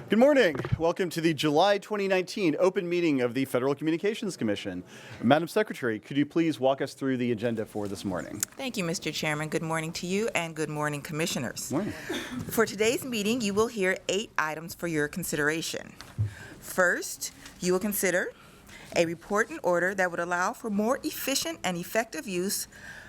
Good morning. Welcome to the July 2019 open meeting of the Federal Communications Commission. Madam Secretary, could you please walk us through the agenda for this morning? Thank you, Mr. Chairman. Good morning to you and good morning, Commissioners. Morning. For today's meeting, you will hear 8 items for your consideration. First, you will consider a report and order that would allow for more efficient and effective use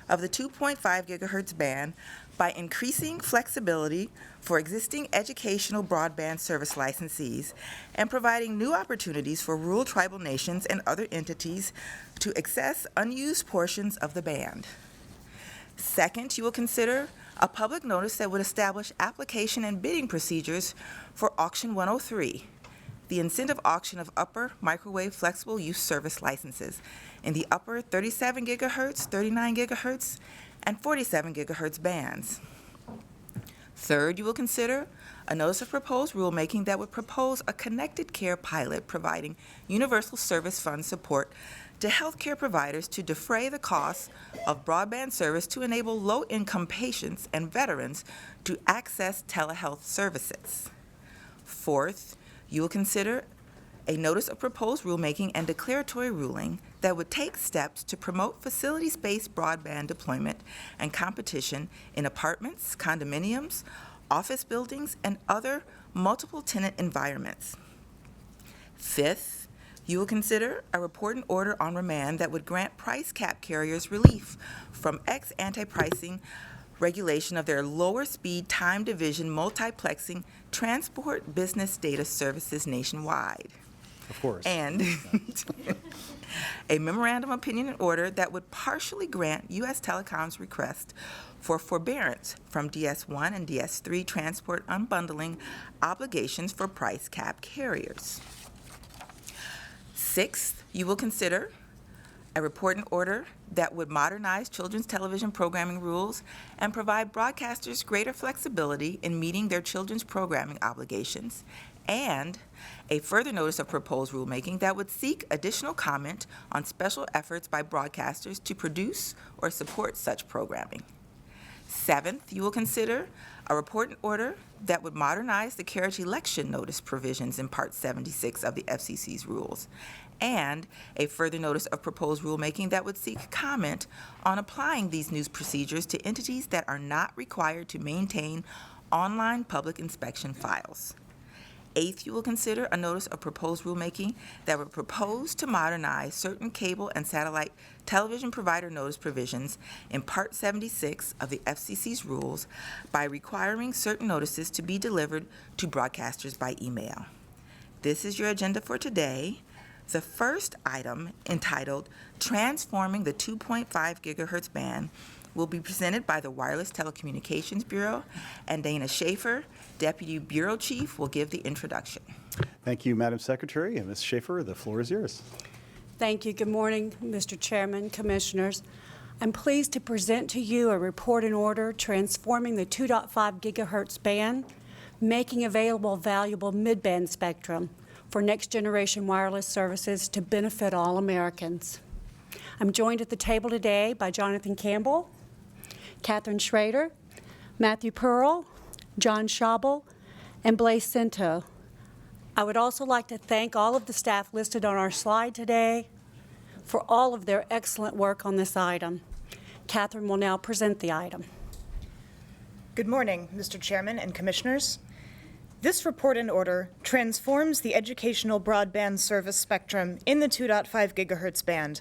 of the 2.5 gigahertz band by increasing flexibility for existing educational broadband service licensees and providing new opportunities for rural tribal nations and other entities to access unused portions of the band. Second, you will consider a public notice that would establish application and bidding procedures for Auction 103, the incentive auction of upper microwave flexible use service licenses in the upper 37 gigahertz, 39 gigahertz, and 47 gigahertz bands. Third, you will consider a notice of proposed rulemaking that would propose a connected care pilot providing universal service fund support to healthcare providers to defray the costs of broadband service to enable low-income patients and veterans to access telehealth services. Fourth, you will consider a notice of proposed rulemaking and declaratory ruling that would take steps to promote facilities-based broadband deployment and competition in apartments, condominiums, office buildings, and other multiple-tenant environments. Fifth, you will consider a report and order on remand that would grant price cap carriers relief from ex-ante pricing regulation of their lower speed time division multiplexing transport business data services nationwide. Of course. And a memorandum opinion and order that would partially grant U.S. Telecom's request for forbearance from DS1 and DS3 transport unbundling obligations for price cap carriers. Sixth, you will consider a report and order that would modernize children's television programming rules and provide broadcasters greater flexibility in meeting their children's programming obligations, and a further notice of proposed rulemaking that would seek additional comment on special efforts by broadcasters to produce or support such programming. Seventh, you will consider a report and order that would modernize the carriage election notice provisions in Part 76 of the FCC's rules, and a further notice of proposed rulemaking that would seek comment on applying these new procedures to entities that are not required to maintain online public inspection files. Eighth, you will consider a notice of proposed rulemaking that would propose to modernize certain cable and satellite television provider notice provisions in Part 76 of the FCC's rules by requiring certain notices to be delivered to broadcasters by email. This is your agenda for today. The first item, entitled Transforming the 2.5 gigahertz band, will be presented by the Wireless Telecommunications Bureau, and Dana Schaefer, Deputy Bureau Chief, will give the introduction. Thank you, Madam Secretary. And Ms. Schaefer, the floor is yours. Thank you. Good morning, Mr. Chairman, Commissioners. I'm pleased to present to you a report and order transforming the 2.5 gigahertz band, making available valuable mid-band spectrum for next-generation wireless services to benefit all Americans. I'm joined at the table today by Jonathan Campbell, Catherine Schrader, Matthew Pearl, John Schabel, and Blaise Cento. I would also like to thank all of the staff listed on our slide today for all of their excellent work on this item. Catherine will now present the item. Good morning, Mr. Chairman and Commissioners. This report and order transforms the educational broadband service spectrum in the 2.5 gigahertz band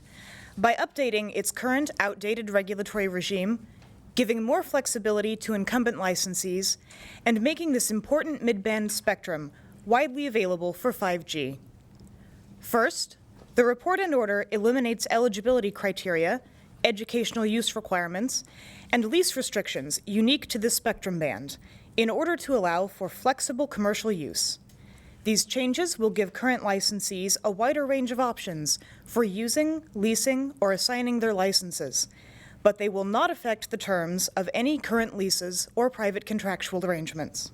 by updating its current outdated regulatory regime, giving more flexibility to incumbent licensees, and making this important mid-band spectrum widely available for 5G. First, the report and order eliminates eligibility criteria, educational use requirements, and lease restrictions unique to this spectrum band in order to allow for flexible commercial use. These changes will give current licensees a wider range of options for using, leasing, or assigning their licenses, but they will not affect the terms of any current leases or private contractual arrangements.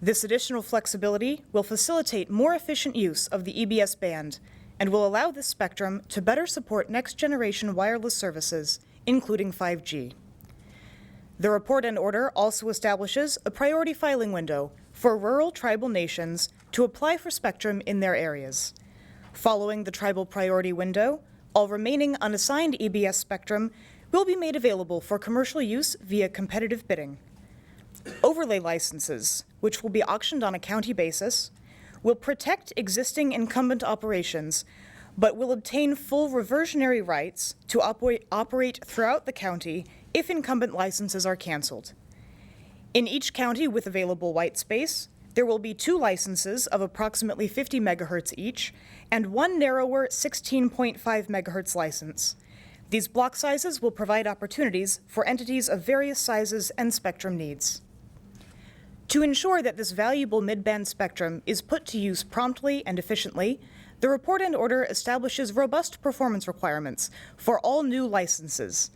This additional flexibility will facilitate more efficient use of the EBS band and will allow this spectrum to better support next-generation wireless services, including 5G. The report and order also establishes a priority filing window for rural tribal nations to apply for spectrum in their areas. Following the tribal priority window, all remaining unassigned EBS spectrum will be made available for commercial use via competitive bidding. Overlay licenses, which will be auctioned on a county basis, will protect existing incumbent operations, but will obtain full reversionary rights to operate throughout the county if incumbent licenses are canceled. In each county with available white space, there will be 2 licenses of approximately 50 megahertz each and 1 narrower 16.5 megahertz license. These block sizes will provide opportunities for entities of various sizes and spectrum needs. To ensure that this valuable mid-band spectrum is put to use promptly and efficiently, the report and order establishes robust performance requirements for all new licenses.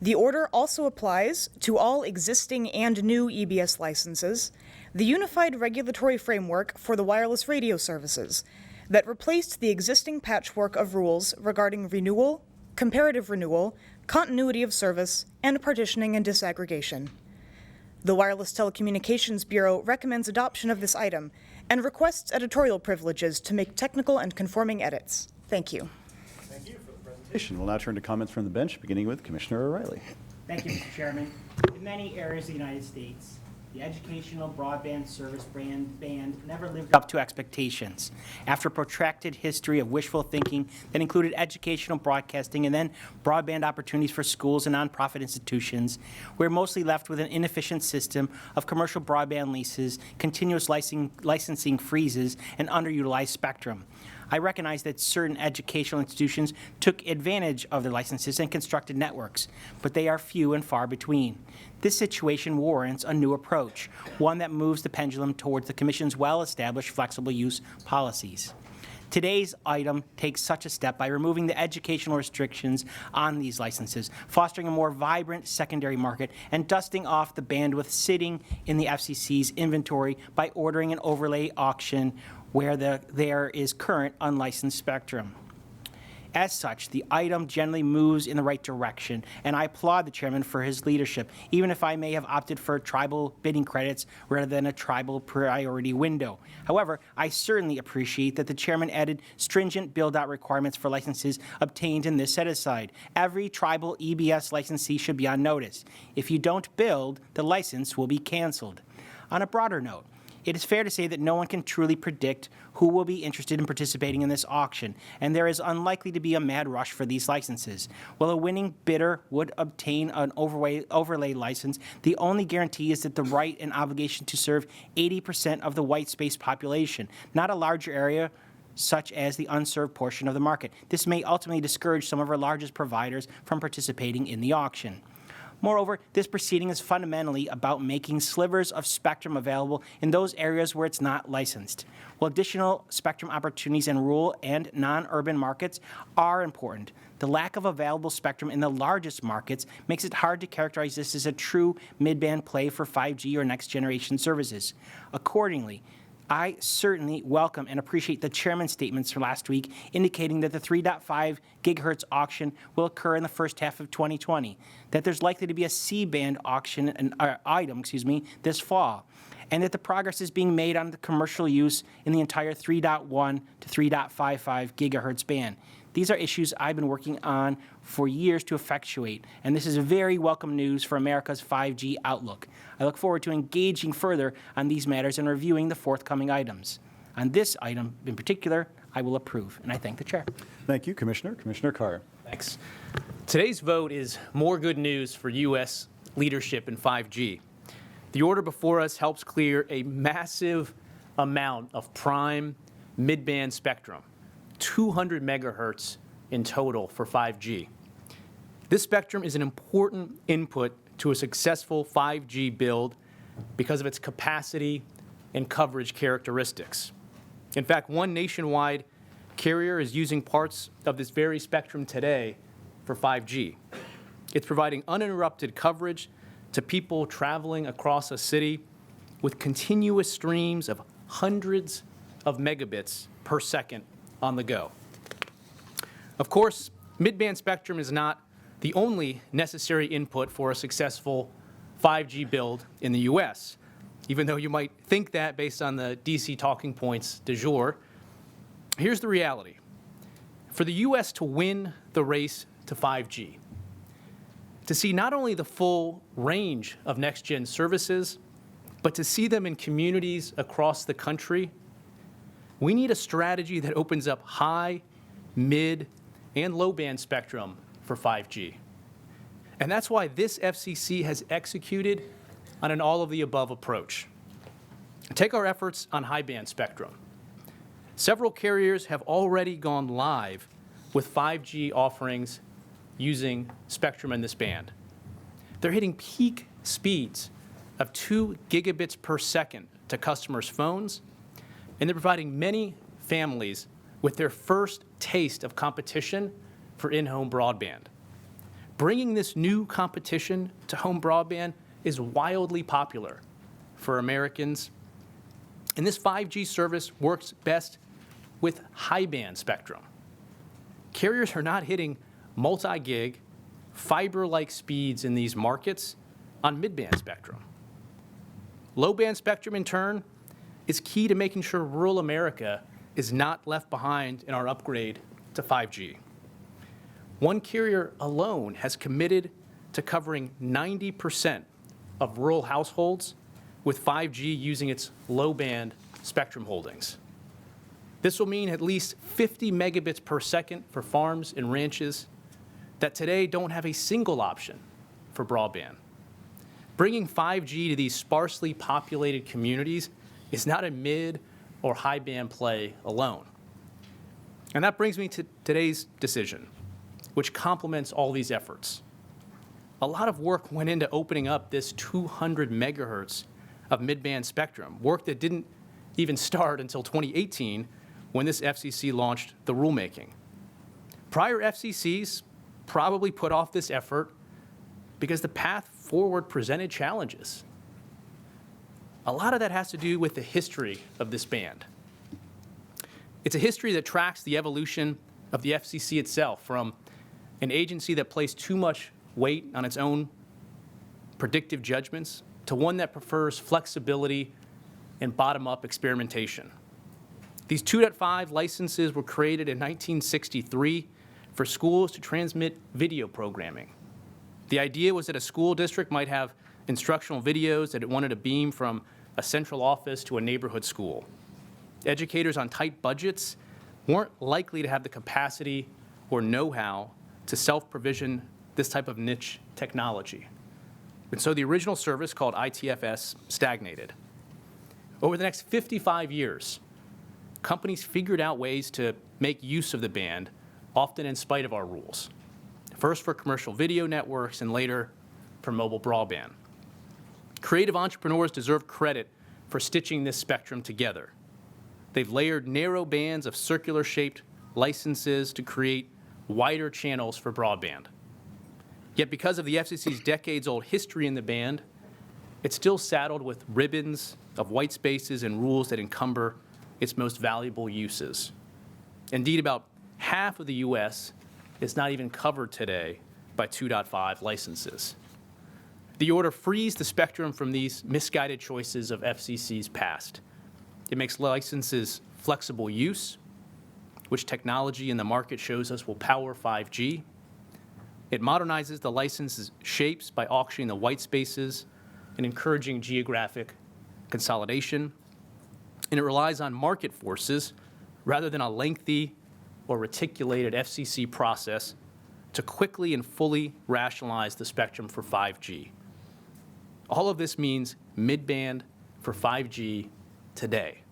The order also applies to all existing and new EBS licenses, the unified regulatory framework for the wireless radio services that replaced the existing patchwork of rules regarding renewal, comparative renewal, continuity of service, and partitioning and disaggregation. The Wireless Telecommunications Bureau recommends adoption of this item and requests editorial privileges to make technical and conforming edits. Thank you. Thank you for the presentation. We'll now turn to comments from the bench, beginning with Commissioner O'Reilly. Thank you, Mr. Chairman. In many areas of the United States, the educational broadband service band never lived up to expectations. After a protracted history of wishful thinking that included educational broadcasting and then broadband opportunities for schools and nonprofit institutions, we're mostly left with an inefficient system of commercial broadband leases, continuous licensing freezes, and underutilized spectrum. I recognize that certain educational institutions took advantage of their licenses and constructed networks, but they are few and far between. This situation warrants a new approach, one that moves the pendulum towards the Commission's well-established flexible use policies. Today's item takes such a step by removing the educational restrictions on these licenses, fostering a more vibrant secondary market, and dusting off the bandwidth sitting in the FCC's inventory by ordering an overlay auction where there is current unlicensed spectrum. As such, the item generally moves in the right direction, and I applaud the chairman for his leadership, even if I may have opted for tribal bidding credits rather than a tribal priority window. However, I certainly appreciate that the chairman added stringent build-out requirements for licenses obtained in this set-aside. Every tribal EBS licensee should be on notice. If you don't build, the license will be canceled. On a broader note, it is fair to say that no one can truly predict who will be interested in participating in this auction, and there is unlikely to be a mad rush for these licenses. While a winning bidder would obtain an overlay license, the only guarantee is that the right and obligation to serve 80% of the white space population, not a larger area such as the unserved portion of the market. This may ultimately discourage some of our largest providers from participating in the auction. Moreover, this proceeding is fundamentally about making slivers of spectrum available in those areas where it's not licensed. While additional spectrum opportunities in rural and non-urban markets are important, the lack of available spectrum in the largest markets makes it hard to characterize this as a true mid-band play for 5G or next-generation services. Accordingly, I certainly welcome and appreciate the chairman's statements from last week indicating that the 3.5 gigahertz auction will occur in the first half of 2020, that there's likely to be a C-band auction item this fall, and that the progress is being made on the commercial use in the entire 3.1 to 3.55 gigahertz band. These are issues I've been working on for years to effectuate, and this is very welcome news for America's 5G outlook. I look forward to engaging further on these matters and reviewing the forthcoming items. On this item in particular, I will approve, and I thank the chair. Thank you, Commissioner. Commissioner Carr. Thanks. Today's vote is more good news for U.S. leadership in 5G. The order before us helps clear a massive amount of prime mid-band spectrum, 200 megahertz in total for 5G. This spectrum is an important input to a successful 5G build because of its capacity and coverage characteristics. In fact, one nationwide carrier is using parts of this very spectrum today for 5G. It's providing uninterrupted coverage to people traveling across a city with continuous streams of hundreds of megabits per second on the go. Of course, mid-band spectrum is not the only necessary input for a successful 5G build in the U.S. even though you might think that based on the DC talking points du jour. Here's the reality. For the U.S. to win the race to 5G, to see not only the full range of next-gen services, but to see them in communities across the country, we need a strategy that opens up high, mid, and low-band spectrum for 5G. And that's why this FCC has executed on an all-of-the-above approach. Take our efforts on high-band spectrum. Several carriers have already gone live with 5G offerings using spectrum in this band. They're hitting peak speeds of 2 gigabits per second to customers' phones, and they're providing many families with their first taste of competition for in-home broadband. Bringing this new competition to home broadband is wildly popular for Americans, and this 5G service works best with high-band spectrum. Carriers are not hitting multi-gig, fiber-like speeds in these markets on mid-band spectrum. Low-band spectrum, in turn, is key to making sure rural America is not left behind in our upgrade to 5G. One carrier alone has committed to covering 90% of rural households with 5G using its low-band spectrum holdings. This will mean at least 50 megabits per second for farms and ranches that today don't have a single option for broadband. Bringing 5G to these sparsely populated communities is not a mid or high band play alone. And that brings me to today's decision, which complements all these efforts. A lot of work went into opening up this 200 megahertz of mid-band spectrum, work that didn't even start until 2018 when this FCC launched the rulemaking. Prior FCCs probably put off this effort because the path forward presented challenges. A lot of that has to do with the history of this band. It's a history that tracks the evolution of the FCC itself from an agency that placed too much weight on its own predictive judgments to one that prefers flexibility and bottom-up experimentation. These 2.5 licenses were created in 1963 for schools to transmit video programming. The idea was that a school district might have instructional videos that it wanted to beam from a central office to a neighborhood school. Educators on tight budgets weren't likely to have the capacity or know-how to self-provision this type of niche technology. And so the original service, called ITFS, stagnated. Over the next 55 years, companies figured out ways to make use of the band, often in spite of our rules. First for commercial video networks and later for mobile broadband. Creative entrepreneurs deserve credit for stitching this spectrum together. They've layered narrow bands of circular-shaped licenses to create wider channels for broadband. Yet because of the FCC's decades-old history in the band, it's still saddled with ribbons of white spaces and rules that encumber its most valuable uses. Indeed, about half of the U.S. is not even covered today by 2.5 licenses. The order frees the spectrum from these misguided choices of FCC's past. It makes licenses flexible use, which technology in the market shows us will power 5G. It modernizes the license's shapes by auctioning the white spaces and encouraging geographic consolidation. And it relies on market forces rather than a lengthy or reticulated FCC process to quickly and fully rationalize the spectrum for 5G. All of this means mid-band for 5G today.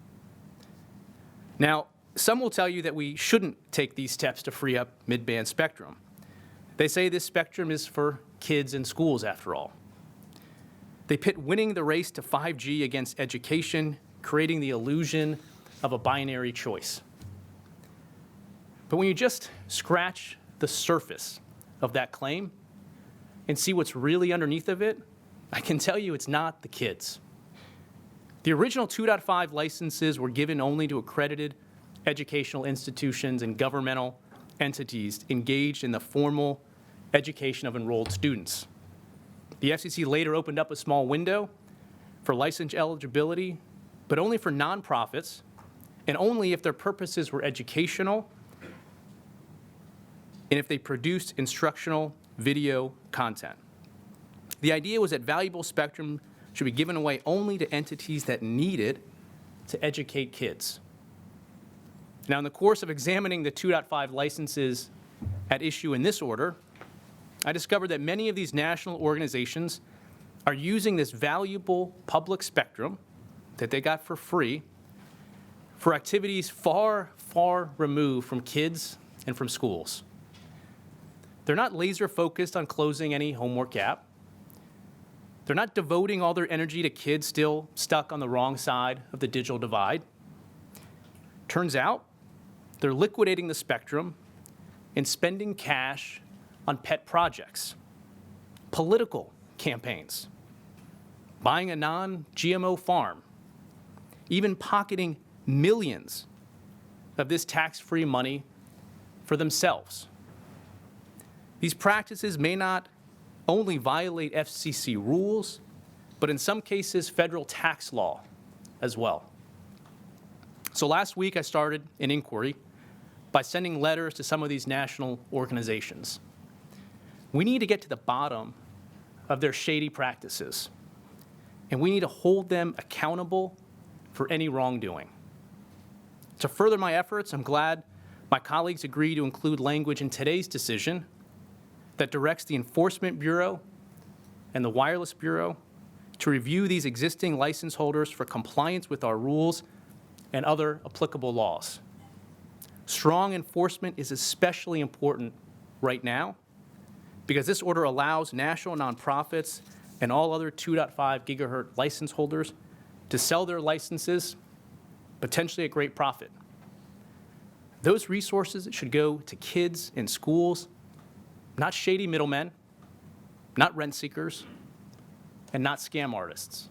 Now, some will tell you that we shouldn't take these steps to free up mid-band spectrum. They say this spectrum is for kids in schools, after all. They pit winning the race to 5G against education, creating the illusion of a binary choice. But when you just scratch the surface of that claim and see what's really underneath of it, I can tell you it's not the kids. The original 2.5 licenses were given only to accredited educational institutions and governmental entities engaged in the formal education of enrolled students. The FCC later opened up a small window for license eligibility, but only for nonprofits and only if their purposes were educational and if they produced instructional video content. The idea was that valuable spectrum should be given away only to entities that need it to educate kids. Now, in the course of examining the 2.5 licenses at issue in this order, I discovered that many of these national organizations are using this valuable public spectrum that they got for free for activities far, far removed from kids and from schools. They're not laser focused on closing any homework gap. They're not devoting all their energy to kids still stuck on the wrong side of the digital divide. Turns out, they're liquidating the spectrum and spending cash on pet projects, political campaigns, buying a non-GMO farm, even pocketing millions of this tax-free money for themselves. These practices may not only violate FCC rules, but in some cases, federal tax law as well. So last week, I started an inquiry by sending letters to some of these national organizations. We need to get to the bottom of their shady practices, and we need to hold them accountable for any wrongdoing. To further my efforts, I'm glad my colleagues agreed to include language in today's decision that directs the Enforcement Bureau and the Wireless Bureau to review these existing license holders for compliance with our rules and other applicable laws. Strong enforcement is especially important right now because this order allows national nonprofits and all other 2.5 gigahertz license holders to sell their licenses, potentially at great profit. Those resources should go to kids in schools, not shady middlemen, not rent seekers, and not scam artists.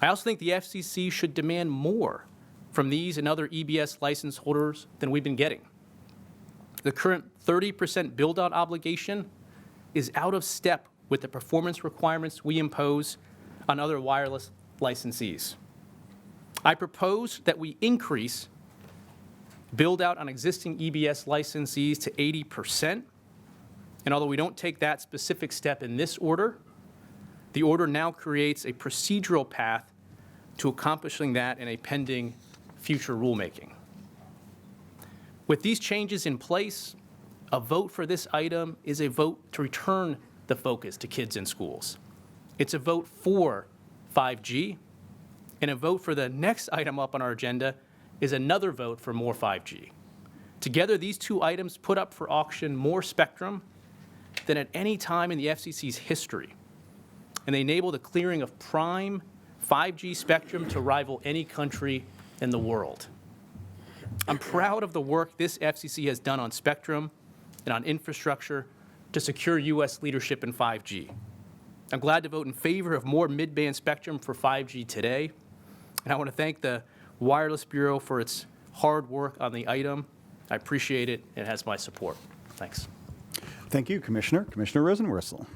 I also think the FCC should demand more from these and other EBS license holders than we've been getting. The current 30% build-out obligation is out of step with the performance requirements we impose on other wireless licensees. I propose that we increase build-out on existing EBS licensees to 80%. And although we don't take that specific step in this order, the order now creates a procedural path to accomplishing that in a pending future rulemaking. With these changes in place, a vote for this item is a vote to return the focus to kids in schools. It's a vote for 5G, and a vote for the next item up on our agenda is another vote for more 5G. Together, these two items put up for auction more spectrum than at any time in the FCC's history, and they enable the clearing of prime 5G spectrum to rival any country in the world. I'm proud of the work this FCC has done on spectrum and on infrastructure to secure U.S. leadership in 5G. I'm glad to vote in favor of more mid-band spectrum for 5G today, and I want to thank the Wireless Bureau for its hard work on the item. I appreciate it, and it has my support. Thanks. Thank you, Commissioner. Commissioner Rosenworcel.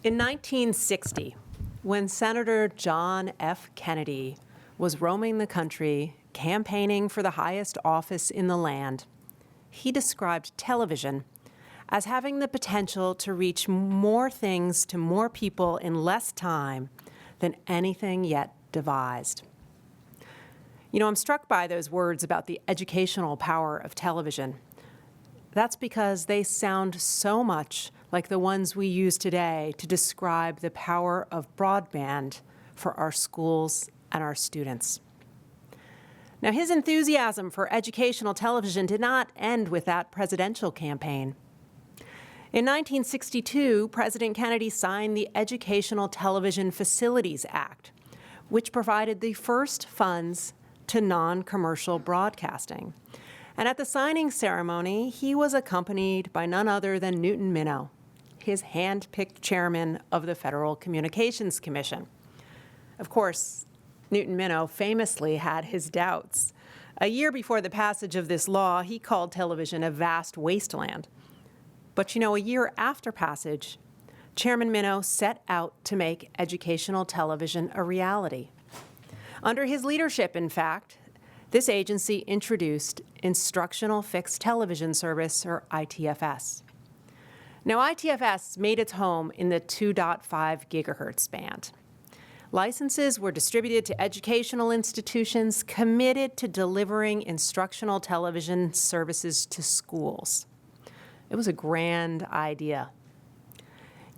In 1960, when Senator John F. Kennedy was roaming the country campaigning for the highest office in the land, he described television as having the potential to reach more things to more people in less time than anything yet devised. You know, I'm struck by those words about the educational power of television. That's because they sound so much like the ones we use today to describe the power of broadband for our schools and our students. Now, his enthusiasm for educational television did not end with that presidential campaign. In 1962, President Kennedy signed the Educational Television Facilities Act, which provided the first funds to non-commercial broadcasting. And at the signing ceremony, he was accompanied by none other than Newton Minow, his hand-picked chairman of the Federal Communications Commission. Of course, Newton Minow famously had his doubts. A year before the passage of this law, he called television a vast wasteland. But you know, a year after passage, Chairman Minow set out to make educational television a reality. Under his leadership, in fact, this agency introduced Instructional Fixed Television Service, or ITFS. Now, ITFS made its home in the 2.5 gigahertz band. Licenses were distributed to educational institutions committed to delivering instructional television services to schools. It was a grand idea.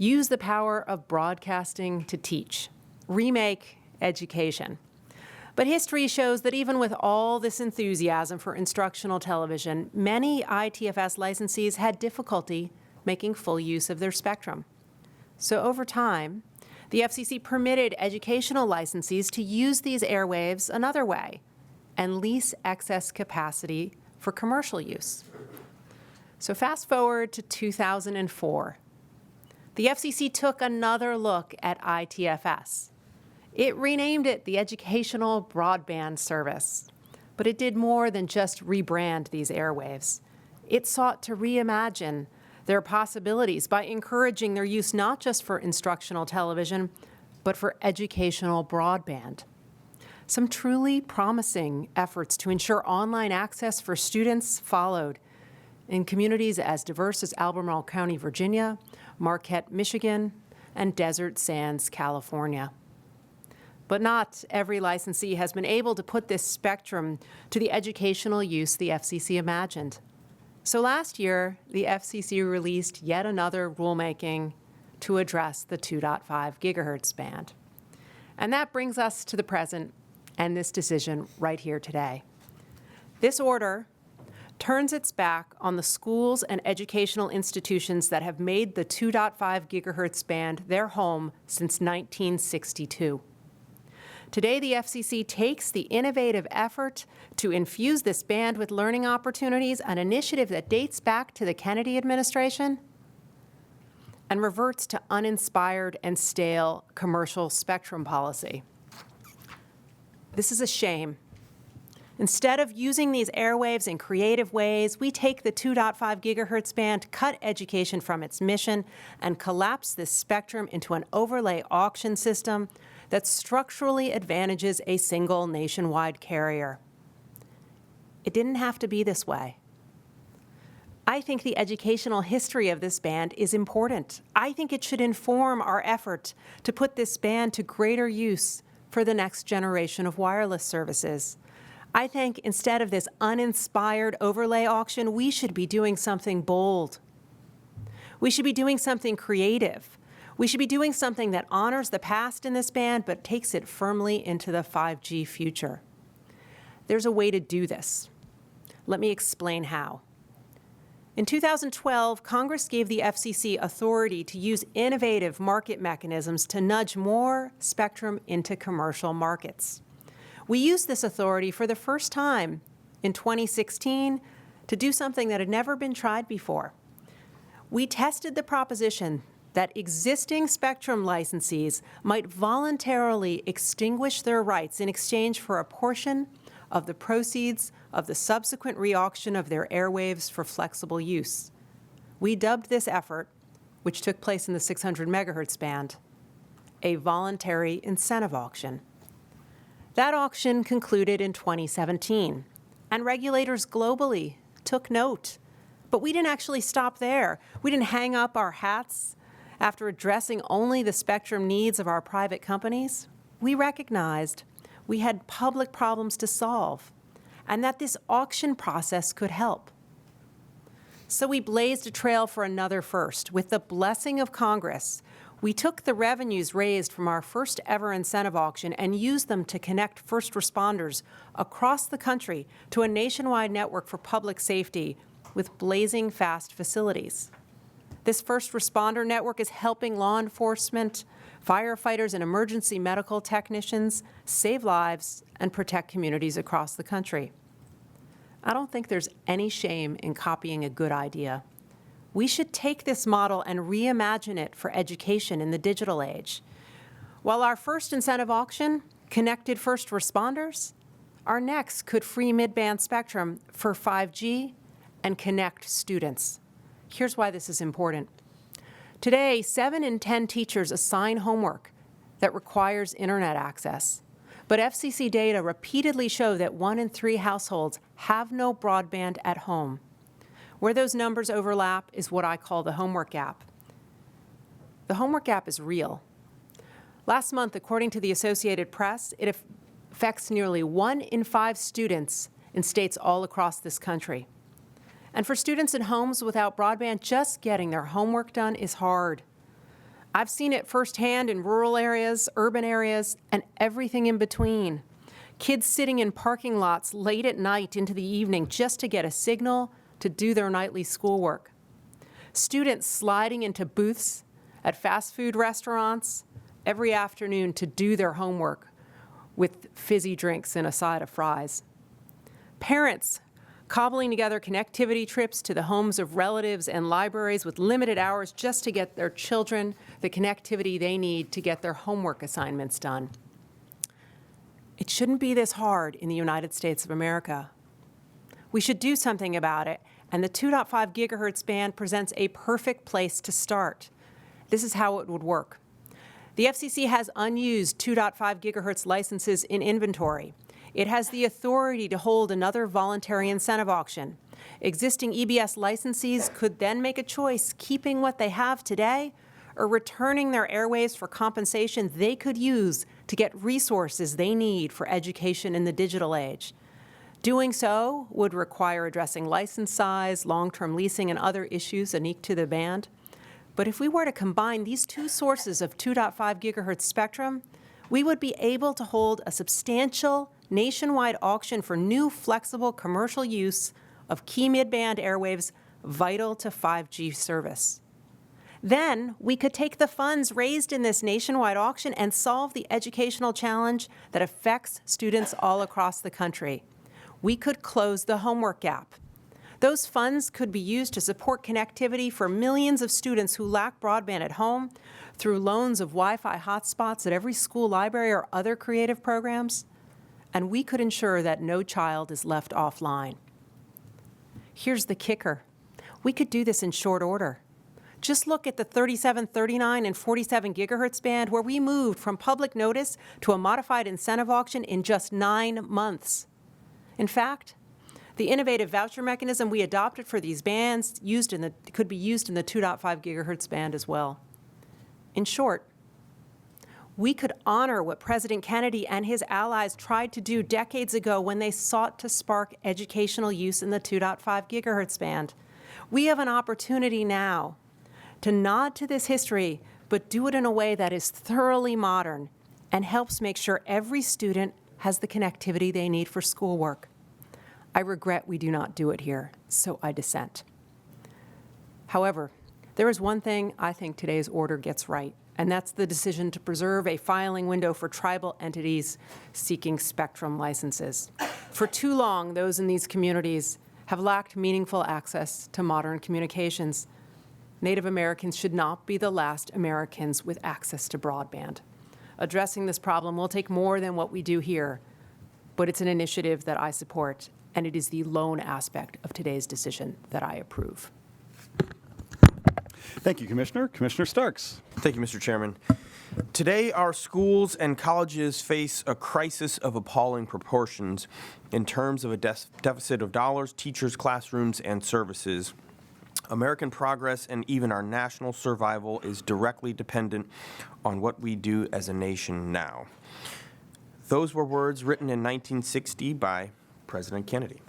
Use the power of broadcasting to teach. Remake education. But history shows that even with all this enthusiasm for instructional television, many ITFS licensees had difficulty making full use of their spectrum. So over time, the FCC permitted educational licensees to use these airwaves another way and lease excess capacity for commercial use. So fast forward to 2004. The FCC took another look at ITFS. It renamed it the Educational Broadband Service, but it did more than just rebrand these airwaves. It sought to reimagine their possibilities by encouraging their use not just for instructional television, but for educational broadband. Some truly promising efforts to ensure online access for students followed in communities as diverse as Albemarle County, Virginia, Marquette, Michigan, and Desert Sands, California. But not every licensee has been able to put this spectrum to the educational use the FCC imagined. So last year, the FCC released yet another rulemaking to address the 2.5 gigahertz band. And that brings us to the present and this decision right here today. This order turns its back on the schools and educational institutions that have made the 2.5 gigahertz band their home since 1962. Today, the FCC takes the innovative effort to infuse this band with learning opportunities, an initiative that dates back to the Kennedy administration, and reverts to uninspired and stale commercial spectrum policy. This is a shame. Instead of using these airwaves in creative ways, we take the 2.5 gigahertz band, cut education from its mission, and collapse this spectrum into an overlay auction system that structurally advantages a single nationwide carrier. It didn't have to be this way. I think the educational history of this band is important. I think it should inform our effort to put this band to greater use for the next generation of wireless services. I think instead of this uninspired overlay auction, we should be doing something bold. We should be doing something creative. We should be doing something that honors the past in this band, but takes it firmly into the 5G future. There's a way to do this. Let me explain how. In 2012, Congress gave the FCC authority to use innovative market mechanisms to nudge more spectrum into commercial markets. We used this authority for the first time in 2016 to do something that had never been tried before. We tested the proposition that existing spectrum licensees might voluntarily extinguish their rights in exchange for a portion of the proceeds of the subsequent re-auction of their airwaves for flexible use. We dubbed this effort, which took place in the 600 megahertz band, a voluntary incentive auction. That auction concluded in 2017, and regulators globally took note. But we didn't actually stop there. We didn't hang up our hats after addressing only the spectrum needs of our private companies. We recognized we had public problems to solve, and that this auction process could help. So we blazed a trail for another first. With the blessing of Congress, we took the revenues raised from our first ever incentive auction and used them to connect first responders across the country to a nationwide network for public safety with blazing fast facilities. This first responder network is helping law enforcement, firefighters, and emergency medical technicians save lives and protect communities across the country. I don't think there's any shame in copying a good idea. We should take this model and reimagine it for education in the digital age. While our first incentive auction connected first responders, our next could free mid-band spectrum for 5G and connect students. Here's why this is important. Today, 7 in 10 teachers assign homework that requires internet access. But FCC data repeatedly show that 1 in 3 households have no broadband at home. Where those numbers overlap is what I call the homework gap. The homework gap is real. Last month, according to the Associated Press, it affects nearly 1 in 5 students in states all across this country. And for students in homes without broadband, just getting their homework done is hard. I've seen it firsthand in rural areas, urban areas, and everything in between. Kids sitting in parking lots late at night into the evening just to get a signal to do their nightly schoolwork. Students sliding into booths at fast food restaurants every afternoon to do their homework with fizzy drinks and a side of fries. Parents cobbling together connectivity trips to the homes of relatives and libraries with limited hours just to get their children the connectivity they need to get their homework assignments done. It shouldn't be this hard in the United States of America. We should do something about it, and the 2.5 gigahertz band presents a perfect place to start. This is how it would work. The FCC has unused 2.5 gigahertz licenses in inventory. It has the authority to hold another voluntary incentive auction. Existing EBS licensees could then make a choice, keeping what they have today or returning their airwaves for compensation they could use to get resources they need for education in the digital age. Doing so would require addressing license size, long-term leasing, and other issues unique to the band. But if we were to combine these two sources of 2.5 gigahertz spectrum, we would be able to hold a substantial nationwide auction for new flexible commercial use of key mid-band airwaves vital to 5G service. Then we could take the funds raised in this nationwide auction and solve the educational challenge that affects students all across the country. We could close the homework gap. Those funds could be used to support connectivity for millions of students who lack broadband at home through loans of Wi-Fi hotspots at every school library or other creative programs. And we could ensure that no child is left offline. Here's the kicker. We could do this in short order. Just look at the 37, 39, and 47 gigahertz band where we moved from public notice to a modified incentive auction in just 9 months. In fact, the innovative voucher mechanism we adopted for these bands could be used in the 2.5 gigahertz band as well. In short, we could honor what President Kennedy and his allies tried to do decades ago when they sought to spark educational use in the 2.5 gigahertz band. We have an opportunity now to nod to this history, but do it in a way that is thoroughly modern and helps make sure every student has the connectivity they need for schoolwork. I regret we do not do it here, so I dissent. However, there is one thing I think today's order gets right, and that's the decision to preserve a filing window for tribal entities seeking spectrum licenses. For too long, those in these communities have lacked meaningful access to modern communications. Native Americans should not be the last Americans with access to broadband. Addressing this problem will take more than what we do here, but it's an initiative that I support, and it is the lone aspect of today's decision that I approve. Thank you, Commissioner. Commissioner Starks. Thank you, Mr. Chairman. Today, our schools and colleges face a crisis of appalling proportions in terms of a deficit of dollars, teachers, classrooms, and services. American progress and even our national survival is directly dependent on what we do as a nation now. Those were words written in 1960 by President Kennedy.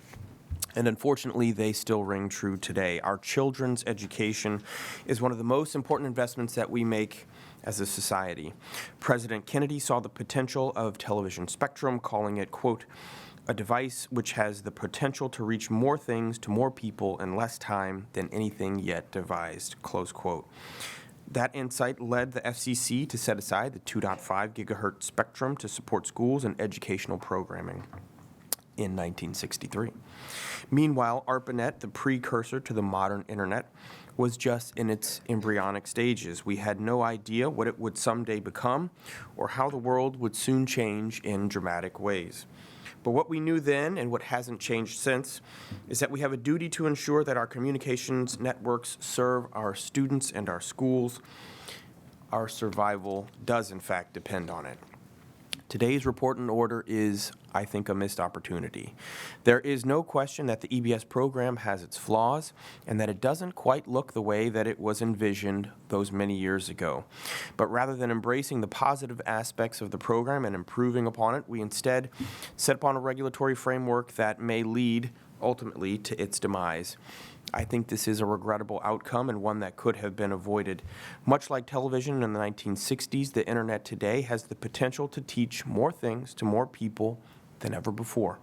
And unfortunately, they still ring true today. Our children's education is one of the most important investments that we make as a society. President Kennedy saw the potential of television spectrum, calling it, quote, a device which has the potential to reach more things to more people in less time than anything yet devised, close quote. That insight led the FCC to set aside the 2.5 gigahertz spectrum to support schools and educational programming in 1963. Meanwhile, ARPANET, the precursor to the modern internet, was just in its embryonic stages. We had no idea what it would someday become or how the world would soon change in dramatic ways. But what we knew then and what hasn't changed since is that we have a duty to ensure that our communications networks serve our students and our schools. Our survival does, in fact, depend on it. Today's report and order is, I think, a missed opportunity. There is no question that the EBS program has its flaws and that it doesn't quite look the way that it was envisioned those many years ago. But rather than embracing the positive aspects of the program and improving upon it, we instead set upon a regulatory framework that may lead, ultimately, to its demise. I think this is a regrettable outcome and one that could have been avoided. Much like television in the 1960s, the internet today has the potential to teach more things to more people than ever before.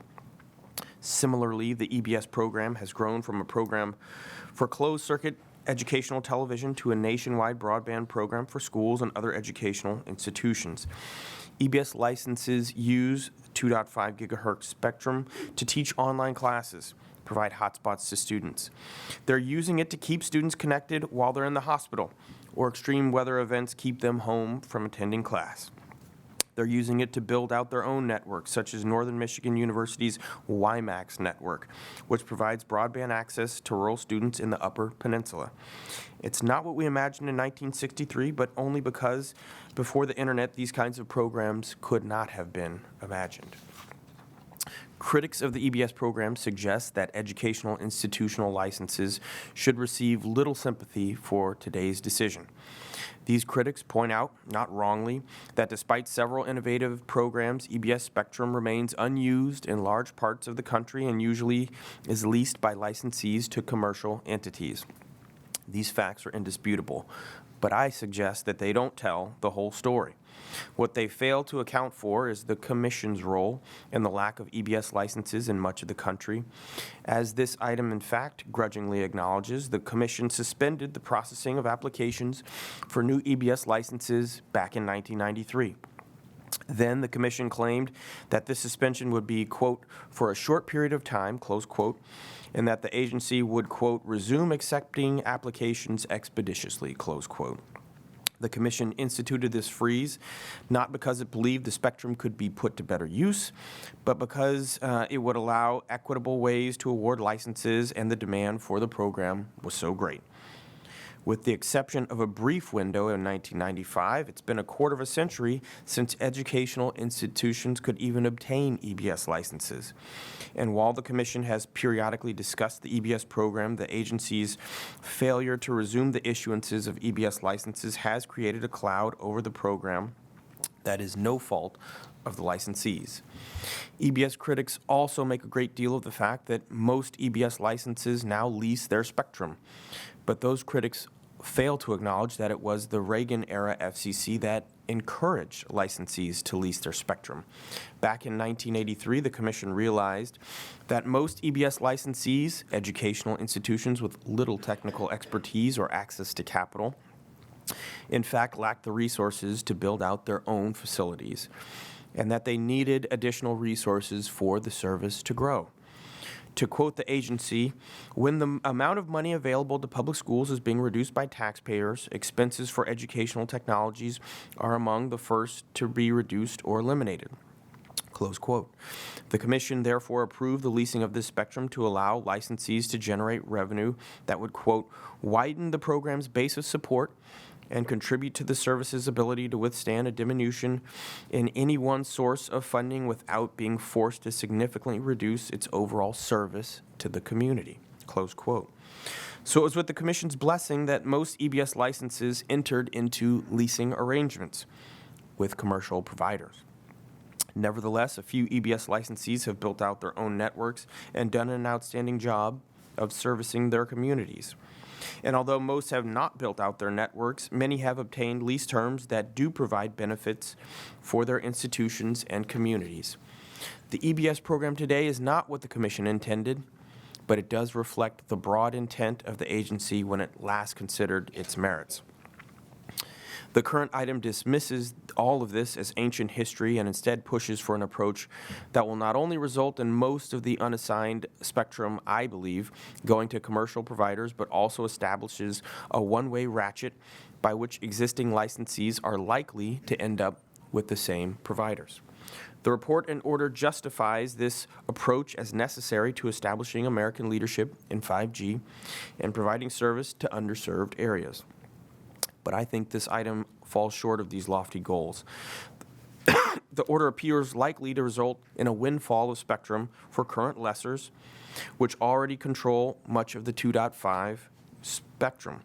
Similarly, the EBS program has grown from a program for closed-circuit educational television to a nationwide broadband program for schools and other educational institutions. EBS licenses use 2.5 gigahertz spectrum to teach online classes, provide hotspots to students. They're using it to keep students connected while they're in the hospital, or extreme weather events keep them home from attending class. They're using it to build out their own networks, such as Northern Michigan University's WiMAX network, which provides broadband access to rural students in the Upper Peninsula. It's not what we imagined in 1963, but only because before the internet, these kinds of programs could not have been imagined. Critics of the EBS program suggest that educational institutional licenses should receive little sympathy for today's decision. These critics point out, not wrongly, that despite several innovative programs, EBS spectrum remains unused in large parts of the country and usually is leased by licensees to commercial entities. These facts are indisputable, but I suggest that they don't tell the whole story. What they fail to account for is the Commission's role in the lack of EBS licenses in much of the country. As this item, in fact, grudgingly acknowledges, the Commission suspended the processing of applications for new EBS licenses back in 1993. Then the Commission claimed that this suspension would be, quote, for a short period of time, close quote, and that the agency would, quote, resume accepting applications expeditiously, close quote. The Commission instituted this freeze not because it believed the spectrum could be put to better use, but because it would allow equitable ways to award licenses, and the demand for the program was so great. With the exception of a brief window in 1995, it's been a quarter of a century since educational institutions could even obtain EBS licenses. And while the Commission has periodically discussed the EBS program, the agency's failure to resume the issuances of EBS licenses has created a cloud over the program that is no fault of the licensees. EBS critics also make a great deal of the fact that most EBS licenses now lease their spectrum. But those critics fail to acknowledge that it was the Reagan-era FCC that encouraged licensees to lease their spectrum. Back in 1983, the Commission realized that most EBS licensees, educational institutions with little technical expertise or access to capital, in fact lacked the resources to build out their own facilities, and that they needed additional resources for the service to grow. To quote the agency, when the amount of money available to public schools is being reduced by taxpayers, expenses for educational technologies are among the first to be reduced or eliminated. Close quote. The Commission therefore approved the leasing of this spectrum to allow licensees to generate revenue that would, quote, widen the program's base of support and contribute to the service's ability to withstand a diminution in any one source of funding without being forced to significantly reduce its overall service to the community, close quote. So it was with the Commission's blessing that most EBS licenses entered into leasing arrangements with commercial providers. Nevertheless, a few EBS licensees have built out their own networks and done an outstanding job of servicing their communities. And although most have not built out their networks, many have obtained lease terms that do provide benefits for their institutions and communities. The EBS program today is not what the Commission intended, but it does reflect the broad intent of the agency when it last considered its merits. The current item dismisses all of this as ancient history and instead pushes for an approach that will not only result in most of the unassigned spectrum, I believe, going to commercial providers, but also establishes a one-way ratchet by which existing licensees are likely to end up with the same providers. The report and order justifies this approach as necessary to establishing American leadership in 5G and providing service to underserved areas. But I think this item falls short of these lofty goals. The order appears likely to result in a windfall of spectrum for current lessors, which already control much of the 2.5 spectrum.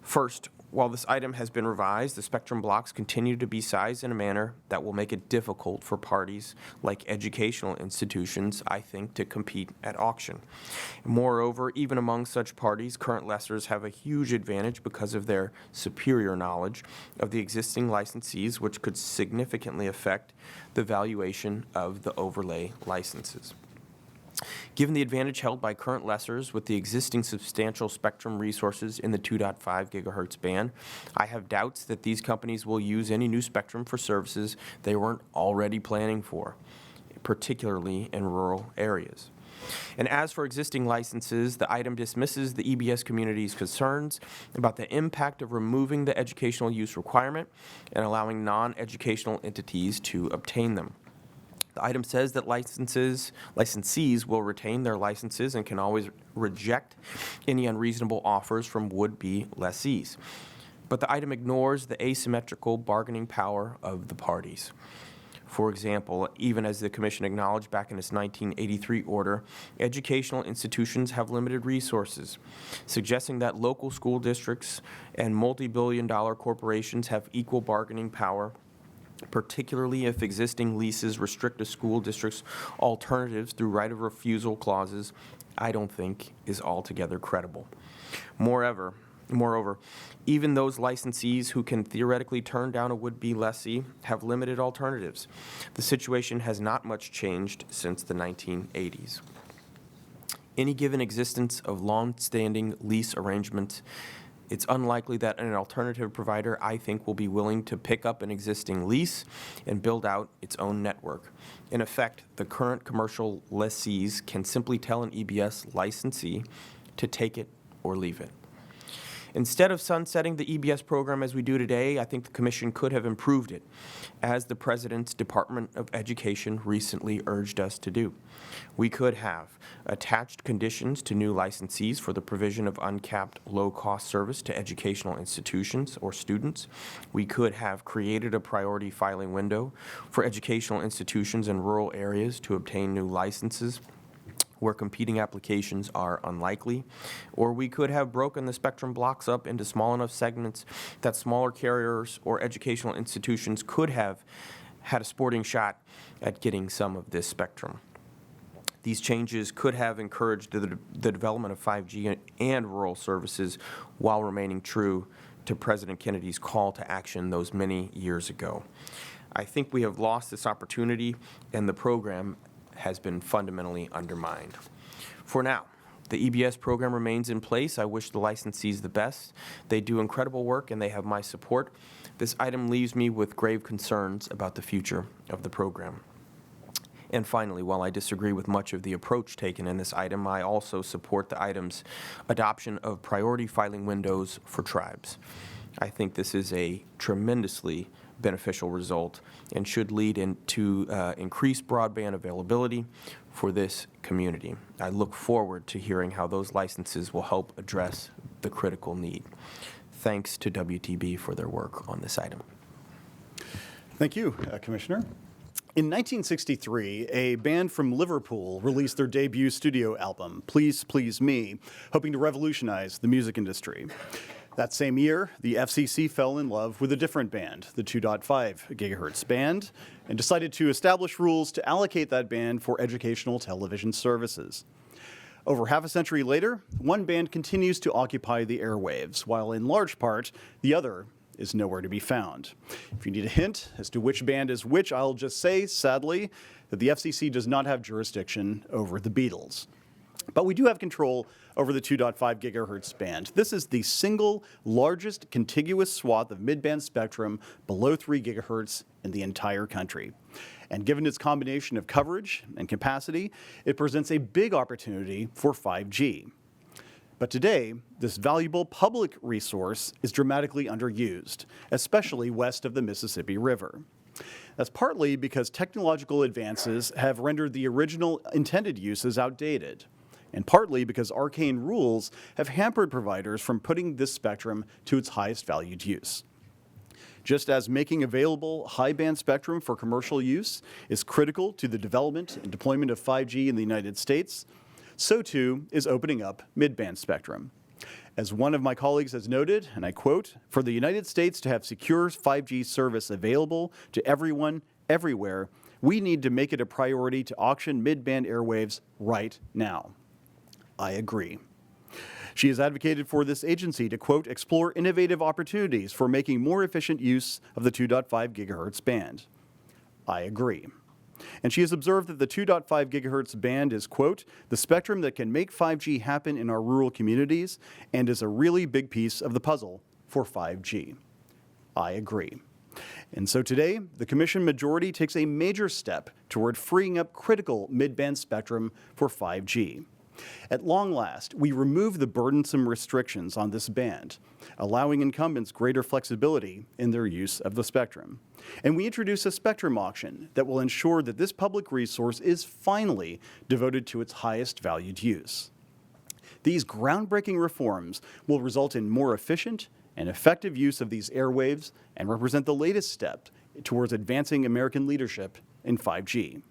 First, while this item has been revised, the spectrum blocks continue to be sized in a manner that will make it difficult for parties like educational institutions, I think, to compete at auction. Moreover, even among such parties, current lessors have a huge advantage because of their superior knowledge of the existing licensees, which could significantly affect the valuation of the overlay licenses. Given the advantage held by current lessors with the existing substantial spectrum resources in the 2.5 gigahertz band, I have doubts that these companies will use any new spectrum for services they weren't already planning for, particularly in rural areas. And as for existing licenses, the item dismisses the EBS community's concerns about the impact of removing the educational use requirement and allowing non-educational entities to obtain them. The item says that licensees will retain their licenses and can always reject any unreasonable offers from would-be lessees. But the item ignores the asymmetrical bargaining power of the parties. For example, even as the Commission acknowledged back in its 1983 order, educational institutions have limited resources, suggesting that local school districts and multi-billion-dollar corporations have equal bargaining power, particularly if existing leases restrict a school district's alternatives through right of refusal clauses, I don't think is altogether credible. Moreover, even those licensees who can theoretically turn down a would-be lessee have limited alternatives. The situation has not much changed since the 1980s. Any given existence of long-standing lease arrangements, it's unlikely that an alternative provider, I think, will be willing to pick up an existing lease and build out its own network. In effect, the current commercial lessees can simply tell an EBS licensee to take it or leave it. Instead of sunsetting the EBS program as we do today, I think the Commission could have improved it, as the President's Department of Education recently urged us to do. We could have attached conditions to new licensees for the provision of uncapped low-cost service to educational institutions or students. We could have created a priority filing window for educational institutions in rural areas to obtain new licenses where competing applications are unlikely, or we could have broken the spectrum blocks up into small enough segments that smaller carriers or educational institutions could have had a sporting shot at getting some of this spectrum. These changes could have encouraged the development of 5G and rural services while remaining true to President Kennedy's call to action those many years ago. I think we have lost this opportunity, and the program has been fundamentally undermined. For now, the EBS program remains in place. I wish the licensees the best. They do incredible work and they have my support. This item leaves me with grave concerns about the future of the program. And finally, while I disagree with much of the approach taken in this item, I also support the item's adoption of priority filing windows for tribes. I think this is a tremendously beneficial result and should lead into increased broadband availability for this community. I look forward to hearing how those licenses will help address the critical need. Thanks to WTB for their work on this item. Thank you, Commissioner. In 1963, a band from Liverpool released their debut studio album, Please Please Me, hoping to revolutionize the music industry. That same year, the FCC fell in love with a different band, the 2.5 gigahertz band, and decided to establish rules to allocate that band for educational television services. Over half a century later, one band continues to occupy the airwaves, while in large part, the other is nowhere to be found. If you need a hint as to which band is which, I'll just say, sadly, that the FCC does not have jurisdiction over the Beatles. But we do have control over the 2.5 gigahertz band. This is the single largest contiguous swath of mid-band spectrum below 3 gigahertz in the entire country. And given its combination of coverage and capacity, it presents a big opportunity for 5G. But today, this valuable public resource is dramatically underused, especially west of the Mississippi River. That's partly because technological advances have rendered the original intended uses outdated, and partly because arcane rules have hampered providers from putting this spectrum to its highest valued use. Just as making available high-band spectrum for commercial use is critical to the development and deployment of 5G in the United States, so too is opening up mid-band spectrum. As one of my colleagues has noted, and I quote, "For the United States to have secure 5G service available to everyone, everywhere, we need to make it a priority to auction mid-band airwaves right now." I agree. She has advocated for this agency to, quote, "explore innovative opportunities for making more efficient use of the 2.5 gigahertz band." I agree. And she has observed that the 2.5 gigahertz band is, quote, "the spectrum that can make 5G happen in our rural communities and is a really big piece of the puzzle for 5G. I agree. And so today, the Commission majority takes a major step toward freeing up critical mid-band spectrum for 5G. At long last, we remove the burdensome restrictions on this band, allowing incumbents greater flexibility in their use of the spectrum. And we introduce a spectrum auction that will ensure that this public resource is finally devoted to its highest valued use. These groundbreaking reforms will result in more efficient and effective use of these airwaves and represent the latest step towards advancing American leadership in 5G.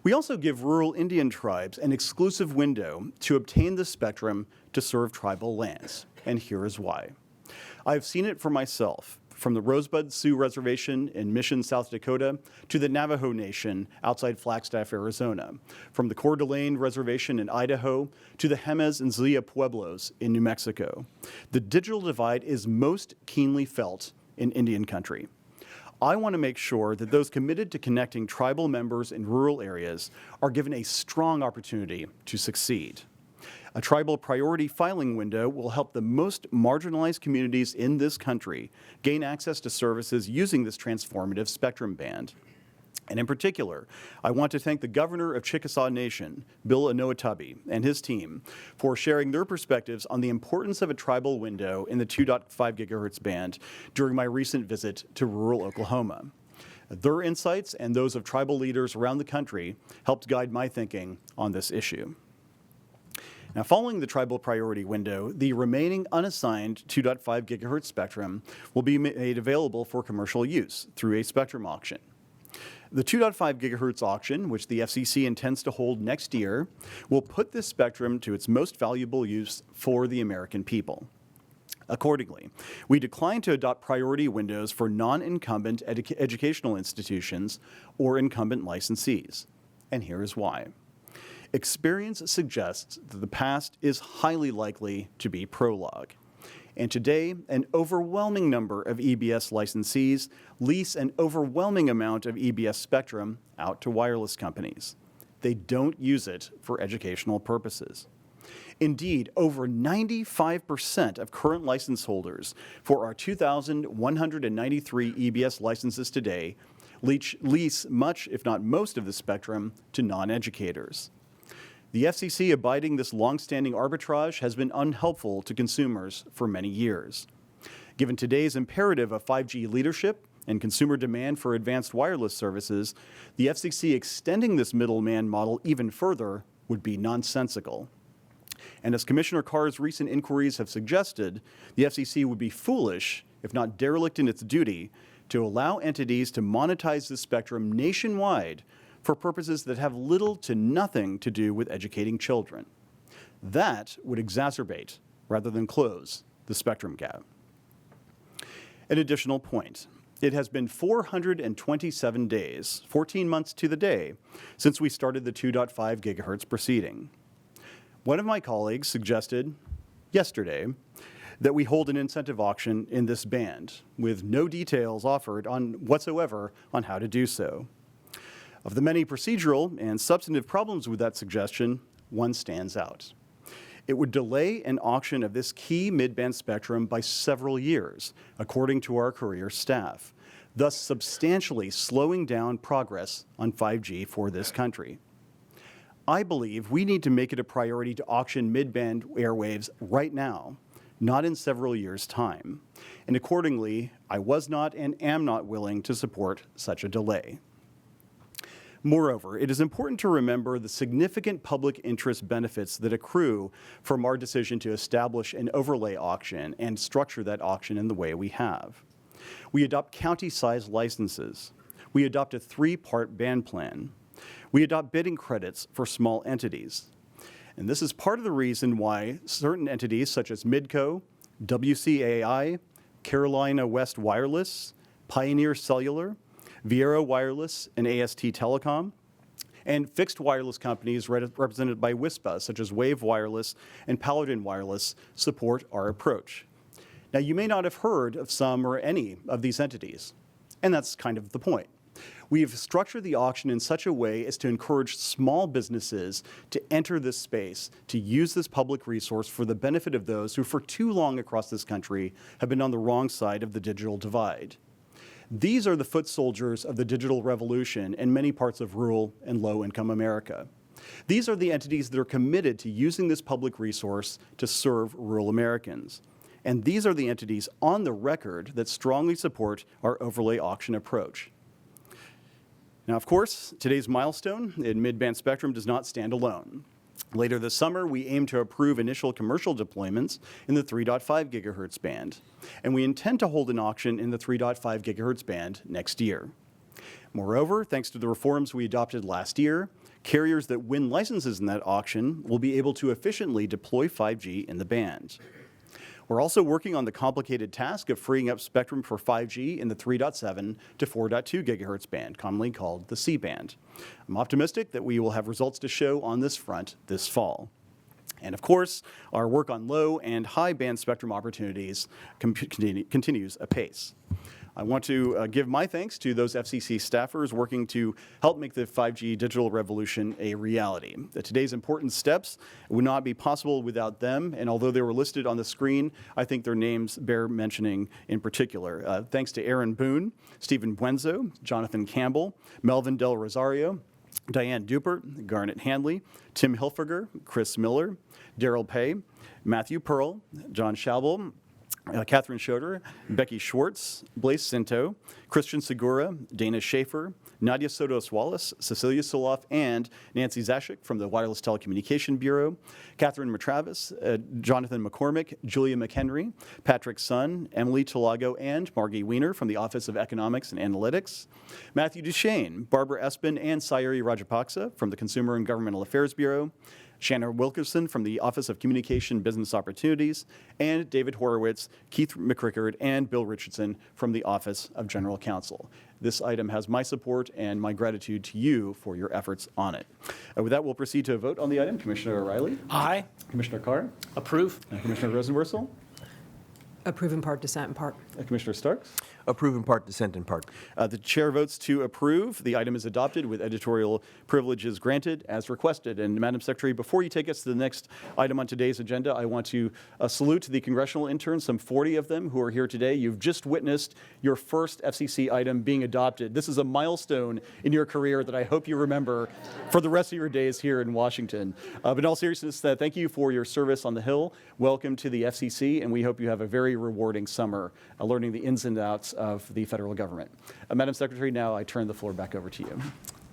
We also give rural Indian tribes an exclusive window to obtain the spectrum to serve tribal lands, and here is why. I've seen it for myself, from the Rosebud Sioux Reservation in Mission, South Dakota, to the Navajo Nation outside Flagstaff, Arizona, from the Coeur d'Alene Reservation in Idaho to the Jemez and Zia Pueblos in New Mexico. The digital divide is most keenly felt in Indian country. I want to make sure that those committed to connecting tribal members in rural areas are given a strong opportunity to succeed. A tribal priority filing window will help the most marginalized communities in this country gain access to services using this transformative spectrum band. And in particular, I want to thank the governor of Chickasaw Nation, Bill Inoutabi, and his team for sharing their perspectives on the importance of a tribal window in the 2.5 gigahertz band during my recent visit to rural Oklahoma. Their insights and those of tribal leaders around the country helped guide my thinking on this issue. Now, following the tribal priority window, the remaining unassigned 2.5 gigahertz spectrum will be made available for commercial use through a spectrum auction. The 2.5 gigahertz auction, which the FCC intends to hold next year, will put this spectrum to its most valuable use for the American people. Accordingly, we decline to adopt priority windows for non-incumbent educational institutions or incumbent licensees. And here is why. Experience suggests that the past is highly likely to be prologue. And today, an overwhelming number of EBS licensees lease an overwhelming amount of EBS spectrum out to wireless companies. They don't use it for educational purposes. Indeed, over 95% of current license holders for our 2,193 EBS licenses today lease much, if not most, of the spectrum to non-educators. The FCC abiding this long-standing arbitrage has been unhelpful to consumers for many years. Given today's imperative of 5G leadership and consumer demand for advanced wireless services, the FCC extending this middleman model even further would be nonsensical. And as Commissioner Carr's recent inquiries have suggested, the FCC would be foolish, if not derelict in its duty, to allow entities to monetize the spectrum nationwide for purposes that have little to nothing to do with educating children. That would exacerbate, rather than close, the spectrum gap. An additional point. It has been 427 days, 14 months to the day, since we started the 2.5 gigahertz proceeding. One of my colleagues suggested yesterday that we hold an incentive auction in this band, with no details offered whatsoever on how to do so. Of the many procedural and substantive problems with that suggestion, one stands out. It would delay an auction of this key mid-band spectrum by several years, according to our career staff, thus substantially slowing down progress on 5G for this country. I believe we need to make it a priority to auction mid-band airwaves right now, not in several years' time. And accordingly, I was not and am not willing to support such a delay. Moreover, it is important to remember the significant public interest benefits that accrue from our decision to establish an overlay auction and structure that auction in the way we have. We adopt county-sized licenses. We adopt a 3-part band plan. We adopt bidding credits for small entities. And this is part of the reason why certain entities such as Midco, WCAI, Carolina West Wireless, Pioneer Cellular, Viera Wireless, and AST Telecom, and fixed wireless companies represented by WISPA, such as Wave Wireless and Paladin Wireless, support our approach. Now, you may not have heard of some or any of these entities, and that's kind of the point. We have structured the auction in such a way as to encourage small businesses to enter this space, to use this public resource for the benefit of those who for too long across this country have been on the wrong side of the digital divide. These are the foot soldiers of the digital revolution in many parts of rural and low-income America. These are the entities that are committed to using this public resource to serve rural Americans. And these are the entities on the record that strongly support our overlay auction approach. Now, of course, today's milestone in mid-band spectrum does not stand alone. Later this summer, we aim to approve initial commercial deployments in the 3.5 gigahertz band, and we intend to hold an auction in the 3.5 gigahertz band next year. Moreover, thanks to the reforms we adopted last year, carriers that win licenses in that auction will be able to efficiently deploy 5G in the band. We're also working on the complicated task of freeing up spectrum for 5G in the 3.7 to 4.2 gigahertz band, commonly called the C-band. I'm optimistic that we will have results to show on this front this fall. And of course, our work on low and high band spectrum opportunities continues apace. I want to give my thanks to those FCC staffers working to help make the 5G digital revolution a reality. Today's important steps would not be possible without them, and although they were listed on the screen, I think their names bear mentioning in particular. Thanks to Aaron Boone, Stephen Buenzo, Jonathan Campbell, Melvin Del Rosario, Diane Dupert, Garnet Handley, Tim Hilfiger, Chris Miller, Daryl Pay, Matthew Pearl, John Schabel, Catherine Schroeder, Becky Schwartz, Blaise Cinto, Christian Segura, Dana Schaefer, Nadia Sotos-Wallace, Cecilia Soloff, and Nancy Zashik from the Wireless Telecommunication Bureau, Catherine Matravis, Jonathan McCormick, Julia McHenry, Patrick Sun, Emily Talago, and Margie Weiner from the Office of Economics and Analytics, Matthew Duchesne, Barbara Espin, and Sayuri Rajapaksa from the Consumer and Governmental Affairs Bureau, Shanna Wilkerson from the Office of Communication Business Opportunities, and David Horowitz, Keith McCrickard, and Bill Richardson from the Office of General Counsel. This item has my support and my gratitude to you for your efforts on it. With that, we'll proceed to a vote on the item. Commissioner O'Reilly? Aye. Commissioner Carr? Approve. Commissioner Rosenworcel? Approve in part, dissent in part. Commissioner Starks? Approve in part, dissent in part. The chair votes to approve. The item is adopted with editorial privileges granted as requested. And Madam Secretary, before you take us to the next item on today's agenda, I want to salute the congressional interns, some 40 of them who are here today. You've just witnessed your first FCC item being adopted. This is a milestone in your career that I hope you remember for the rest of your days here in Washington. But in all seriousness, thank you for your service on the Hill. Welcome to the FCC, and we hope you have a very rewarding summer learning the ins and outs of the federal government. Madam Secretary, now I turn the floor back over to you.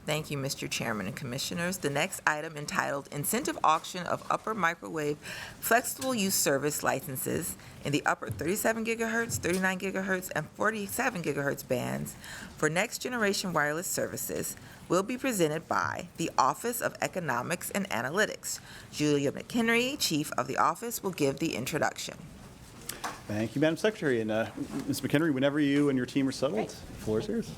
Thank you, Mr. Chairman and Commissioners. The next item, entitled Incentive Auction of Upper Microwave Flexible Use Service Licenses in the Upper 37 gigahertz, 39 gigahertz, and 47 gigahertz bands for Next Generation Wireless Services, will be presented by the Office of Economics and Analytics. Julia McHenry, Chief of the Office, will give the introduction. Thank you, Madam Secretary. And Ms. McHenry, whenever you and your team are settled, the floor is yours.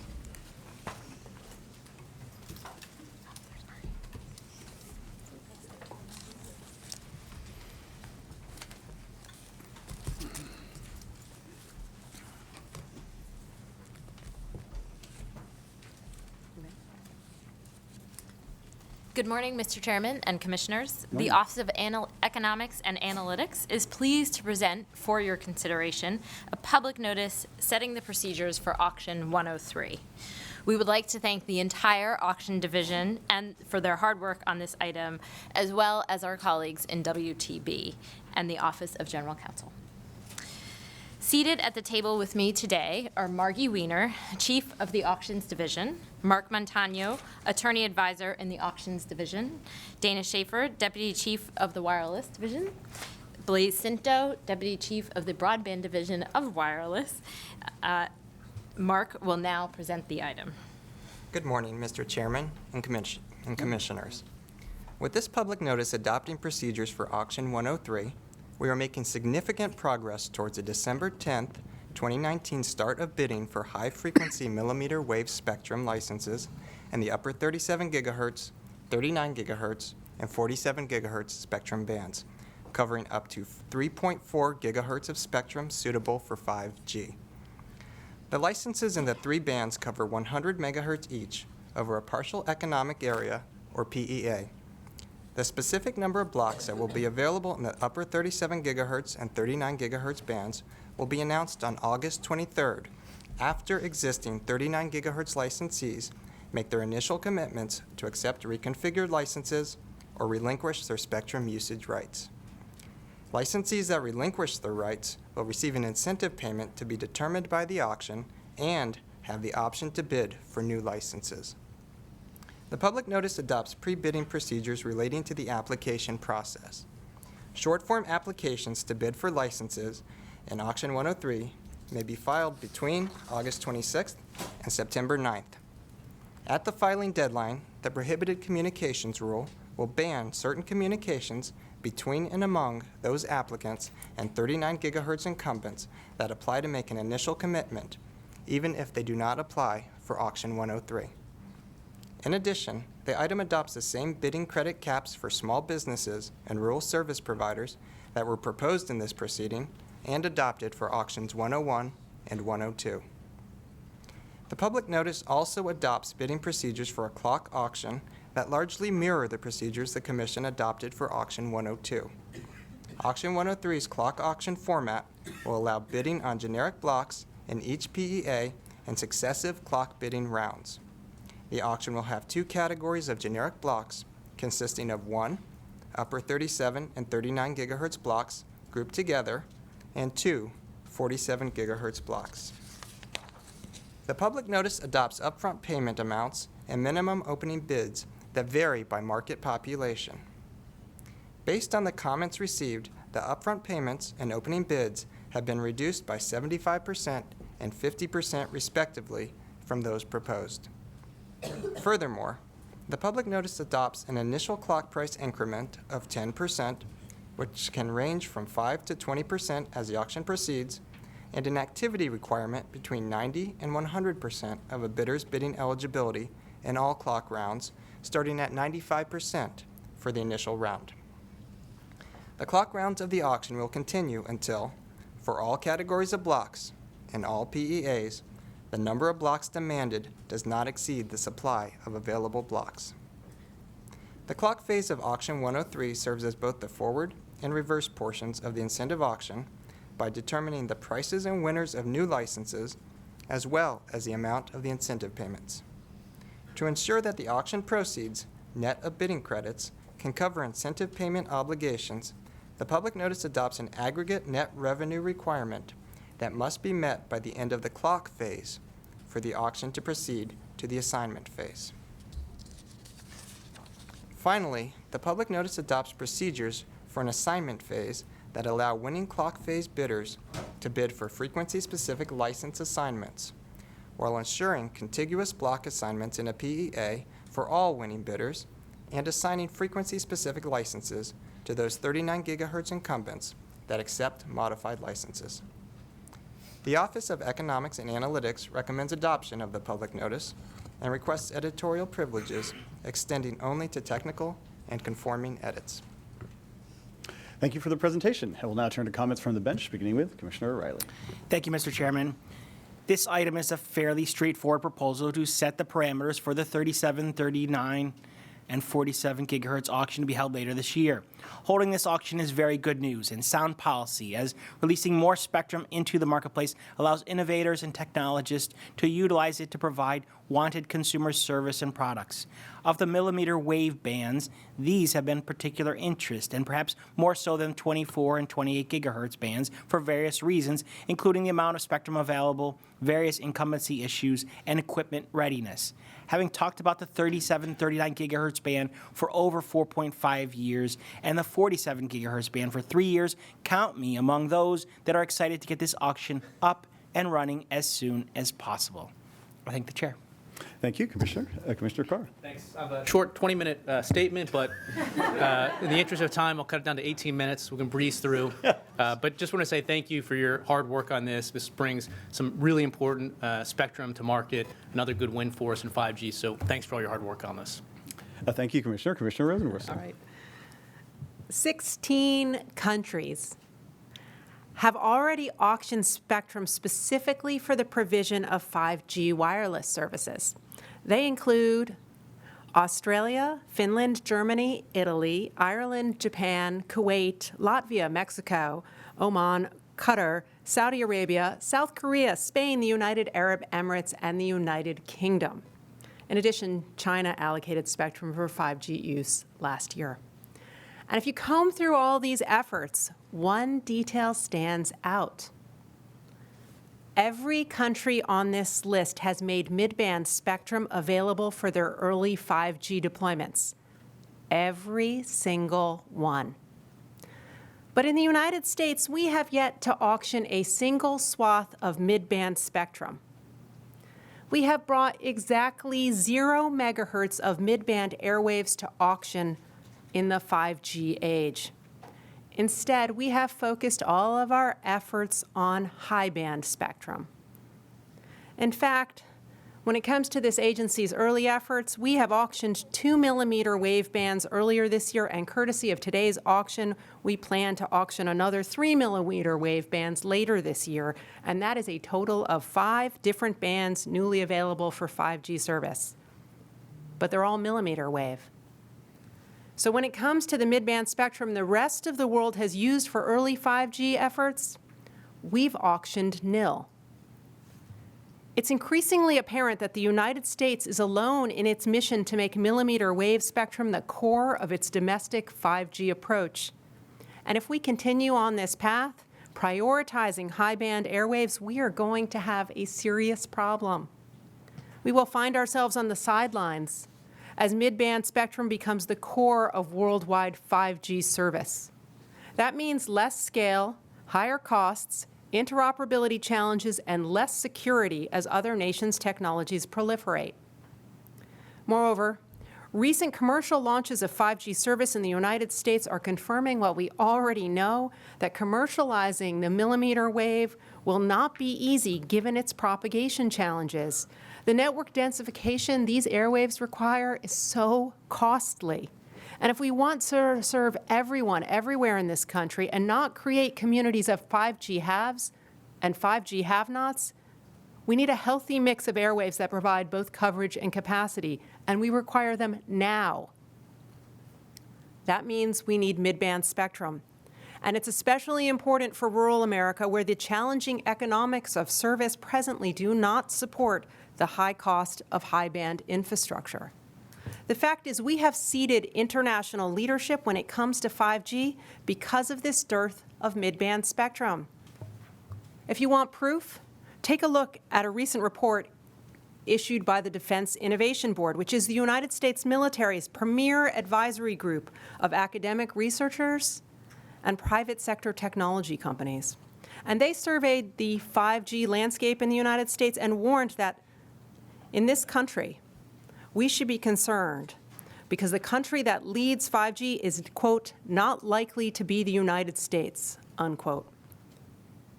Good morning, Mr. Chairman and Commissioners. The Office of Economics and Analytics is pleased to present for your consideration a public notice setting the procedures for Auction 103. We would like to thank the entire auction division and for their hard work on this item, as well as our colleagues in WTB and the Office of General Counsel. Seated at the table with me today are Margie Weiner, Chief of the Auctions Division, Mark Montano, Attorney Advisor in the Auctions Division, Dana Schaefer, Deputy Chief of the Wireless Division, Blaise Cinto, Deputy Chief of the Broadband Division of Wireless. Mark will now present the item. Good morning, Mr. Chairman and Commissioners. With this public notice adopting procedures for Auction 103, we are making significant progress towards a December 10th, 2019 start of bidding for high-frequency millimeter wave spectrum licenses in the upper 37 gigahertz, 39 gigahertz, and 47 gigahertz spectrum bands, covering up to 3.4 gigahertz of spectrum suitable for 5G. The licenses in the three bands cover 100 megahertz each over a partial economic area, or PEA. The specific number of blocks that will be available in the upper 37 gigahertz and 39 gigahertz bands will be announced on August 23rd, after existing 39 gigahertz licensees make their initial commitments to accept reconfigured licenses or relinquish their spectrum usage rights. Licensees that relinquish their rights will receive an incentive payment to be determined by the auction and have the option to bid for new licenses. The public notice adopts pre-bidding procedures relating to the application process. Short-form applications to bid for licenses in Auction 103 may be filed between August 26th and September 9th. At the filing deadline, the prohibited communications rule will ban certain communications between and among those applicants and 39 gigahertz incumbents that apply to make an initial commitment, even if they do not apply for Auction 103. In addition, the item adopts the same bidding credit caps for small businesses and rural service providers that were proposed in this proceeding and adopted for Auctions 101 and 102. The public notice also adopts bidding procedures for a clock auction that largely mirror the procedures the Commission adopted for Auction 102. Auction 103's clock auction format will allow bidding on generic blocks in each PEA and successive clock bidding rounds. The auction will have two categories of generic blocks consisting of 1, upper 37 and 39 gigahertz blocks grouped together, and 2, 47 gigahertz blocks. The public notice adopts upfront payment amounts and minimum opening bids that vary by market population. Based on the comments received, the upfront payments and opening bids have been reduced by 75% and 50% respectively from those proposed. Furthermore, the public notice adopts an initial clock price increment of 10%, which can range from 5 to 20% as the auction proceeds, and an activity requirement between 90 and 100% of a bidder's bidding eligibility in all clock rounds, starting at 95% for the initial round. The clock rounds of the auction will continue until, for all categories of blocks and all PEAs, the number of blocks demanded does not exceed the supply of available blocks. The clock phase of Auction 103 serves as both the forward and reverse portions of the incentive auction by determining the prices and winners of new licenses, as well as the amount of the incentive payments. To ensure that the auction proceeds, net of bidding credits, can cover incentive payment obligations, the public notice adopts an aggregate net revenue requirement that must be met by the end of the clock phase for the auction to proceed to the assignment phase. Finally, the public notice adopts procedures for an assignment phase that allow winning clock phase bidders to bid for frequency-specific license assignments, while ensuring contiguous block assignments in a PEA for all winning bidders and assigning frequency-specific licenses to those 39 gigahertz incumbents that accept modified licenses. The Office of Economics and Analytics recommends adoption of the public notice and requests editorial privileges extending only to technical and conforming edits. Thank you for the presentation. I will now turn to comments from the bench, beginning with Commissioner O'Reilly. Thank you, Mr. Chairman. This item is a fairly straightforward proposal to set the parameters for the 37, 39, and 47 gigahertz auction to be held later this year. Holding this auction is very good news and sound policy, as releasing more spectrum into the marketplace allows innovators and technologists to utilize it to provide wanted consumer service and products. Of the millimeter wave bands, these have been particular interest, and perhaps more so than 24 and 28 gigahertz bands for various reasons, including the amount of spectrum available, various incumbency issues, and equipment readiness. Having talked about the 37, 39 gigahertz band for over 4.5 years and the 47 gigahertz band for 3 years, count me among those that are excited to get this auction up and running as soon as possible. I thank the chair. Thank you, Commissioner. Commissioner Carr. Thanks. I have a short 20-minute statement, but in the interest of time, I'll cut it down to 18 minutes. We can breeze through. But just want to say thank you for your hard work on this. This brings some really important spectrum to market, another good win for us in 5G. So thanks for all your hard work on this. Thank you, Commissioner. Commissioner Rosenworcel. All right. 16 countries have already auctioned spectrum specifically for the provision of 5G wireless services. They include Australia, Finland, Germany, Italy, Ireland, Japan, Kuwait, Latvia, Mexico, Oman, Qatar, Saudi Arabia, South Korea, Spain, the United Arab Emirates, and the United Kingdom. In addition, China allocated spectrum for 5G use last year. And if you comb through all these efforts, one detail stands out. Every country on this list has made mid-band spectrum available for their early 5G deployments. Every single one. But in the United States, we have yet to auction a single swath of mid-band spectrum. We have brought exactly 0 megahertz of mid-band airwaves to auction in the 5G age. Instead, we have focused all of our efforts on high-band spectrum. In fact, when it comes to this agency's early efforts, we have auctioned 2 millimeter wave bands earlier this year, and courtesy of today's auction, we plan to auction another 3 millimeter wave bands later this year, and that is a total of 5 different bands newly available for 5G service. But they're all millimeter wave. So when it comes to the mid-band spectrum the rest of the world has used for early 5G efforts, we've auctioned nil. It's increasingly apparent that the United States is alone in its mission to make millimeter wave spectrum the core of its domestic 5G approach. And if we continue on this path, prioritizing high-band airwaves, we are going to have a serious problem. We will find ourselves on the sidelines as mid-band spectrum becomes the core of worldwide 5G service. That means less scale, higher costs, interoperability challenges, and less security as other nations' technologies proliferate. Moreover, recent commercial launches of 5G service in the United States are confirming what we already know, that commercializing the millimeter wave will not be easy given its propagation challenges. The network densification these airwaves require is so costly. And if we want to serve everyone everywhere in this country and not create communities of 5G haves and 5G have-nots, we need a healthy mix of airwaves that provide both coverage and capacity, and we require them now. That means we need mid-band spectrum. And it's especially important for rural America, where the challenging economics of service presently do not support the high cost of high-band infrastructure. The fact is, we have ceded international leadership when it comes to 5G because of this dearth of mid-band spectrum. If you want proof, take a look at a recent report issued by the Defense Innovation Board, which is the United States military's premier advisory group of academic researchers and private sector technology companies. And they surveyed the 5G landscape in the United States and warned that in this country, we should be concerned because the country that leads 5G is, quote, not likely to be the United States, unquote.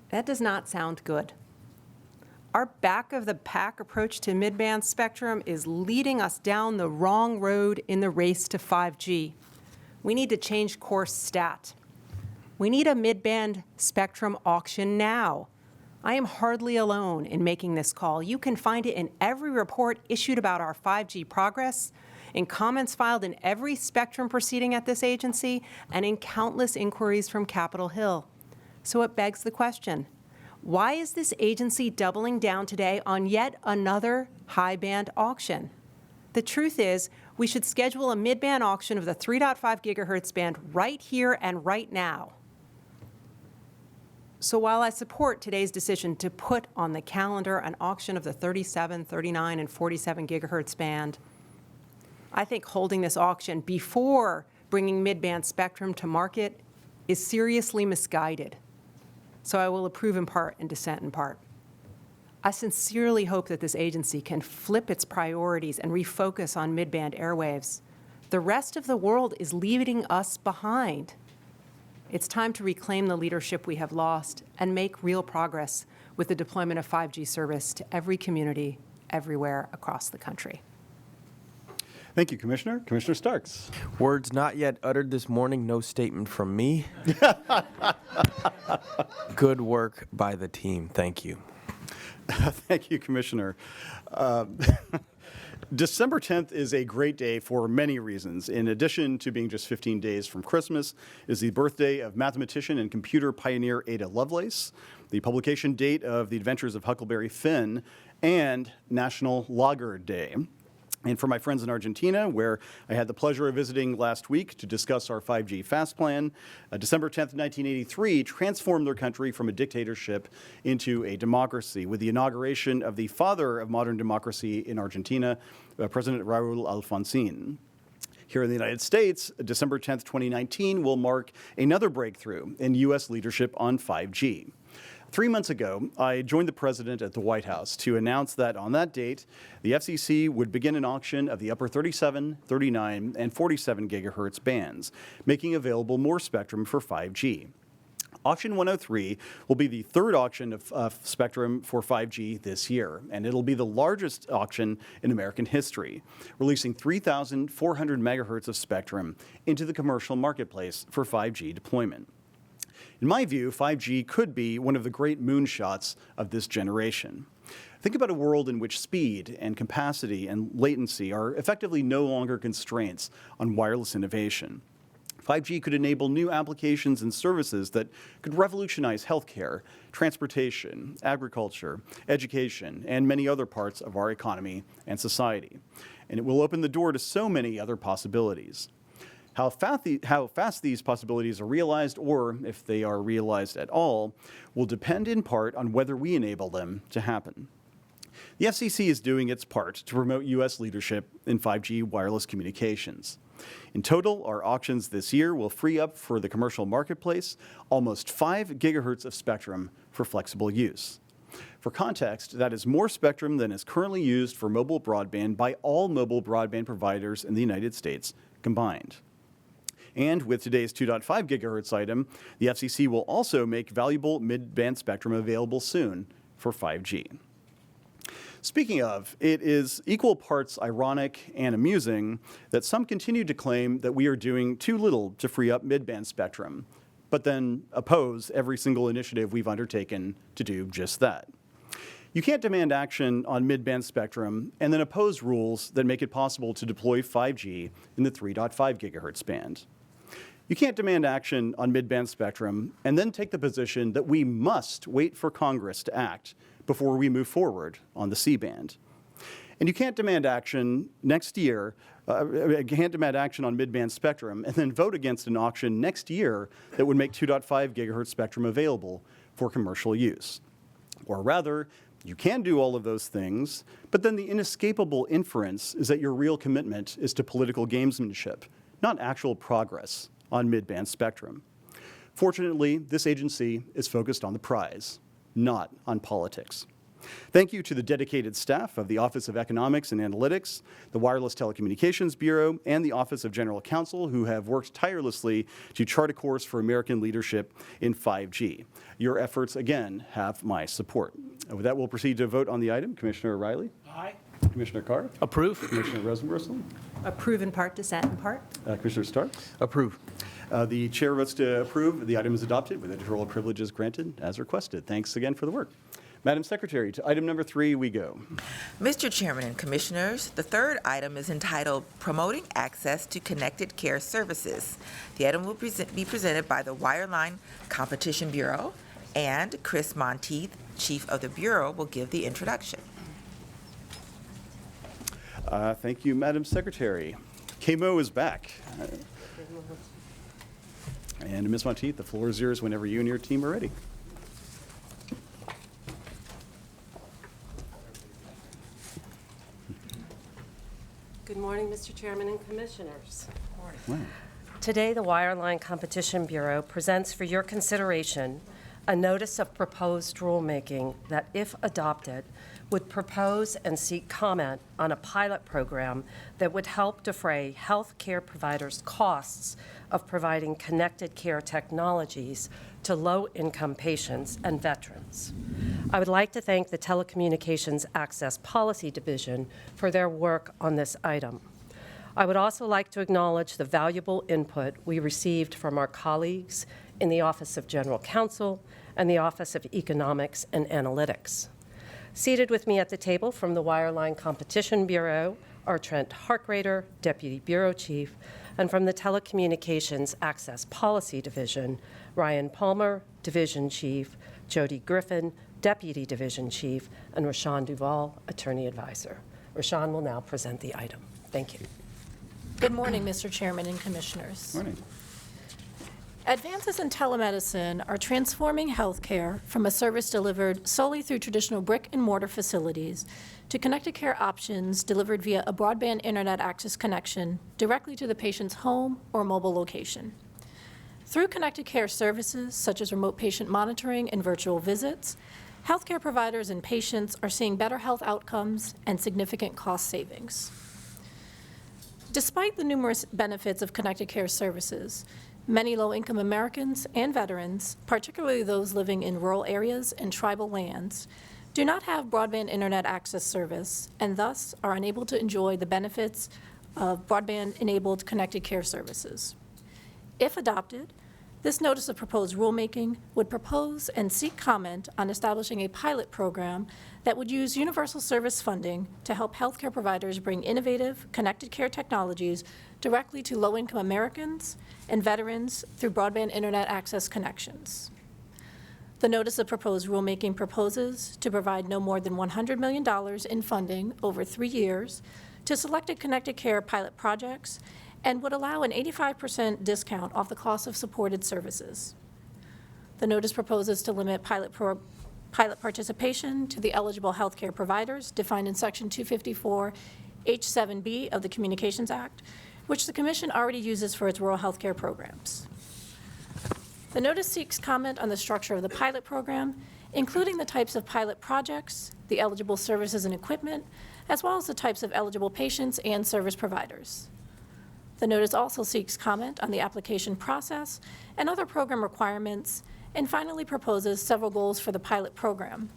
That does not sound good. Our back-of-the-pack approach to mid-band spectrum is leading us down the wrong road in the race to 5G. We need to change course stat. We need a mid-band spectrum auction now. I am hardly alone in making this call. You can find it in every report issued about our 5G progress, in comments filed in every spectrum proceeding at this agency, and in countless inquiries from Capitol Hill. So it begs the question, why is this agency doubling down today on yet another high-band auction? The truth is, We should schedule a mid-band auction of the 3.5 gigahertz band right here and right now. So while I support today's decision to put on the calendar an auction of the 37, 39, and 47 gigahertz band, I think holding this auction before bringing mid-band spectrum to market is seriously misguided. So I will approve in part and dissent in part. I sincerely hope that this agency can flip its priorities and refocus on mid-band airwaves. The rest of the world is leaving us behind. It's time to reclaim the leadership we have lost and make real progress with the deployment of 5G service to every community, everywhere across the country. Thank you, Commissioner. Commissioner Starks. Words not yet uttered this morning, no statement from me. Good work by the team. Thank you. Thank you, Commissioner. December 10th is a great day for many reasons. In addition to being just 15 days from Christmas, it is the birthday of mathematician and computer pioneer Ada Lovelace, the publication date of The Adventures of Huckleberry Finn, and National Lager Day. And for my friends in Argentina, where I had the pleasure of visiting last week to discuss our 5G fast plan, December 10th, 1983 transformed their country from a dictatorship into a democracy with the inauguration of the father of modern democracy in Argentina, President Raúl Alfonsín. Here in the United States, December 10th, 2019 will mark another breakthrough in U.S. leadership on 5G. 3 months ago, I joined the president at the White House to announce that on that date, the FCC would begin an auction of the upper 37, 39, and 47 gigahertz bands, making available more spectrum for 5G. Auction 103 will be the third auction of spectrum for 5G this year, and it'll be the largest auction in American history, releasing 3,400 megahertz of spectrum into the commercial marketplace for 5G deployment. In my view, 5G could be one of the great moonshots of this generation. Think about a world in which speed and capacity and latency are effectively no longer constraints on wireless innovation. 5G could enable new applications and services that could revolutionize healthcare, transportation, agriculture, education, and many other parts of our economy and society. And it will open the door to so many other possibilities. How fast these possibilities are realized, or if they are realized at all, will depend in part on whether we enable them to happen. The FCC is doing its part to promote U.S. leadership in 5G wireless communications. In total, our auctions this year will free up for the commercial marketplace almost 5 gigahertz of spectrum for flexible use. For context, that is more spectrum than is currently used for mobile broadband by all mobile broadband providers in the United States combined. And with today's 2.5 gigahertz item, the FCC will also make valuable mid-band spectrum available soon for 5G. Speaking of, it is equal parts ironic and amusing that some continue to claim that we are doing too little to free up mid-band spectrum, but then oppose every single initiative we've undertaken to do just that. You can't demand action on mid-band spectrum and then oppose rules that make it possible to deploy 5G in the 3.5 gigahertz band. You can't demand action on mid-band spectrum and then take the position that we must wait for Congress to act before we move forward on the C-band. And you can't demand action next year, can't demand action on mid-band spectrum and then vote against an auction next year that would make 2.5 gigahertz spectrum available for commercial use. Or rather, you can do all of those things, but then the inescapable inference is that your real commitment is to political gamesmanship, not actual progress on mid-band spectrum. Fortunately, this agency is focused on the prize, not on politics. Thank you to the dedicated staff of the Office of Economics and Analytics, the Wireless Telecommunications Bureau, and the Office of General Counsel, who have worked tirelessly to chart a course for American leadership in 5G. Your efforts, again, have my support. And with that, we'll proceed to vote on the item. Commissioner Riley? Aye. Commissioner Carr? Approve. Commissioner Rosenbristle? Approve in part, dissent in part. Commissioner Starks? Approve. The chair votes to approve. The item is adopted with editorial privileges granted as requested. Thanks again for the work. Madam Secretary, to item number 3 we go. Mr. Chairman and Commissioners, the third item is entitled Promoting Access to Connected Care Services. The item will be presented by the Wireline Competition Bureau, and Chris Monteith, Chief of the Bureau, will give the introduction. Thank you, Madam Secretary. KMO is back. And Ms. Monteith, the floor is yours whenever you and your team are ready. Good morning, Mr. Chairman and Commissioners. Wow. Today, the Wireline Competition Bureau presents for your consideration a notice of proposed rulemaking that, if adopted, would propose and seek comment on a pilot program that would help defray health care providers' costs of providing connected care technologies to low-income patients and veterans. I would like to thank the Telecommunications Access Policy Division for their work on this item. I would also like to acknowledge the valuable input we received from our colleagues in the Office of General Counsel and the Office of Economics and Analytics. Seated with me at the table from the Wireline Competition Bureau are Trent Harkrader, Deputy Bureau Chief, and from the Telecommunications Access Policy Division, Ryan Palmer, Division Chief, Jody Griffin, Deputy Division Chief, and Rashawn Duvall, Attorney Advisor. Rashawn will now present the item. Thank you. Good morning, Mr. Chairman and Commissioners. Morning. Advances in telemedicine are transforming healthcare from a service delivered solely through traditional brick-and-mortar facilities to connected care options delivered via a broadband internet access connection directly to the patient's home or mobile location. Through connected care services such as remote patient monitoring and virtual visits, healthcare providers and patients are seeing better health outcomes and significant cost savings. Despite the numerous benefits of connected care services, many low-income Americans and veterans, particularly those living in rural areas and tribal lands, do not have broadband internet access service and thus are unable to enjoy the benefits of broadband-enabled connected care services. If adopted, this notice of proposed rulemaking would propose and seek comment on establishing a pilot program that would use universal service funding to help healthcare providers bring innovative, connected care technologies directly to low-income Americans and veterans through broadband internet access connections. The notice of proposed rulemaking proposes to provide no more than $100 million in funding over 3 years to selected connected care pilot projects and would allow an 85% discount off the cost of supported services. The notice proposes to limit pilot participation to the eligible healthcare providers defined in Section 254 H7B of the Communications Act, which the Commission already uses for its rural healthcare programs. The notice seeks comment on the structure of the pilot program, including the types of pilot projects, the eligible services and equipment, as well as the types of eligible patients and service providers. The notice also seeks comment on the application process and other program requirements, and finally proposes several goals for the pilot program: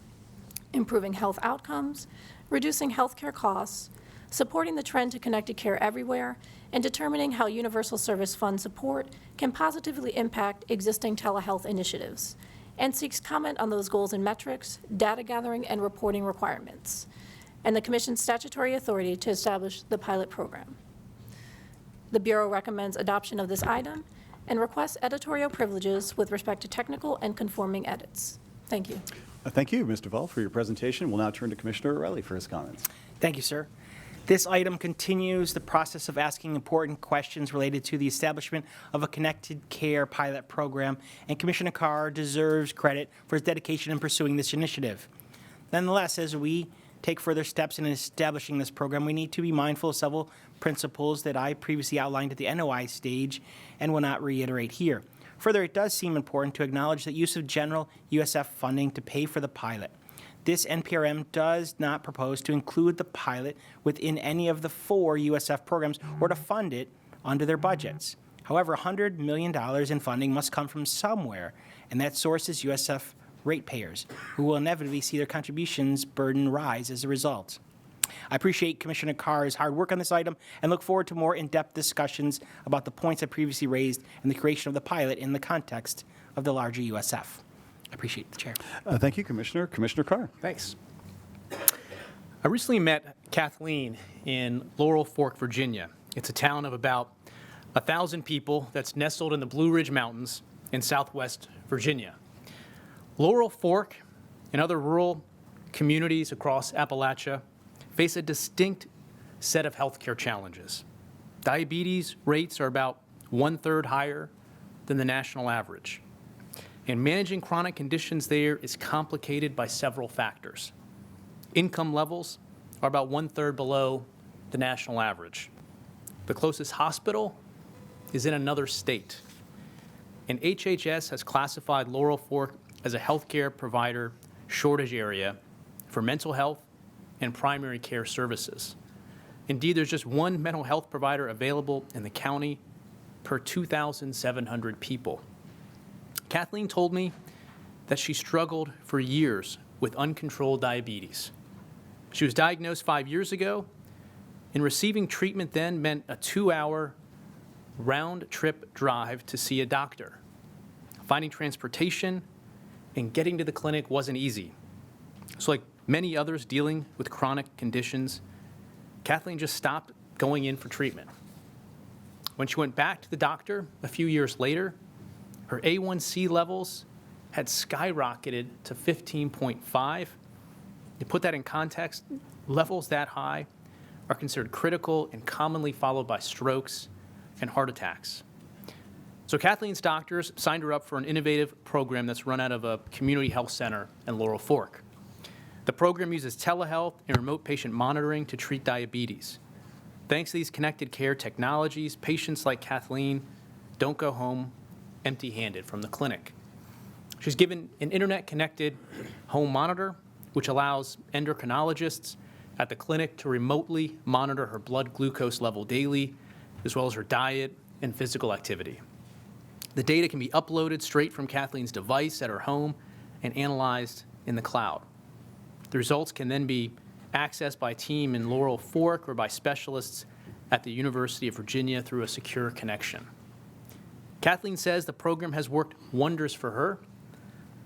improving health outcomes, reducing healthcare costs, supporting the trend to connected care everywhere, and determining how universal service fund support can positively impact existing telehealth initiatives, and seeks comment on those goals and metrics, data gathering and reporting requirements, and the Commission's statutory authority to establish the pilot program. The Bureau recommends adoption of this item and requests editorial privileges with respect to technical and conforming edits. Thank you. Thank you, Mr. Vall, for your presentation. We'll now turn to Commissioner O'Reilly for his comments. Thank you, sir. This item continues the process of asking important questions related to the establishment of a connected care pilot program, and Commissioner Carr deserves credit for his dedication in pursuing this initiative. Nonetheless, as we take further steps in establishing this program, we need to be mindful of several principles that I previously outlined at the NOI stage and will not reiterate here. Further, it does seem important to acknowledge that use of general USF funding to pay for the pilot. This NPRM does not propose to include the pilot within any of the 4 USF programs or to fund it under their budgets. However, $100 million in funding must come from somewhere, and that source is USF ratepayers, who will inevitably see their contributions burden rise as a result. I appreciate Commissioner Carr's hard work on this item and look forward to more in-depth discussions about the points I previously raised and the creation of the pilot in the context of the larger USF. I appreciate the chair. Thank you, Commissioner. Commissioner Carr. Thanks. I recently met Kathleen in Laurel Fork, Virginia. It's a town of about 1,000 people that's nestled in the Blue Ridge Mountains in southwest Virginia. Laurel Fork and other rural communities across Appalachia face a distinct set of healthcare challenges. Diabetes rates are about 1/3 higher than the national average. And managing chronic conditions there is complicated by several factors. Income levels are about 1/3 below the national average. The closest hospital is in another state. And HHS has classified Laurel Fork as a healthcare provider shortage area for mental health and primary care services. Indeed, there's just one mental health provider available in the county per 2,700 people. Kathleen told me that she struggled for years with uncontrolled diabetes. She was diagnosed 5 years ago, and receiving treatment then meant a 2-hour round-trip drive to see a doctor. Finding transportation and getting to the clinic wasn't easy. So like many others dealing with chronic conditions, Kathleen just stopped going in for treatment. When she went back to the doctor a few years later, her A1C levels had skyrocketed to 15.5. To put that in context, levels that high are considered critical and commonly followed by strokes and heart attacks. So Kathleen's doctors signed her up for an innovative program that's run out of a community health center in Laurel Fork. The program uses telehealth and remote patient monitoring to treat diabetes. Thanks to these connected care technologies, patients like Kathleen don't go home empty-handed from the clinic. She's given an internet-connected home monitor, which allows endocrinologists at the clinic to remotely monitor her blood glucose level daily, as well as her diet and physical activity. The data can be uploaded straight from Kathleen's device at her home and analyzed in the cloud. The results can then be accessed by a team in Laurel Fork or by specialists at the University of Virginia through a secure connection. Kathleen says the program has worked wonders for her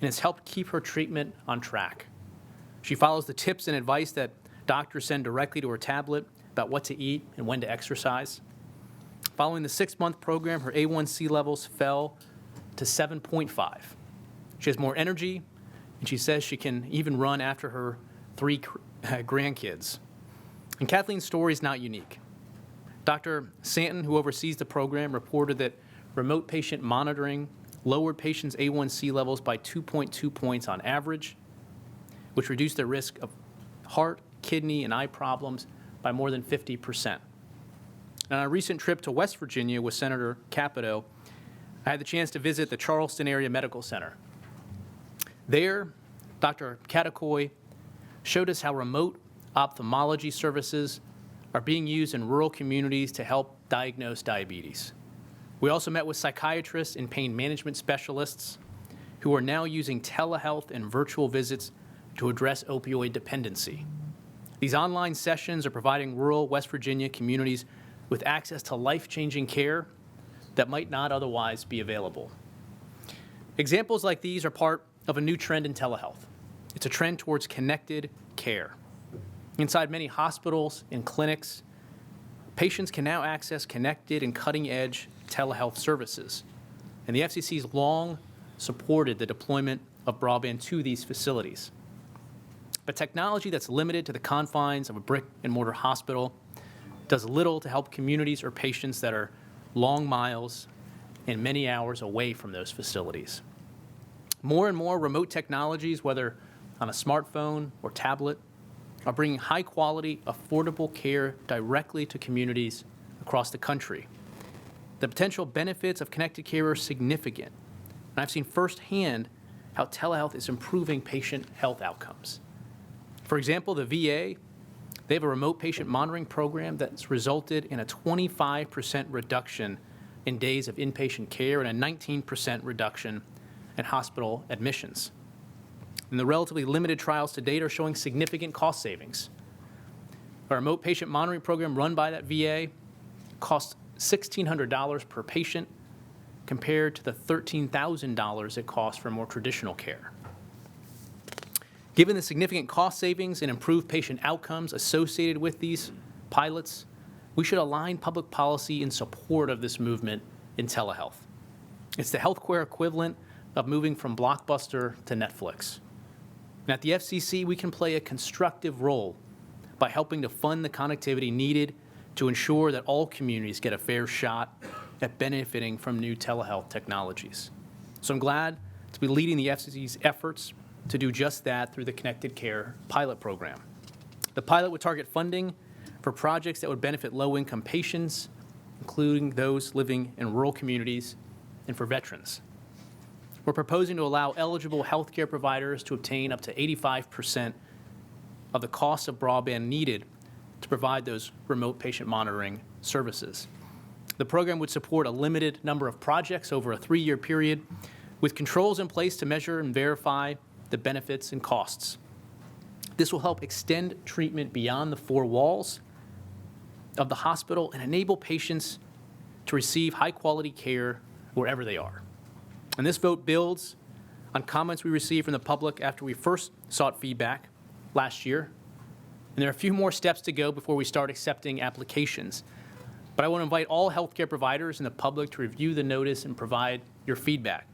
and has helped keep her treatment on track. She follows the tips and advice that doctors send directly to her tablet about what to eat and when to exercise. Following the 6-month program, her A1C levels fell to 7.5. She has more energy, and she says she can even run after her 3 grandkids. And Kathleen's story is not unique. Dr. Santon, who oversees the program, reported that remote patient monitoring lowered patients' A1C levels by 2.2 points on average, which reduced their risk of heart, kidney, and eye problems by more than 50%. And on a recent trip to West Virginia with Senator Capito, I had the chance to visit the Charleston Area Medical Center. There, Dr. Katakoy showed us how remote ophthalmology services are being used in rural communities to help diagnose diabetes. We also met with psychiatrists and pain management specialists who are now using telehealth and virtual visits to address opioid dependency. These online sessions are providing rural West Virginia communities with access to life-changing care that might not otherwise be available. Examples like these are part of a new trend in telehealth. It's a trend towards connected care. Inside many hospitals and clinics, patients can now access connected and cutting-edge telehealth services. And the FCC's long supported the deployment of broadband to these facilities. But technology that's limited to the confines of a brick-and-mortar hospital does little to help communities or patients that are long miles and many hours away from those facilities. More and more remote technologies, whether on a smartphone or tablet, are bringing high-quality, affordable care directly to communities across the country. The potential benefits of connected care are significant, and I've seen firsthand how telehealth is improving patient health outcomes. For example, the VA, they have a remote patient monitoring program that's resulted in a 25% reduction in days of inpatient care and a 19% reduction in hospital admissions. And the relatively limited trials to date are showing significant cost savings. A remote patient monitoring program run by that VA costs $1,600 per patient compared to the $13,000 it costs for more traditional care. Given the significant cost savings and improved patient outcomes associated with these pilots, we should align public policy in support of this movement in telehealth. It's the healthcare equivalent of moving from Blockbuster to Netflix. And at the FCC, we can play a constructive role by helping to fund the connectivity needed to ensure that all communities get a fair shot at benefiting from new telehealth technologies. So I'm glad to be leading the FCC's efforts to do just that through the Connected Care pilot program. The pilot would target funding for projects that would benefit low-income patients, including those living in rural communities, and for veterans. We're proposing to allow eligible healthcare providers to obtain up to 85% of the cost of broadband needed to provide those remote patient monitoring services. The program would support a limited number of projects over a 3-year period with controls in place to measure and verify the benefits and costs. This will help extend treatment beyond the 4 walls of the hospital and enable patients to receive high-quality care wherever they are. And this vote builds on comments we received from the public after we first sought feedback last year. And there are a few more steps to go before we start accepting applications. But I want to invite all healthcare providers and the public to review the notice and provide your feedback.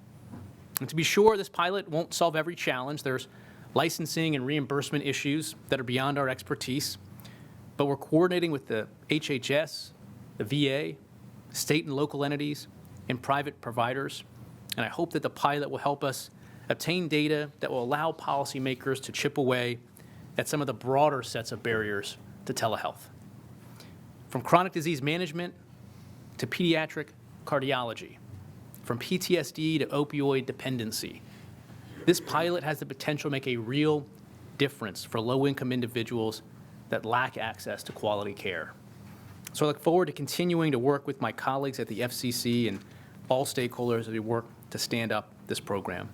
And to be sure, this pilot won't solve every challenge. There's licensing and reimbursement issues that are beyond our expertise. But we're coordinating with the HHS, the VA, state and local entities, and private providers. And I hope that the pilot will help us obtain data that will allow policymakers to chip away at some of the broader sets of barriers to telehealth. From chronic disease management to pediatric cardiology, from PTSD to opioid dependency, this pilot has the potential to make a real difference for low-income individuals that lack access to quality care. So I look forward to continuing to work with my colleagues at the FCC and all stakeholders as we work to stand up this program.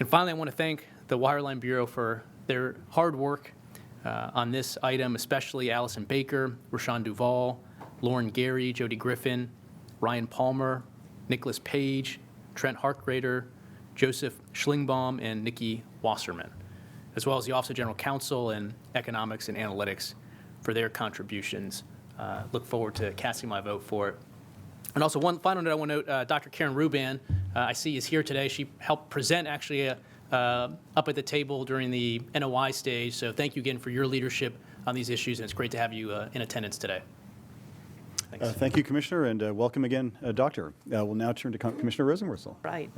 And finally, I want to thank the Wireline Bureau for their hard work on this item, especially Allison Baker, Rashawn Duvall, Lauren Gary, Jody Griffin, Ryan Palmer, Nicholas Page, Trent Hartgrader, Joseph Schlingbaum, and Nikki Wasserman, as well as the Office of General Counsel and Economics and Analytics for their contributions. Look forward to casting my vote for it. And also one final note I want to note, Dr. Karen Ruban, I see is here today. She helped present actually up at the table during the NOI stage. So thank you again for your leadership on these issues, and it's great to have you in attendance today. Thanks. Thank you, Commissioner, and welcome again, Doctor. We'll now turn to Commissioner Rosenworcel. Right.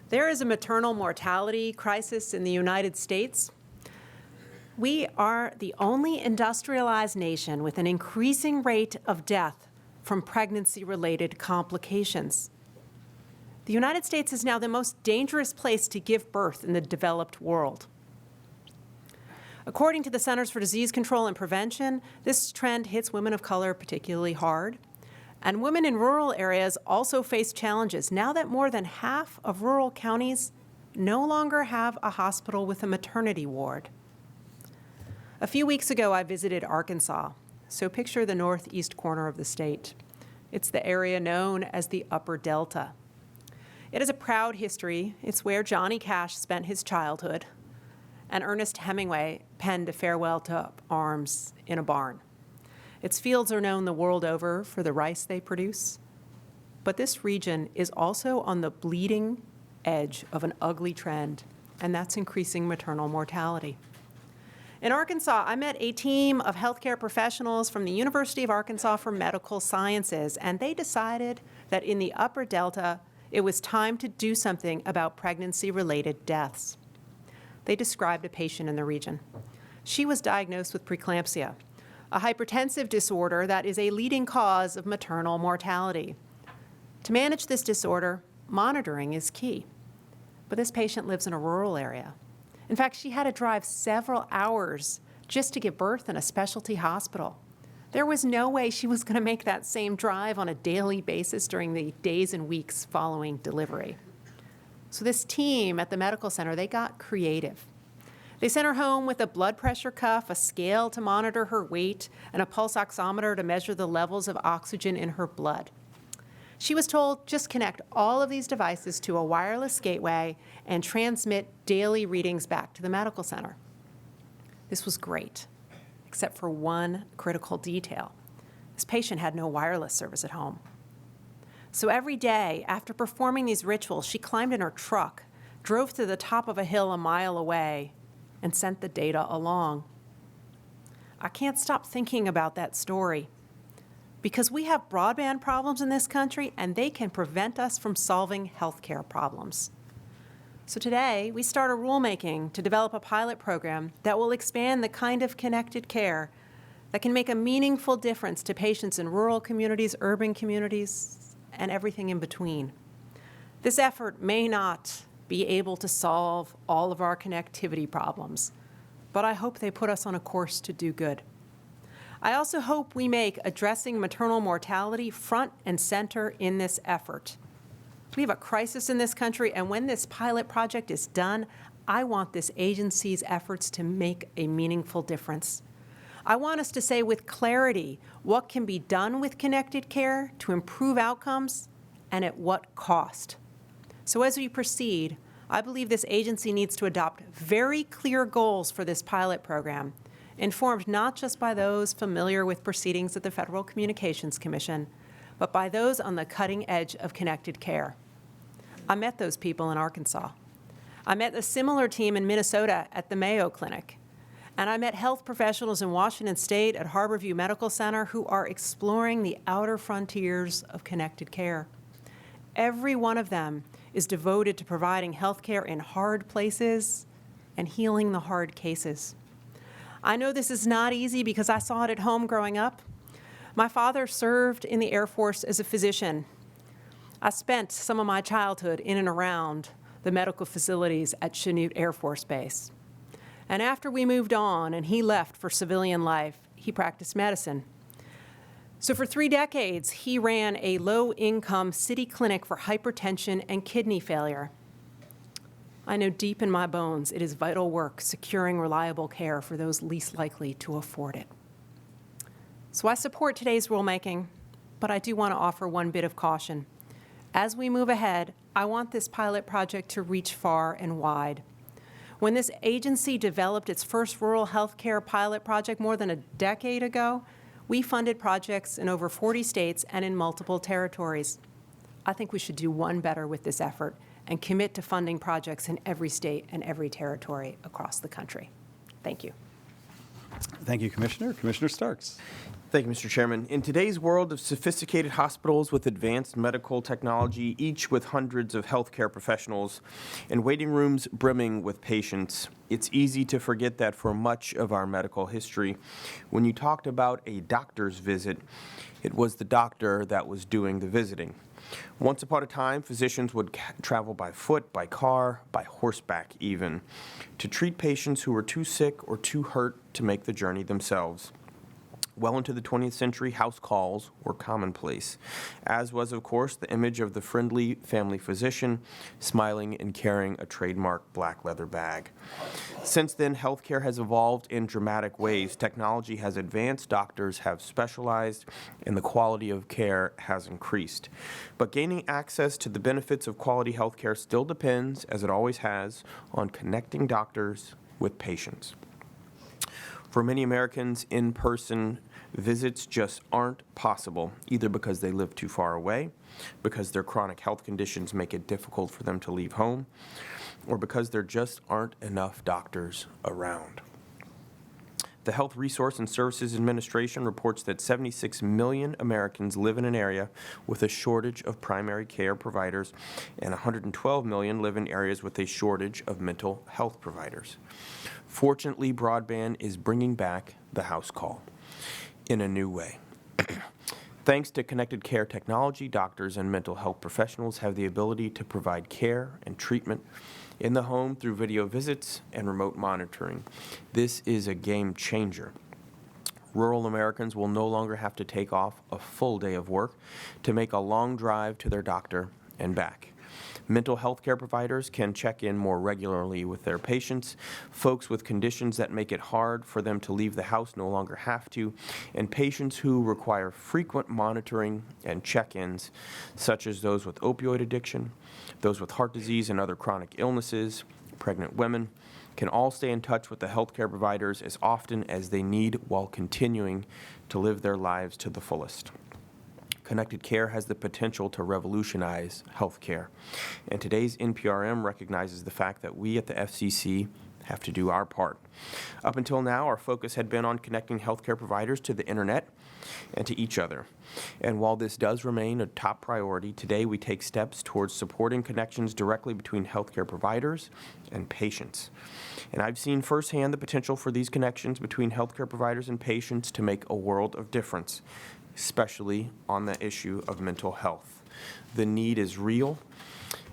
There is a maternal mortality crisis in the United States. We are the only industrialized nation with an increasing rate of death from pregnancy-related complications. The United States is now the most dangerous place to give birth in the developed world. According to the Centers for Disease Control and Prevention, this trend hits women of color particularly hard. And women in rural areas also face challenges now that more than half of rural counties no longer have a hospital with a maternity ward. A few weeks ago, I visited Arkansas. So picture the northeast corner of the state. It's the area known as the Upper Delta. It has a proud history. It's where Johnny Cash spent his childhood, and Ernest Hemingway penned a farewell to arms in a barn. Its fields are known the world over for the rice they produce. But this region is also on the bleeding edge of an ugly trend, and that's increasing maternal mortality. In Arkansas, I met a team of healthcare professionals from the University of Arkansas for Medical Sciences, and they decided that in the Upper Delta, it was time to do something about pregnancy-related deaths. They described a patient in the region. She was diagnosed with preeclampsia, a hypertensive disorder that is a leading cause of maternal mortality. To manage this disorder, monitoring is key. But this patient lives in a rural area. In fact, she had to drive several hours just to give birth in a specialty hospital. There was no way she was going to make that same drive on a daily basis during the days and weeks following delivery. So this team at the medical center, they got creative. They sent her home with a blood pressure cuff, a scale to monitor her weight, and a pulse oximeter to measure the levels of oxygen in her blood. She was told, just connect all of these devices to a wireless gateway and transmit daily readings back to the medical center. This was great, except for one critical detail. This patient had no wireless service at home. So every day, after performing these rituals, she climbed in her truck, drove to the top of a hill a mile away, and sent the data along. I can't stop thinking about that story. Because we have broadband problems in this country, and they can prevent us from solving healthcare problems. So today, we start a rulemaking to develop a pilot program that will expand the kind of connected care that can make a meaningful difference to patients in rural communities, urban communities, and everything in between. This effort may not be able to solve all of our connectivity problems, but I hope they put us on a course to do good. I also hope we make addressing maternal mortality front and center in this effort. We have a crisis in this country, and when this pilot project is done, I want this agency's efforts to make a meaningful difference. I want us to say with clarity what can be done with connected care to improve outcomes and at what cost. So as we proceed, I believe this agency needs to adopt very clear goals for this pilot program, informed not just by those familiar with proceedings at the Federal Communications Commission, but by those on the cutting edge of connected care. I met those people in Arkansas. I met a similar team in Minnesota at the Mayo Clinic. And I met health professionals in Washington State at Harborview Medical Center who are exploring the outer frontiers of connected care. Every one of them is devoted to providing health care in hard places and healing the hard cases. I know this is not easy because I saw it at home growing up. My father served in the Air Force as a physician. I spent some of my childhood in and around the medical facilities at Chanute Air Force Base. And after we moved on and he left for civilian life, he practiced medicine. So for 3 decades, he ran a low-income city clinic for hypertension and kidney failure. I know deep in my bones it is vital work securing reliable care for those least likely to afford it. So I support today's rulemaking, but I do want to offer one bit of caution. As we move ahead, I want this pilot project to reach far and wide. When this agency developed its first rural health care pilot project more than a decade ago, we funded projects in over 40 states and in multiple territories. I think we should do one better with this effort and commit to funding projects in every state and every territory across the country. Thank you. Thank you, Commissioner. Commissioner Starks. Thank you, Mr. Chairman. In today's world of sophisticated hospitals with advanced medical technology, each with hundreds of healthcare professionals, and waiting rooms brimming with patients, it's easy to forget that for much of our medical history, when you talked about a doctor's visit, it was the doctor that was doing the visiting. Once upon a time, physicians would travel by foot, by car, by horseback even, to treat patients who were too sick or too hurt to make the journey themselves. Well into the 20th century, house calls were commonplace, as was, of course, the image of the friendly family physician smiling and carrying a trademark black leather bag. Since then, healthcare has evolved in dramatic ways. Technology has advanced, doctors have specialized, and the quality of care has increased. But gaining access to the benefits of quality healthcare still depends, as it always has, on connecting doctors with patients. For many Americans, in-person visits just aren't possible, either because they live too far away, because their chronic health conditions make it difficult for them to leave home, or because there just aren't enough doctors around. The Health Resource and Services Administration reports that 76 million Americans live in an area with a shortage of primary care providers, and 112 million live in areas with a shortage of mental health providers. Fortunately, broadband is bringing back the house call in a new way. Thanks to connected care technology, doctors and mental health professionals have the ability to provide care and treatment in the home through video visits and remote monitoring. This is a game changer. Rural Americans will no longer have to take off a full day of work to make a long drive to their doctor and back. Mental health care providers can check in more regularly with their patients. Folks with conditions that make it hard for them to leave the house no longer have to. And patients who require frequent monitoring and check-ins, such as those with opioid addiction, those with heart disease and other chronic illnesses, pregnant women, can all stay in touch with the healthcare providers as often as they need while continuing to live their lives to the fullest. Connected care has the potential to revolutionize healthcare, and today's NPRM recognizes the fact that we at the FCC have to do our part. Up until now, our focus had been on connecting healthcare providers to the internet and to each other. And while this does remain a top priority, today we take steps towards supporting connections directly between healthcare providers and patients. And I've seen firsthand the potential for these connections between healthcare providers and patients to make a world of difference, especially on the issue of mental health. The need is real,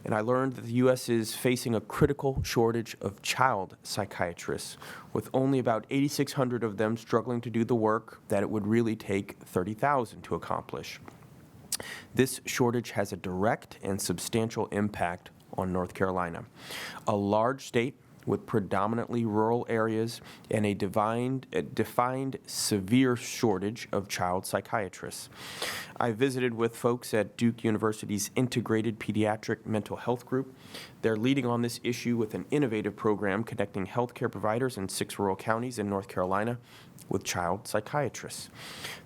and I learned that the U.S. is facing a critical shortage of child psychiatrists, with only about 8,600 of them struggling to do the work that it would really take 30,000 to accomplish. This shortage has a direct and substantial impact on North Carolina, a large state with predominantly rural areas and a defined severe shortage of child psychiatrists. I visited with folks at Duke University's Integrated Pediatric Mental Health Group. They're leading on this issue with an innovative program connecting healthcare providers in 6 rural counties in North Carolina with child psychiatrists.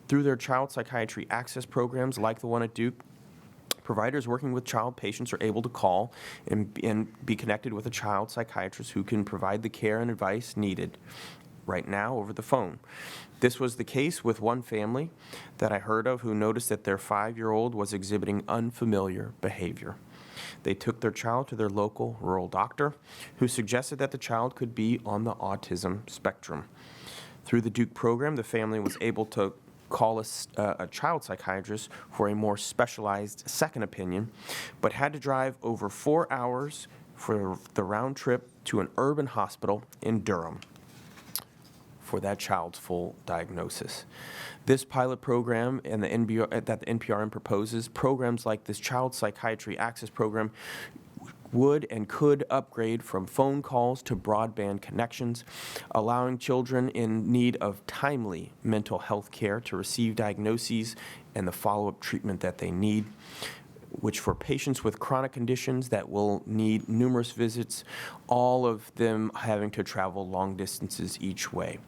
Through their child psychiatry access programs like the one at Duke, providers working with child patients are able to call and be connected with a child psychiatrist who can provide the care and advice needed right now over the phone. This was the case with one family that I heard of who noticed that their 5-year-old was exhibiting unfamiliar behavior. They took their child to their local rural doctor, who suggested that the child could be on the autism spectrum. Through the Duke program, the family was able to call a child psychiatrist for a more specialized second opinion, but had to drive over 4 hours for the round trip to an urban hospital in Durham for that child's full diagnosis. This pilot program and that the NPRM proposes, programs like this Child Psychiatry Access Program, would and could upgrade from phone calls to broadband connections, allowing children in need of timely mental health care to receive diagnoses and the follow-up treatment that they need, which for patients with chronic conditions that will need numerous visits, all of them having to travel long distances each way.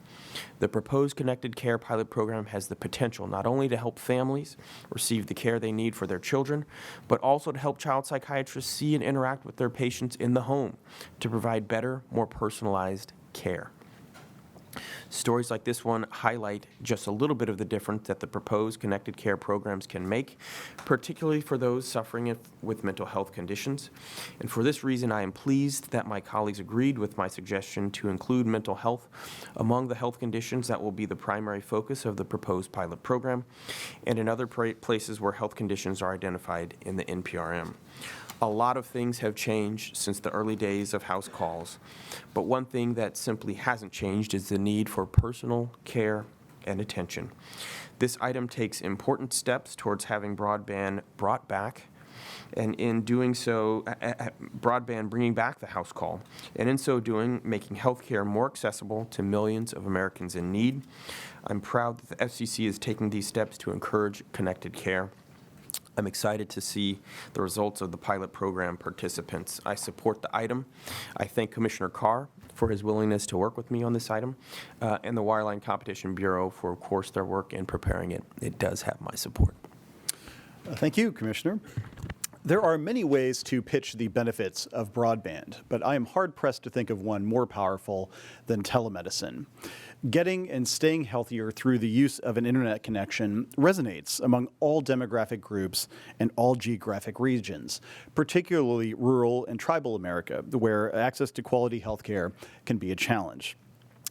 The proposed Connected Care pilot program has the potential not only to help families receive the care they need for their children, but also to help child psychiatrists see and interact with their patients in the home to provide better, more personalized care. Stories like this one highlight just a little bit of the difference that the proposed Connected Care programs can make, particularly for those suffering with mental health conditions. And for this reason, I am pleased that my colleagues agreed with my suggestion to include mental health among the health conditions that will be the primary focus of the proposed pilot program, and in other places where health conditions are identified in the NPRM. A lot of things have changed since the early days of house calls, but one thing that simply hasn't changed is the need for personal care and attention. This item takes important steps towards having broadband brought back, and in doing so, broadband bringing back the house call, and in so doing, making healthcare more accessible to millions of Americans in need. I'm proud that the FCC is taking these steps to encourage connected care. I'm excited to see the results of the pilot program participants. I support the item. I thank Commissioner Carr for his willingness to work with me on this item, and the Wireline Competition Bureau for, of course, their work in preparing it. It does have my support. Thank you, Commissioner. There are many ways to pitch the benefits of broadband, but I am hard-pressed to think of one more powerful than telemedicine. Getting and staying healthier through the use of an internet connection resonates among all demographic groups and all geographic regions, particularly rural and tribal America, where access to quality health care can be a challenge.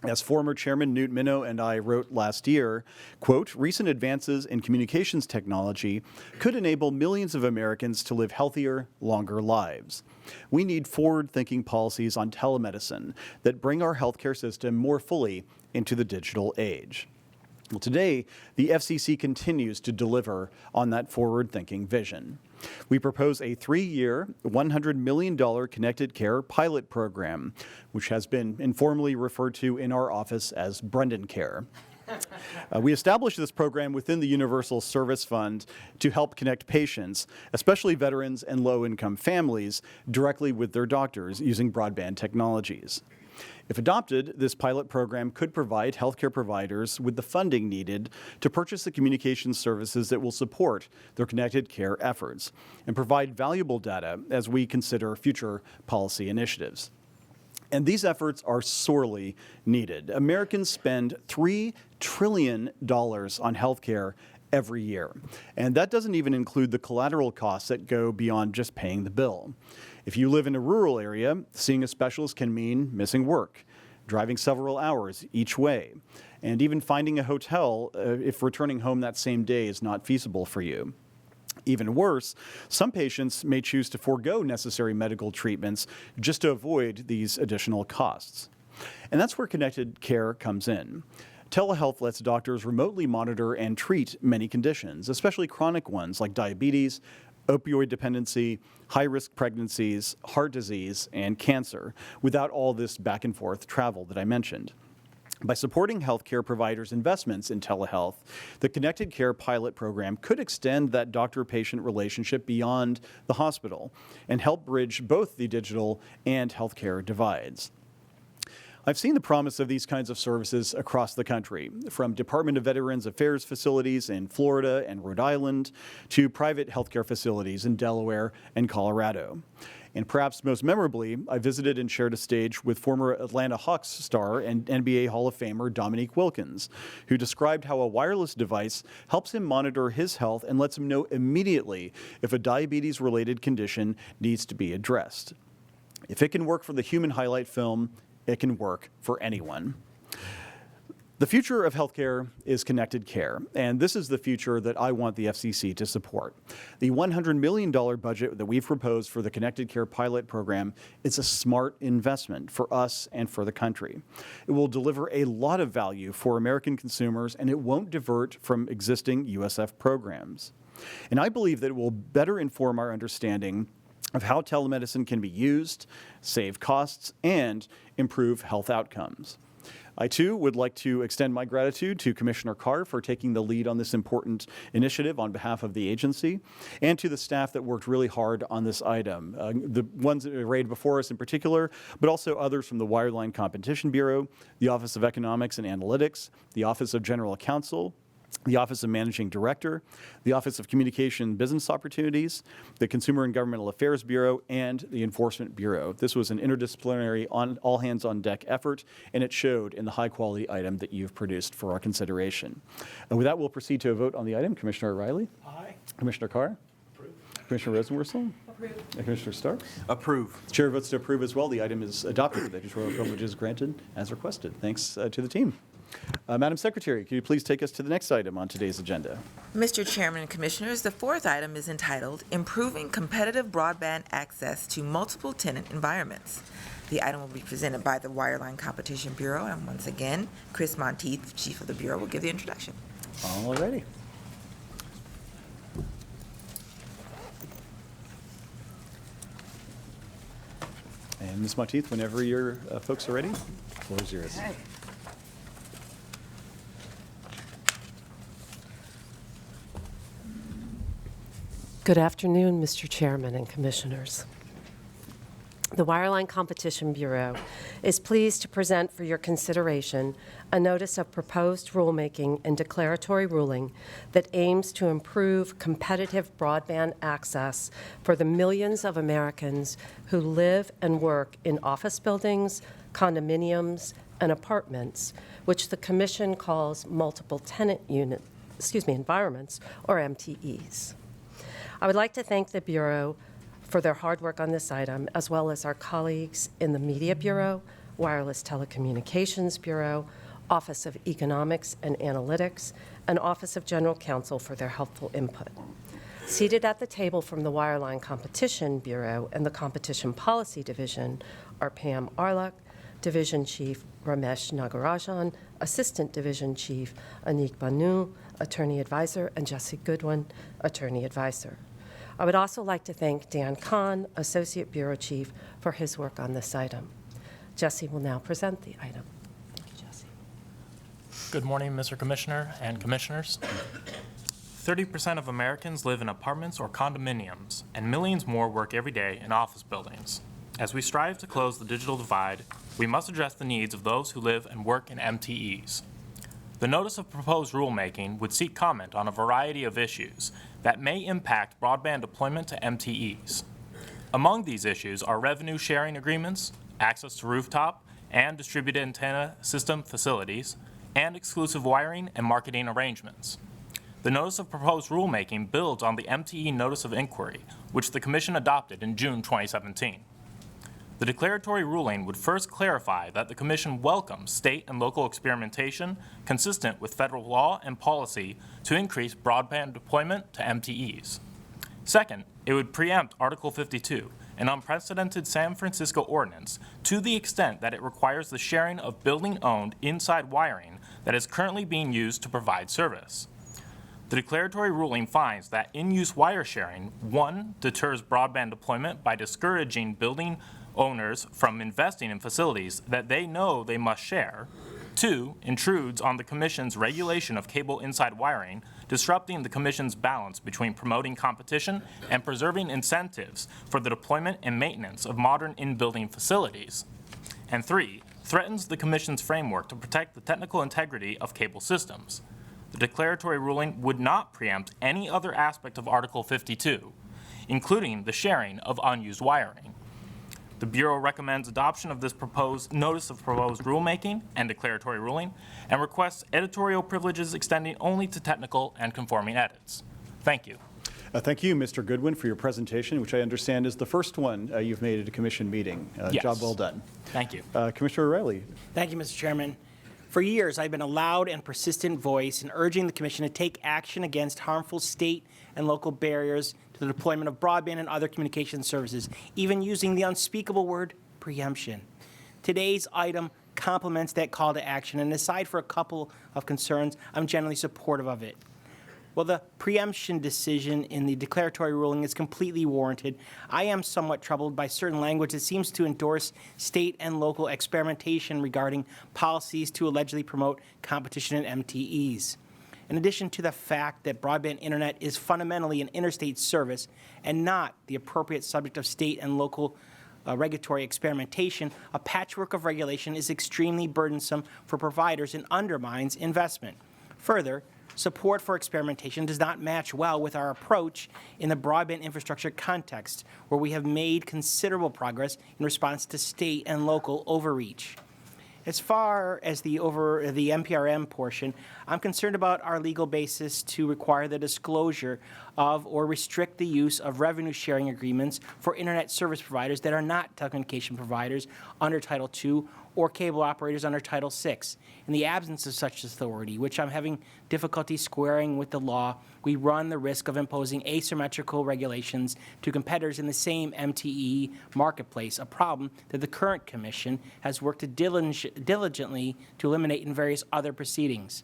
As former Chairman Newt Minow and I wrote last year, quote, recent advances in communications technology could enable millions of Americans to live healthier, longer lives. We need forward-thinking policies on telemedicine that bring our healthcare system more fully into the digital age. Well, today, the FCC continues to deliver on that forward-thinking vision. We propose a 3-year, $100 million Connected Care pilot program, which has been informally referred to in our office as Brendan Care. We established this program within the Universal Service Fund to help connect patients, especially veterans and low-income families, directly with their doctors using broadband technologies. If adopted, this pilot program could provide healthcare providers with the funding needed to purchase the communication services that will support their connected care efforts and provide valuable data as we consider future policy initiatives. And these efforts are sorely needed. Americans spend $3 trillion on healthcare every year. And that doesn't even include the collateral costs that go beyond just paying the bill. If you live in a rural area, seeing a specialist can mean missing work, driving several hours each way, and even finding a hotel if returning home that same day is not feasible for you. Even worse, some patients may choose to forego necessary medical treatments just to avoid these additional costs. And that's where Connected Care comes in. Telehealth lets doctors remotely monitor and treat many conditions, especially chronic ones like diabetes, opioid dependency, high-risk pregnancies, heart disease, and cancer, without all this back and forth travel that I mentioned. By supporting healthcare providers' investments in telehealth, the Connected Care pilot program could extend that doctor-patient relationship beyond the hospital and help bridge both the digital and healthcare divides. I've seen the promise of these kinds of services across the country, from Department of Veterans Affairs facilities in Florida and Rhode Island to private healthcare facilities in Delaware and Colorado. And perhaps most memorably, I visited and shared a stage with former Atlanta Hawks star and NBA Hall of Famer Dominique Wilkins, who described how a wireless device helps him monitor his health and lets him know immediately if a diabetes-related condition needs to be addressed. If it can work for the human highlight film, it can work for anyone. The future of healthcare is connected care, and this is the future that I want the FCC to support. The $100 million budget that we've proposed for the Connected Care pilot program is a smart investment for us and for the country. It will deliver a lot of value for American consumers, and it won't divert from existing USF programs. And I believe that it will better inform our understanding of how telemedicine can be used, save costs, and improve health outcomes. I, too, would like to extend my gratitude to Commissioner Carr for taking the lead on this important initiative on behalf of the agency, and to the staff that worked really hard on this item, the ones that arrayed before us in particular, but also others from the Wireline Competition Bureau, the Office of Economics and Analytics, the Office of General Counsel, the Office of Managing Director, the Office of Communication and Business Opportunities, the Consumer and Governmental Affairs Bureau, and the Enforcement Bureau. This was an interdisciplinary, all-hands-on-deck effort, and it showed in the high-quality item that you've produced for our consideration. And with that, we'll proceed to a vote on the item. Commissioner O'Reilly? Aye. Commissioner Carr? Approve. Commissioner Rosenworcel? Approve. And Commissioner Starks? Approve. The chair votes to approve as well. The item is adopted. The editorial privilege is granted as requested. Thanks to the team. Madam Secretary, could you please take us to the next item on today's agenda? Mr. Chairman and Commissioners, the fourth item is entitled Improving Competitive Broadband Access to Multiple Tenant Environments. The item will be presented by the Wireline Competition Bureau, and once again, Chris Monteith, Chief of the Bureau, will give the introduction. All righty. And Ms. Monteith, whenever your folks are ready, the floor is yours. Okay. Good afternoon, Mr. Chairman and Commissioners. The Wireline Competition Bureau is pleased to present for your consideration a notice of proposed rulemaking and declaratory ruling that aims to improve competitive broadband access for the millions of Americans who live and work in office buildings, condominiums, and apartments, which the Commission calls multiple tenant environments, or MTEs. I would like to thank the Bureau for their hard work on this item, as well as our colleagues in the Media Bureau, Wireless Telecommunications Bureau, Office of Economics and Analytics, and Office of General Counsel for their helpful input. Seated at the table from the Wireline Competition Bureau and the Competition Policy Division are Pam Arluck, Division Chief Ramesh Nagarajan, Assistant Division Chief Anik Banu, Attorney Advisor, and Jesse Goodwin, Attorney Advisor. I would also like to thank Dan Kahn, Associate Bureau Chief, for his work on this item. Jesse will now present the item. Thank you, Jesse. Good morning, Mr. Commissioner and Commissioners. 30% of Americans live in apartments or condominiums, and millions more work every day in office buildings. As we strive to close the digital divide, we must address the needs of those who live and work in MTEs. The notice of proposed rulemaking would seek comment on a variety of issues that may impact broadband deployment to MTEs. Among these issues are revenue sharing agreements, access to rooftop and distributed antenna system facilities, and exclusive wiring and marketing arrangements. The Notice of Proposed Rulemaking builds on the MTE Notice of Inquiry, which the Commission adopted in June 2017. The declaratory ruling would first clarify that the Commission welcomes state and local experimentation consistent with federal law and policy to increase broadband deployment to MTEs. Second, it would preempt Article 52, an unprecedented San Francisco ordinance, to the extent that it requires the sharing of building-owned inside wiring that is currently being used to provide service. The declaratory ruling finds that in-use wire sharing, 1, deters broadband deployment by discouraging building owners from investing in facilities that they know they must share, 2, intrudes on the Commission's regulation of cable inside wiring, disrupting the Commission's balance between promoting competition and preserving incentives for the deployment and maintenance of modern in-building facilities, and 3, threatens the Commission's framework to protect the technical integrity of cable systems. The declaratory ruling would not preempt any other aspect of Article 52, including the sharing of unused wiring. The Bureau recommends adoption of this proposed Notice of Proposed Rulemaking and declaratory ruling, and requests editorial privileges extending only to technical and conforming edits. Thank you. Thank you, Mr. Goodwin, for your presentation, which I understand is the first one you've made at a commission meeting. Yes. Job well done. Thank you. Commissioner O'Reilly. Thank you, Mr. Chairman. For years, I've been a loud and persistent voice in urging the Commission to take action against harmful state and local barriers to the deployment of broadband and other communication services, even using the unspeakable word preemption. Today's item complements that call to action, and aside for a couple of concerns, I'm generally supportive of it. While the preemption decision in the declaratory ruling is completely warranted, I am somewhat troubled by certain language that seems to endorse state and local experimentation regarding policies to allegedly promote competition in MTEs. In addition to the fact that broadband internet is fundamentally an interstate service and not the appropriate subject of state and local regulatory experimentation, a patchwork of regulation is extremely burdensome for providers and undermines investment. Further, support for experimentation does not match well with our approach in the broadband infrastructure context, where we have made considerable progress in response to state and local overreach. As far as the NPRM portion, I'm concerned about our legal basis to require the disclosure of or restrict the use of revenue sharing agreements for internet service providers that are not telecommunication providers under Title II or cable operators under Title VI. In the absence of such authority, which I'm having difficulty squaring with the law, we run the risk of imposing asymmetrical regulations to competitors in the same MTE marketplace, a problem that the current Commission has worked diligently to eliminate in various other proceedings.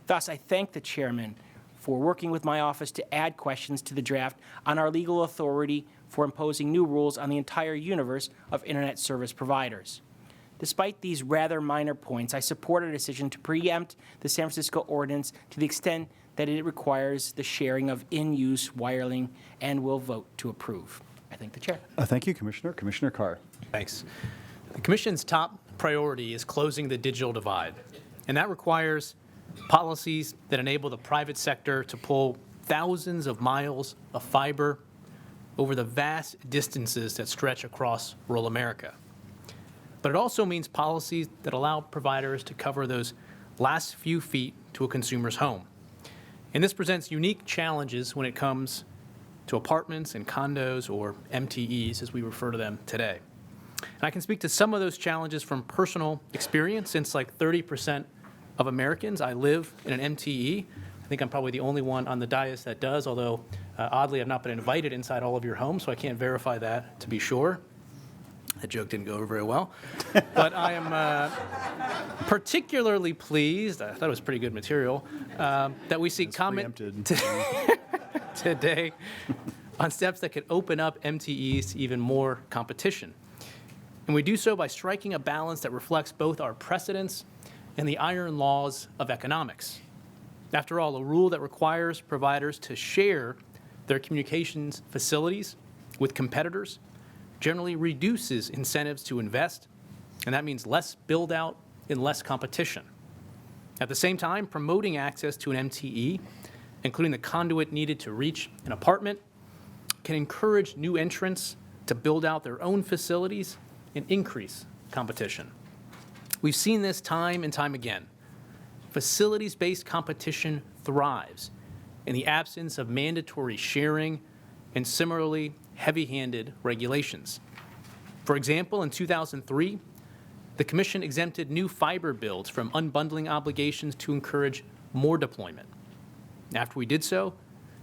Thus, I thank the Chairman for working with my office to add questions to the draft on our legal authority for imposing new rules on the entire universe of internet service providers. Despite these rather minor points, I support a decision to preempt the San Francisco ordinance to the extent that it requires the sharing of in-use wiring, and will vote to approve. I thank the Chair. Thank you, Commissioner. Commissioner Carr. Thanks. The Commission's top priority is closing the digital divide, and that requires policies that enable the private sector to pull thousands of miles of fiber over the vast distances that stretch across rural America. But it also means policies that allow providers to cover those last few feet to a consumer's home. And this presents unique challenges when it comes to apartments and condos, or MTEs as we refer to them today. And I can speak to some of those challenges from personal experience, since like 30% of Americans, I live in an MTE. I think I'm probably the only one on the dais that does, although oddly I've not been invited inside all of your homes, so I can't verify that to be sure. That joke didn't go over very well. But I am particularly pleased, I thought it was pretty good material, that we seek comment today on steps that could open up MTEs to even more competition. And we do so by striking a balance that reflects both our precedents and the iron laws of economics. After all, a rule that requires providers to share their communications facilities with competitors generally reduces incentives to invest, and that means less build-out and less competition. At the same time, promoting access to an MTE, including the conduit needed to reach an apartment, can encourage new entrants to build out their own facilities and increase competition. We've seen this time and time again. Facilities-based competition thrives in the absence of mandatory sharing and similarly heavy-handed regulations. For example, in 2003, the Commission exempted new fiber builds from unbundling obligations to encourage more deployment. After we did so,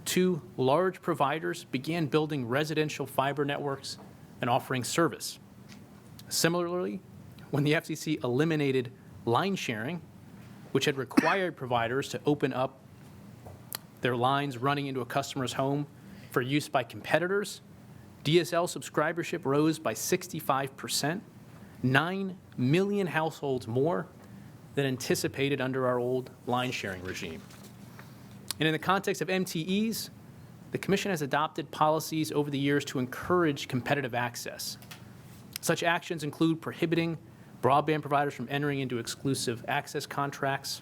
2 large providers began building residential fiber networks and offering service. Similarly, when the FCC eliminated line sharing, which had required providers to open up their lines running into a customer's home for use by competitors, DSL subscribership rose by 65%, 9 million households more than anticipated under our old line sharing regime. And in the context of MTEs, the Commission has adopted policies over the years to encourage competitive access. Such actions include prohibiting broadband providers from entering into exclusive access contracts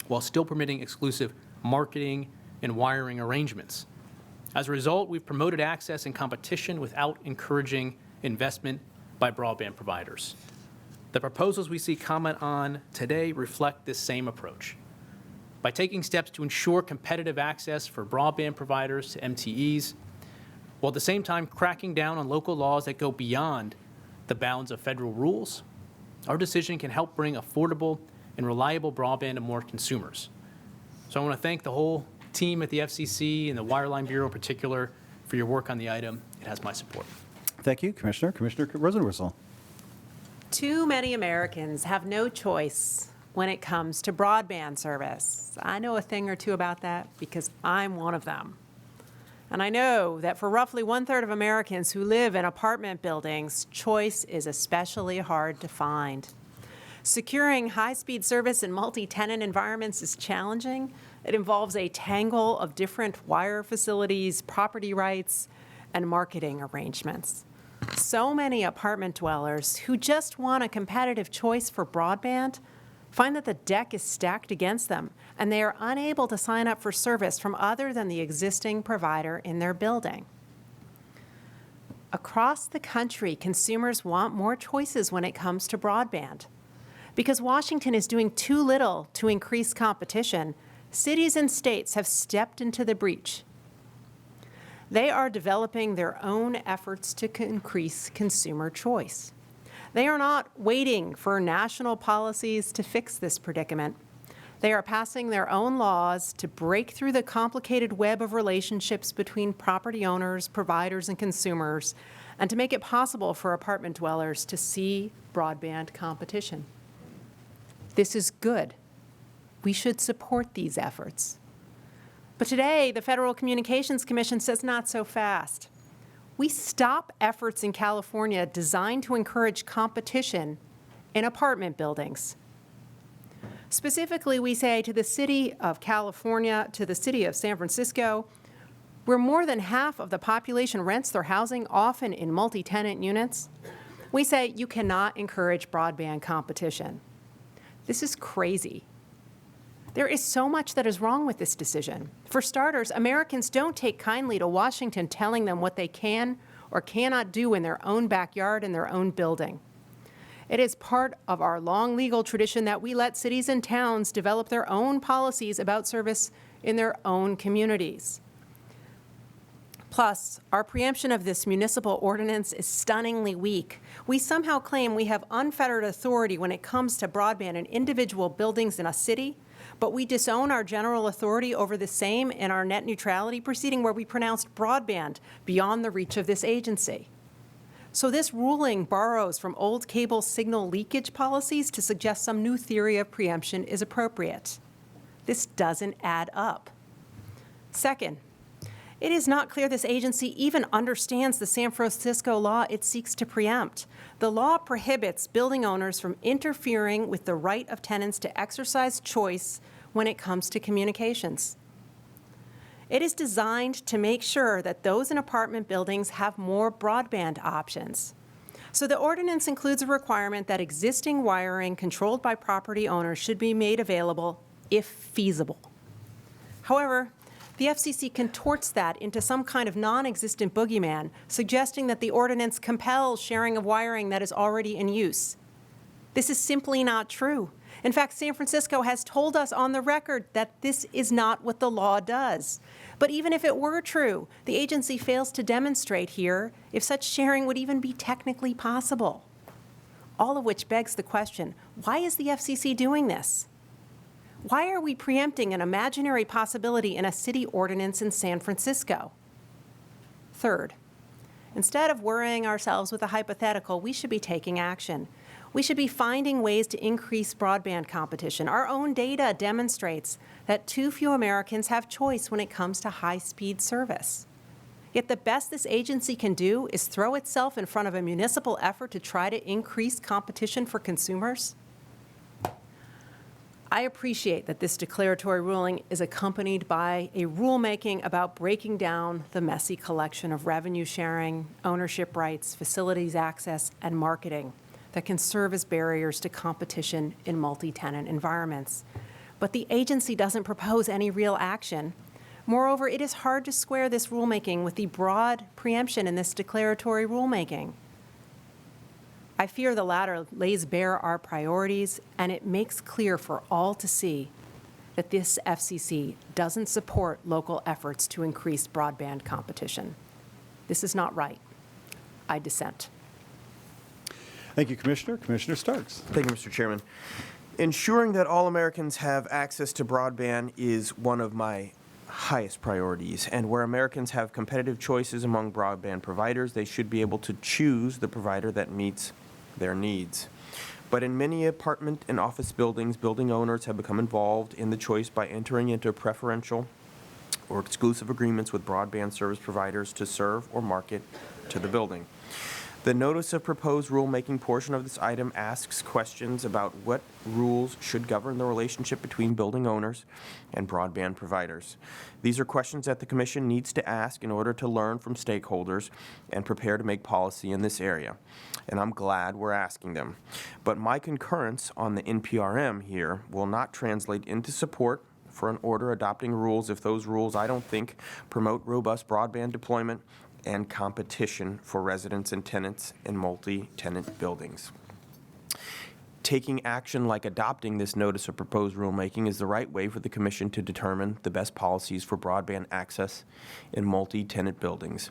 while still permitting exclusive marketing and wiring arrangements. As a result, we've promoted access and competition without encouraging investment by broadband providers. The proposals we see comment on today reflect this same approach. By taking steps to ensure competitive access for broadband providers to MTEs, while at the same time cracking down on local laws that go beyond the bounds of federal rules, our decision can help bring affordable and reliable broadband to more consumers. So I want to thank the whole team at the FCC and the Wireline Bureau in particular for your work on the item. It has my support. Thank you, Commissioner. Commissioner Rosenworcel. Too many Americans have no choice when it comes to broadband service. I know a thing or two about that because I'm one of them. And I know that for roughly 1/3 of Americans who live in apartment buildings, choice is especially hard to find. Securing high-speed service in multi-tenant environments is challenging. It involves a tangle of different wire facilities, property rights, and marketing arrangements. So many apartment dwellers who just want a competitive choice for broadband find that the deck is stacked against them, and they are unable to sign up for service from other than the existing provider in their building. Across the country, consumers want more choices when it comes to broadband. Because Washington is doing too little to increase competition, cities and states have stepped into the breach. They are developing their own efforts to increase consumer choice. They are not waiting for national policies to fix this predicament. They are passing their own laws to break through the complicated web of relationships between property owners, providers, and consumers, and to make it possible for apartment dwellers to see broadband competition. This is good. We should support these efforts. But today, the Federal Communications Commission says not so fast. We stop efforts in California designed to encourage competition in apartment buildings. Specifically, we say to the city of California, to the city of San Francisco, where more than half of the population rents their housing, often in multi-tenant units, we say you cannot encourage broadband competition. This is crazy. There is so much that is wrong with this decision. For starters, Americans don't take kindly to Washington telling them what they can or cannot do in their own backyard and their own building. It is part of our long legal tradition that we let cities and towns develop their own policies about service in their own communities. Plus, our preemption of this municipal ordinance is stunningly weak. We somehow claim we have unfettered authority when it comes to broadband in individual buildings in a city, but we disown our general authority over the same in our net neutrality proceeding where we pronounced broadband beyond the reach of this agency. So this ruling borrows from old cable signal leakage policies to suggest some new theory of preemption is appropriate. This doesn't add up. Second, it is not clear this agency even understands the San Francisco law it seeks to preempt. The law prohibits building owners from interfering with the right of tenants to exercise choice when it comes to communications. It is designed to make sure that those in apartment buildings have more broadband options. So the ordinance includes a requirement that existing wiring controlled by property owners should be made available if feasible. However, The FCC contorts that into some kind of non-existent boogeyman, suggesting that the ordinance compels sharing of wiring that is already in use. This is simply not true. In fact, San Francisco has told us on the record that this is not what the law does. But even if it were true, the agency fails to demonstrate here if such sharing would even be technically possible. All of which begs the question, why is the FCC doing this? Why are we preempting an imaginary possibility in a city ordinance in San Francisco? Third, instead of worrying ourselves with a hypothetical, we should be taking action. We should be finding ways to increase broadband competition. Our own data demonstrates that too few Americans have choice when it comes to high-speed service. Yet the best this agency can do is throw itself in front of a municipal effort to try to increase competition for consumers. I appreciate that this declaratory ruling is accompanied by a rulemaking about breaking down the messy collection of revenue sharing, ownership rights, facilities access, and marketing that can serve as barriers to competition in multi-tenant environments. But the agency doesn't propose any real action. Moreover, it is hard to square this rulemaking with the broad preemption in this declaratory rulemaking. I fear the latter lays bare our priorities, and it makes clear for all to see that this FCC doesn't support local efforts to increase broadband competition. This is not right. I dissent. Thank you, Commissioner. Commissioner Starks. Thank you, Mr. Chairman. Ensuring that all Americans have access to broadband is one of my highest priorities, and where Americans have competitive choices among broadband providers, they should be able to choose the provider that meets their needs. But in many apartment and office buildings, building owners have become involved in the choice by entering into preferential or exclusive agreements with broadband service providers to serve or market to the building. The notice of proposed rulemaking portion of this item asks questions about what rules should govern the relationship between building owners and broadband providers. These are questions that the Commission needs to ask in order to learn from stakeholders and prepare to make policy in this area. And I'm glad we're asking them. But my concurrence on the NPRM here will not translate into support for an order adopting rules if those rules, I don't think, promote robust broadband deployment and competition for residents and tenants in multi-tenant buildings. Taking action like adopting this notice of proposed rulemaking is the right way for the Commission to determine the best policies for broadband access in multi-tenant buildings.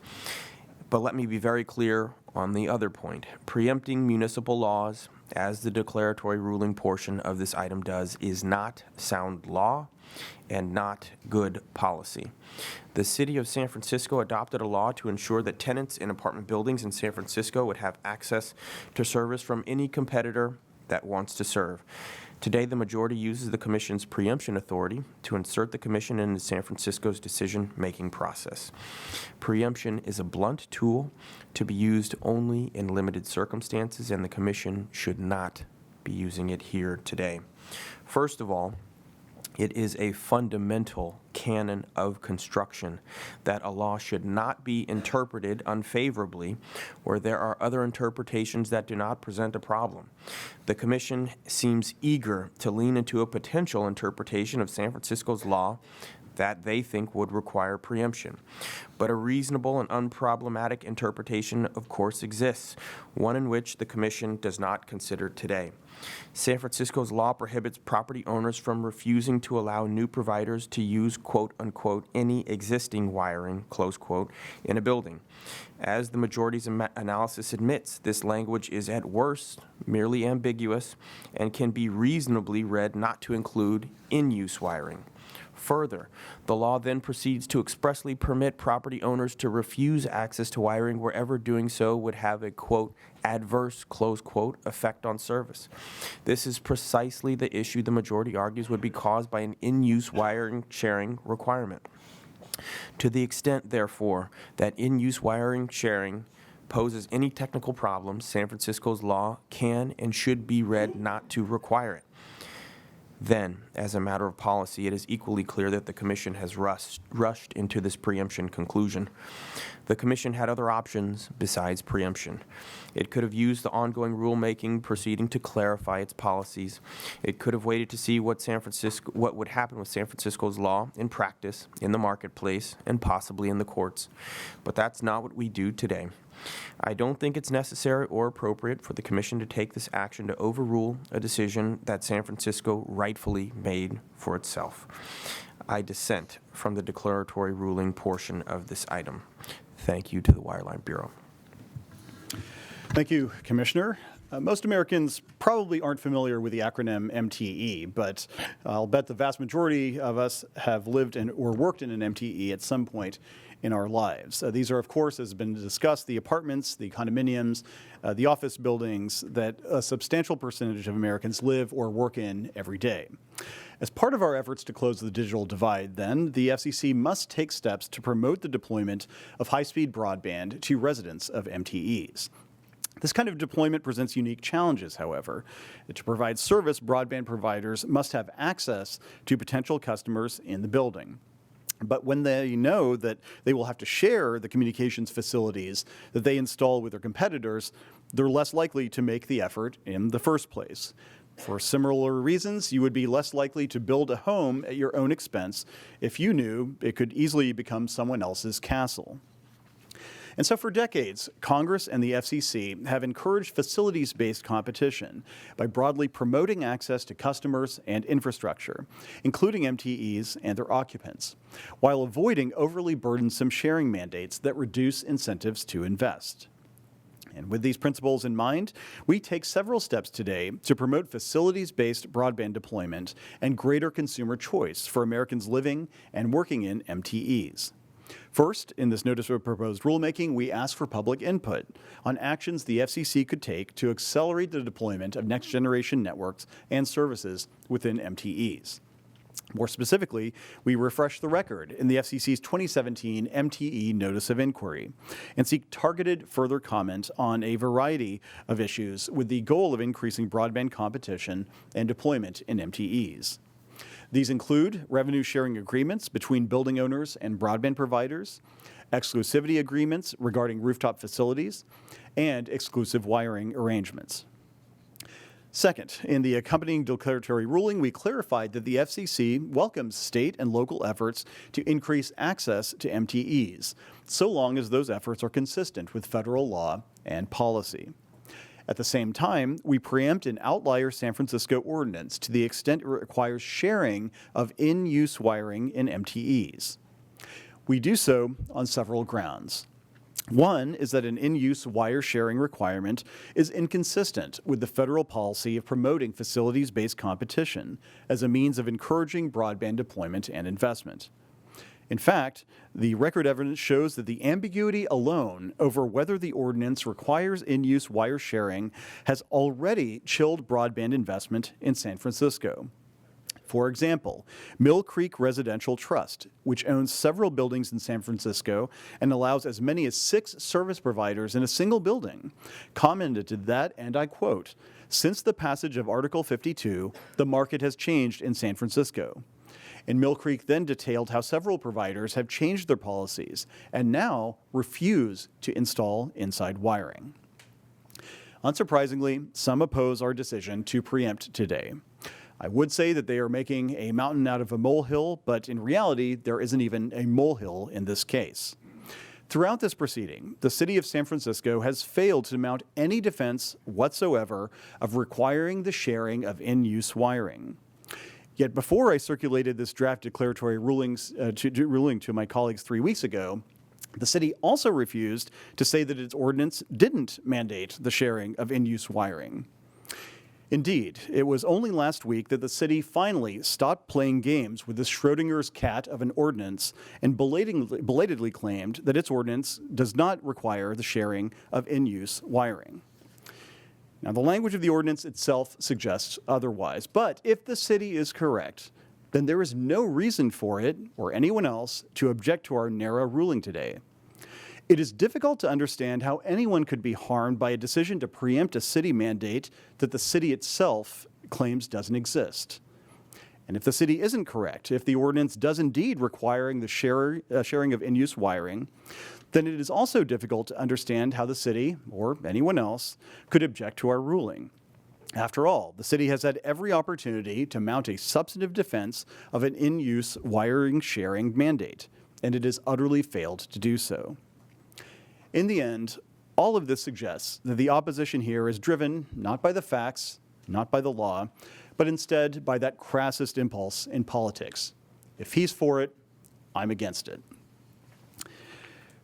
But let me be very clear on the other point. Preempting municipal laws, as the declaratory ruling portion of this item does, is not sound law and not good policy. The City of San Francisco adopted a law to ensure that tenants in apartment buildings in San Francisco would have access to service from any competitor that wants to serve. Today, the majority uses the Commission's preemption authority to insert the Commission into San Francisco's decision-making process. Preemption is a blunt tool to be used only in limited circumstances, and the Commission should not be using it here today. First of all, it is a fundamental canon of construction that a law should not be interpreted unfavorably where there are other interpretations that do not present a problem. The Commission seems eager to lean into a potential interpretation of San Francisco's law that they think would require preemption. But a reasonable and unproblematic interpretation, of course, exists, one in which the Commission does not consider today. San Francisco's law prohibits property owners from refusing to allow new providers to use, quote unquote, any existing wiring, close quote, in a building. As the majority's analysis admits, this language is at worst merely ambiguous and can be reasonably read not to include in-use wiring. Further, the law then proceeds to expressly permit property owners to refuse access to wiring wherever doing so would have a, quote, adverse, close quote, effect on service. This is precisely the issue the majority argues would be caused by an in-use wiring sharing requirement. To the extent, therefore, that in-use wiring sharing poses any technical problems, San Francisco's law can and should be read not to require it. Then, as a matter of policy, it is equally clear that the Commission has rushed into this preemption conclusion. The Commission had other options besides preemption. It could have used the ongoing rulemaking proceeding to clarify its policies. It could have waited to see what would happen with San Francisco's law in practice, in the marketplace, and possibly in the courts. But that's not what we do today. I don't think it's necessary or appropriate for the Commission to take this action to overrule a decision that San Francisco rightfully made for itself. I dissent from the declaratory ruling portion of this item. Thank you to the Wireline Bureau. Thank you, Commissioner. Most Americans probably aren't familiar with the acronym MTE, but I'll bet the vast majority of us have lived in or worked in an MTE at some point in our lives. These are, of course, as has been discussed, the apartments, the condominiums, the office buildings that a substantial percentage of Americans live or work in every day. As part of our efforts to close the digital divide, then, the FCC must take steps to promote the deployment of high-speed broadband to residents of MTEs. This kind of deployment presents unique challenges, however. To provide service, broadband providers must have access to potential customers in the building. But when they know that they will have to share the communications facilities that they install with their competitors, they're less likely to make the effort in the first place. For similar reasons, you would be less likely to build a home at your own expense if you knew it could easily become someone else's castle. And so for decades, Congress and the FCC have encouraged facilities-based competition by broadly promoting access to customers and infrastructure, including MTEs and their occupants, while avoiding overly burdensome sharing mandates that reduce incentives to invest. And with these principles in mind, we take several steps today to promote facilities-based broadband deployment and greater consumer choice for Americans living and working in MTEs. First, in this notice of proposed rulemaking, we ask for public input on actions the FCC could take to accelerate the deployment of next-generation networks and services within MTEs. More specifically, we refresh the record in the FCC's 2017 MTE Notice of Inquiry and seek targeted further comment on a variety of issues with the goal of increasing broadband competition and deployment in MTEs. These include revenue sharing agreements between building owners and broadband providers, exclusivity agreements regarding rooftop facilities, and exclusive wiring arrangements. Second, in the accompanying declaratory ruling, we clarified that the FCC welcomes state and local efforts to increase access to MTEs, so long as those efforts are consistent with federal law and policy. At the same time, we preempt an outlier San Francisco ordinance to the extent it requires sharing of in-use wiring in MTEs. We do so on several grounds. One is that an in-use wire sharing requirement is inconsistent with the federal policy of promoting facilities-based competition as a means of encouraging broadband deployment and investment. In fact, the record evidence shows that the ambiguity alone over whether the ordinance requires in-use wire sharing has already chilled broadband investment in San Francisco. For example, Mill Creek Residential Trust, which owns several buildings in San Francisco and allows as many as 6 service providers in a single building, commented that, and I quote, "Since the passage of Article 52, the market has changed in San Francisco." And Mill Creek then detailed how several providers have changed their policies and now refuse to install inside wiring. Unsurprisingly, some oppose our decision to preempt today. I would say that they are making a mountain out of a molehill, but in reality, there isn't even a molehill in this case. Throughout this proceeding, the city of San Francisco has failed to mount any defense whatsoever of requiring the sharing of in-use wiring. Yet before I circulated this draft declaratory ruling to my colleagues 3 weeks ago, the city also refused to say that its ordinance didn't mandate the sharing of in-use wiring. Indeed, it was only last week that the city finally stopped playing games with this Schrodinger's cat of an ordinance and belatedly claimed that its ordinance does not require the sharing of in-use wiring. Now, the language of the ordinance itself suggests otherwise, but if the city is correct, then there is no reason for it or anyone else to object to our narrow ruling today. It is difficult to understand how anyone could be harmed by a decision to preempt a city mandate that the city itself claims doesn't exist. And if the city isn't correct, if the ordinance does indeed require the sharing of in-use wiring, then it is also difficult to understand how the city, or anyone else, could object to our ruling. After all, the city has had every opportunity to mount a substantive defense of an in-use wiring sharing mandate, and it has utterly failed to do so. In the end, all of this suggests that the opposition here is driven not by the facts, not by the law, but instead by that crassest impulse in politics. If he's for it, I'm against it.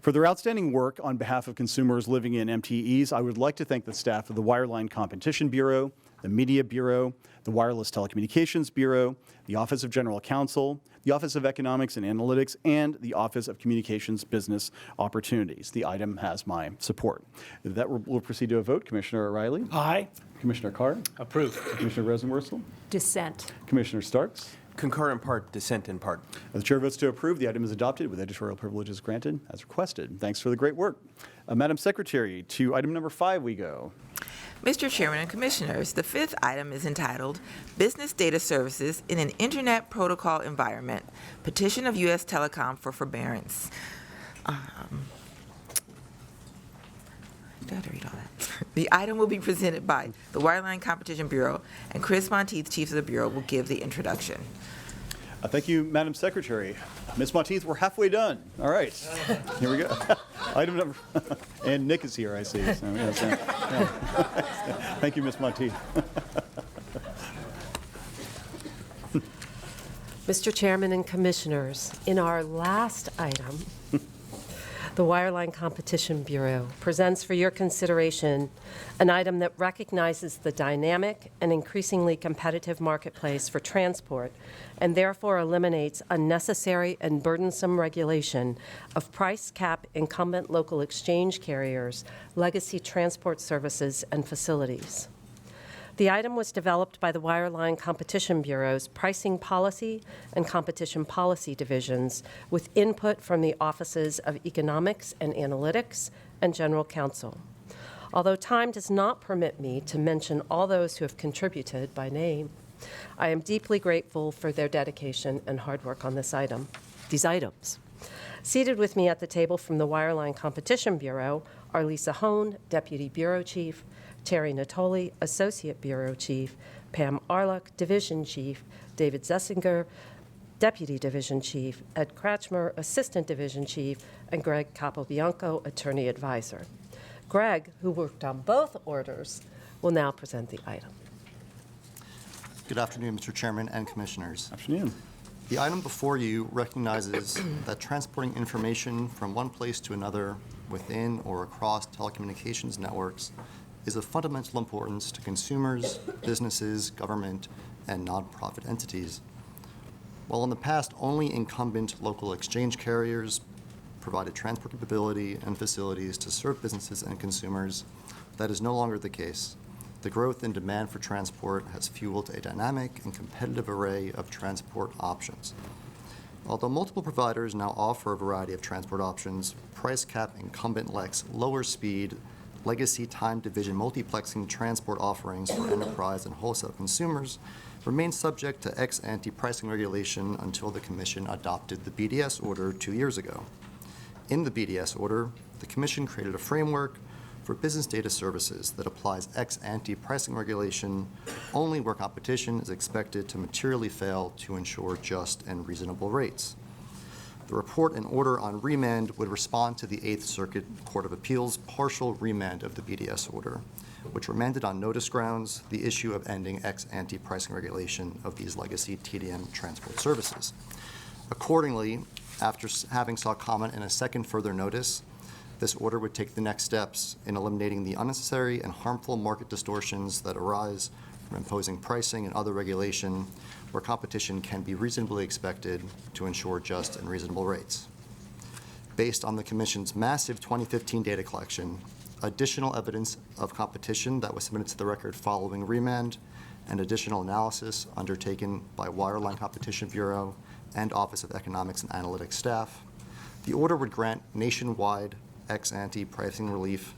For their outstanding work on behalf of consumers living in MTEs, I would like to thank the staff of the Wireline Competition Bureau, the Media Bureau, the Wireless Telecommunications Bureau, the Office of General Counsel, the Office of Economics and Analytics, and the Office of Communications Business Opportunities. The item has my support. With that, we'll proceed to a vote. Commissioner O'Reilly? Aye. Commissioner Carr? Approved. Commissioner Rosenworcel? Dissent. Commissioner Starks? Concur in part, dissent in part. The chair votes to approve. The item is adopted with editorial privileges granted as requested. Thanks for the great work. Madam Secretary, to item number 5 we go. Mr. Chairman and Commissioners, the 5th item is entitled Business Data Services in an Internet Protocol Environment, Petition of U.S. Telecom for Forbearance. Did I have to read all that? The item will be presented by the Wireline Competition Bureau, and Chris Monteith, Chief of the Bureau, will give the introduction. Thank you, Madam Secretary. Ms. Monteith, we're halfway done. All right, here we go. Item number, and Nick is here, I see. So, yes, yeah. Thank you, Ms. Monteith. Mr. Chairman and Commissioners, in our last item, the Wireline Competition Bureau presents for your consideration an item that recognizes the dynamic and increasingly competitive marketplace for transport and therefore eliminates unnecessary and burdensome regulation of price cap incumbent local exchange carriers, legacy transport services, and facilities. The item was developed by the Wireline Competition Bureau's Pricing Policy and Competition Policy Divisions with input from the Offices of Economics and Analytics and General Counsel. Although time does not permit me to mention all those who have contributed by name, I am deeply grateful for their dedication and hard work on these items. Seated with me at the table from the Wireline Competition Bureau are Lisa Hone, Deputy Bureau Chief, Terry Natoli, Associate Bureau Chief, Pam Arluck, Division Chief, David Zessinger, Deputy Division Chief, Ed Kratchmer, Assistant Division Chief, and Greg Capobianco, Attorney Advisor. Greg, who worked on both orders, will now present the item. Good afternoon, Mr. Chairman and Commissioners. Afternoon. The item before you recognizes that transporting information from one place to another within or across telecommunications networks is of fundamental importance to consumers, businesses, government, and nonprofit entities. While in the past only incumbent local exchange carriers provided transport capability and facilities to serve businesses and consumers, that is no longer the case. The growth in demand for transport has fueled a dynamic and competitive array of transport options. Although multiple providers now offer a variety of transport options, price cap incumbent LEC's lower speed, legacy time division multiplexing transport offerings for enterprise and wholesale consumers remain subject to ex-ante pricing regulation until the Commission adopted the BDS order 2 years ago. In the BDS order, the Commission created a framework for business data services that applies ex-ante pricing regulation only where competition is expected to materially fail to ensure just and reasonable rates. The report and order on remand would respond to the 8th Circuit Court of Appeals' partial remand of the BDS order, which remanded on notice grounds the issue of ending ex-ante pricing regulation of these legacy TDM transport services. Accordingly, after having sought comment in a second further notice, this order would take the next steps in eliminating the unnecessary and harmful market distortions that arise from imposing pricing and other regulation where competition can be reasonably expected to ensure just and reasonable rates. Based on the Commission's massive 2015 data collection, additional evidence of competition that was submitted to the record following remand, and additional analysis undertaken by Wireline Competition Bureau and Office of Economics and Analytics staff, the order would grant nationwide ex-ante pricing relief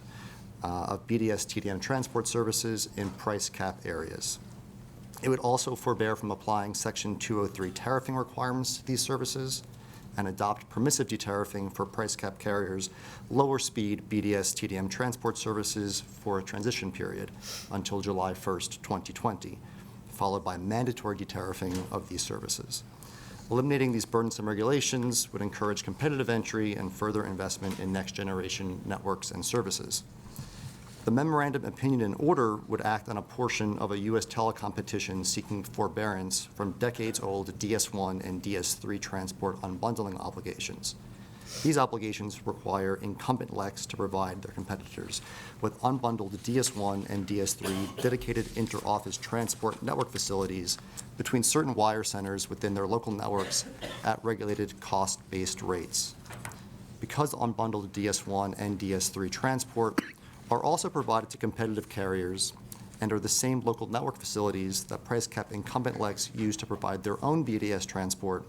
of BDS TDM transport services in price cap areas. It would also forbear from applying Section 203 tariffing requirements to these services and adopt permissive detariffing for price cap carriers' lower speed BDS TDM transport services for a transition period until July 1st, 2020, followed by mandatory detariffing of these services. Eliminating these burdensome regulations would encourage competitive entry and further investment in next-generation networks and services. The memorandum opinion and order would act on a portion of a U.S. telecom petition seeking forbearance from decades-old DS1 and DS3 transport unbundling obligations. These obligations require incumbent LECs to provide their competitors with unbundled DS1 and DS3 dedicated inter-office transport network facilities between certain wire centers within their local networks at regulated cost-based rates. Because unbundled DS1 and DS3 transport are also provided to competitive carriers and are the same local network facilities that price cap incumbent LECs use to provide their own BDS transport,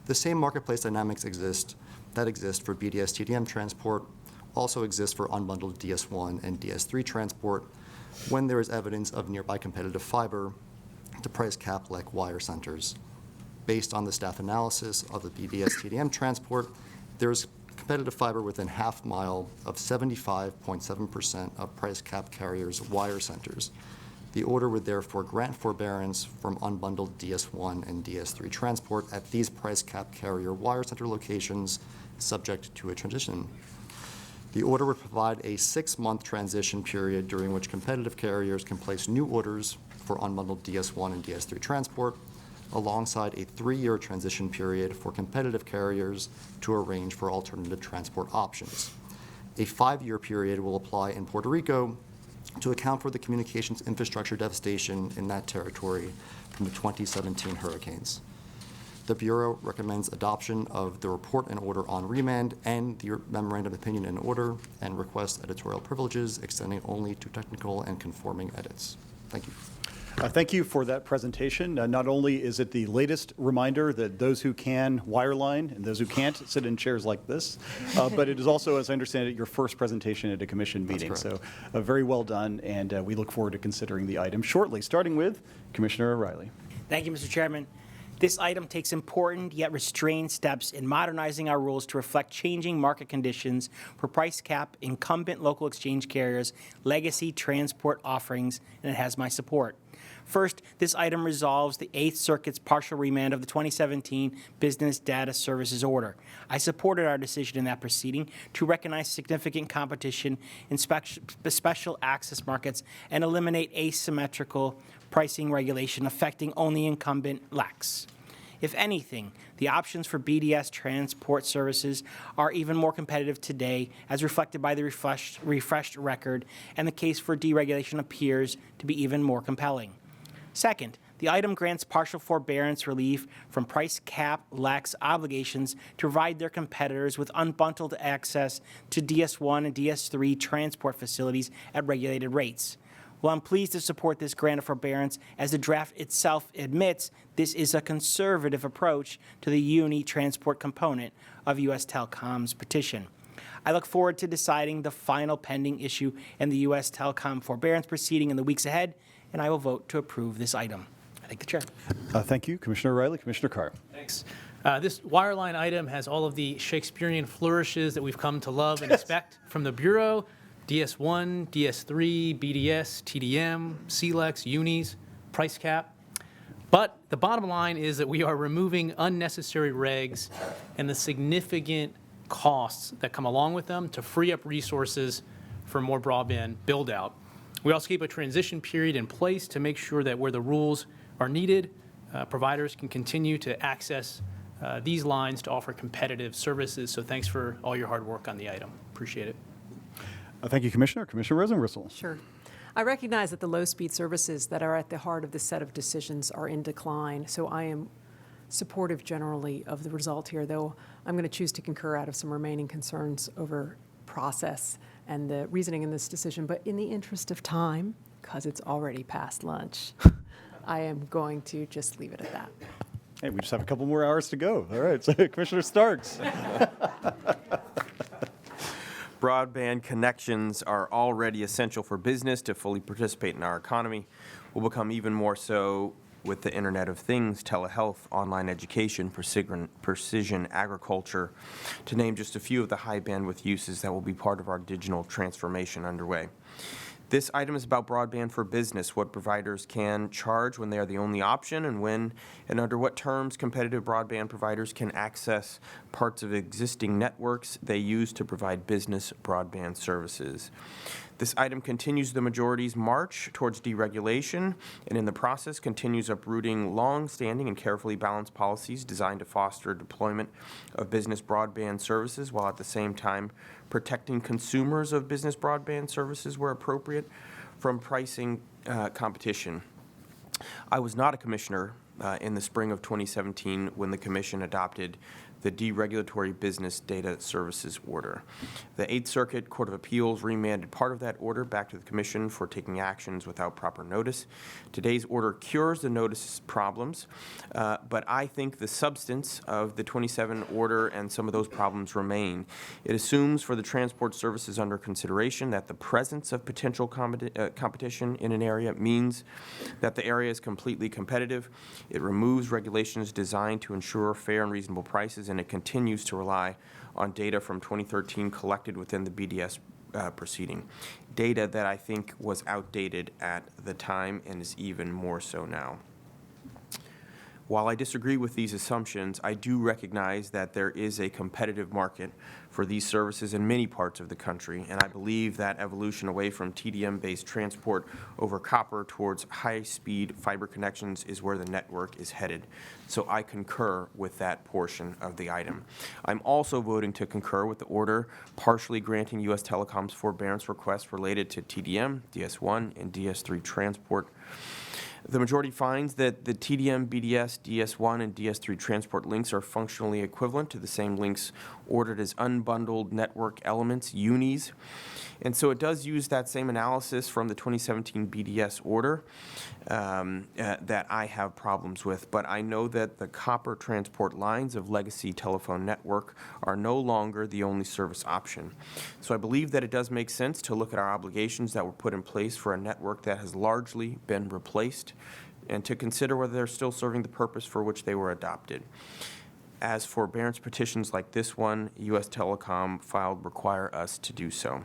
the same marketplace dynamics that exist for BDS TDM transport also exist for unbundled DS1 and DS3 transport when there is evidence of nearby competitive fiber to price cap LEC wire centers. Based on the staff analysis of the BDS TDM transport, there is competitive fiber within half mile of 75.7% of price cap carriers' wire centers. The order would therefore grant forbearance from unbundled DS1 and DS3 transport at these price cap carrier wire center locations subject to a transition. The order would provide a 6-month transition period during which competitive carriers can place new orders for unbundled DS1 and DS3 transport, alongside a 3-year transition period for competitive carriers to arrange for alternative transport options. A 5-year period will apply in Puerto Rico to account for the communications infrastructure devastation in that territory from the 2017 hurricanes. The Bureau recommends adoption of the report and order on remand and the memorandum opinion and order, and requests editorial privileges extending only to technical and conforming edits. Thank you. Thank you for that presentation. Not only is it the latest reminder that those who can wireline and those who can't sit in chairs like this, but it is also, as I understand it, your first presentation at a commission meeting. So very well done, and we look forward to considering the item shortly, starting with Commissioner O'Reilly. Thank you, Mr. Chairman. This item takes important yet restrained steps in modernizing our rules to reflect changing market conditions for price cap incumbent local exchange carriers' legacy transport offerings, and it has my support. First, this item resolves the 8th Circuit's partial remand of the 2017 Business Data Services Order. I supported our decision in that proceeding to recognize significant competition in special access markets and eliminate asymmetrical pricing regulation affecting only incumbent LECs. If anything, the options for BDS transport services are even more competitive today, as reflected by the refreshed record, and the case for deregulation appears to be even more compelling. Second, the item grants partial forbearance relief from price cap LECs obligations to provide their competitors with unbundled access to DS1 and DS3 transport facilities at regulated rates. While I'm pleased to support this grant of forbearance, as the draft itself admits, this is a conservative approach to the uni-transport component of U.S. Telecom's petition. I look forward to deciding the final pending issue in the U.S. Telecom forbearance proceeding in the weeks ahead, and I will vote to approve this item. I thank the chair. Thank you, Commissioner O'Reilly. Commissioner Carr. Thanks. This wireline item has all of the Shakespearean flourishes that we've come to love and expect from the Bureau: DS1, DS3, BDS, TDM, CLECs, unis, price cap. But the bottom line is that we are removing unnecessary regs and the significant costs that come along with them to free up resources for more broadband build-out. We also keep a transition period in place to make sure that where the rules are needed, providers can continue to access these lines to offer competitive services. So thanks for all your hard work on the item. Appreciate it. Thank you, Commissioner. Commissioner Rosenworcel. Sure. I recognize that the low-speed services that are at the heart of this set of decisions are in decline, so I am supportive generally of the result here, though I'm going to choose to concur out of some remaining concerns over process and the reasoning in this decision. But in the interest of time, because it's already past lunch, I am going to just leave it at that. Hey, we just have a couple more hours to go. All right, so Commissioner Starks. Broadband connections are already essential for business to fully participate in our economy. Will become even more so with the Internet of Things, telehealth, online education, precision agriculture, to name just a few of the high bandwidth uses that will be part of our digital transformation underway. This item is about broadband for business, what providers can charge when they are the only option, and when and under what terms competitive broadband providers can access parts of existing networks they use to provide business broadband services. This item continues the majority's march towards deregulation, and in the process continues uprooting long-standing and carefully balanced policies designed to foster deployment of business broadband services while at the same time protecting consumers of business broadband services where appropriate from pricing competition. I was not a commissioner in the spring of 2017 when the Commission adopted the Deregulatory Business Data Services Order. The Eighth Circuit Court of Appeals remanded part of that order back to the Commission for taking actions without proper notice. Today's order cures the notice problems, but I think the substance of the 27 order and some of those problems remain. It assumes for the transport services under consideration that the presence of potential competition in an area means that the area is completely competitive. It removes regulations designed to ensure fair and reasonable prices, and it continues to rely on data from 2013 collected within the BDS proceeding, data that I think was outdated at the time and is even more so now. While I disagree with these assumptions, I do recognize that there is a competitive market for these services in many parts of the country, and I believe that evolution away from TDM-based transport over copper towards high-speed fiber connections is where the network is headed. So I concur with that portion of the item. I'm also voting to concur with the order partially granting U.S. Telecom's forbearance requests related to TDM, DS1, and DS3 transport. The majority finds that the TDM, BDS, DS1, and DS3 transport links are functionally equivalent to the same links ordered as unbundled network elements, UNIs. And so it does use that same analysis from the 2017 BDS order that I have problems with. But I know that the copper transport lines of legacy telephone network are no longer the only service option. So I believe that it does make sense to look at our obligations that were put in place for a network that has largely been replaced and to consider whether they're still serving the purpose for which they were adopted. As forbearance petitions like this one, U.S. Telecom filed require us to do so.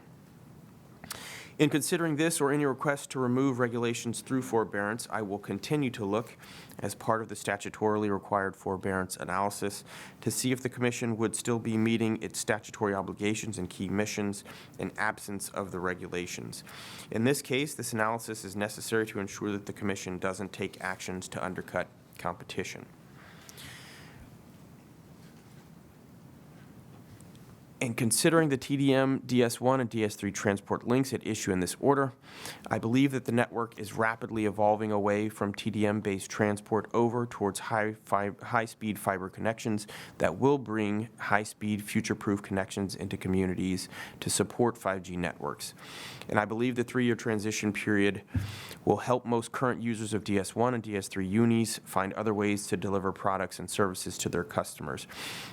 In considering this or any request to remove regulations through forbearance, I will continue to look, as part of the statutorily required forbearance analysis, to see if the Commission would still be meeting its statutory obligations and key missions in absence of the regulations. In this case, this analysis is necessary to ensure that the Commission doesn't take actions to undercut competition. In considering the TDM, DS1, and DS3 transport links at issue in this order, I believe that the network is rapidly evolving away from TDM-based transport over towards high-speed fiber connections that will bring high-speed, future-proof connections into communities to support 5G networks. And I believe the 3-year transition period will help most current users of DS1 and DS3 unis find other ways to deliver products and services to their customers.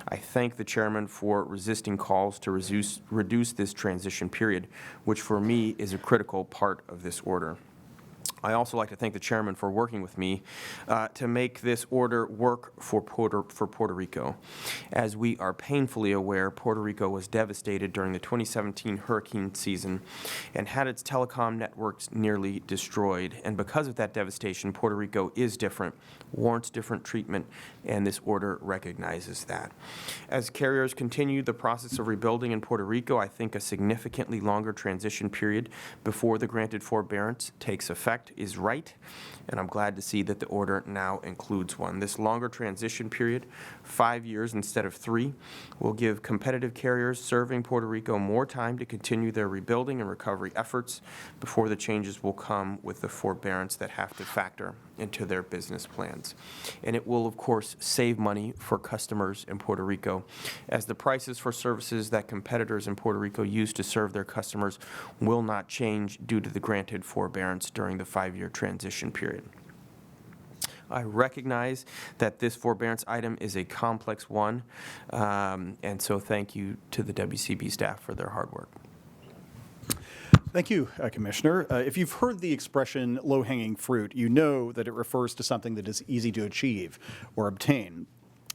I thank the Chairman for resisting calls to reduce this transition period, which for me is a critical part of this order. I also like to thank the Chairman for working with me to make this order work for Puerto Rico. As we are painfully aware, Puerto Rico was devastated during the 2017 hurricane season and had its telecom networks nearly destroyed. And because of that devastation, Puerto Rico is different, warrants different treatment, and this order recognizes that. As carriers continue the process of rebuilding in Puerto Rico, I think a significantly longer transition period before the granted forbearance takes effect is right, and I'm glad to see that the order now includes one. This longer transition period, 5 years instead of 3, will give competitive carriers serving Puerto Rico more time to continue their rebuilding and recovery efforts before the changes will come with the forbearance that have to factor into their business plans. And it will, of course, save money for customers in Puerto Rico, as the prices for services that competitors in Puerto Rico use to serve their customers will not change due to the granted forbearance during the 5-year transition period. I recognize that this forbearance item is a complex one, and so thank you to the WCB staff for their hard work. Thank you, Commissioner. If you've heard the expression low-hanging fruit, you know that it refers to something that is easy to achieve or obtain.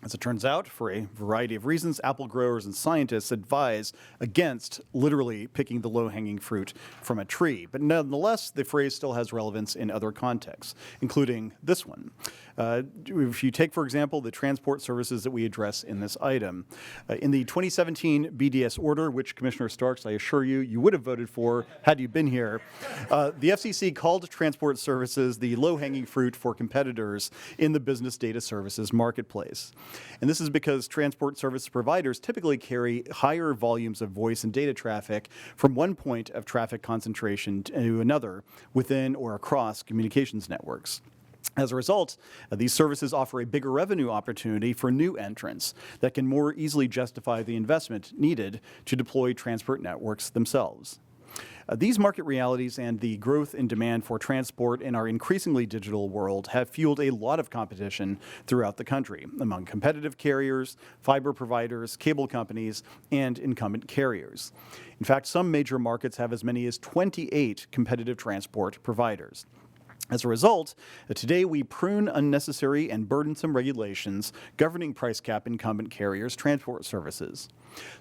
As it turns out, for a variety of reasons, apple growers and scientists advise against literally picking the low-hanging fruit from a tree. But nonetheless, the phrase still has relevance in other contexts, including this one. If you take, for example, the transport services that we address in this item, in the 2017 BDS order, which Commissioner Starks, I assure you, you would have voted for had you been here, the FCC called transport services the low-hanging fruit for competitors in the business data services marketplace. And this is because transport service providers typically carry higher volumes of voice and data traffic from one point of traffic concentration to another within or across communications networks. As a result, these services offer a bigger revenue opportunity for new entrants that can more easily justify the investment needed to deploy transport networks themselves. These market realities and the growth in demand for transport in our increasingly digital world have fueled a lot of competition throughout the country among competitive carriers, fiber providers, cable companies, and incumbent carriers. In fact, some major markets have as many as 28 competitive transport providers. As a result, today we prune unnecessary and burdensome regulations governing price cap incumbent carriers' transport services.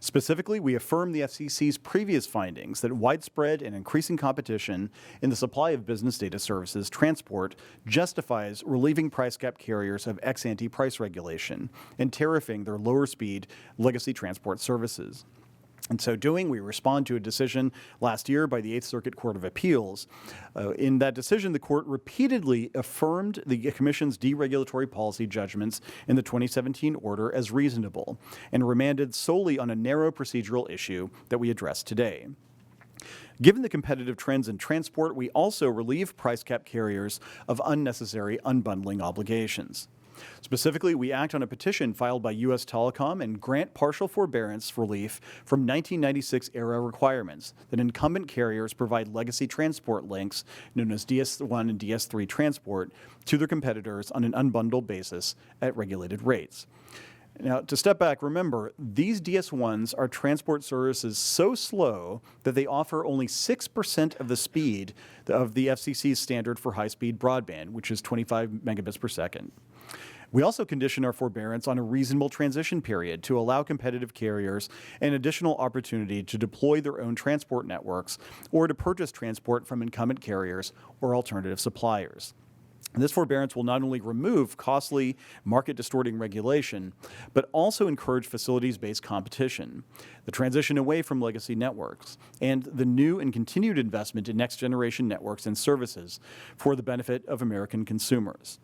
Specifically, we affirm the FCC's previous findings that widespread and increasing competition in the supply of business data services transport justifies relieving price cap carriers of ex-ante price regulation and tariffing their lower speed legacy transport services. In so doing, we respond to a decision last year by the Eighth Circuit Court of Appeals. In that decision, the court repeatedly affirmed the Commission's deregulatory policy judgments in the 2017 order as reasonable and remanded solely on a narrow procedural issue that we address today. Given the competitive trends in transport, we also relieve price cap carriers of unnecessary unbundling obligations. Specifically, we act on a petition filed by U.S. Telecom and grant partial forbearance relief from 1996-era requirements that incumbent carriers provide legacy transport links, known as DS1 and DS3 transport, to their competitors on an unbundled basis at regulated rates. Now, to step back, remember, these DS1s are transport services so slow that they offer only 6% of the speed of the FCC's standard for high-speed broadband, which is 25 megabits per second. We also condition our forbearance on a reasonable transition period to allow competitive carriers an additional opportunity to deploy their own transport networks or to purchase transport from incumbent carriers or alternative suppliers. And this forbearance will not only remove costly, market-distorting regulation, but also encourage facilities-based competition, the transition away from legacy networks, and the new and continued investment in next-generation networks and services for the benefit of American consumers.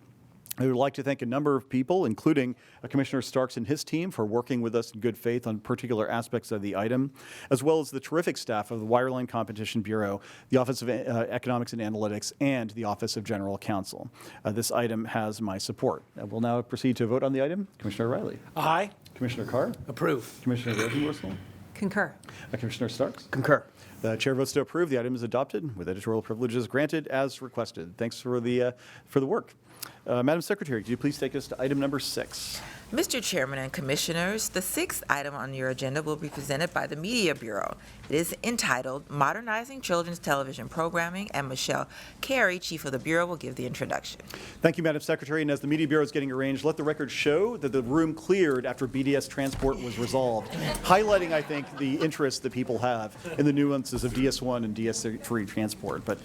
I would like to thank a number of people, including Commissioner Starks and his team, for working with us in good faith on particular aspects of the item, as well as the terrific staff of the Wireline Competition Bureau, the Office of Economics and Analytics, and the Office of General Counsel. This item has my support. We'll now proceed to vote on the item. Commissioner Riley. Aye. Commissioner Carr. Approve. Commissioner Rosenworcel. Concur. Commissioner Starks. Concur. The chair votes to approve. The item is adopted with editorial privileges granted as requested. Thanks for the work. Madam Secretary, could you please take us to item number 6? Mr. Chairman and Commissioners, the 6th item on your agenda will be presented by the Media Bureau. It is entitled Modernizing Children's Television Programming, and Michelle Carey, Chief of the Bureau, will give the introduction. Thank you, Madam Secretary. And as the Media Bureau is getting arranged, let the record show that the room cleared after BDS transport was resolved, highlighting, I think, the interest that people have in the nuances of DS1 and DS3 transport. But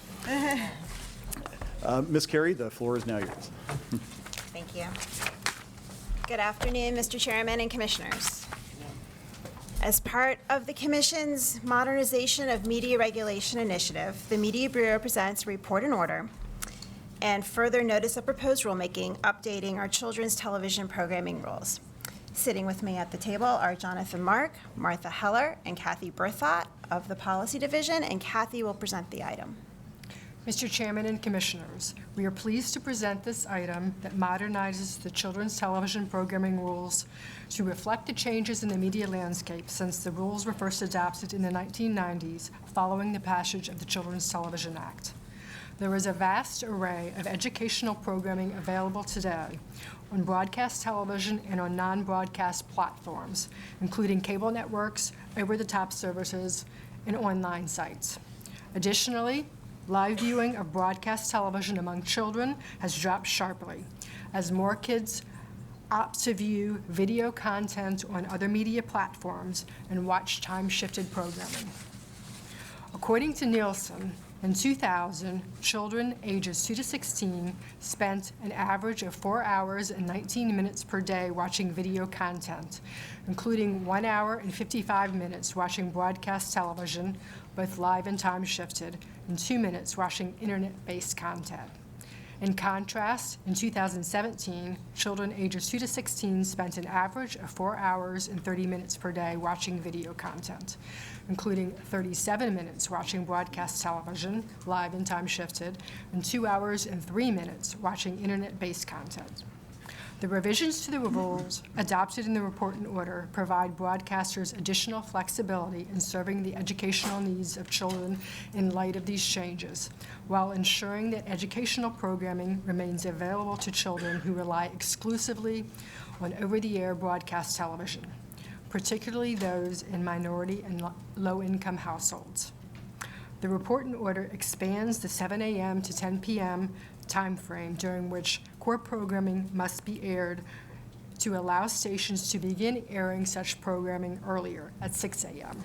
Ms. Carey, the floor is now yours. Thank you. Good afternoon, Mr. Chairman and Commissioners. As part of the Commission's Modernization of Media Regulation Initiative, the Media Bureau presents a report and order and further notice of proposed rulemaking updating our children's television programming rules. Sitting with me at the table are Jonathan Mark, Martha Heller, and Kathy Berthott of the Policy Division, and Kathy will present the item. Mr. Chairman and Commissioners, we are pleased to present this item that modernizes the children's television programming rules to reflect the changes in the media landscape since the rules were first adopted in the 1990s following the passage of the Children's Television Act. There is a vast array of educational programming available today on broadcast television and on non-broadcast platforms, including cable networks, over-the-top services, and online sites. Additionally, live viewing of broadcast television among children has dropped sharply as more kids opt to view video content on other media platforms and watch time-shifted programming. According to Nielsen, in 2000, children ages 2 to 16 spent an average of 4 hours and 19 minutes per day watching video content, including 1 hour and 55 minutes watching broadcast television, both live and time-shifted, and 2 minutes watching internet-based content. In contrast, in 2017, children ages 2 to 16 spent an average of 4 hours and 30 minutes per day watching video content, including 37 minutes watching broadcast television, live and time-shifted, and 2 hours and 3 minutes watching internet-based content. The revisions to the rules adopted in the report and order provide broadcasters additional flexibility in serving the educational needs of children in light of these changes, while ensuring that educational programming remains available to children who rely exclusively on over-the-air broadcast television, particularly those in minority and low-income households. The report and order expands the 7 a.m. to 10 p.m. timeframe during which core programming must be aired to allow stations to begin airing such programming earlier at 6 a.m.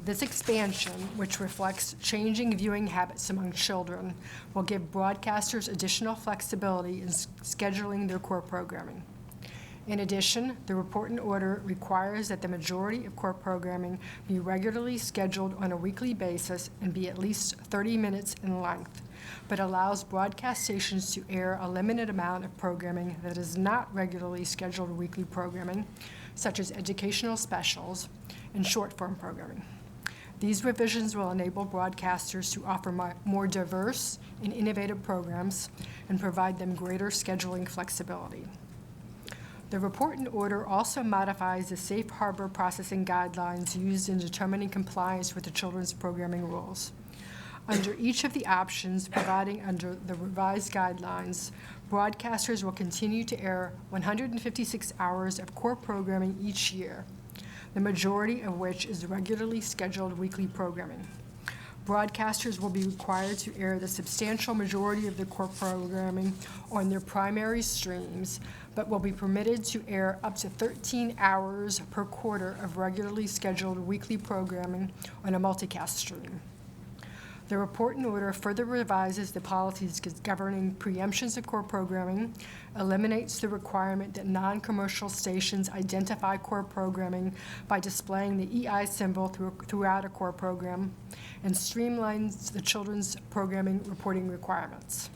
This expansion, which reflects changing viewing habits among children, will give broadcasters additional flexibility in scheduling their core programming. In addition, the report and order requires that the majority of core programming be regularly scheduled on a weekly basis and be at least 30 minutes in length, but allows broadcast stations to air a limited amount of programming that is not regularly scheduled weekly programming, such as educational specials and short-form programming. These revisions will enable broadcasters to offer more diverse and innovative programs and provide them greater scheduling flexibility. The report and order also modifies the safe harbor processing guidelines used in determining compliance with the children's programming rules. Under each of the options providing under the revised guidelines, broadcasters will continue to air 156 hours of core programming each year, the majority of which is regularly scheduled weekly programming. Broadcasters will be required to air the substantial majority of their core programming on their primary streams, but will be permitted to air up to 13 hours per quarter of regularly scheduled weekly programming on a multicast stream. The report and order further revises the policies governing preemptions of core programming, eliminates the requirement that non-commercial stations identify core programming by displaying the EI symbol throughout a core program, and streamlines the children's programming reporting requirements.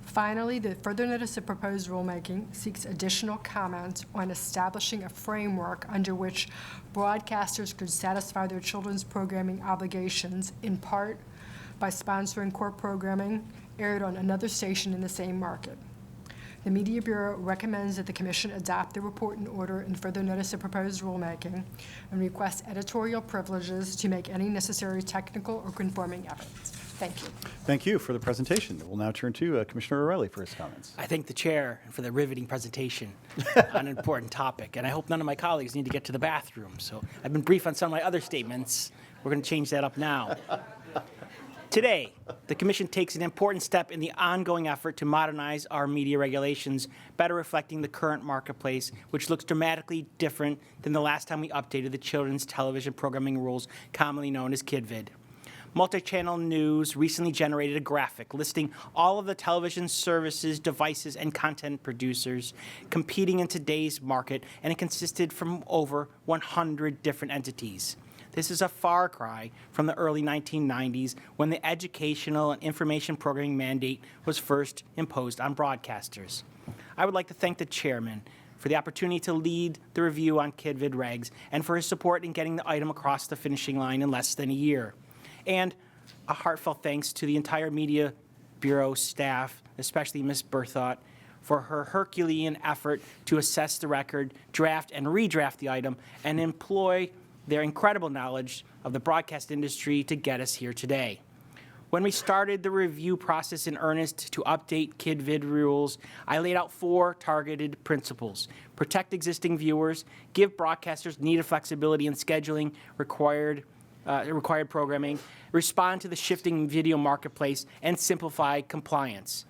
Finally, the further notice of proposed rulemaking seeks additional comment on establishing a framework under which broadcasters could satisfy their children's programming obligations, in part by sponsoring core programming aired on another station in the same market. The Media Bureau recommends that the Commission adopt the report and order and further notice of proposed rulemaking and requests editorial privileges to make any necessary technical or conforming efforts. Thank you. Thank you for the presentation. We'll now turn to Commissioner O'Reilly for his comments. I thank the chair for the riveting presentation on an important topic, and I hope none of my colleagues need to get to the bathroom. So I've been brief on some of my other statements. We're going to change that up now. Today, the Commission takes an important step in the ongoing effort to modernize our media regulations, better reflecting the current marketplace, which looks dramatically different than the last time we updated the children's television programming rules, commonly known as KidVid. Multi-channel News recently generated a graphic listing all of the television services, devices, and content producers competing in today's market, and it consisted from over 100 different entities. This is a far cry from the early 1990s when the educational and information programming mandate was first imposed on broadcasters. I would like to thank the chairman for the opportunity to lead the review on KidVid regs and for his support in getting the item across the finishing line in less than a year. And a heartfelt thanks to the entire Media Bureau staff, especially Ms. Berthott, for her Herculean effort to assess the record, draft and redraft the item, and employ their incredible knowledge of the broadcast industry to get us here today. When we started the review process in earnest to update KidVid rules, I laid out 4 targeted principles: protect existing viewers, give broadcasters needed flexibility in scheduling required required programming, respond to the shifting video marketplace, and simplify compliance.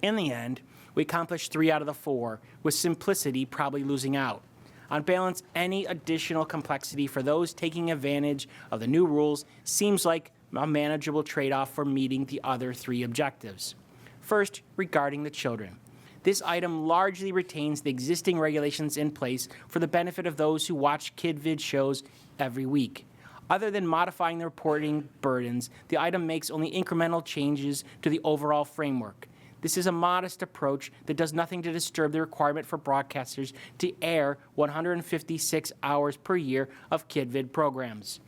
In the end, we accomplished 3 out of the 4, with simplicity probably losing out. On balance, any additional complexity for those taking advantage of the new rules seems like a manageable trade-off for meeting the other 3 objectives. First, regarding the children. This item largely retains the existing regulations in place for the benefit of those who watch KidVid shows every week. Other than modifying the reporting burdens, the item makes only incremental changes to the overall framework. This is a modest approach that does nothing to disturb the requirement for broadcasters to air 156 hours per year of KidVid programs.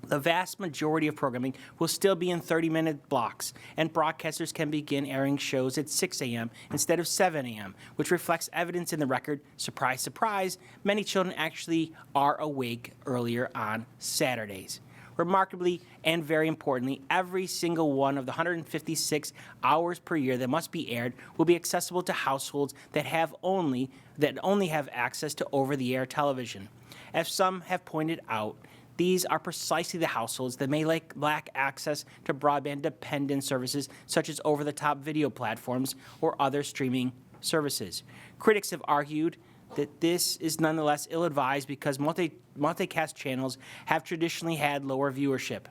The vast majority of programming will still be in 30-minute blocks, and broadcasters can begin airing shows at 6 a.m. instead of 7 a.m., which reflects evidence in the record, surprise, surprise, many children actually are awake earlier on Saturdays. Remarkably, and very importantly, every single one of the 156 hours per year that must be aired will be accessible to households that only have access to over-the-air television. As some have pointed out, these are precisely the households that may lack access to broadband-dependent services such as over-the-top video platforms or other streaming services. Critics have argued that this is nonetheless ill-advised because multicast channels have traditionally had lower viewership.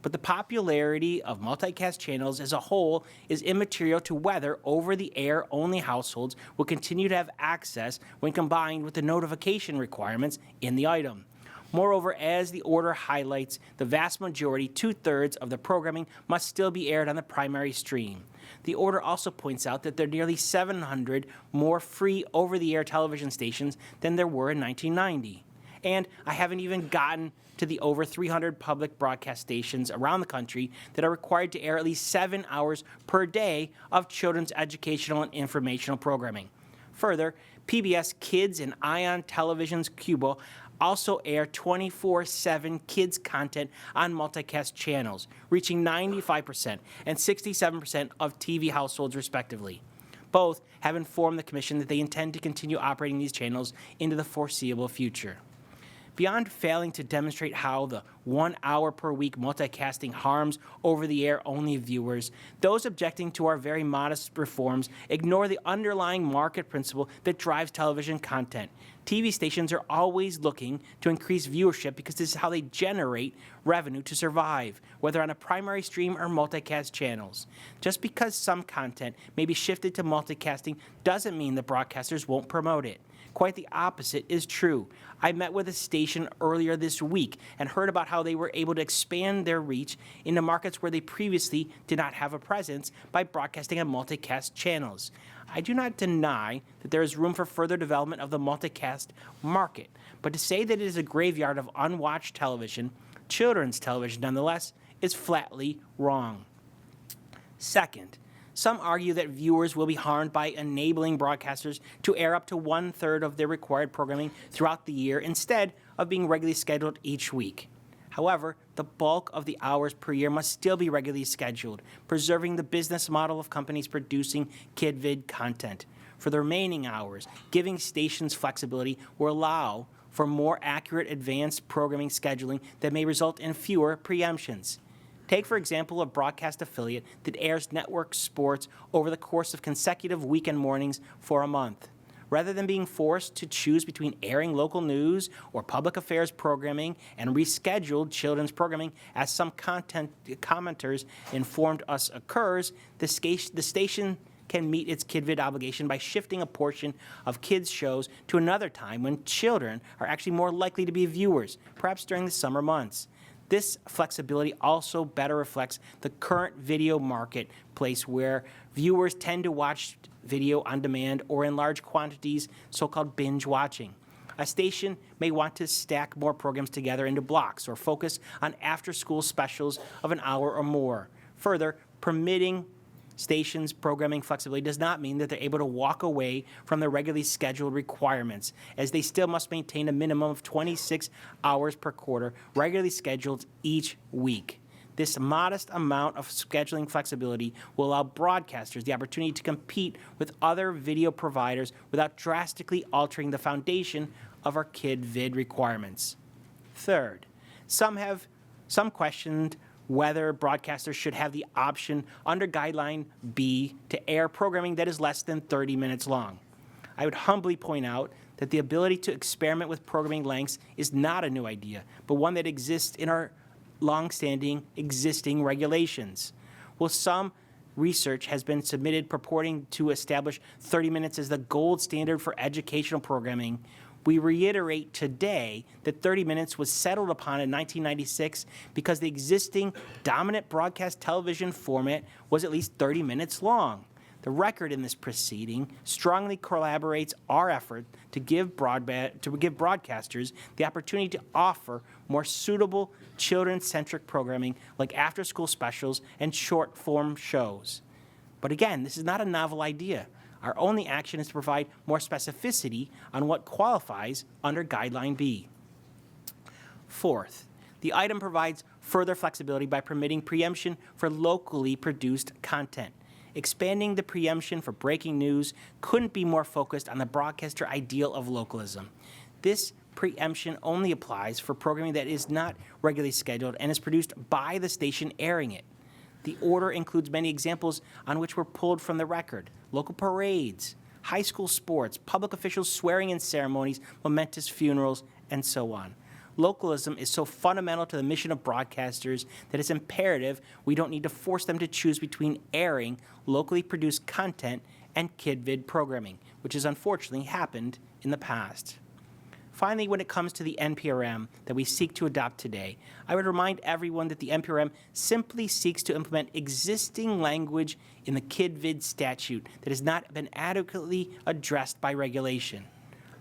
But the popularity of multicast channels as a whole is immaterial to whether over-the-air only households will continue to have access when combined with the notification requirements in the item. Moreover, as the order highlights, the vast majority, 2/3 of the programming must still be aired on the primary stream. The order also points out that there are nearly 700 more free over-the-air television stations than there were in 1990. And I haven't even gotten to the over 300 public broadcast stations around the country that are required to air at least 7 hours per day of children's educational and informational programming. Further, PBS Kids and Ion Television's Cubo also air 24/7 kids content on multicast channels, reaching 95% and 67% of TV households respectively. Both have informed the Commission that they intend to continue operating these channels into the foreseeable future. Beyond failing to demonstrate how the 1 hour per week multicasting harms over-the-air only viewers, those objecting to our very modest reforms ignore the underlying market principle that drives television content. TV stations are always looking to increase viewership because this is how they generate revenue to survive, whether on a primary stream or multicast channels. Just because some content may be shifted to multicasting doesn't mean the broadcasters won't promote it. Quite the opposite is true. I met with a station earlier this week and heard about how they were able to expand their reach into markets where they previously did not have a presence by broadcasting on multicast channels. I do not deny that there is room for further development of the multicast market, but to say that it is a graveyard of unwatched television, children's television nonetheless, is flatly wrong. Second, some argue that viewers will be harmed by enabling broadcasters to air up to 1/3 of their required programming throughout the year instead of being regularly scheduled each week. However, the bulk of the hours per year must still be regularly scheduled, preserving the business model of companies producing KidVid content. For the remaining hours, giving stations flexibility will allow for more accurate advanced programming scheduling that may result in fewer preemptions. Take, for example, a broadcast affiliate that airs network sports over the course of consecutive weekend mornings for a month. Rather than being forced to choose between airing local news or public affairs programming and rescheduled children's programming, as some commenters informed us occurs, the station can meet its KidVid obligation by shifting a portion of kids' shows to another time when children are actually more likely to be viewers, perhaps during the summer months. This flexibility also better reflects the current video marketplace where viewers tend to watch video on demand or in large quantities, so-called binge watching. A station may want to stack more programs together into blocks or focus on after-school specials of an hour or more. Further, permitting stations' programming flexibility does not mean that they're able to walk away from their regularly scheduled requirements, as they still must maintain a minimum of 26 hours per quarter, regularly scheduled each week. This modest amount of scheduling flexibility will allow broadcasters the opportunity to compete with other video providers without drastically altering the foundation of our KidVid requirements. Third, some have Some questioned whether broadcasters should have the option under Guideline B to air programming that is less than 30 minutes long. I would humbly point out that the ability to experiment with programming lengths is not a new idea, but one that exists in our long-standing existing regulations. While some research has been submitted purporting to establish 30 minutes as the gold standard for educational programming, we reiterate today that 30 minutes was settled upon in 1996 because the existing dominant broadcast television format was at least 30 minutes long. The record in this proceeding strongly corroborates our effort to give broadcasters the opportunity to offer more suitable children-centric programming like after-school specials and short-form shows. But again, this is not a novel idea. Our only action is to provide more specificity on what qualifies under Guideline B. Fourth, the item provides further flexibility by permitting preemption for locally produced content. Expanding the preemption for breaking news couldn't be more focused on the broadcaster ideal of localism. This preemption only applies for programming that is not regularly scheduled and is produced by the station airing it. The order includes many examples on which were pulled from the record: local parades, high school sports, public officials swearing-in ceremonies, momentous funerals, and so on. Localism is so fundamental to the mission of broadcasters that it's imperative we don't need to force them to choose between airing locally produced content and KidVid programming, which has unfortunately happened in the past. Finally, when it comes to the NPRM that we seek to adopt today, I would remind everyone that the NPRM simply seeks to implement existing language in the KidVid statute that has not been adequately addressed by regulation.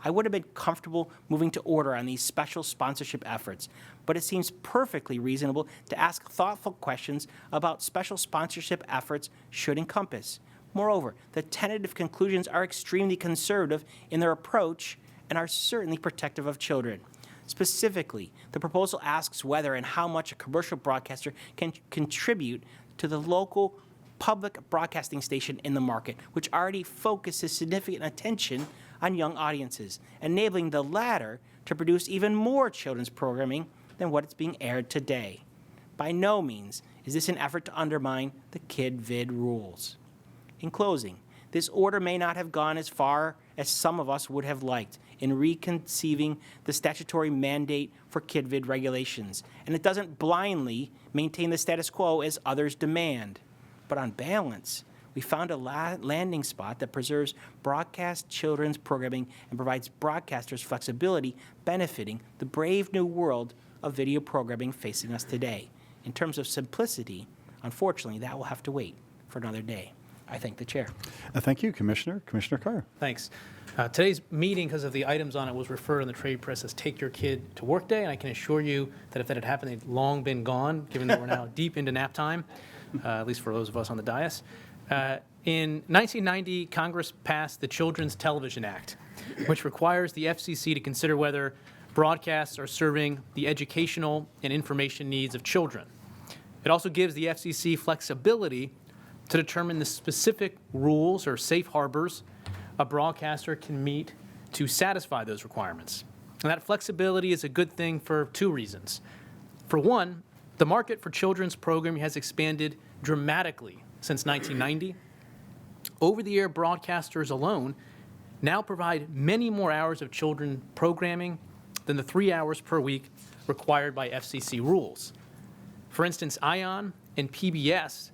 I would have been comfortable moving to order on these special sponsorship efforts, but it seems perfectly reasonable to ask thoughtful questions about special sponsorship efforts should encompass. Moreover, the tentative conclusions are extremely conservative in their approach and are certainly protective of children. Specifically, the proposal asks whether and how much a commercial broadcaster can contribute to the local public broadcasting station in the market, which already focuses significant attention on young audiences, enabling the latter to produce even more children's programming than what is being aired today. By no means is this an effort to undermine the KidVid rules. In closing, this order may not have gone as far as some of us would have liked in reconceiving the statutory mandate for KidVid regulations, and it doesn't blindly maintain the status quo as others demand. But on balance, we found a landing spot that preserves broadcast children's programming and provides broadcasters flexibility, benefiting the brave new world of video programming facing us today. In terms of simplicity, unfortunately, that will have to wait for another day. I thank the chair. Thank you, Commissioner. Commissioner Carr. Thanks. Today's meeting, because of the items on it, was referred in the trade press as Take Your Kid to Work Day, and I can assure you that if that had happened, they'd long been gone, given that we're now deep into nap time, at least for those of us on the dais. In 1990, Congress passed the Children's Television Act, which requires the FCC to consider whether broadcasts are serving the educational and information needs of children. It also gives the FCC flexibility to determine the specific rules or safe harbors a broadcaster can meet to satisfy those requirements. And that flexibility is a good thing for two reasons. For one, the market for children's programming has expanded dramatically since 1990. Over-the-air broadcasters alone now provide many more hours of children programming than the 3 hours per week required by FCC rules. For instance, ION and PBS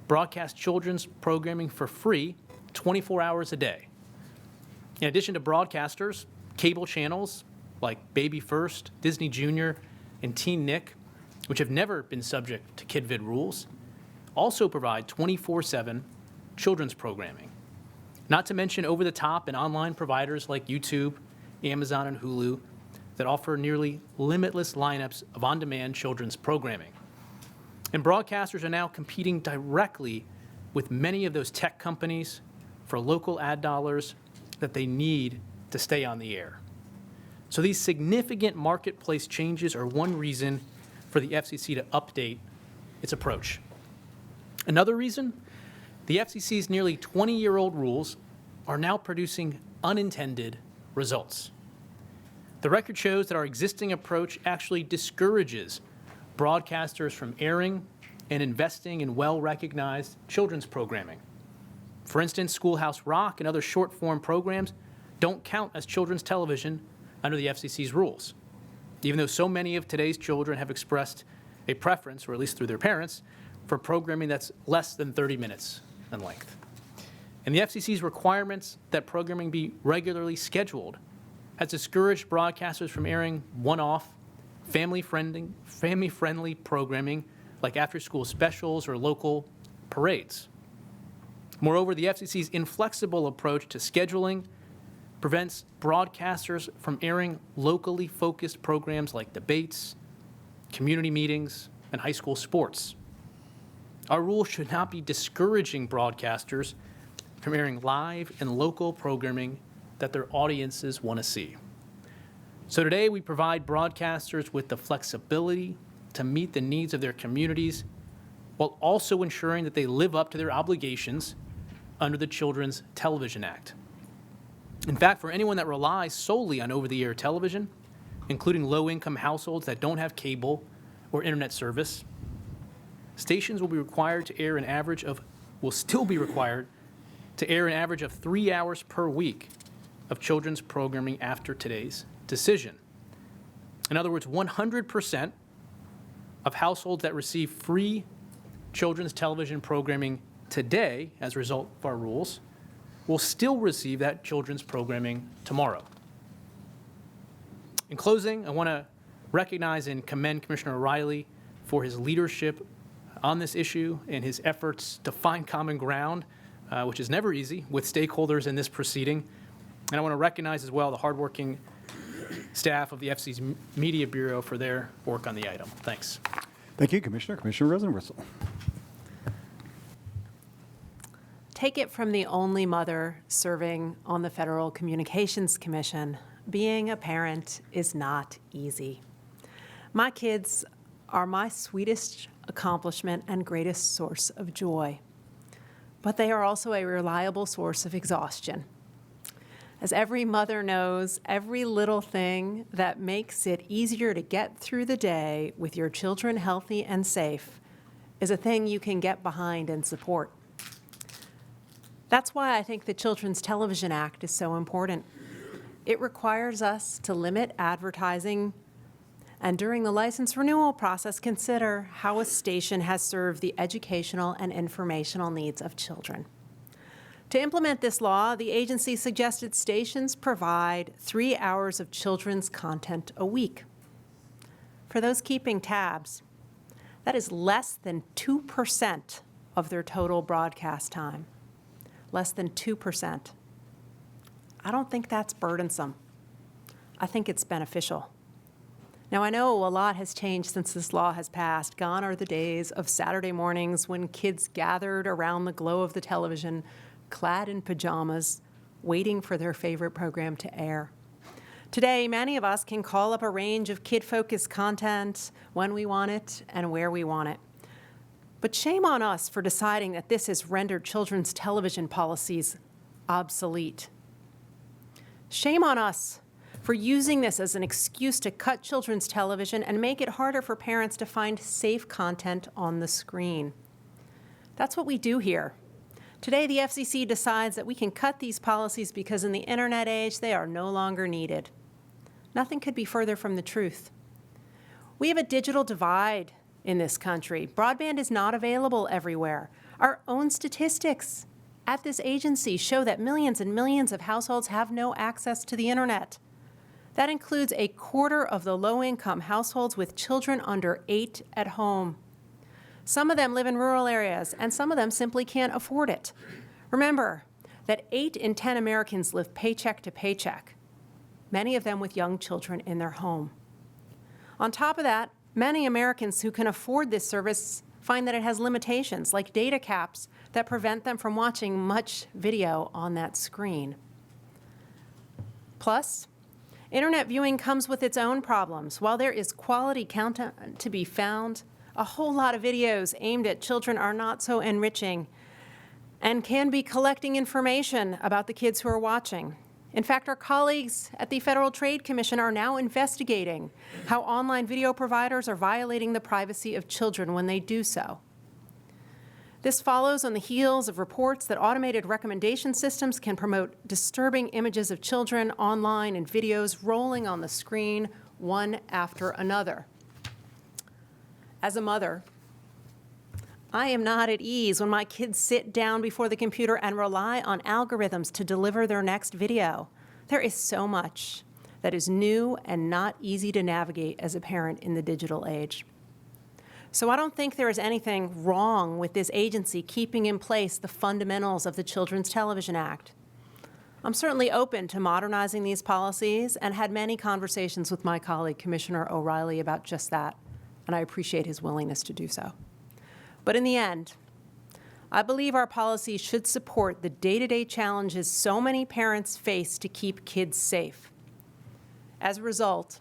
broadcast children's programming for free 24 hours a day. In addition to broadcasters, cable channels like Baby First, Disney Junior, and Teen Nick, which have never been subject to KidVid rules, also provide 24/7 children's programming. Not to mention over-the-top and online providers like YouTube, Amazon, and Hulu that offer nearly limitless lineups of on-demand children's programming. And broadcasters are now competing directly with many of those tech companies for local ad dollars that they need to stay on the air. So these significant marketplace changes are one reason for the FCC to update its approach. Another reason, the FCC's nearly 20-year-old rules are now producing unintended results. The record shows that our existing approach actually discourages broadcasters from airing and investing in well-recognized children's programming. For instance, Schoolhouse Rock and other short-form programs don't count as children's television under the FCC's rules, even though so many of today's children have expressed a preference, or at least through their parents, for programming that's less than 30 minutes in length. And the FCC's requirements that programming be regularly scheduled has discouraged broadcasters from airing one-off, family-friendly programming like after-school specials or local parades. Moreover, the FCC's inflexible approach to scheduling prevents broadcasters from airing locally focused programs like debates, community meetings, and high school sports. Our rules should not be discouraging broadcasters from airing live and local programming that their audiences want to see. So today we provide broadcasters with the flexibility to meet the needs of their communities while also ensuring that they live up to their obligations under the Children's Television Act. In fact, for anyone that relies solely on over-the-air television, including low-income households that don't have cable or internet service, stations will still be required to air an average of 3 hours per week of children's programming after today's decision. In other words, 100% of households that receive free children's television programming today, as a result of our rules, will still receive that children's programming tomorrow. In closing, I want to recognize and commend Commissioner O'Reilly for his leadership on this issue and his efforts to find common ground, which is never easy, with stakeholders in this proceeding. And I want to recognize as well the hardworking staff of the FCC's Media Bureau for their work on the item. Thanks. Thank you, Commissioner. Commissioner Rosenworcel. Take it from the only mother serving on the Federal Communications Commission. Being a parent is not easy. My kids are my sweetest accomplishment and greatest source of joy. But they are also a reliable source of exhaustion. As every mother knows, every little thing that makes it easier to get through the day with your children healthy and safe is a thing you can get behind and support. That's why I think the Children's Television Act is so important. It requires us to limit advertising and during the license renewal process, consider how a station has served the educational and informational needs of children. To implement this law, the agency suggested stations provide 3 hours of children's content a week. For those keeping tabs, that is less than 2% of their total broadcast time. Less than 2%. I don't think that's burdensome. I think it's beneficial. Now, I know a lot has changed since this law has passed. Gone are the days of Saturday mornings when kids gathered around the glow of the television, clad in pajamas, waiting for their favorite program to air. Today, many of us can call up a range of kid-focused content when we want it and where we want it. But shame on us for deciding that this has rendered children's television policies obsolete. Shame on us for using this as an excuse to cut children's television and make it harder for parents to find safe content on the screen. That's what we do here. Today, the FCC decides that we can cut these policies because in the internet age, they are no longer needed. Nothing could be further from the truth. We have a digital divide in this country. Broadband is not available everywhere. Our own statistics at this agency show that millions and millions of households have no access to the internet. That includes a quarter of the low-income households with children under 8 at home. Some of them live in rural areas, and some of them simply can't afford it. Remember that 8 in 10 Americans live paycheck to paycheck, many of them with young children in their home. On top of that, many Americans who can afford this service find that it has limitations, like data caps that prevent them from watching much video on that screen. Plus, internet viewing comes with its own problems. While there is quality content to be found, a whole lot of videos aimed at children are not so enriching and can be collecting information about the kids who are watching. In fact, our colleagues at the Federal Trade Commission are now investigating how online video providers are violating the privacy of children when they do so. This follows on the heels of reports that automated recommendation systems can promote disturbing images of children online and videos rolling on the screen one after another. As a mother, I am not at ease when my kids sit down before the computer and rely on algorithms to deliver their next video. There is so much that is new and not easy to navigate as a parent in the digital age. So I don't think there is anything wrong with this agency keeping in place the fundamentals of the Children's Television Act. I'm certainly open to modernizing these policies and had many conversations with my colleague, Commissioner O'Reilly, about just that, and I appreciate his willingness to do so. But in the end, I believe our policies should support the day-to-day challenges so many parents face to keep kids safe. As a result,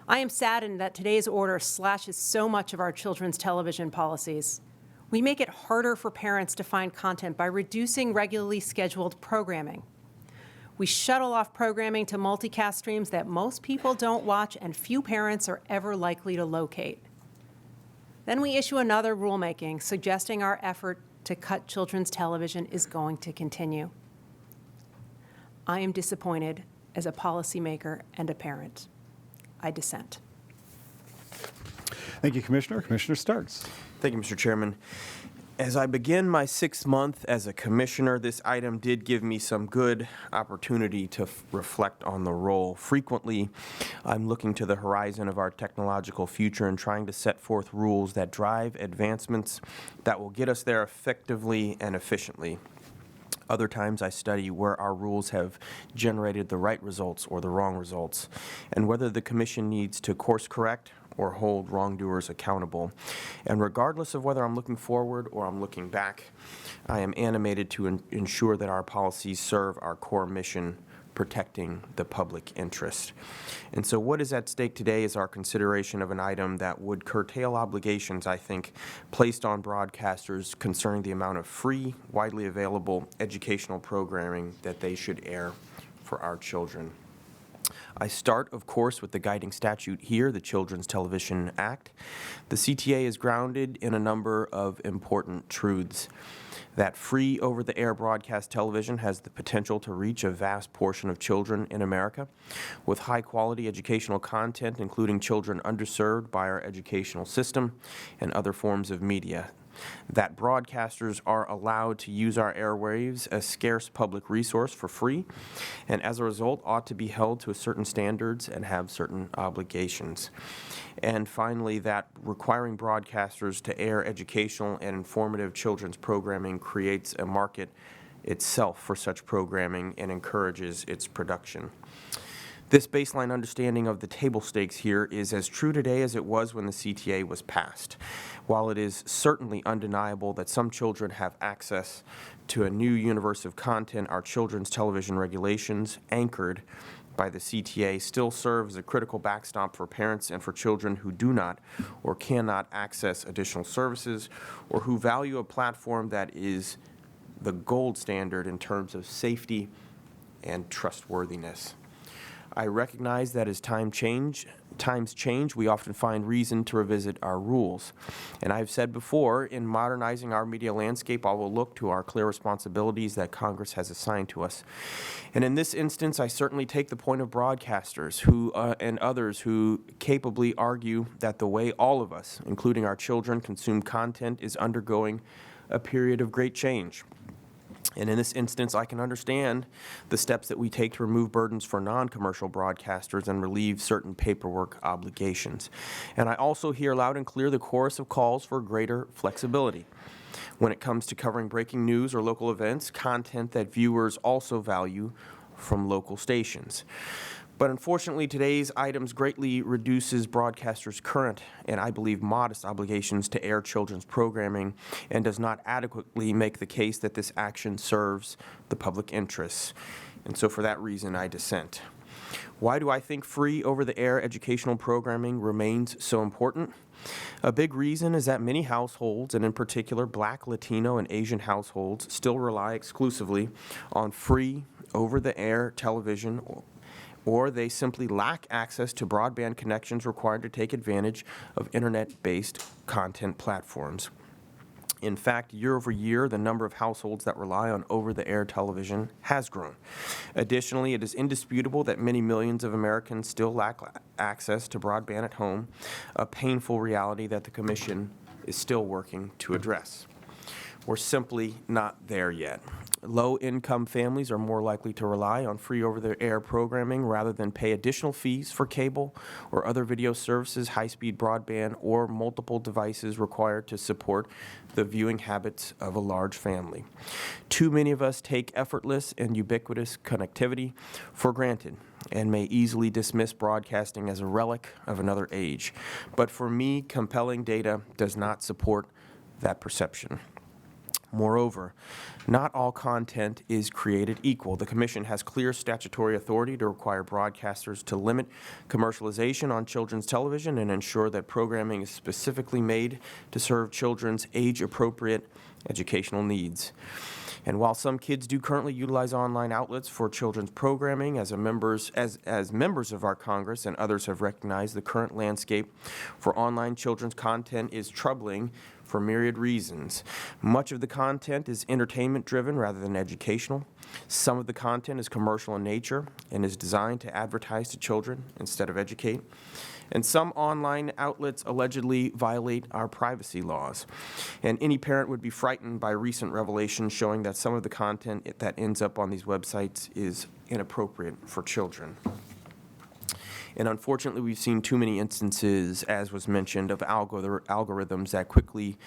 I am saddened that today's order slashes so much of our children's television policies. We make it harder for parents to find content by reducing regularly scheduled programming. We shuttle off programming to multicast streams that most people don't watch and few parents are ever likely to locate. Then we issue another rulemaking suggesting our effort to cut children's television is going to continue. I am disappointed as a policymaker and a parent. I dissent. Thank you, Commissioner. Commissioner Starks. Thank you, Mr. Chairman. As I begin my 6th month as a commissioner, this item did give me some good opportunity to reflect on the role. Frequently, I'm looking to the horizon of our technological future and trying to set forth rules that drive advancements that will get us there effectively and efficiently. Other times I study where our rules have generated the right results or the wrong results, and whether the Commission needs to course correct or hold wrongdoers accountable. And regardless of whether I'm looking forward or I'm looking back, I am animated to ensure that our policies serve our core mission, protecting the public interest. And so what is at stake today is our consideration of an item that would curtail obligations, I think, placed on broadcasters concerning the amount of free, widely available educational programming that they should air for our children. I start, of course, with the guiding statute here, the Children's Television Act. The CTA is grounded in a number of important truths. That free over-the-air broadcast television has the potential to reach a vast portion of children in America with high-quality educational content, including children underserved by our educational system and other forms of media. That broadcasters are allowed to use our airwaves, a scarce public resource, for free, and as a result ought to be held to certain standards and have certain obligations. And finally, that requiring broadcasters to air educational and informative children's programming creates a market itself for such programming and encourages its production. This baseline understanding of the table stakes here is as true today as it was when the CTA was passed. While it is certainly undeniable that some children have access to a new universe of content, our children's television regulations, anchored by the CTA, still serve as a critical backstop for parents and for children who do not or cannot access additional services or who value a platform that is the gold standard in terms of safety and trustworthiness. I recognize that as times change, we often find reason to revisit our rules. And I've said before, in modernizing our media landscape, I will look to our clear responsibilities that Congress has assigned to us. And in this instance, I certainly take the point of broadcasters who and others who capably argue that the way all of us, including our children, consume content is undergoing a period of great change. And in this instance, I can understand the steps that we take to remove burdens for non-commercial broadcasters and relieve certain paperwork obligations. And I also hear loud and clear the chorus of calls for greater flexibility when it comes to covering breaking news or local events, content that viewers also value from local stations. But unfortunately, today's items greatly reduces broadcasters' current and, I believe, modest obligations to air children's programming and does not adequately make the case that this action serves the public interests. And so for that reason, I dissent. Why do I think free over-the-air educational programming remains so important? A big reason is that many households, and in particular Black, Latino, and Asian households, still rely exclusively on free over-the-air television, or they simply lack access to broadband connections required to take advantage of internet-based content platforms. In fact, year over year, the number of households that rely on over-the-air television has grown. Additionally, it is indisputable that many millions of Americans still lack access to broadband at home, a painful reality that the Commission is still working to address. We're simply not there yet. Low-income families are more likely to rely on free over-the-air programming rather than pay additional fees for cable or other video services, high-speed broadband, or multiple devices required to support the viewing habits of a large family. Too many of us take effortless and ubiquitous connectivity for granted and may easily dismiss broadcasting as a relic of another age. But for me, compelling data does not support that perception. Moreover, not all content is created equal. The Commission has clear statutory authority to require broadcasters to limit commercialization on children's television and ensure that programming is specifically made to serve children's age-appropriate educational needs. And while some kids do currently utilize online outlets for children's programming, as members of our Congress and others have recognized, the current landscape for online children's content is troubling for myriad reasons. Much of the content is entertainment-driven rather than educational. Some of the content is commercial in nature and is designed to advertise to children instead of educate. And some online outlets allegedly violate our privacy laws. And any parent would be frightened by recent revelations showing that some of the content that ends up on these websites is inappropriate for children. And unfortunately, we've seen too many instances, as was mentioned, of algorithms that quickly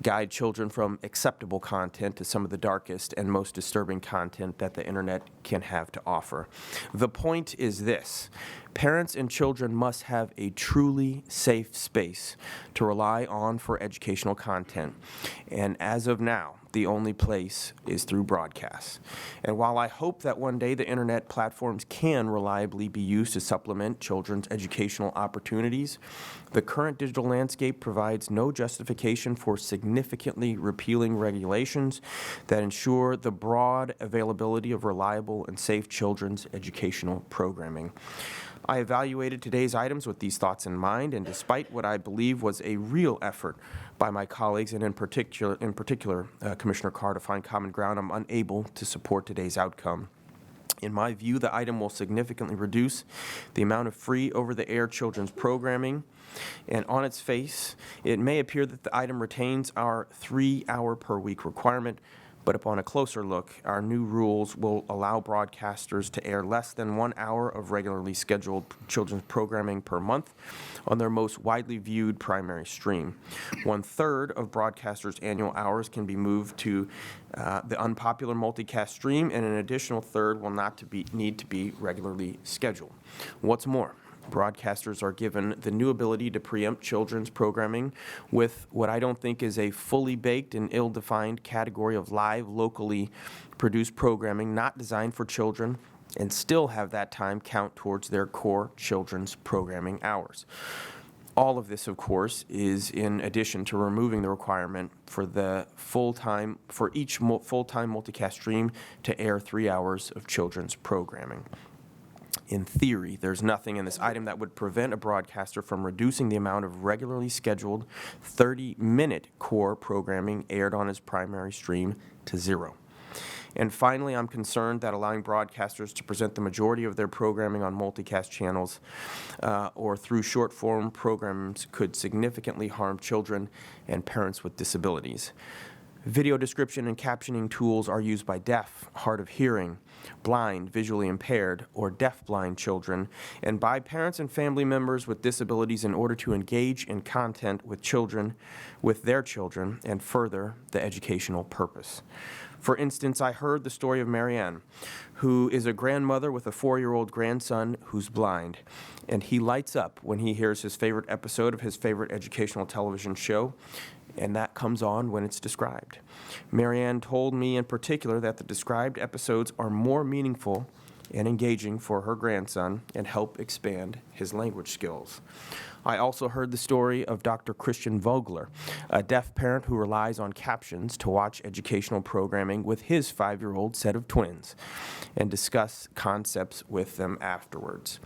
guide children from acceptable content to some of the darkest and most disturbing content that the internet can have to offer. The point is this: parents and children must have a truly safe space to rely on for educational content. And as of now, the only place is through broadcasts. And while I hope that one day the internet platforms can reliably be used to supplement children's educational opportunities, the current digital landscape provides no justification for significantly repealing regulations that ensure the broad availability of reliable and safe children's educational programming. I evaluated today's items with these thoughts in mind, and despite what I believe was a real effort by my colleagues, and in particular, Commissioner Carr, to find common ground, I'm unable to support today's outcome. In my view, the item will significantly reduce the amount of free over-the-air children's programming, and on its face, it may appear that the item retains our 3-hour-per-week requirement, but upon a closer look, our new rules will allow broadcasters to air less than 1 hour of regularly scheduled children's programming per month on their most widely viewed primary stream. 1/3 of broadcasters' annual hours can be moved to the unpopular multicast stream, and an additional third will not need to be regularly scheduled. What's more, broadcasters are given the new ability to preempt children's programming with what I don't think is a fully baked and ill-defined category of live, locally produced programming not designed for children, and still have that time count towards their core children's programming hours. All of this, of course, is in addition to removing the requirement for each full-time multicast stream to air 3 hours of children's programming. In theory, there's nothing in this item that would prevent a broadcaster from reducing the amount of regularly scheduled 30-minute core programming aired on his primary stream to 0. And finally, I'm concerned that allowing broadcasters to present the majority of their programming on multicast channels or through short-form programs could significantly harm children and parents with disabilities. Video description and captioning tools are used by deaf, hard of hearing, blind, visually impaired, or deafblind children, and by parents and family members with disabilities in order to engage in content with their children, and further the educational purpose. For instance, I heard the story of Marianne, who is a grandmother with a 4-year-old grandson who's blind, and he lights up when he hears his favorite episode of his favorite educational television show, and that comes on when it's described. Marianne told me in particular that the described episodes are more meaningful and engaging for her grandson and help expand his language skills. I also heard the story of Dr. Christian Vogler, a deaf parent who relies on captions to watch educational programming with his 5-year-old set of twins and discuss concepts with them afterwards.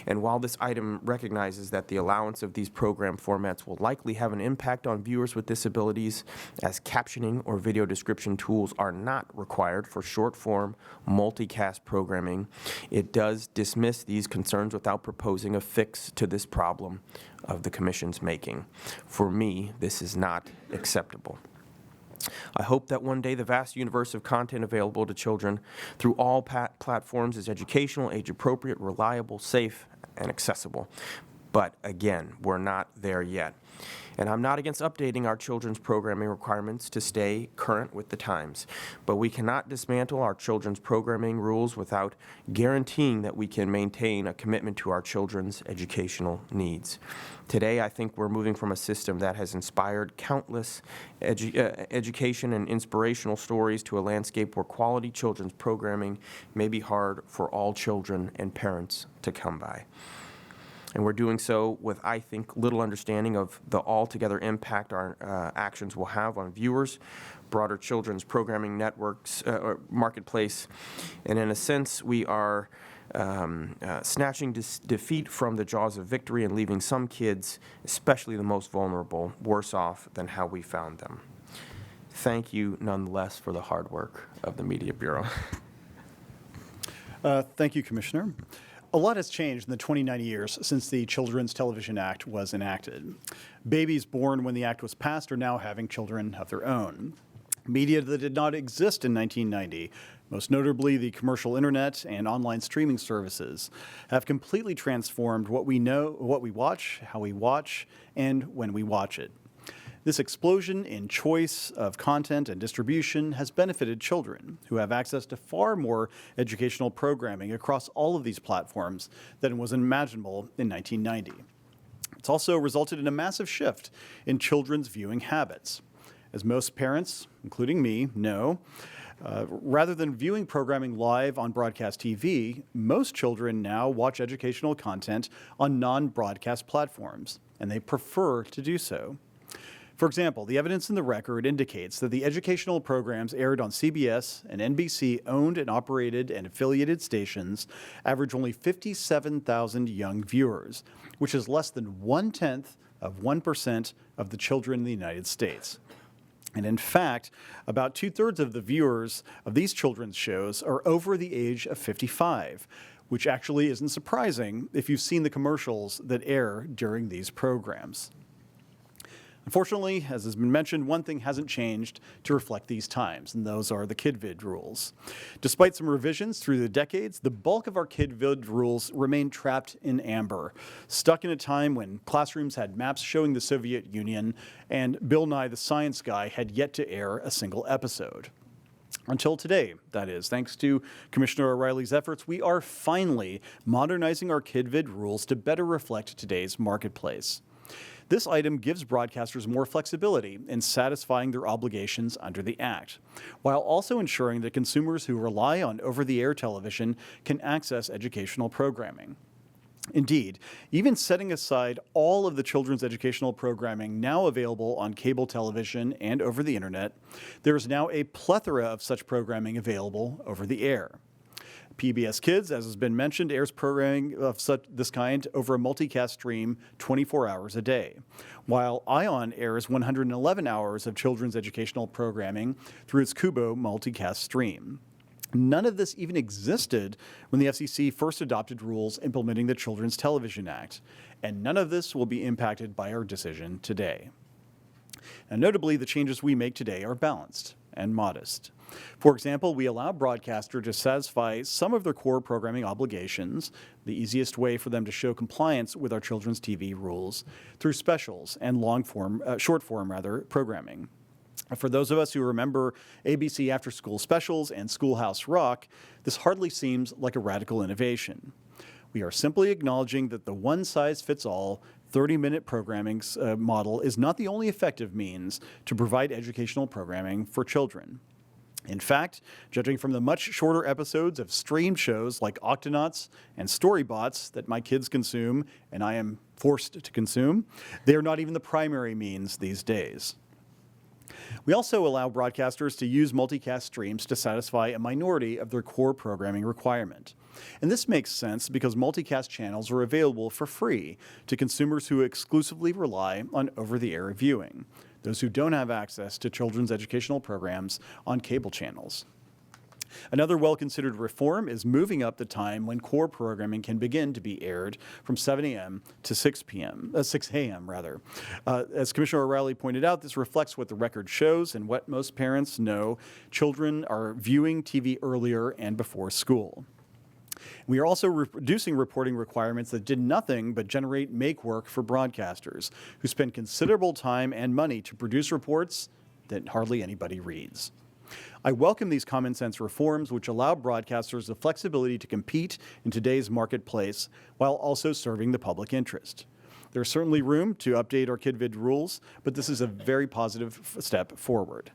And while this item recognizes that the allowance of these program formats will likely have an impact on viewers with disabilities, as captioning or video description tools are not required for short-form, multicast programming, it does dismiss these concerns without proposing a fix to this problem of the Commission's making. For me, this is not acceptable. I hope that one day the vast universe of content available to children through all platforms is educational, age-appropriate, reliable, safe, and accessible. But again, we're not there yet. And I'm not against updating our children's programming requirements to stay current with the times, but we cannot dismantle our children's programming rules without guaranteeing that we can maintain a commitment to our children's educational needs. Today, I think we're moving from a system that has inspired countless education and inspirational stories to a landscape where quality children's programming may be hard for all children and parents to come by. And we're doing so with, I think, little understanding of the altogether impact our actions will have on viewers, broader children's programming networks, or marketplace. And in a sense, we are snatching defeat from the jaws of victory and leaving some kids, especially the most vulnerable, worse off than how we found them. Thank you, nonetheless, for the hard work of the Media Bureau. Thank you, Commissioner. A lot has changed in the 29 years since the Children's Television Act was enacted. Babies born when the act was passed are now having children of their own. Media that did not exist in 1990, most notably the commercial internet and online streaming services, have completely transformed what we know, what we watch, how we watch, and when we watch it. This explosion in choice of content and distribution has benefited children who have access to far more educational programming across all of these platforms than was imaginable in 1990. It's also resulted in a massive shift in children's viewing habits. As most parents, including me, know, rather than viewing programming live on broadcast TV, most children now watch educational content on non-broadcast platforms, and they prefer to do so. For example, the evidence in the record indicates that the educational programs aired on CBS and NBC owned and operated and affiliated stations average only 57,000 young viewers, which is less than 0.1% of the children in the United States. And in fact, about 2/3 of the viewers of these children's shows are over the age of 55, which actually isn't surprising if you've seen the commercials that air during these programs. Unfortunately, as has been mentioned, one thing hasn't changed to reflect these times, and those are the KidVid rules. Despite some revisions through the decades, the bulk of our KidVid rules remain trapped in amber, stuck in a time when classrooms had maps showing the Soviet Union and Bill Nye the Science Guy had yet to air a single episode. Until today, that is. Thanks to Commissioner O'Reilly's efforts, we are finally modernizing our KidVid rules to better reflect today's marketplace. This item gives broadcasters more flexibility in satisfying their obligations under the Act, while also ensuring that consumers who rely on over-the-air television can access educational programming. Indeed, even setting aside all of the children's educational programming now available on cable television and over the internet, there is now a plethora of such programming available over the air. PBS Kids, as has been mentioned, airs programming of this kind over a multicast stream 24 hours a day, while ION airs 111 hours of children's educational programming through its Kubo multicast stream. None of this even existed when the FCC first adopted rules implementing the Children's Television Act, and none of this will be impacted by our decision today. And notably, the changes we make today are balanced and modest. For example, we allow broadcasters to satisfy some of their core programming obligations, the easiest way for them to show compliance with our children's TV rules, through specials and short-form programming. For those of us who remember ABC after-school specials and Schoolhouse Rock, this hardly seems like a radical innovation. We are simply acknowledging that the one-size-fits-all 30-minute programming model is not the only effective means to provide educational programming for children. In fact, judging from the much shorter episodes of streamed shows like Octonauts and Storybots that my kids consume, and I am forced to consume, they are not even the primary means these days. We also allow broadcasters to use multicast streams to satisfy a minority of their core programming requirement. And this makes sense because multicast channels are available for free to consumers who exclusively rely on over-the-air viewing, those who don't have access to children's educational programs on cable channels. Another well-considered reform is moving up the time when core programming can begin to be aired from 7 a.m. to 6 a.m. As Commissioner O'Reilly pointed out, this reflects what the record shows and what most parents know. Children are viewing TV earlier and before school. We are also reducing reporting requirements that did nothing but generate make work for broadcasters, who spend considerable time and money to produce reports that hardly anybody reads. I welcome these common sense reforms, which allow broadcasters the flexibility to compete in today's marketplace while also serving the public interest. There's certainly room to update our KidVid rules, but this is a very positive step forward.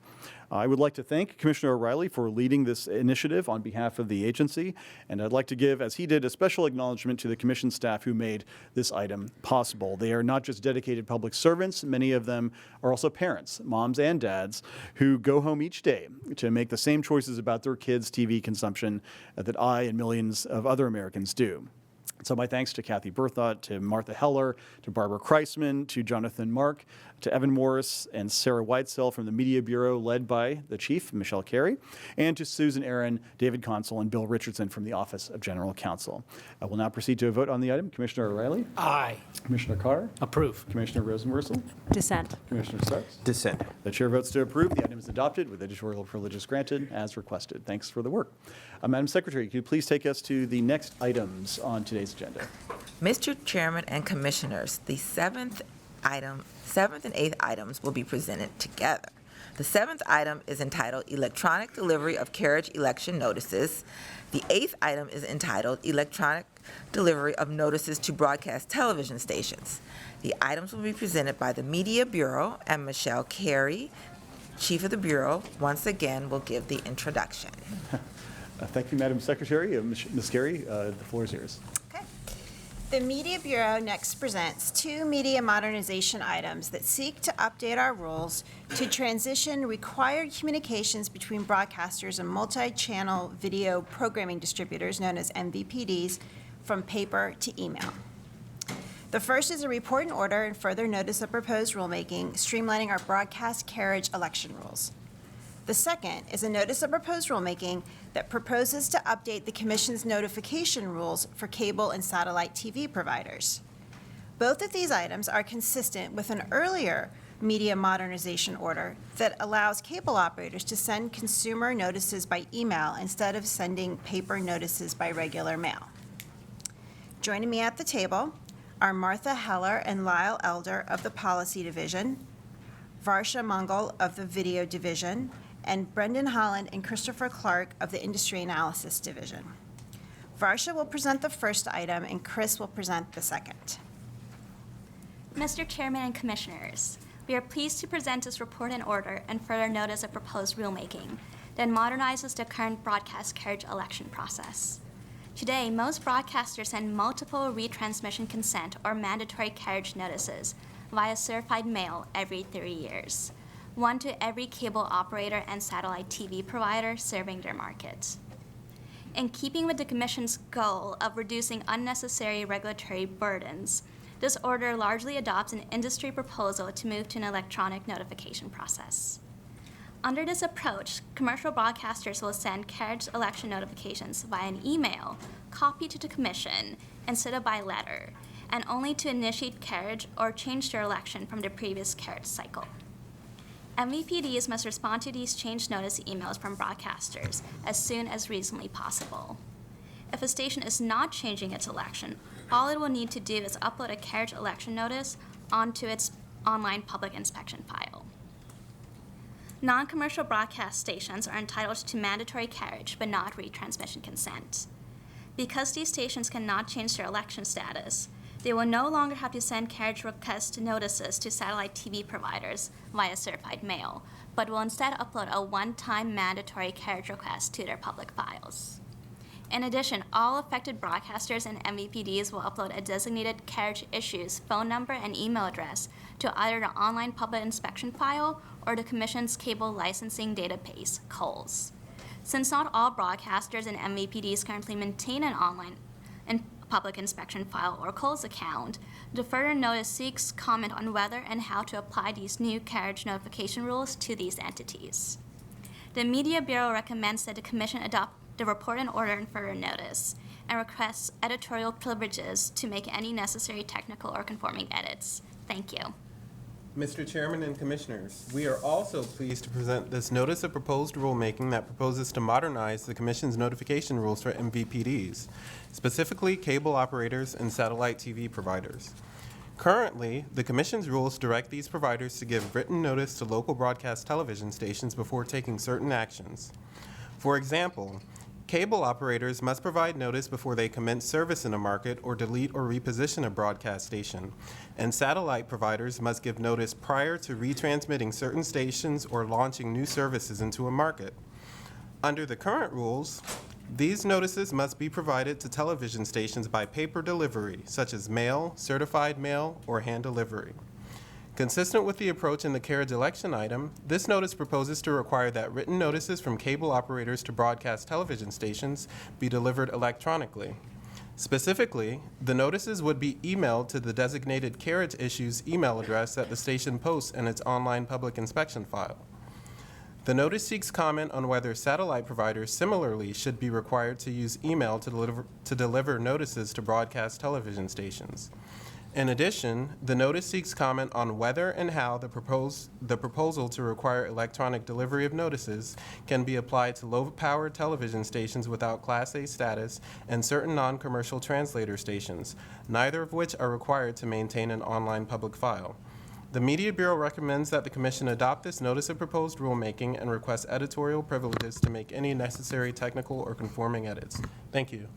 I would like to thank Commissioner O'Reilly for leading this initiative on behalf of the agency, and I'd like to give, as he did, a special acknowledgement to the Commission staff who made this item possible. They are not just dedicated public servants, many of them are also parents, moms and dads, who go home each day to make the same choices about their kids' TV consumption that I and millions of other Americans do. So my thanks to Kathy Berthott, to Martha Heller, to Barbara Kreisman, to Jonathan Mark, to Evan Morris and Sarah Whitesell from the Media Bureau led by the Chief, Michelle Carey, and to Susan Aaron, David Consul, and Bill Richardson from the Office of General Counsel. I will now proceed to a vote on the item. Commissioner O'Reilly? Aye. Commissioner Carr? Approve. Commissioner Rosenworcel? Dissent. Commissioner Starks? Dissent. The chair votes to approve. The item is adopted with editorial privileges granted as requested. Thanks for the work. Madam Secretary, could you please take us to the next items on today's agenda? Mr. Chairman and Commissioners, the seventh and eighth items will be presented together. The seventh item is entitled Electronic Delivery of Carriage Election Notices. The eighth item is entitled Electronic Delivery of Notices to Broadcast Television Stations. The items will be presented by the Media Bureau, and Michelle Carey, Chief of the Bureau, once again will give the introduction. Thank you, Madam Secretary. Ms. Carey, the floor is yours. The Media Bureau next presents two media modernization items that seek to update our rules to transition required communications between broadcasters and multi-channel video programming distributors, known as MVPDs, from paper to email. The first is a report and order and further notice of proposed rulemaking, streamlining our broadcast carriage election rules. The second is a notice of proposed rulemaking that proposes to update the Commission's notification rules for cable and satellite TV providers. Both of these items are consistent with an earlier media modernization order that allows cable operators to send consumer notices by email instead of sending paper notices by regular mail. Joining me at the table are Martha Heller and Lyle Elder of the Policy Division, Varsha Mongol of the Video Division, and Brendan Holland and Christopher Clark of the Industry Analysis Division. Varsha will present the first item, and Chris will present the second. Mr. Chairman and Commissioners, we are pleased to present this report in order and further notice of proposed rulemaking that modernizes the current broadcast carriage election process. Today, most broadcasters send multiple retransmission consent or mandatory carriage notices via certified mail every 3 years, one to every cable operator and satellite TV provider serving their markets. In keeping with the Commission's goal of reducing unnecessary regulatory burdens, this order largely adopts an industry proposal to move to an electronic notification process. Under this approach, commercial broadcasters will send carriage election notifications via an email, copied to the Commission instead of by letter, and only to initiate carriage or change their election from the previous carriage cycle. MVPDs must respond to these change notice emails from broadcasters as soon as reasonably possible. If a station is not changing its election, all it will need to do is upload a carriage election notice onto its online public inspection file. Non-commercial broadcast stations are entitled to mandatory carriage but not retransmission consent. Because these stations cannot change their election status, They will no longer have to send carriage request notices to satellite TV providers via certified mail, but will instead upload a one-time mandatory carriage request to their public files. In addition, all affected broadcasters and MVPDs will upload a designated carriage issues phone number and email address to either the online public inspection file or the Commission's cable licensing database, COLS. Since not all broadcasters and MVPDs currently maintain an online and public inspection file or COLS account, the further notice seeks comment on whether and how to apply these new carriage notification rules to these entities. The Media Bureau recommends that the Commission adopt the report and order in further notice and requests editorial privileges to make any necessary technical or conforming edits. Thank you. Mr. Chairman and Commissioners, we are also pleased to present this notice of proposed rulemaking that proposes to modernize the Commission's notification rules for MVPDs, specifically cable operators and satellite TV providers. Currently, the Commission's rules direct these providers to give written notice to local broadcast television stations before taking certain actions. For example, cable operators must provide notice before they commence service in a market or delete or reposition a broadcast station, and satellite providers must give notice prior to retransmitting certain stations or launching new services into a market. Under the current rules, these notices must be provided to television stations by paper delivery, such as mail, certified mail, or hand delivery. Consistent with the approach in the carriage election item, this notice proposes to require that written notices from cable operators to broadcast television stations be delivered electronically. Specifically, the notices would be emailed to the designated carriage issues email address that the station posts in its online public inspection file. The notice seeks comment on whether satellite providers similarly should be required to use email to deliver notices to broadcast television stations. In addition, the notice seeks comment on whether and how the proposal to require electronic delivery of notices can be applied to low-powered television stations without Class A status and certain non-commercial translator stations, neither of which are required to maintain an online public file. The Media Bureau recommends that the Commission adopt this notice of proposed rulemaking and requests editorial privileges to make any necessary technical or conforming edits. Thank you.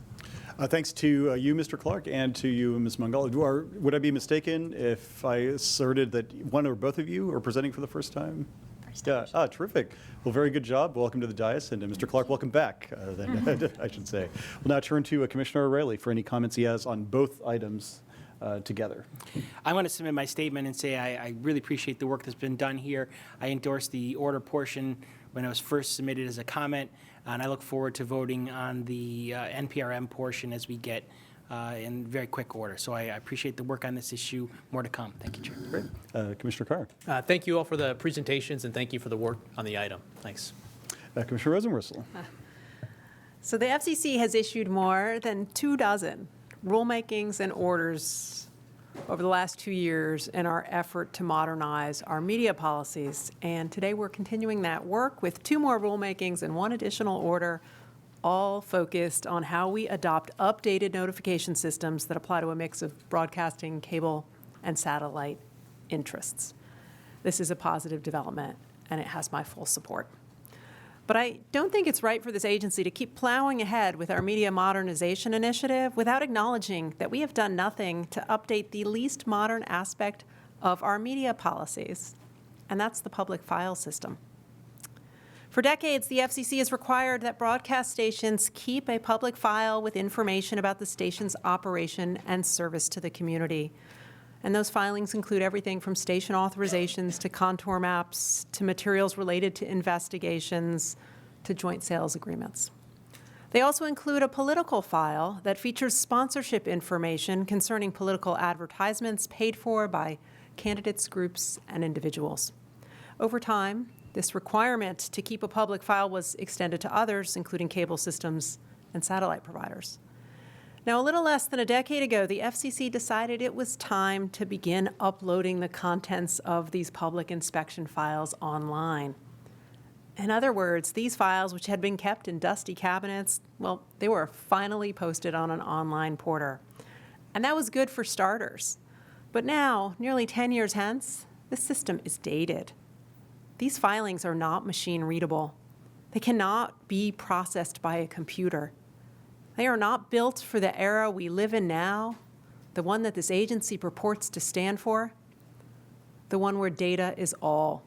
Thanks to you, Mr. Clark, and to you, Ms. Mangala. Would I be mistaken if I asserted that one or both of you are presenting for the first time? Yeah, terrific. Well, very good job. Welcome to the dais, and Mr. Clark, welcome back, I should say. We'll now turn to Commissioner O'Reilly for any comments he has on both items together. I want to submit my statement and say I really appreciate the work that's been done here. I endorse the order portion when it was first submitted as a comment, and I look forward to voting on the NPRM portion as we get in very quick order. So I appreciate the work on this issue. More to come. Thank you, Chair. Great. Commissioner Carr. Thank you all for the presentations, and thank you for the work on the item. Thanks. Commissioner Rosenworcel. So the FCC has issued more than 24 rulemakings and orders over the last 2 years in our effort to modernize our media policies. And today we're continuing that work with 2 more rulemakings and 1 additional order, all focused on how we adopt updated notification systems that apply to a mix of broadcasting, cable, and satellite interests. This is a positive development, and it has my full support. But I don't think it's right for this agency to keep plowing ahead with our media modernization initiative without acknowledging that we have done nothing to update the least modern aspect of our media policies, and that's the public file system. For decades, the FCC has required that broadcast stations keep a public file with information about the station's operation and service to the community. And those filings include everything from station authorizations to contour maps to materials related to investigations to joint sales agreements. They also include a political file that features sponsorship information concerning political advertisements paid for by candidates, groups, and individuals. Over time, this requirement to keep a public file was extended to others, including cable systems and satellite providers. Now, a little less than a decade ago, the FCC decided it was time to begin uploading the contents of these public inspection files online. In other words, these files, which had been kept in dusty cabinets, well, they were finally posted on an online portal. And that was good for starters. But now, nearly 10 years hence, this system is dated. These filings are not machine readable. They cannot be processed by a computer. They are not built for the era we live in now, the one that this agency purports to stand for, the one where data is all.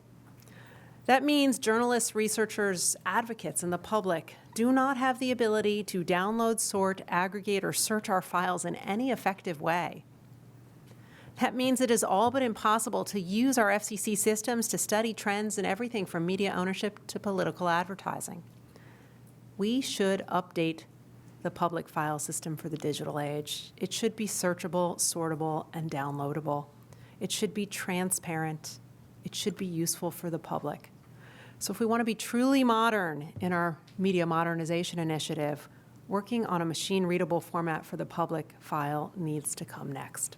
That means journalists, researchers, advocates, and the public do not have the ability to download, sort, aggregate, or search our files in any effective way. That means it is all but impossible to use our FCC systems to study trends in everything from media ownership to political advertising. We should update the public file system for the digital age. It should be searchable, sortable, and downloadable. It should be transparent. It should be useful for the public. So if we want to be truly modern in our media modernization initiative, working on a machine-readable format for the public file needs to come next.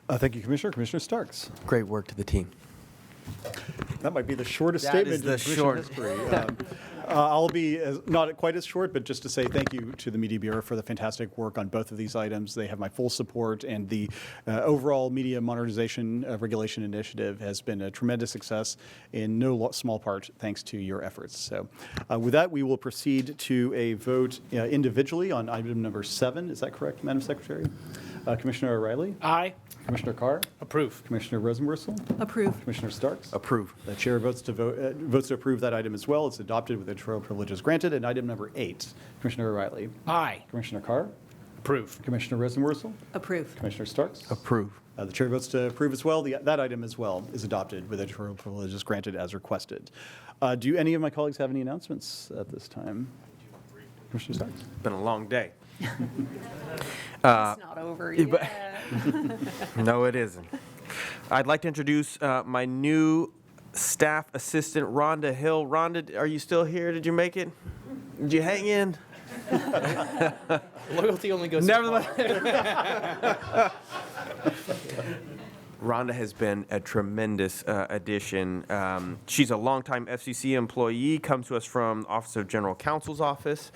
Thank you, Commissioner. Commissioner Starks. Great work to the team. That might be the shortest That statement is the in commission short. history. I'll be not quite as short, but just to say thank you to the Media Bureau for the fantastic work on both of these items. They have my full support, and the overall media modernization regulation initiative has been a tremendous success in no small part thanks to your efforts. So with that, we will proceed to a vote individually on item number 7. Is that correct, Madam Secretary? Commissioner O'Reilly? Aye. Commissioner Carr? Approve. Commissioner Rosenworcel? Approve. Commissioner Starks? Approve. The chair votes to approve that item as well. It's adopted with editorial privileges granted. And item number 8, Commissioner O'Reilly. Aye. Commissioner Carr? Approve. Commissioner Rosenworcel? Approve. Commissioner Starks? Approve. The chair votes to approve as well. That item as well is adopted with editorial privileges granted as requested. Do any of my colleagues have any announcements at this time? Commissioner Starks? Been a long day. It's not over yet. No, it isn't. I'd like to introduce my new staff assistant, Rhonda Hill. Rhonda, are you still here? Did you make it? Did you hang in? Loyalty only goes Nevertheless. Rhonda has been a tremendous addition. She's a longtime FCC employee, comes to us from the Office of General Counsel's office,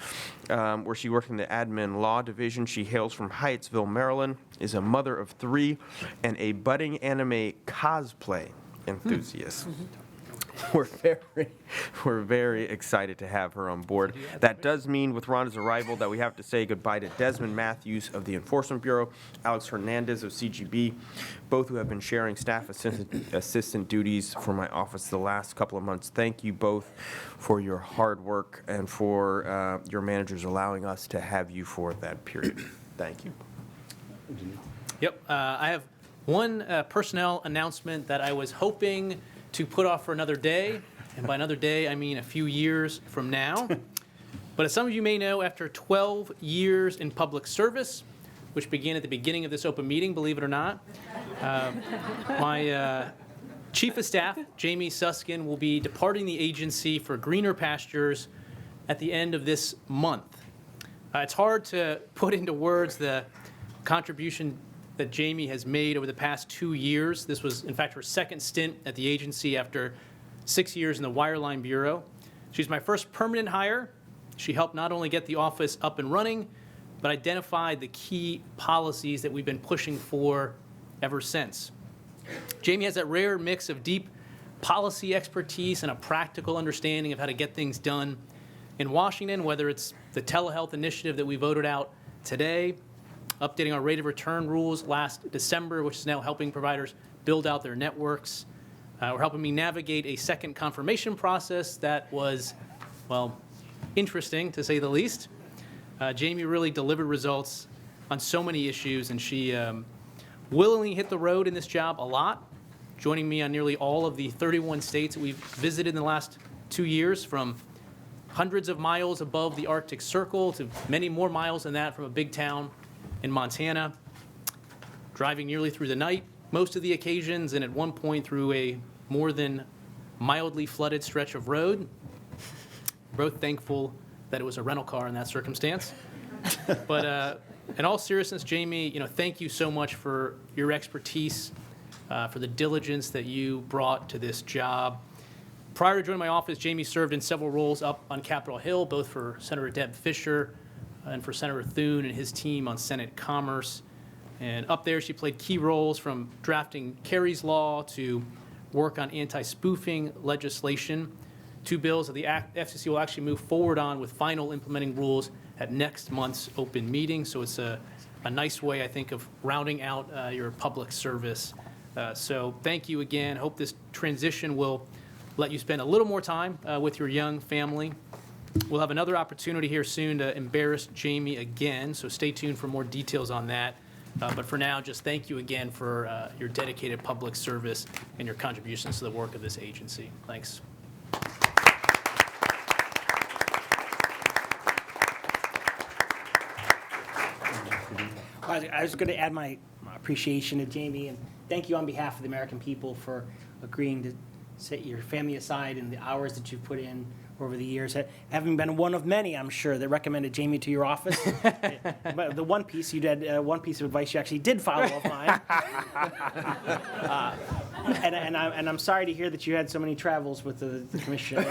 where she worked in the admin law division. She hails from Hyattsville, Maryland, is a mother of 3, and a budding anime cosplay enthusiast. We're very excited to have her on board. That does mean with Rhonda's arrival that we have to say goodbye to Desmond Matthews of the Enforcement Bureau, Alex Hernandez of CGB, both who have been sharing staff assistant duties for my office the last couple of months. Thank you both for your hard work and for your managers allowing us to have you for that period. Thank you. Yep. I have one personnel announcement that I was hoping to put off for another day, and by another day, I mean a few years from now. But as some of you may know, after 12 years in public service, which began at the beginning of this open meeting, believe it or not, my chief of staff, Jamie Suskin, will be departing the agency for greener pastures at the end of this month. It's hard to put into words the contribution that Jamie has made over the past 2 years. This was, in fact, her second stint at the agency after 6 years in the Wireline Bureau. She's my first permanent hire. She helped not only get the office up and running, but identified the key policies that we've been pushing for ever since. Jamie has that rare mix of deep policy expertise and a practical understanding of how to get things done in Washington, whether it's the telehealth initiative that we voted out today, updating our rate of return rules last December, which is now helping providers build out their networks. Or helping me navigate a second confirmation process that was, well, interesting to say the least. Jamie really delivered results on so many issues, and she willingly hit the road in this job a lot, joining me on nearly all of the 31 states that we've visited in the last 2 years, from hundreds of miles above the Arctic Circle to many more miles than that from a big town in Montana, driving nearly through the night most of the occasions, and at one point through a more than mildly flooded stretch of road. Both thankful that it was a rental car in that circumstance. But in all seriousness, Jamie, thank you so much for your expertise, for the diligence that you brought to this job. Prior to joining my office, Jamie served in several roles up on Capitol Hill, both for Senator Deb Fischer and for Senator Thune and his team on Senate Commerce. And up there, she played key roles from drafting Kerry's Law to work on anti-spoofing legislation, 2 bills that the FCC will actually move forward on with final implementing rules at next month's open meeting. So it's a a nice way, I think, of rounding out your public service. So thank you again. Hope this transition will let you spend a little more time with your young family. We'll have another opportunity here soon to embarrass Jamie again, so stay tuned for more details on that. But for now, just thank you again for your dedicated public service and your contributions to the work of this agency. Thanks. I was going to add my appreciation to Jamie, and thank you on behalf of the American people for agreeing to set your family aside and the hours that you've put in over the years. Having been one of many, I'm sure, that recommended Jamie to your office. But the one piece you did, one piece of advice you actually did follow of mine. And I'm sorry to hear that you had so many travels with the commissioner,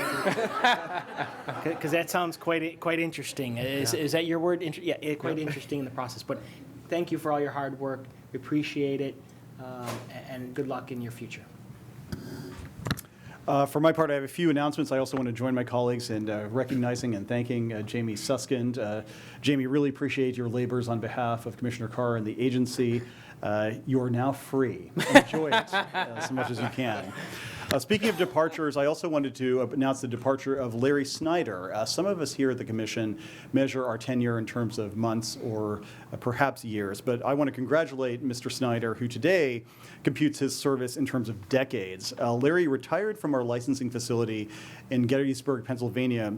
because that sounds quite interesting. Is that your word? Yeah, quite interesting in the process. But thank you for all your hard work. We appreciate it, and good luck in your future. For my part, I have a few announcements. I also want to join my colleagues in recognizing and thanking Jamie Suskind. Jamie, really appreciate your labors on behalf of Commissioner Carr and the agency. You are now free. Enjoy it as much as you can. Speaking of departures, I also wanted to announce the departure of Larry Snyder. Some of us here at the Commission measure our tenure in terms of months or perhaps years, but I want to congratulate Mr. Snyder, who today computes his service in terms of decades. Larry retired from our licensing facility in Gettysburg, Pennsylvania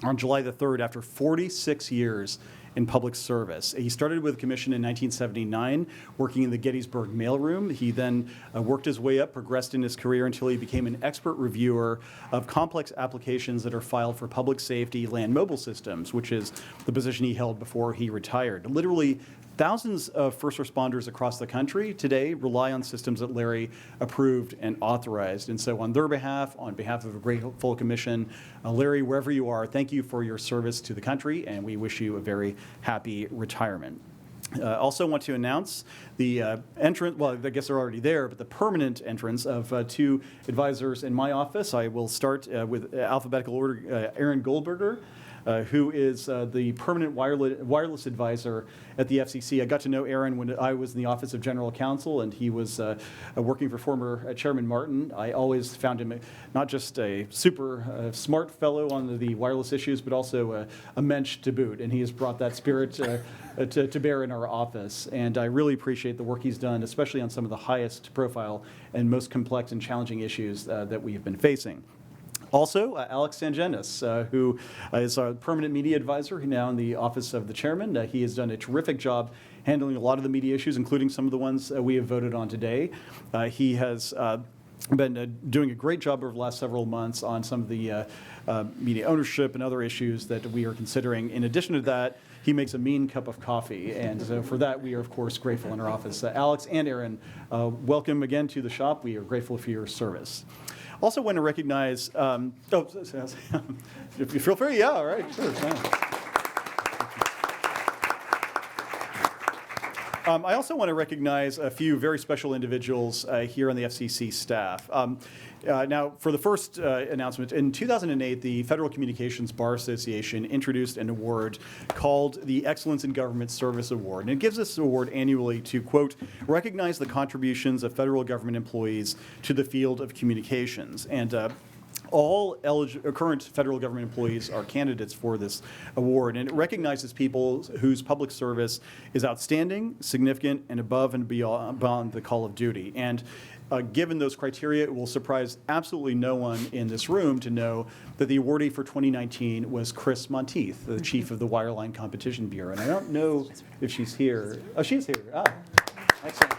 on July the 3rd after 46 years in public service. He started with the commission in 1979, working in the Gettysburg mailroom. He then worked his way up, progressed in his career until he became an expert reviewer of complex applications that are filed for public safety land mobile systems, which is the position he held before he retired. Literally, thousands of first responders across the country today rely on systems that Larry approved and authorized. And so on their behalf, on behalf of a grateful commission, Larry, wherever you are, thank you for your service to the country, and we wish you a very happy retirement. Also want to announce the entrance, well, I guess they're already there, but the permanent entrance of two advisors in my office. I will start with alphabetical order, Aaron Goldberger, who is the permanent wireless advisor at the FCC. I got to know Aaron when I was in the Office of General Counsel, and he was working for former Chairman Martin. I always found him not just a super smart fellow on the wireless issues, but also a mensch to boot, and he has brought that spirit to bear in our office. And I really appreciate the work he's done, especially on some of the highest profile and most complex and challenging issues that we have been facing. Also, Alex Sangenis, who is our permanent media advisor now in the office of the chairman. He has done a terrific job handling a lot of the media issues, including some of the ones we have voted on today. He has been doing a great job over the last several months on some of the media ownership and other issues that we are considering. In addition to that, he makes a mean cup of coffee, and so for that we are, of course, grateful in our office. Alex and Aaron, welcome again to the shop. We are grateful for your service. Also want to recognize, if you feel free, yeah, all right, sure. I also want to recognize a few very special individuals here on the FCC staff. Now, for the first announcement, in 2008, the Federal Communications Bar Association introduced an award called the Excellence in Government Service Award. And it gives this award annually to, quote, recognize the contributions of federal government employees to the field of communications. And all current federal government employees are candidates for this award, and it recognizes people whose public service is outstanding, significant, and above and beyond the call of duty. And given those criteria, it will surprise absolutely no one in this room to know that the awardee for 2019 was Chris Monteith, the chief of the Wireline Competition Bureau. And I don't know if she's here. Oh, she's here. Ah, excellent.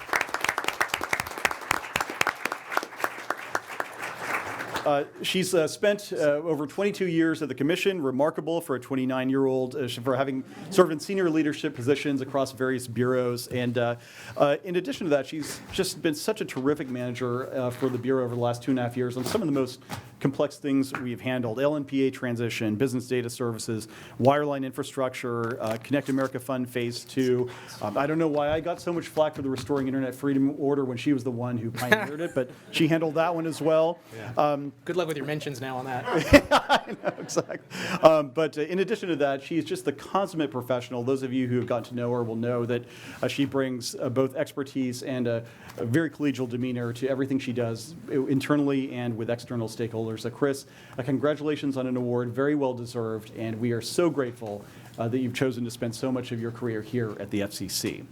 She's spent over 22 years at the Commission, remarkable for a 29-year-old, for having served in senior leadership positions across various bureaus. And in addition to that, she's just been such a terrific manager for the Bureau over the last 2.5 years on some of the most complex things we've handled: LNPA transition, business data services, wireline infrastructure, Connect America Fund Phase 2. I don't know why I got so much flack for the Restoring Internet Freedom Order when she was the one who pioneered it, but she handled that one as well. Yeah. good luck with your mentions now on that. I know, exactly. But in addition to that, she's just the consummate professional. Those of you who have gotten to know her will know that she brings both expertise and a very collegial demeanor to everything she does internally and with external stakeholders. Chris, congratulations on an award, very well deserved, and we are so grateful that you've chosen to spend so much of your career here at the FCC.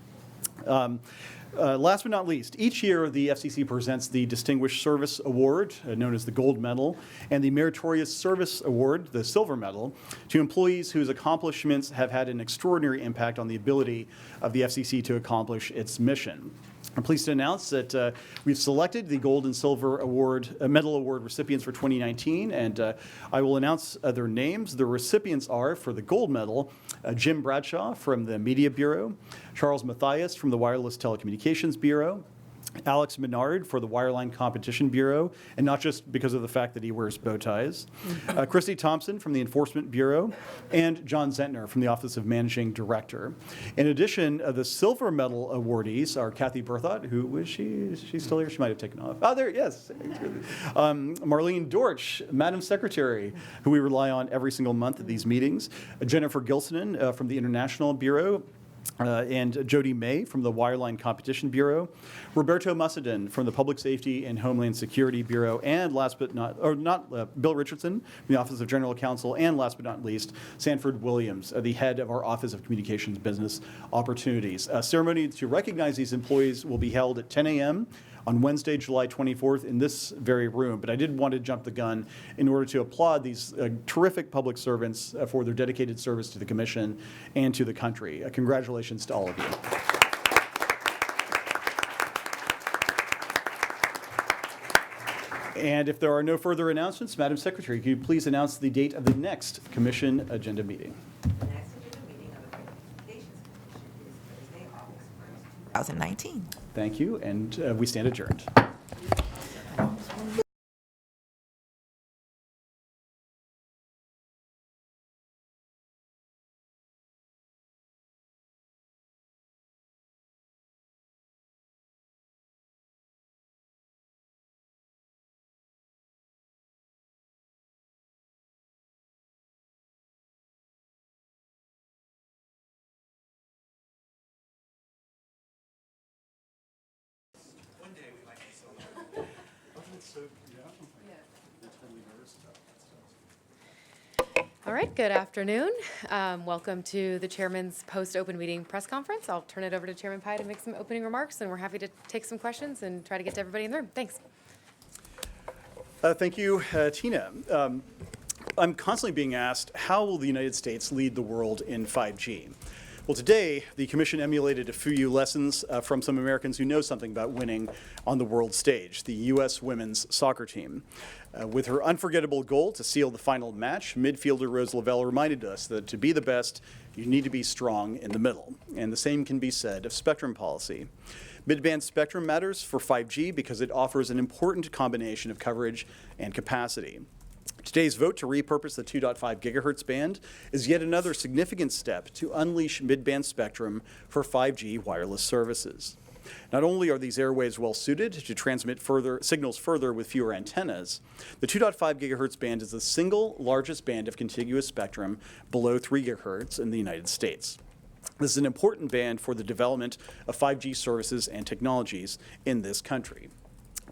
Last but not least, each year the FCC presents the Distinguished Service Award, known as the Gold Medal, and the Meritorious Service Award, the Silver Medal, to employees whose accomplishments have had an extraordinary impact on the ability of the FCC to accomplish its mission. I'm pleased to announce that we've selected the Gold and Silver Medal Award recipients for 2019, and I will announce their names. The recipients are, for the Gold Medal, Jim Bradshaw from the Media Bureau, Charles Mathias from the Wireless Telecommunications Bureau, Alex Menard for the Wireline Competition Bureau, and not just because of the fact that he wears bow ties, Christy Thompson from the Enforcement Bureau, and John Zentner from the Office of Managing Director. In addition, the Silver Medal awardees are Kathy Berthott, who is she's still here? She might have taken off. Oh, there, yes. Marlene Dortch, Madam Secretary, who we rely on every single month at these meetings, Jennifer Gilsonen from the International Bureau, and Jody May from the Wireline Competition Bureau, Roberto Musadin from the Public Safety and Homeland Security Bureau, and last but Bill Richardson from the Office of General Counsel, and last but not least, Sanford Williams, the head of our Office of Communications Business Opportunities. A ceremony to recognize these employees will be held at 10 a.m. on Wednesday, July 24th in this very room. But I did want to jump the gun in order to applaud these terrific public servants for their dedicated service to the Commission and to the country. Congratulations to all of you. And if there are no further announcements, Madam Secretary, could you please announce the date of the next Commission agenda meeting? The next agenda meeting of the Communications Commission is Thursday, August 1st, 2019. Thank you, and we stand adjourned. All right, good afternoon. Welcome to the Chairman's post-open meeting press conference. I'll turn it over to Chairman Pai to make some opening remarks, and we're happy to take some questions and try to get to everybody in the room. Thanks. Thank you, Tina. I'm constantly being asked, how will the United States lead the world in 5G? Well, today, the Commission emulated a few lessons from some Americans who know something about winning on the world stage, the U.S. women's soccer team. With her unforgettable goal to seal the final match, midfielder Rose Lavelle reminded us that to be the best, you need to be strong in the middle. And the same can be said of spectrum policy. Mid-band spectrum matters for 5G because it offers an important combination of coverage and capacity. Today's vote to repurpose the 2.5 gigahertz band is yet another significant step to unleash mid-band spectrum for 5G wireless services. Not only are these airwaves well suited to transmit signals further with fewer antennas, the 2.5 gigahertz band is the single largest band of contiguous spectrum below 3 gigahertz in the United States. This is an important band for the development of 5G services and technologies in this country,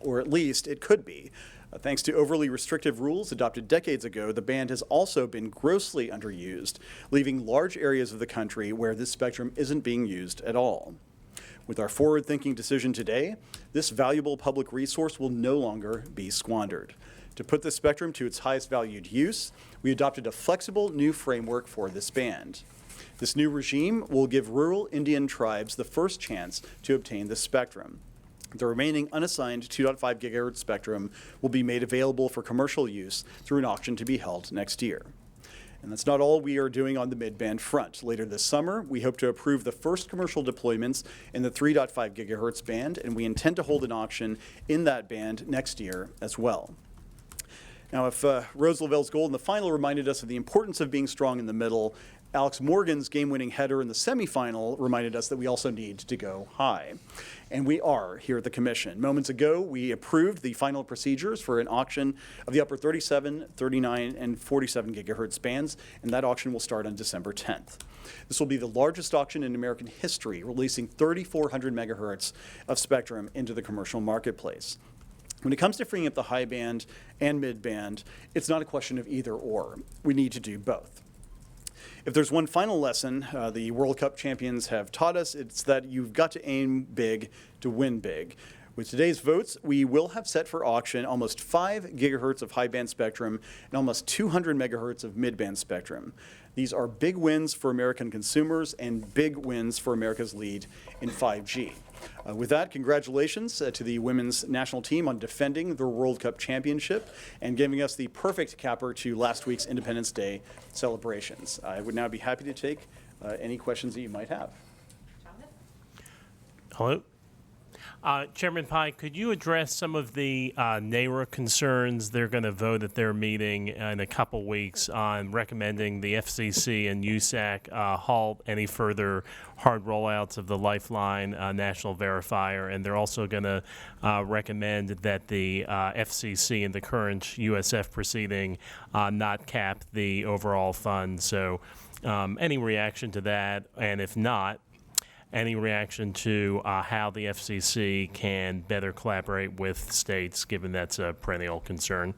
or at least it could be. Thanks to overly restrictive rules adopted decades ago, the band has also been grossly underused, leaving large areas of the country where this spectrum isn't being used at all. With our forward-thinking decision today, this valuable public resource will no longer be squandered. To put the spectrum to its highest valued use, we adopted a flexible new framework for this band. This new regime will give rural Indian tribes the first chance to obtain the spectrum. The remaining unassigned 2.5 gigahertz spectrum will be made available for commercial use through an auction to be held next year. And that's not all we are doing on the mid-band front. Later this summer, we hope to approve the first commercial deployments in the 3.5 gigahertz band, and we intend to hold an auction in that band next year as well. Now, if Rose Lavelle's goal in the final reminded us of the importance of being strong in the middle, Alex Morgan's game-winning header in the semifinal reminded us that we also need to go high. And we are here at the Commission. Moments ago, we approved the final procedures for an auction of the upper 37, 39, and 47 gigahertz bands, and that auction will start on December 10th. This will be the largest auction in American history, releasing 3,400 megahertz of spectrum into the commercial marketplace. When it comes to freeing up the high band and mid band, it's not a question of either or. We need to do both. If there's one final lesson the World Cup champions have taught us, it's that you've got to aim big to win big. With today's votes, we will have set for auction almost 5 gigahertz of high-band spectrum and almost 200 megahertz of mid-band spectrum. These are big wins for American consumers and big wins for America's lead in 5G. With that, congratulations to the women's national team on defending the World Cup championship and giving us the perfect capper to last week's Independence Day celebrations. I would now be happy to take any questions that you might have. Hello? Chairman Pai, could you address some of the NARA concerns? They're going to vote at their meeting in a couple weeks on recommending the FCC and USAC halt any further hard rollouts of the Lifeline national verifier, and they're also going to recommend that the FCC in the current USF proceeding not cap the overall fund. So any reaction to that, and if not, any reaction to how the FCC can better collaborate with states, given that's a perennial concern?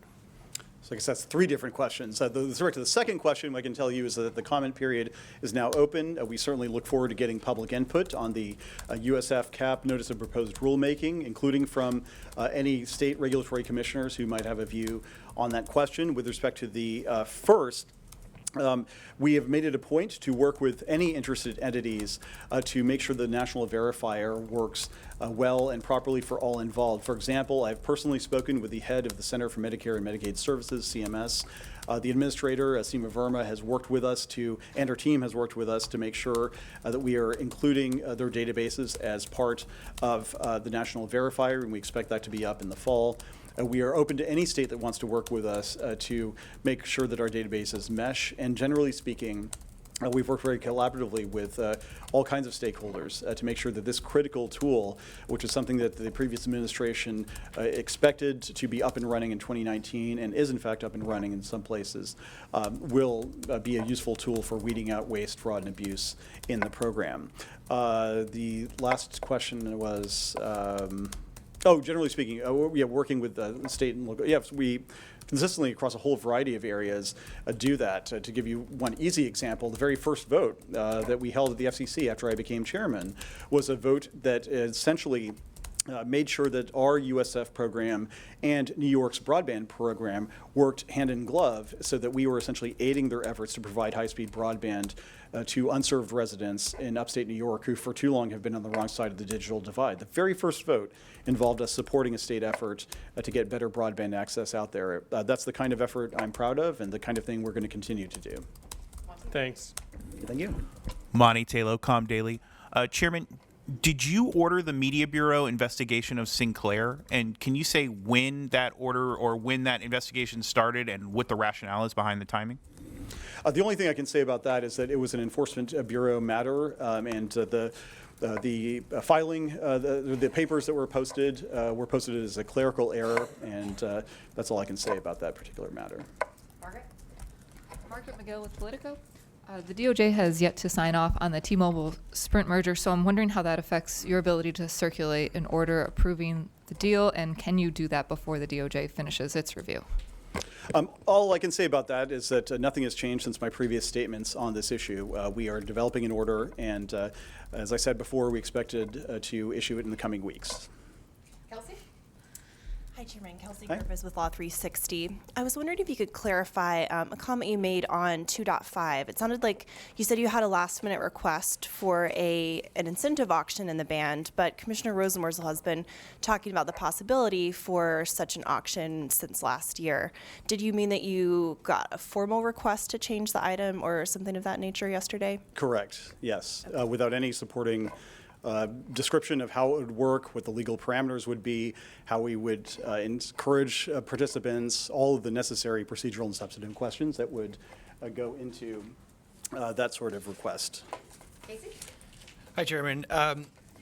So I guess that's 3 different questions. The direct to the second question, what I can tell you is that the comment period is now open. We certainly look forward to getting public input on the USF cap notice of proposed rulemaking, including from any state regulatory commissioners who might have a view on that question. With respect to the first, we have made it a point to work with any interested entities to make sure the national verifier works well and properly for all involved. For example, I've personally spoken with the head of the Center for Medicare and Medicaid Services, CMS. The administrator, Seema Verma, has worked with us and her team has worked with us to make sure that we are including their databases as part of the national verifier, and we expect that to be up in the fall. We are open to any state that wants to work with us to make sure that our databases mesh. And generally speaking, we've worked very collaboratively with all kinds of stakeholders to make sure that this critical tool, which is something that the previous administration expected to be up and running in 2019 and is in fact up and running in some places, will be a useful tool for weeding out waste, fraud, and abuse in the program. The last question was, generally speaking, working with the state and local. Yes, we consistently across a whole variety of areas do that. To give you one easy example, the very first vote that we held at the FCC after I became chairman was a vote that essentially made sure that our USF program and New York's broadband program worked hand in glove so that we were essentially aiding their efforts to provide high-speed broadband to unserved residents in upstate New York who for too long have been on the wrong side of the digital divide. The very first vote involved us supporting a state effort to get better broadband access out there. That's the kind of effort I'm proud of and the kind of thing we're going to continue to do. Thanks. Thank you. Monty Taylor, Com Daily. Chairman, did you order the Media Bureau investigation of Sinclair? And can you say when that order or when that investigation started and what the rationale is behind the timing? The only thing I can say about that is that it was an Enforcement Bureau matter, and the filing, the papers that were posted as a clerical error, and that's all I can say about that particular matter. Margaret McGill with Politico. The DOJ has yet to sign off on the T-Mobile Sprint merger, so I'm wondering how that affects your ability to circulate an order approving the deal, and can you do that before the DOJ finishes its review? All I can say about that is that nothing has changed since my previous statements on this issue. We are developing an order, and as I said before, we expected to issue it in the coming weeks. Kelsey? Hi, Chairman. Kelsey Hi. Griffiths with Law 360. I was wondering if you could clarify a comment you made on 2.5. It sounded like you said you had a last-minute request for an incentive auction in the band, but Commissioner Rosenworcel has been talking about the possibility for such an auction since last year. Did you mean that you got a formal request to change the item or something of that nature yesterday? Correct, yes, without any supporting description of how it would work, what the legal parameters would be, how we would encourage participants, all of the necessary procedural and substantive questions that would go into that sort of request. Hi, Chairman.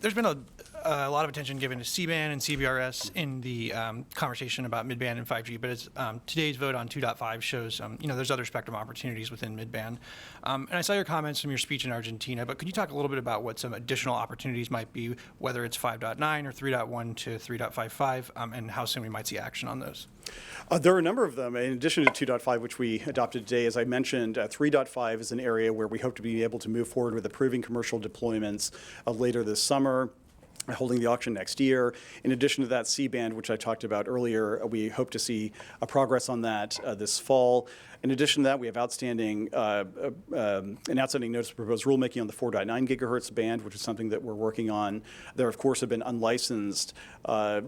There's been a lot of attention given to C-band and CBRS in the conversation about mid-band and 5G, but it's, today's vote on 2.5 shows, there's other spectrum opportunities within mid-band. And I saw your comments from your speech in Argentina, but could you talk a little bit about what some additional opportunities might be, whether it's 5.9 or 3.1 to 3.55, and how soon we might see action on those? There are a number of them. In addition to 2.5, which we adopted today, as I mentioned, 3.5 is an area where we hope to be able to move forward with approving commercial deployments later this summer, holding the auction next year. In addition to that C-band, which I talked about earlier, we hope to see a progress on that this fall. In addition to that, we have an outstanding notice of proposed rulemaking on the 4.9 gigahertz band, which is something that we're working on. There, of course, have been unlicensed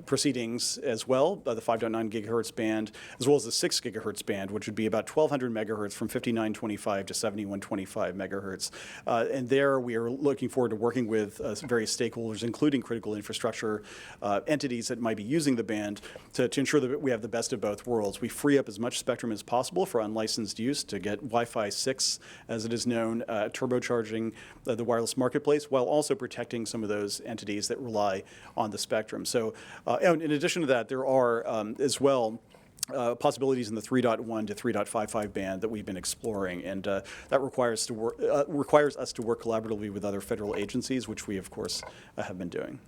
proceedings as well, the 5.9 gigahertz band, as well as the 6 gigahertz band, which would be about 1,200 megahertz from 5925 to 7125 megahertz. And there, we are looking forward to working with various stakeholders, including critical infrastructure entities that might be using the band to ensure that we have the best of both worlds. We free up as much spectrum as possible for unlicensed use to get Wi-Fi 6, as it is known, turbocharging the wireless marketplace, while also protecting some of those entities that rely on the spectrum. So, and in addition to that, there are as well possibilities in the 3.1 to 3.55 band that we've been exploring, and that requires us to work collaboratively with other federal agencies, which we, of course, have been doing.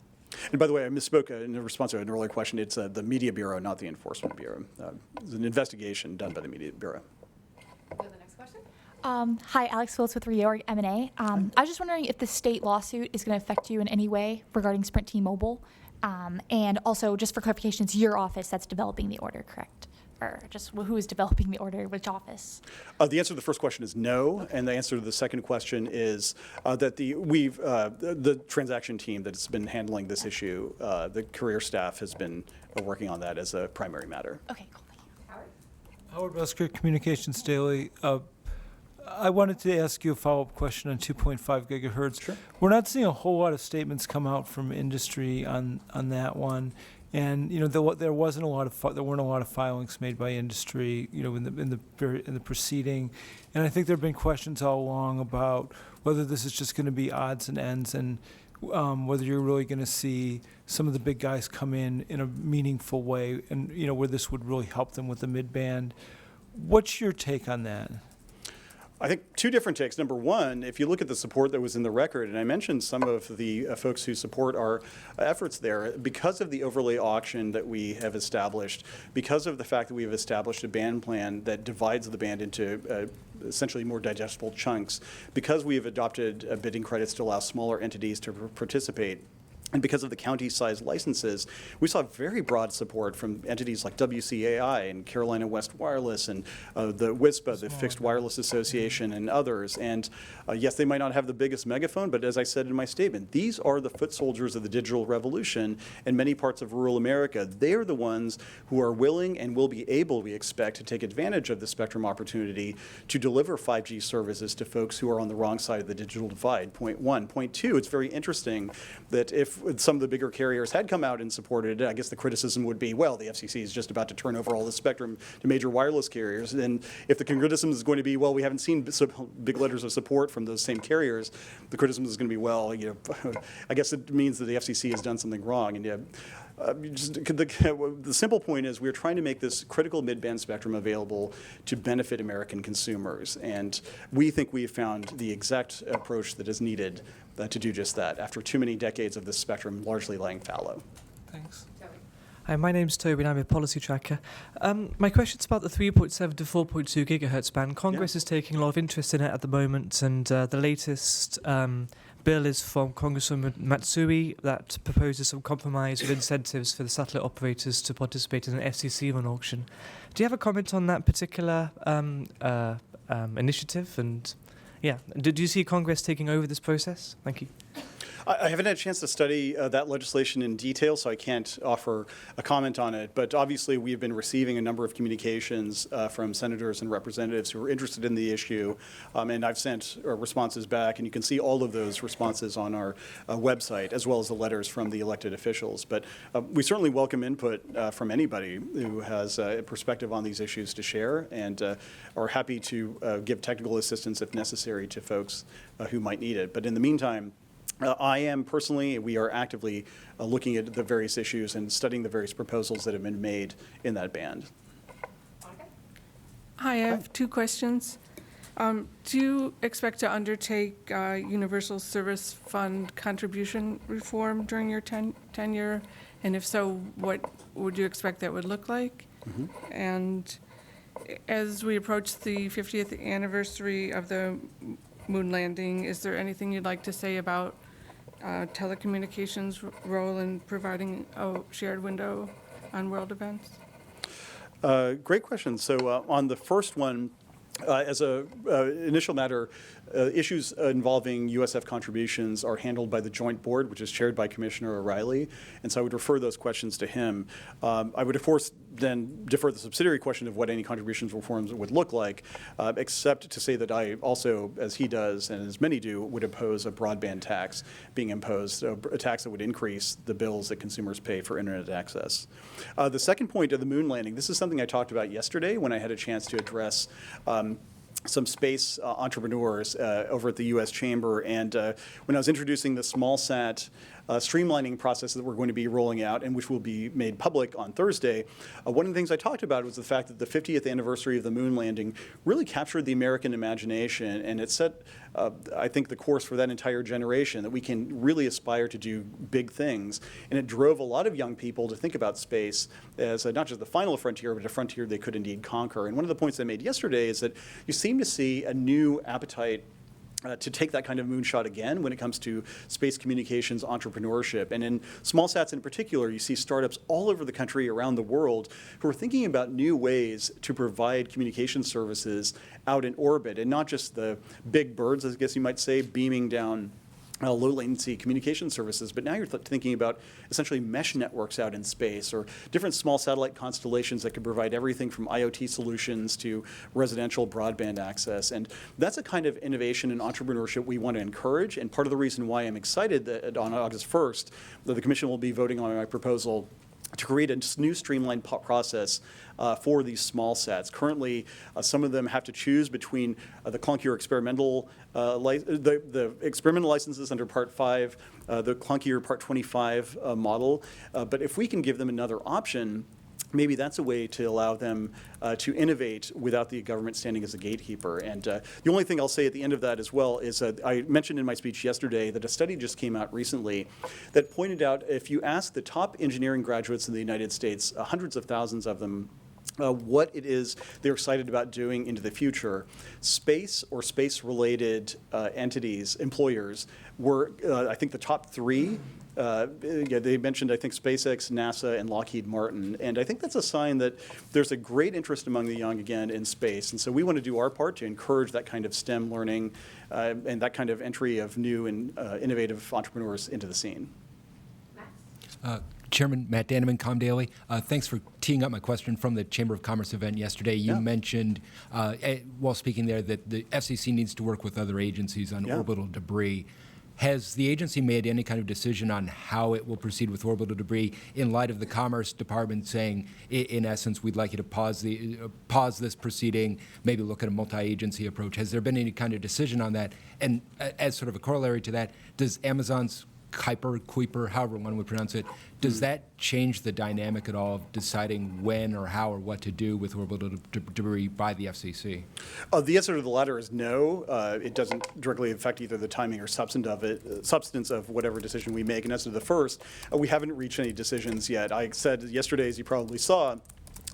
And by the way, I misspoke in response to an earlier question. It's the Media Bureau, not the Enforcement Bureau. It's an investigation done by the Media Bureau. Hi, Alex Phillips with Reorg M&A. I was just wondering if the state lawsuit is going to affect you in any way regarding Sprint T-Mobile. And also, just for clarification, it's your office that's developing the order, correct? Or just who is developing the order, which office? The answer to the first question is no, and the answer to the second question is that the transaction team that's been handling this issue, the career staff has been working on that as a primary matter. Okay, cool. Howard Wesker, Communications Daily. I wanted to ask you a follow-up question on 2.5 gigahertz. Sure. We're not seeing a whole lot of statements come out from industry on that one. And there weren't a lot of filings made by industry, in the proceeding, and I think there have been questions all along about whether this is just going to be odds and ends, and whether you're really going to see some of the big guys come in a meaningful way, and where this would really help them with the mid-band. What's your take on that? I think two different takes. Number one, if you look at the support that was in the record, and I mentioned some of the folks who support our efforts there, because of the overlay auction that we have established, because of the fact that we have established a band plan that divides the band into essentially more digestible chunks, because we have adopted bidding credits to allow smaller entities to participate, and because of the county-sized licenses, we saw very broad support from entities like WCAI and Carolina West Wireless and the WISPA, the Fixed Wireless Association, and others. And yes, they might not have the biggest megaphone, but as I said in my statement, these are the foot soldiers of the digital revolution in many parts of rural America. They are the ones who are willing and will be able, we expect, to take advantage of the spectrum opportunity to deliver 5G services to folks who are on the wrong side of the digital divide, point one. Point two, it's very interesting that if some of the bigger carriers had come out and supported it, I guess the criticism would be, well, the FCC is just about to turn over all the spectrum to major wireless carriers. And if the criticism is going to be, well, we haven't seen big letters of support from those same carriers, the criticism is going to be, well, I guess it means that the FCC has done something wrong. And the simple point is we're trying to make this critical mid-band spectrum available to benefit American consumers. And we think we have found the exact approach that is needed to do just that after too many decades of this spectrum largely laying fallow. Thanks. Hi, my name's Toby and I'm a policy tracker. My question's about the 3.7 to 4.2 gigahertz band. Congress is taking a lot of interest in it at the moment, and the latest bill is from Congresswoman Matsui that proposes some compromise with incentives for the satellite operators to participate in an FCC-run auction. Do you have a comment on that particular initiative? And yeah, do you see Congress taking over this process? Thank you. I haven't had a chance to study that legislation in detail, so I can't offer a comment on it. But obviously, we've been receiving a number of communications from senators and representatives who are interested in the issue, and I've sent responses back, and you can see all of those responses on our website, as well as the letters from the elected officials. But we certainly welcome input from anybody who has a perspective on these issues to share, and are happy to give technical assistance if necessary to folks who might need it. But in the meantime, I am personally, we are actively looking at the various issues and studying the various proposals that have been made in that band. Hi, I have two questions. Do you expect to undertake Universal Service Fund contribution reform during your tenure? And if so, what would you expect that would look like? And as we approach the 50th anniversary of the moon landing, is there anything you'd like to say about telecommunications role in providing a shared window on world events? Great question. So on the first one, as an initial matter, issues involving USF contributions are handled by the Joint Board, which is chaired by Commissioner O'Reilly, and so I would refer those questions to him. I would, of course, then defer the subsidiary question of what any contributions reforms would look like, except to say that I also, as he does, and as many do, would oppose a broadband tax being imposed, a tax that would increase the bills that consumers pay for internet access. The second point of the moon landing, this is something I talked about yesterday when I had a chance to address some space entrepreneurs over at the U.S. Chamber, and when I was introducing the SmallSat streamlining process that we're going to be rolling out and which will be made public on Thursday, one of the things I talked about was the fact that the 50th anniversary of the moon landing really captured the American imagination, and it set, I think, the course for that entire generation, that we can really aspire to do big things. And it drove a lot of young people to think about space as not just the final frontier, but a frontier they could indeed conquer. And one of the points I made yesterday is that you seem to see a new appetite to take that kind of moonshot again when it comes to space communications entrepreneurship. And in SmallSats in particular, you see startups all over the country, around the world, who are thinking about new ways to provide communication services out in orbit, and not just the big birds, I guess you might say, beaming down low latency communication services, but now you're thinking about essentially mesh networks out in space, or different small satellite constellations that could provide everything from IoT solutions to residential broadband access. And that's a kind of innovation and entrepreneurship we want to encourage, and part of the reason why I'm excited that on August 1st, that the Commission will be voting on my proposal to create a new streamlined process for these small sats. Currently, some of them have to choose between the clunkier experimental the experimental licenses under Part 5, the clunkier Part 25 model. But if we can give them another option, maybe that's a way to allow them to innovate without the government standing as a gatekeeper. And the only thing I'll say at the end of that as well is I mentioned in my speech yesterday that a study just came out recently that pointed out if you ask the top engineering graduates in the United States, hundreds of thousands of them, what it is they're excited about doing into the future, space or space-related entities, employers, were, I think, the top three. They mentioned, I think, SpaceX, NASA, and Lockheed Martin. And I think that's a sign that there's a great interest among the young, again, in space. And so we want to do our part to encourage that kind of STEM learning and that kind of entry of new and innovative entrepreneurs into the scene. Chairman Matt Danneman, ComDaily. Thanks for teeing up my question from the Chamber of Commerce event yesterday. You mentioned, while speaking there, that the FCC needs to work with other agencies on orbital debris. Has the agency made any kind of decision on how it will proceed with orbital debris in light of the Commerce Department saying, in essence, we'd like you to pause this proceeding, maybe look at a multi-agency approach? Has there been any kind of decision on that? And as sort of a corollary to that, does Amazon's Kuiper, however one would pronounce it, does that change the dynamic at all of deciding when or how or what to do with orbital debris by the FCC? The answer to the latter is no. It doesn't directly affect either the timing or substance of whatever decision we make. And as to the first, we haven't reached any decisions yet. I said yesterday, as you probably saw,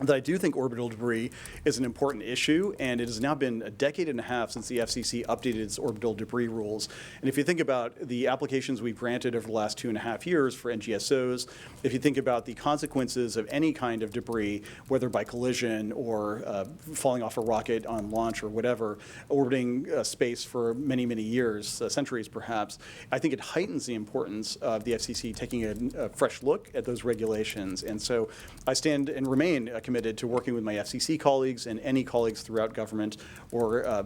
that I do think orbital debris is an important issue, and it has now been a decade and a half since the FCC updated its orbital debris rules. And if you think about the applications we've granted over the last 2.5 years for NGSOs, if you think about the consequences of any kind of debris, whether by collision or falling off a rocket on launch or whatever, orbiting space for many, many years, centuries perhaps, I think it heightens the importance of the FCC taking a fresh look at those regulations. And so I stand and remain committed to working with my FCC colleagues and any colleagues throughout government or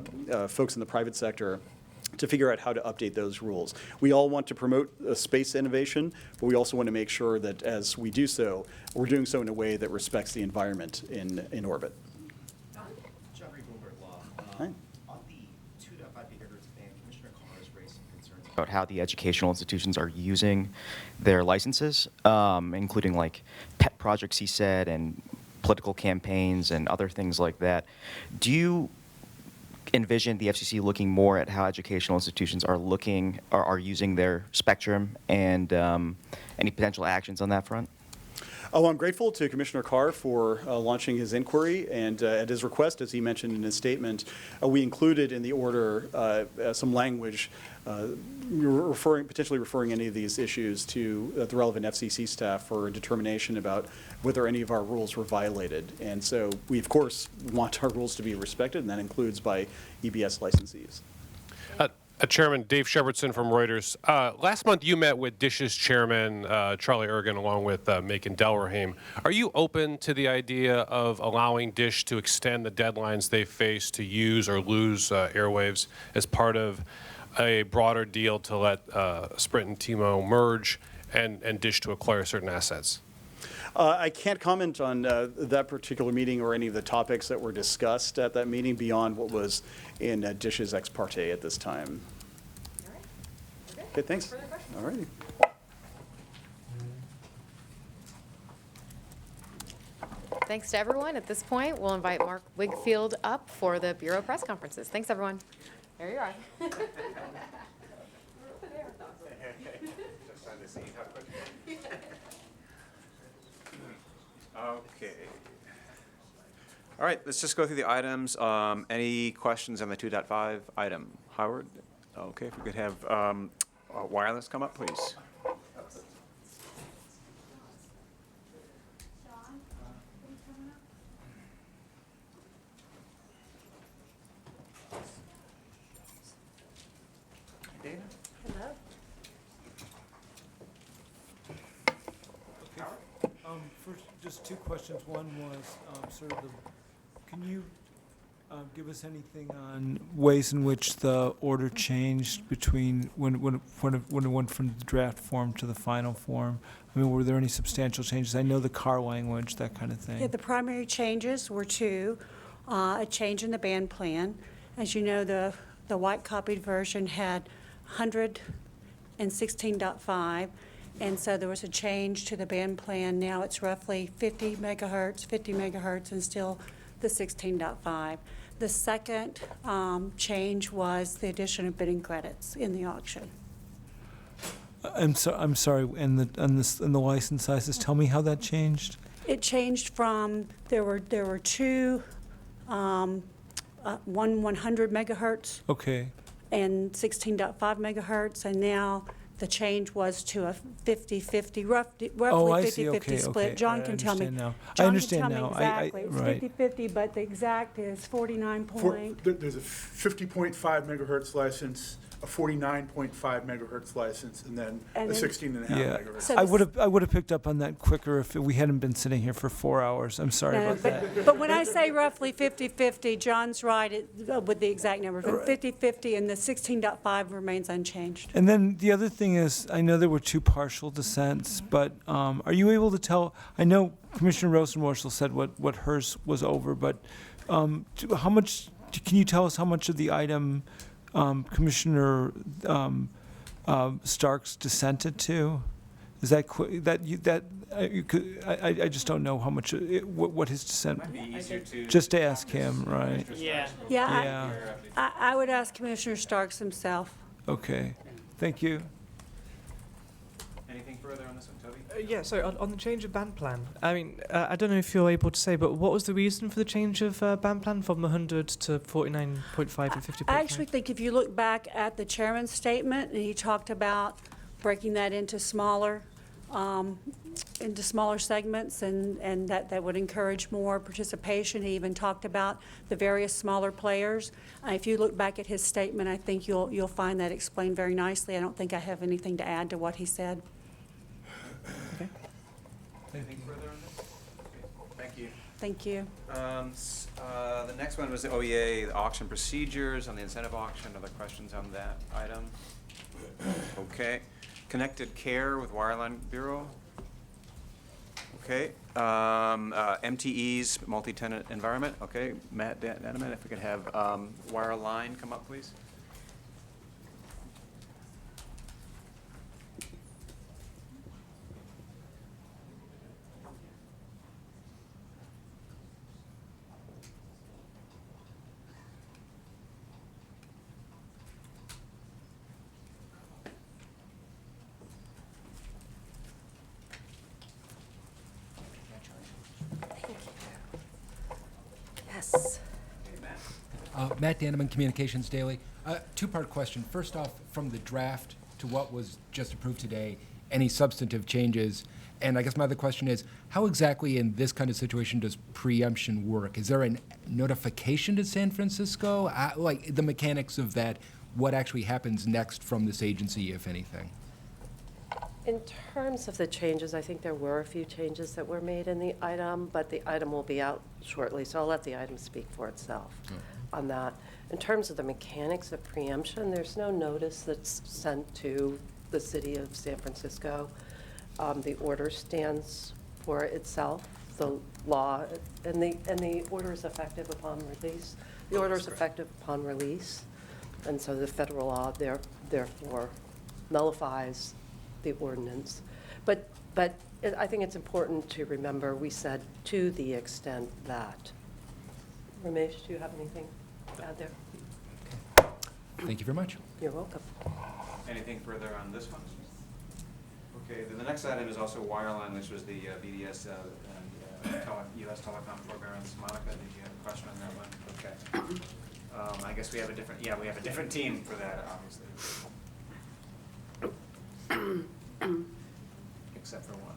folks in the private sector to figure out how to update those rules. We all want to promote space innovation, but we also want to make sure that as we do so, we're doing so in a way that respects the environment in orbit. John Reed, Bloomberg Law. Hi. On the 2.5 gigahertz band, Commissioner Carr has raised some concerns about how the educational institutions are using their licenses, including like pet projects, he said, and political campaigns and other things like that. Do you envision the FCC looking more at how educational institutions are looking or are using their spectrum, and any potential actions on that front? Oh, I'm grateful to Commissioner Carr for launching his inquiry, and at his request, as he mentioned in his statement, we included in the order some language potentially referring any of these issues to the relevant FCC staff for a determination about whether any of our rules were violated. And so we, of course, want our rules to be respected, and that includes by EBS licensees. Chairman Dave Shepardson from Reuters. Last month you met with DISH's chairman, Charlie Ergen, along with Macon Delrahim. Are you open to the idea of allowing DISH to extend the deadlines they face to use or lose airwaves as part of a broader deal to let Sprint and T-Mo merge and DISH to acquire certain assets? I can't comment on that particular meeting or any of the topics that were discussed at that meeting beyond what was in DISH's ex parte at this time. Okay, thanks. All righty. Thanks to everyone. At this point, we'll invite Mark Wigfield up for the Bureau press conferences. Thanks, everyone. There you are. Okay. All right, let's just go through the items. Any questions on the 2.5 item? Howard? Okay, if we could have wireless come up, please. Dana? Hello. First, just two questions. One was sort of can you give us anything on ways in which the order changed between when it went from the draft form to the final form? I mean, were there any substantial changes? I know the car language, that kind of thing. Yeah, the primary changes were two, a change in the band plan. As you know, the white copied version had 100 and 16.5. And so there was a change to the band plan. Now it's roughly 50 megahertz, and still the 16.5. The second change was the addition of bidding credits in the auction. I'm sorry. And the license sizes. Tell me how that changed. It changed from there were two, one 100 megahertz. Okay. And 16.5 megahertz, and now the change was to a 50-50, roughly 50-50 split. Okay. John can tell me. I understand now. Exactly. Right. It's 50-50, but the exact is 49 point. There's a 50.5 megahertz license, a 49.5 megahertz license, and then a 16.5 megahertz. So I would have picked up on that quicker if we hadn't been sitting here for 4 hours. I'm sorry about that. But when I say roughly 50-50, John's right with the exact number. 50-50, and the 16.5 remains unchanged. And then the other thing is, I know there were two partial dissents, but are you able to tell? I know Commissioner Rosenworcel said what hers was over, but how much? Can you tell us how much of the item Commissioner Starks dissented to? Is that I just don't know how much what his dissent. Just to ask him, right? Yeah. I would ask Commissioner Starks himself. Okay. Thank you. Anything further on this one, Toby? Yeah, sorry, on the change of band plan, I mean, I don't know if you're able to say, but what was the reason for the change of band plan from 100 to 49.5 and 50.5? I actually think if you look back at the chairman's statement, and he talked about breaking that into smaller segments, and that would encourage more participation. He even talked about the various smaller players. If you look back at his statement, I think you'll find that explained very nicely. I don't think I have anything to add to what he said. Anything further on this? Okay, thank you. Thank you. The next one was the OEA, the auction procedures on the incentive auction. Other questions on that item? Okay. Connected Care with Wireline Bureau. Okay. MTE's multi-tenant environment. Okay. Matt Danaman, if we could have Wireline come up, please. Yes. Matt Daneman, Communications Daily. Two-part question. First off, from the draft to what was just approved today, any substantive changes? And I guess my other question is, how exactly in this kind of situation does preemption work? Is there a notification to San Francisco? Like the mechanics of that, what actually happens next from this agency, if anything? In terms of the changes, I think there were a few changes that were made in the item, but the item will be out shortly, so I'll let the item speak for itself on that. In terms of the mechanics of preemption, there's no notice that's sent to the city of San Francisco. The order stands for itself, the law, and the order is effective upon release. The order is effective upon release, and so the federal law therefore nullifies the ordinance. But I think it's important to remember, we said to the extent that. Ramesh, do you have anything to add there? Thank you very much. You're welcome. Anything further on this one? Okay, then the next item is also Wireline, which was the BDS and U.S. Telecom Programs. Monica, did you have a question on that one? Okay. I guess we have a different team for that, obviously. Except for one.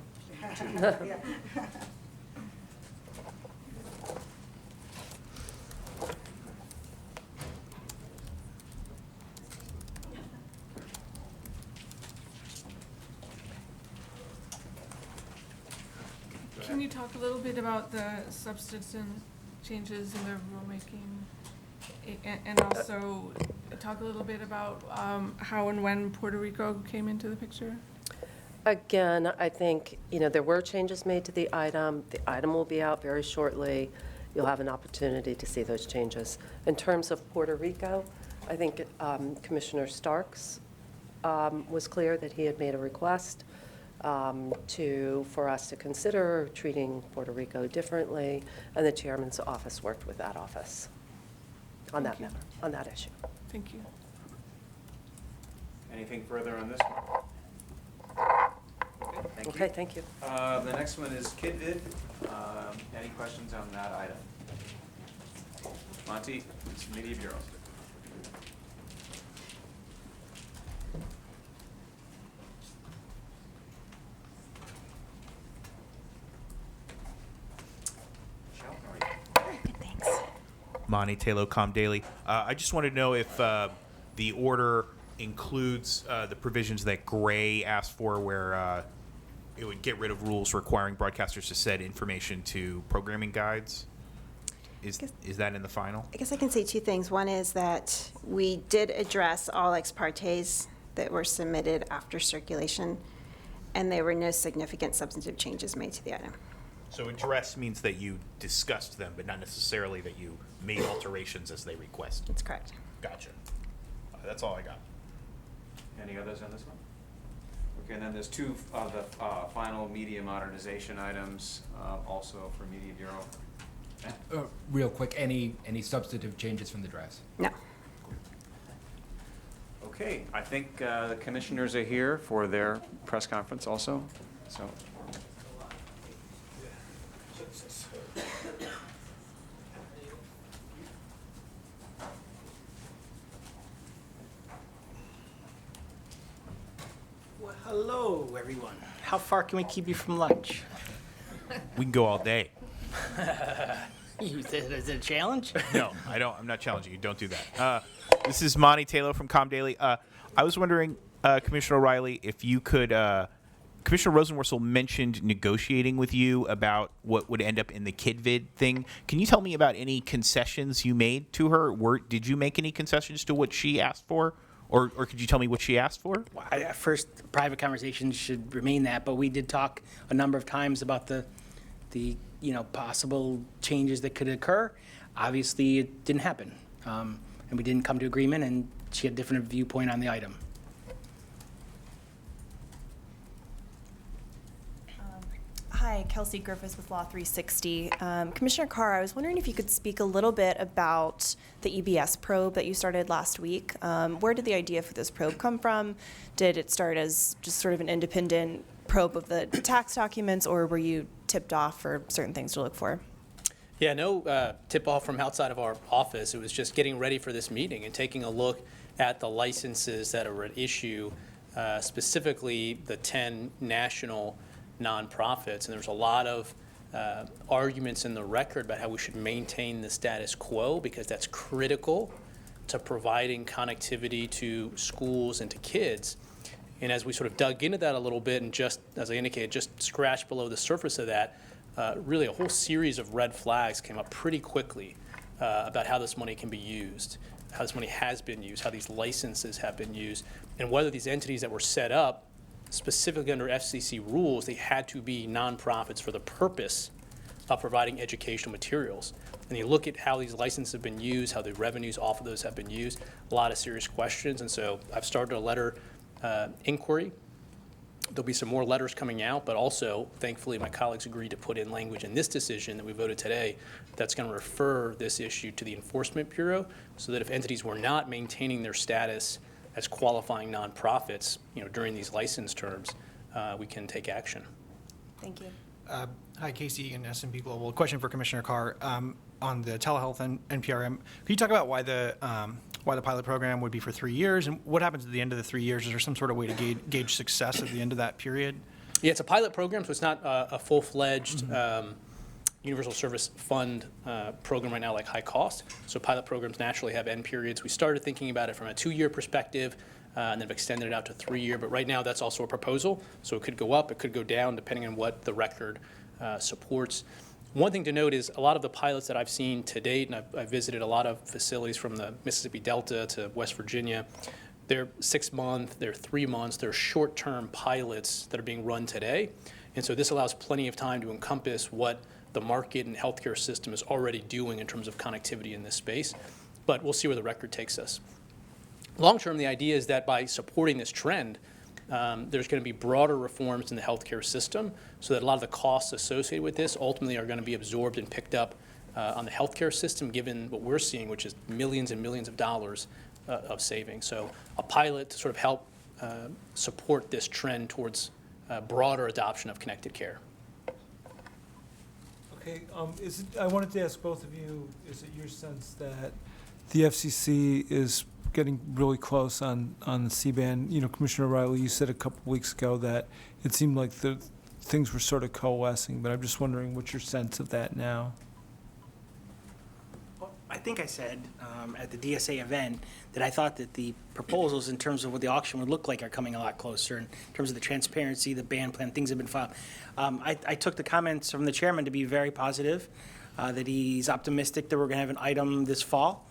Can you talk a little bit about the substantive changes in the rulemaking? And also talk a little bit about how and when Puerto Rico came into the picture? Again, I think, there were changes made to the item. The item will be out very shortly. You'll have an opportunity to see those changes. In terms of Puerto Rico, I think Commissioner Starks was clear that he had made a request for us to consider treating Puerto Rico differently, and the chairman's office worked with that office on that matter, on that issue. Thank you. Anything further on this one? Okay, thank you. Okay, thank you. The next one is KidVid. Any questions on that item? Monty, it's Media Bureau. Monty Taylor, Com Daily. I just wanted to know if the order includes the provisions that Gray asked for, where it would get rid of rules requiring broadcasters to send information to programming guides. Is that in the final? I guess I can say two things. One is that we did address all ex partes that were submitted after circulation, and there were no significant substantive changes made to the item. So address means that you discussed them, but not necessarily that you made alterations as they request. That's correct. Gotcha. That's all I got. Any others on this one? Okay, and then there's two of the final media modernization items, also for Media Bureau. Real quick, any substantive changes from the drafts? No. Okay, I think the commissioners are here for their press conference also. So. Well, hello, everyone. How far can we keep you from lunch? We can go all day. Is it a challenge? No, I don't. I'm not challenging you. Don't do that. This is Monty Taylor from Com Daily. I was wondering, Commissioner O'Reilly, if you could. Commissioner Rosenworcel mentioned negotiating with you about what would end up in the KidVid thing. Can you tell me about any concessions you made to her? Did you make any concessions to what she asked for? Or could you tell me what she asked for? Well, first, private conversations should remain that, but we did talk a number of times about the possible changes that could occur. Obviously, it didn't happen, and we didn't come to agreement, and she had a different viewpoint on the item. Hi, Kelsey Griffiths with Law 360. Commissioner Carr, I was wondering if you could speak a little bit about the EBS probe that you started last week. Where did the idea for this probe come from? Did it start as just sort of an independent probe of the tax documents, or were you tipped off for certain things to look for? Yeah, no tip-off from outside of our office. It was just getting ready for this meeting and taking a look at the licenses that are at issue, specifically the 10 national nonprofits. And there's a lot of arguments in the record about how we should maintain the status quo, because that's critical to providing connectivity to schools and to kids. And as we sort of dug into that a little bit and just, as I indicated, just scratched below the surface of that, really a whole series of red flags came up pretty quickly about how this money can be used, how this money has been used, how these licenses have been used, and whether these entities that were set up specifically under FCC rules, they had to be nonprofits for the purpose of providing educational materials. And you look at how these licenses have been used, how the revenues off of those have been used, a lot of serious questions. And so I've started a letter inquiry. There'll be some more letters coming out, but also, thankfully, my colleagues agreed to put in language in this decision that we voted today that's going to refer this issue to the Enforcement Bureau, so that if entities were not maintaining their status as qualifying nonprofits, during these license terms, we can take action. Thank you. Hi, Casey Egan, S&P Global. Question for Commissioner Carr on the telehealth and NPRM. Can you talk about why the pilot program would be for 3 years, and what happens at the end of the 3 years? Is there some sort of way to gauge success at the end of that period? Yeah, it's a pilot program, so it's not a full-fledged Universal Service Fund program right now, like high cost. So pilot programs naturally have end periods. We started thinking about it from a 2-year perspective, and then have extended it out to 3-year. But right now, that's also a proposal. So it could go up, it could go down, depending on what the record supports. One thing to note is a lot of the pilots that I've seen to date, and I've visited a lot of facilities from the Mississippi Delta to West Virginia, they're 6 months, they're 3 months, they're short-term pilots that are being run today. And so this allows plenty of time to encompass what the market and healthcare system is already doing in terms of connectivity in this space. But we'll see where the record takes us. Long-term, the idea is that by supporting this trend, there's going to be broader reforms in the healthcare system, so that a lot of the costs associated with this ultimately are going to be absorbed and picked up on the healthcare system, given what we're seeing, which is millions and millions of dollars of savings. So a pilot to sort of help support this trend towards broader adoption of connected care. Okay, I wanted to ask both of you, is it your sense that the FCC is getting really close on the C-band? Commissioner O'Reilly, you said a couple weeks ago that it seemed like the things were sort of coalescing, but I'm just wondering what's your sense of that now? Well, I think I said at the DSA event that I thought that the proposals in terms of what the auction would look like are coming a lot closer in terms of the transparency, the band plan, things have been filed. I took the comments from the chairman to be very positive, that he's optimistic that we're going to have an item this fall.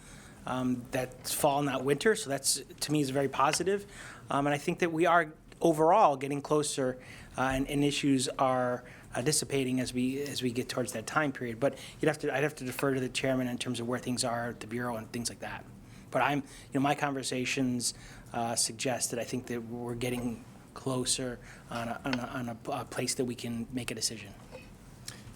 That's fall, not winter, so that's, to me, is very positive. And I think that we are overall getting closer, and issues are dissipating as we get towards that time period. But I'd have to defer to the chairman in terms of where things are at the bureau and things like that. But my conversations suggest that I think that we're getting closer on a place that we can make a decision.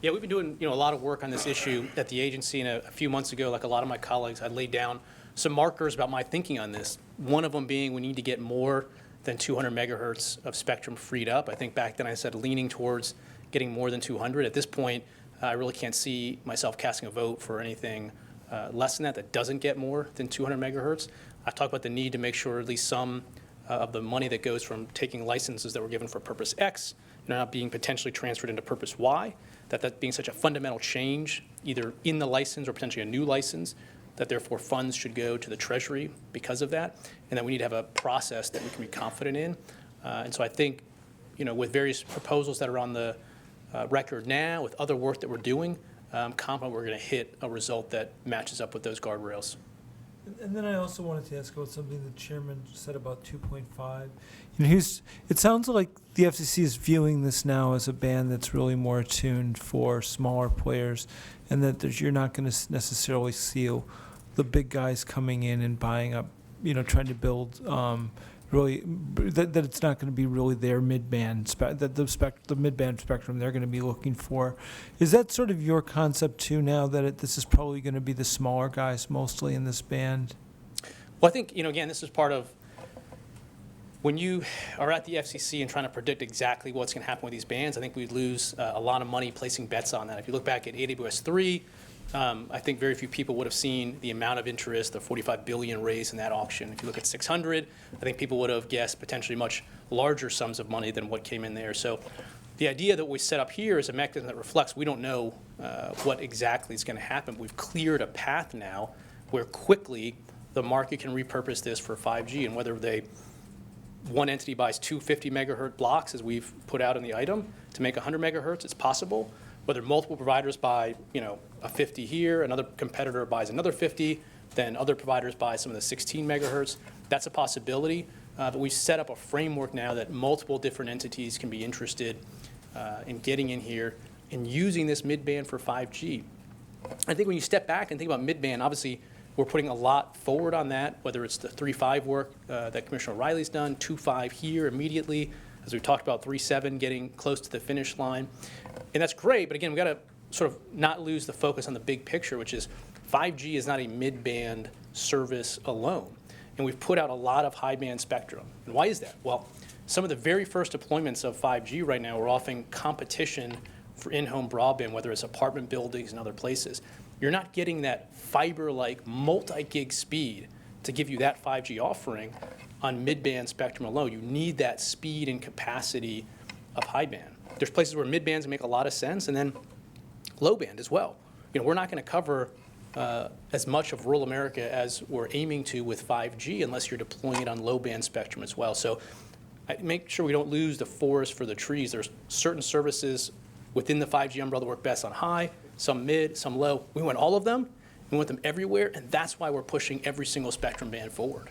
Yeah, we've been doing a lot of work on this issue at the agency, and a few months ago, like a lot of my colleagues, I laid down some markers about my thinking on this. One of them being we need to get more than 200 megahertz of spectrum freed up. I think back then I said leaning towards getting more than 200. At this point, I really can't see myself casting a vote for anything less than that doesn't get more than 200 megahertz. I talked about the need to make sure at least some of the money that goes from taking licenses that were given for purpose X not being potentially transferred into purpose Y, that being such a fundamental change, either in the license or potentially a new license, that therefore funds should go to the Treasury because of that, and that we need to have a process that we can be confident in. And so I think, with various proposals that are on the record now, with other work that we're doing, I'm confident we're going to hit a result that matches up with those guardrails. And then I also wanted to ask about something the chairman said about 2.5. It sounds like the FCC is viewing this now as a band that's really more attuned for smaller players, and that you're not going to necessarily see the big guys coming in and buying up, trying to build really that it's not going to be really their mid-band the mid-band spectrum they're going to be looking for. Is that sort of your concept too now, that this is probably going to be the smaller guys mostly in this band? Well, I think, again, this is part of when you are at the FCC and trying to predict exactly what's going to happen with these bands. I think we'd lose a lot of money placing bets on that. If you look back at AWS-3, I think very few people would have seen the amount of interest, the $45 billion raised in that auction. If you look at 600, I think people would have guessed potentially much larger sums of money than what came in there. So the idea that we set up here is a mechanism that reflects we don't know what exactly is going to happen. We've cleared a path now where quickly the market can repurpose this for 5G, and whether one entity buys 250 megahertz blocks, as we've put out in the item, to make 100 megahertz, it's possible. Whether multiple providers buy, a 50 here, another competitor buys another 50, then other providers buy some of the 16 megahertz, that's a possibility. But we've set up a framework now that multiple different entities can be interested in getting in here and using this mid-band for 5G. I think when you step back and think about mid-band, obviously we're putting a lot forward on that, whether it's the 3.5 work that Commissioner O'Reilly's done, 2.5 here immediately, as we talked about 3.7 getting close to the finish line. And that's great, but again, we've got to sort of not lose the focus on the big picture, which is 5G is not a mid-band service alone. And we've put out a lot of high-band spectrum. And why is that? Well, some of the very first deployments of 5G right now are offering competition for in-home broadband, whether it's apartment buildings and other places. You're not getting that fiber-like multi-gig speed to give you that 5G offering on mid-band spectrum alone. You need that speed and capacity of high band. There's places where mid-bands make a lot of sense, and then low band as well. We're not going to cover as much of rural America as we're aiming to with 5G unless you're deploying it on low band spectrum as well. So make sure we don't lose the forest for the trees. There's certain services within the 5G umbrella work best on high, some mid, some low. We want all of them. We want them everywhere, and that's why we're pushing every single spectrum band forward.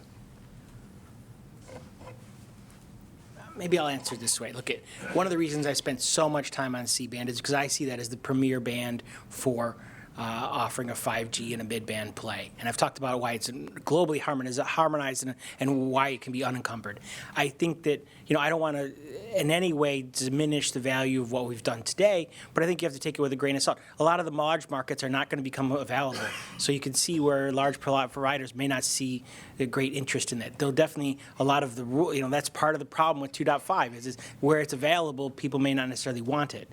Maybe I'll answer it this way. Look, one of the reasons I spent so much time on C-band is because I see that as the premier band for offering a 5G and a mid-band play. And I've talked about why it's globally harmonized and why it can be unencumbered. I think that, I don't want to in any way diminish the value of what we've done today, but I think you have to take it with a grain of salt. A lot of the large markets are not going to become available. So you can see where large providers may not see a great interest in that. They'll definitely, a lot of the, that's part of the problem with 2.5 is where it's available, people may not necessarily want it.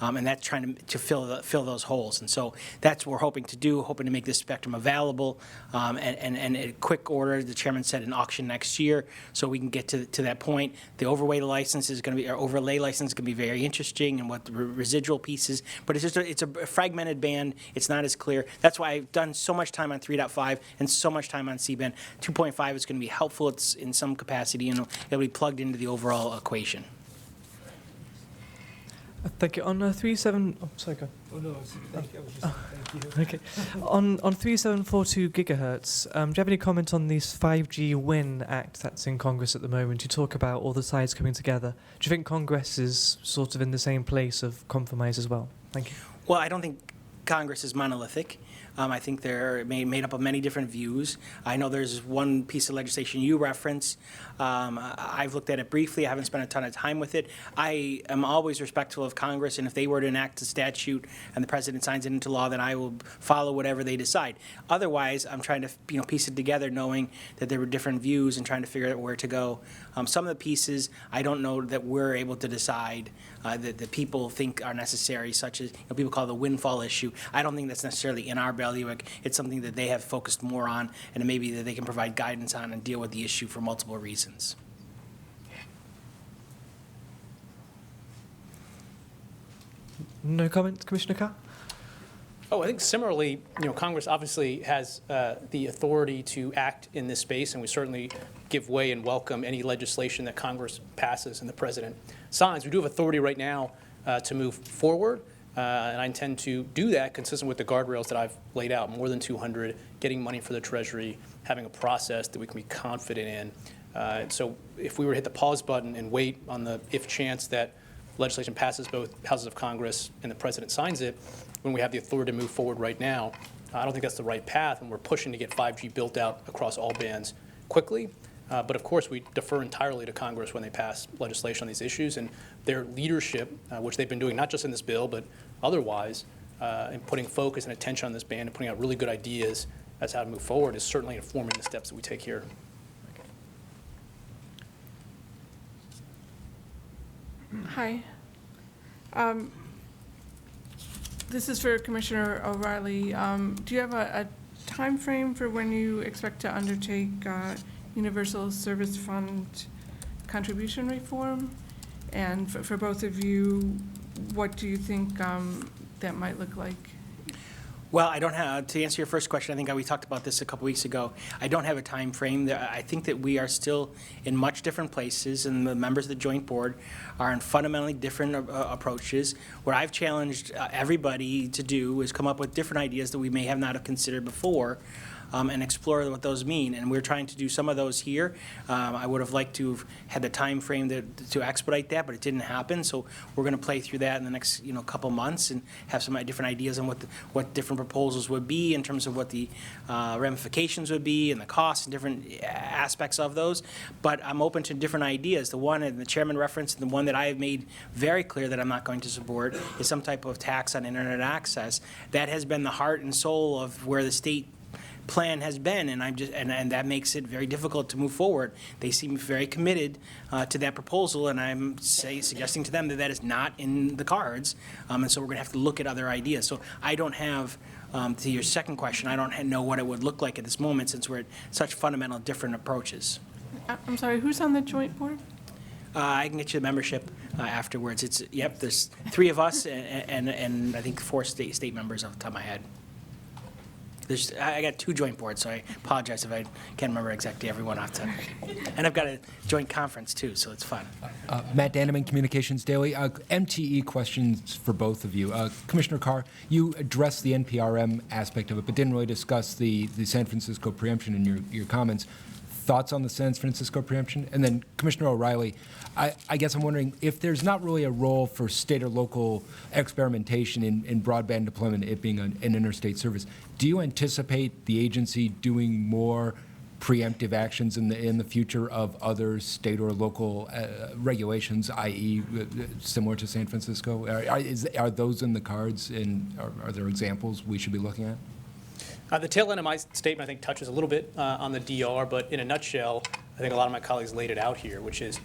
And that's trying to fill those holes. And so that's what we're hoping to do, hoping to make this spectrum available and a quick order. The chairman said an auction next year, so we can get to that point. The overlay license is going to be, or overlay license is going to be very interesting, and what the residual pieces. But it's just it's a fragmented band. It's not as clear. That's why I've done so much time on 3.5 and so much time on C-band. 2.5 is going to be helpful. It's in some capacity, and it'll be plugged into the overall equation. Thank you. On 37, oh, sorry, go. Oh, no, thank you. I was just thank you. Okay. On 3742 gigahertz, do you have any comment on this 5G Win Act that's in Congress at the moment? You talk about all the sides coming together. Do you think Congress is sort of in the same place of compromise as well? Thank you. Well, I don't think Congress is monolithic. I think they're made up of many different views. I know there's one piece of legislation you reference. I've looked at it briefly. I haven't spent a ton of time with it. I am always respectful of Congress, and if they were to enact a statute and the president signs it into law, then I will follow whatever they decide. Otherwise, I'm trying to piece it together, knowing that there were different views and trying to figure out where to go. Some of the pieces I don't know that we're able to decide that people think are necessary, such as people call the windfall issue. I don't think that's necessarily in our bailiwick. It's something that they have focused more on, and maybe that they can provide guidance on and deal with the issue for multiple reasons. No comment, Commissioner Carr? Oh, I think similarly, Congress obviously has the authority to act in this space, and we certainly give way and welcome any legislation that Congress passes and the president signs. We do have authority right now to move forward, and I intend to do that consistent with the guardrails that I've laid out, more than 200, getting money for the Treasury, having a process that we can be confident in. So if we were to hit the pause button and wait on the if chance that legislation passes both houses of Congress and the president signs it, when we have the authority to move forward right now, I don't think that's the right path, and we're pushing to get 5G built out across all bands quickly. But of course, we defer entirely to Congress when they pass legislation on these issues, and their leadership, which they've been doing not just in this bill, but otherwise, in putting focus and attention on this band and putting out really good ideas as how to move forward, is certainly informing the steps that we take here. Hi. This is for Commissioner O'Reilly. Do you have a time frame for when you expect to undertake Universal Service Fund contribution reform? And for both of you, what do you think that might look like? Well, I don't have, to answer your first question, I think we talked about this a couple weeks ago. I don't have a time frame. I think that we are still in much different places, and the members of the Joint Board are in fundamentally different approaches. What I've challenged everybody to do is come up with different ideas that we may have not have considered before, and explore what those mean. And we're trying to do some of those here. I would have liked to have had the time frame to expedite that, but it didn't happen. So we're going to play through that in the next couple months and have some different ideas on what different proposals would be in terms of what the ramifications would be and the costs and different aspects of those. But I'm open to different ideas. The one that the chairman referenced, and the one that I have made very clear that I'm not going to support, is some type of tax on internet access. That has been the heart and soul of where the state plan has been, and and that makes it very difficult to move forward. They seem very committed to that proposal, and I'm suggesting to them that that is not in the cards, and so we're going to have to look at other ideas. So I don't have, to your second question, I don't know what it would look like at this moment, since we're at such fundamental different approaches. I'm sorry, who's on the Joint Board? I can get you the membership afterwards. There's 3 of us and I think 4 state members off the top of my head. I got 2 joint boards, so I apologize if I can't remember exactly everyone off the top. And I've got a joint conference too, so it's fun. Matt Danneman, Communications Daily. MTE questions for both of you. Commissioner Carr, you addressed the NPRM aspect of it, but didn't really discuss the San Francisco preemption in your comments. Thoughts on the San Francisco preemption? And then Commissioner O'Reilly, I guess I'm wondering if there's not really a role for state or local experimentation in broadband deployment, it being an interstate service. Do you anticipate the agency doing more preemptive actions in the future of other state or local regulations, i.e. similar to San Francisco? Are those in the cards, and are there examples we should be looking at? The tail end of my statement, I think, touches a little bit on the DR, but in a nutshell, I think a lot of my colleagues laid it out here, which is,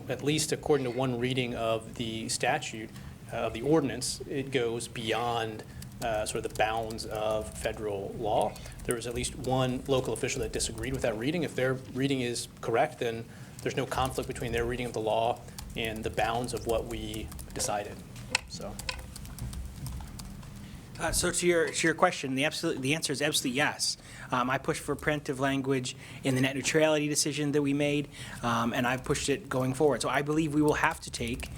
at least according to one reading of the statute, of the ordinance, it goes beyond sort of the bounds of federal law. There was at least one local official that disagreed with that reading. If their reading is correct, then there's no conflict between their reading of the law and the bounds of what we decided. So. So to your question, the answer is absolutely yes. I pushed for preemptive language in the net neutrality decision that we made, and I've pushed it going forward. So I believe we will have to take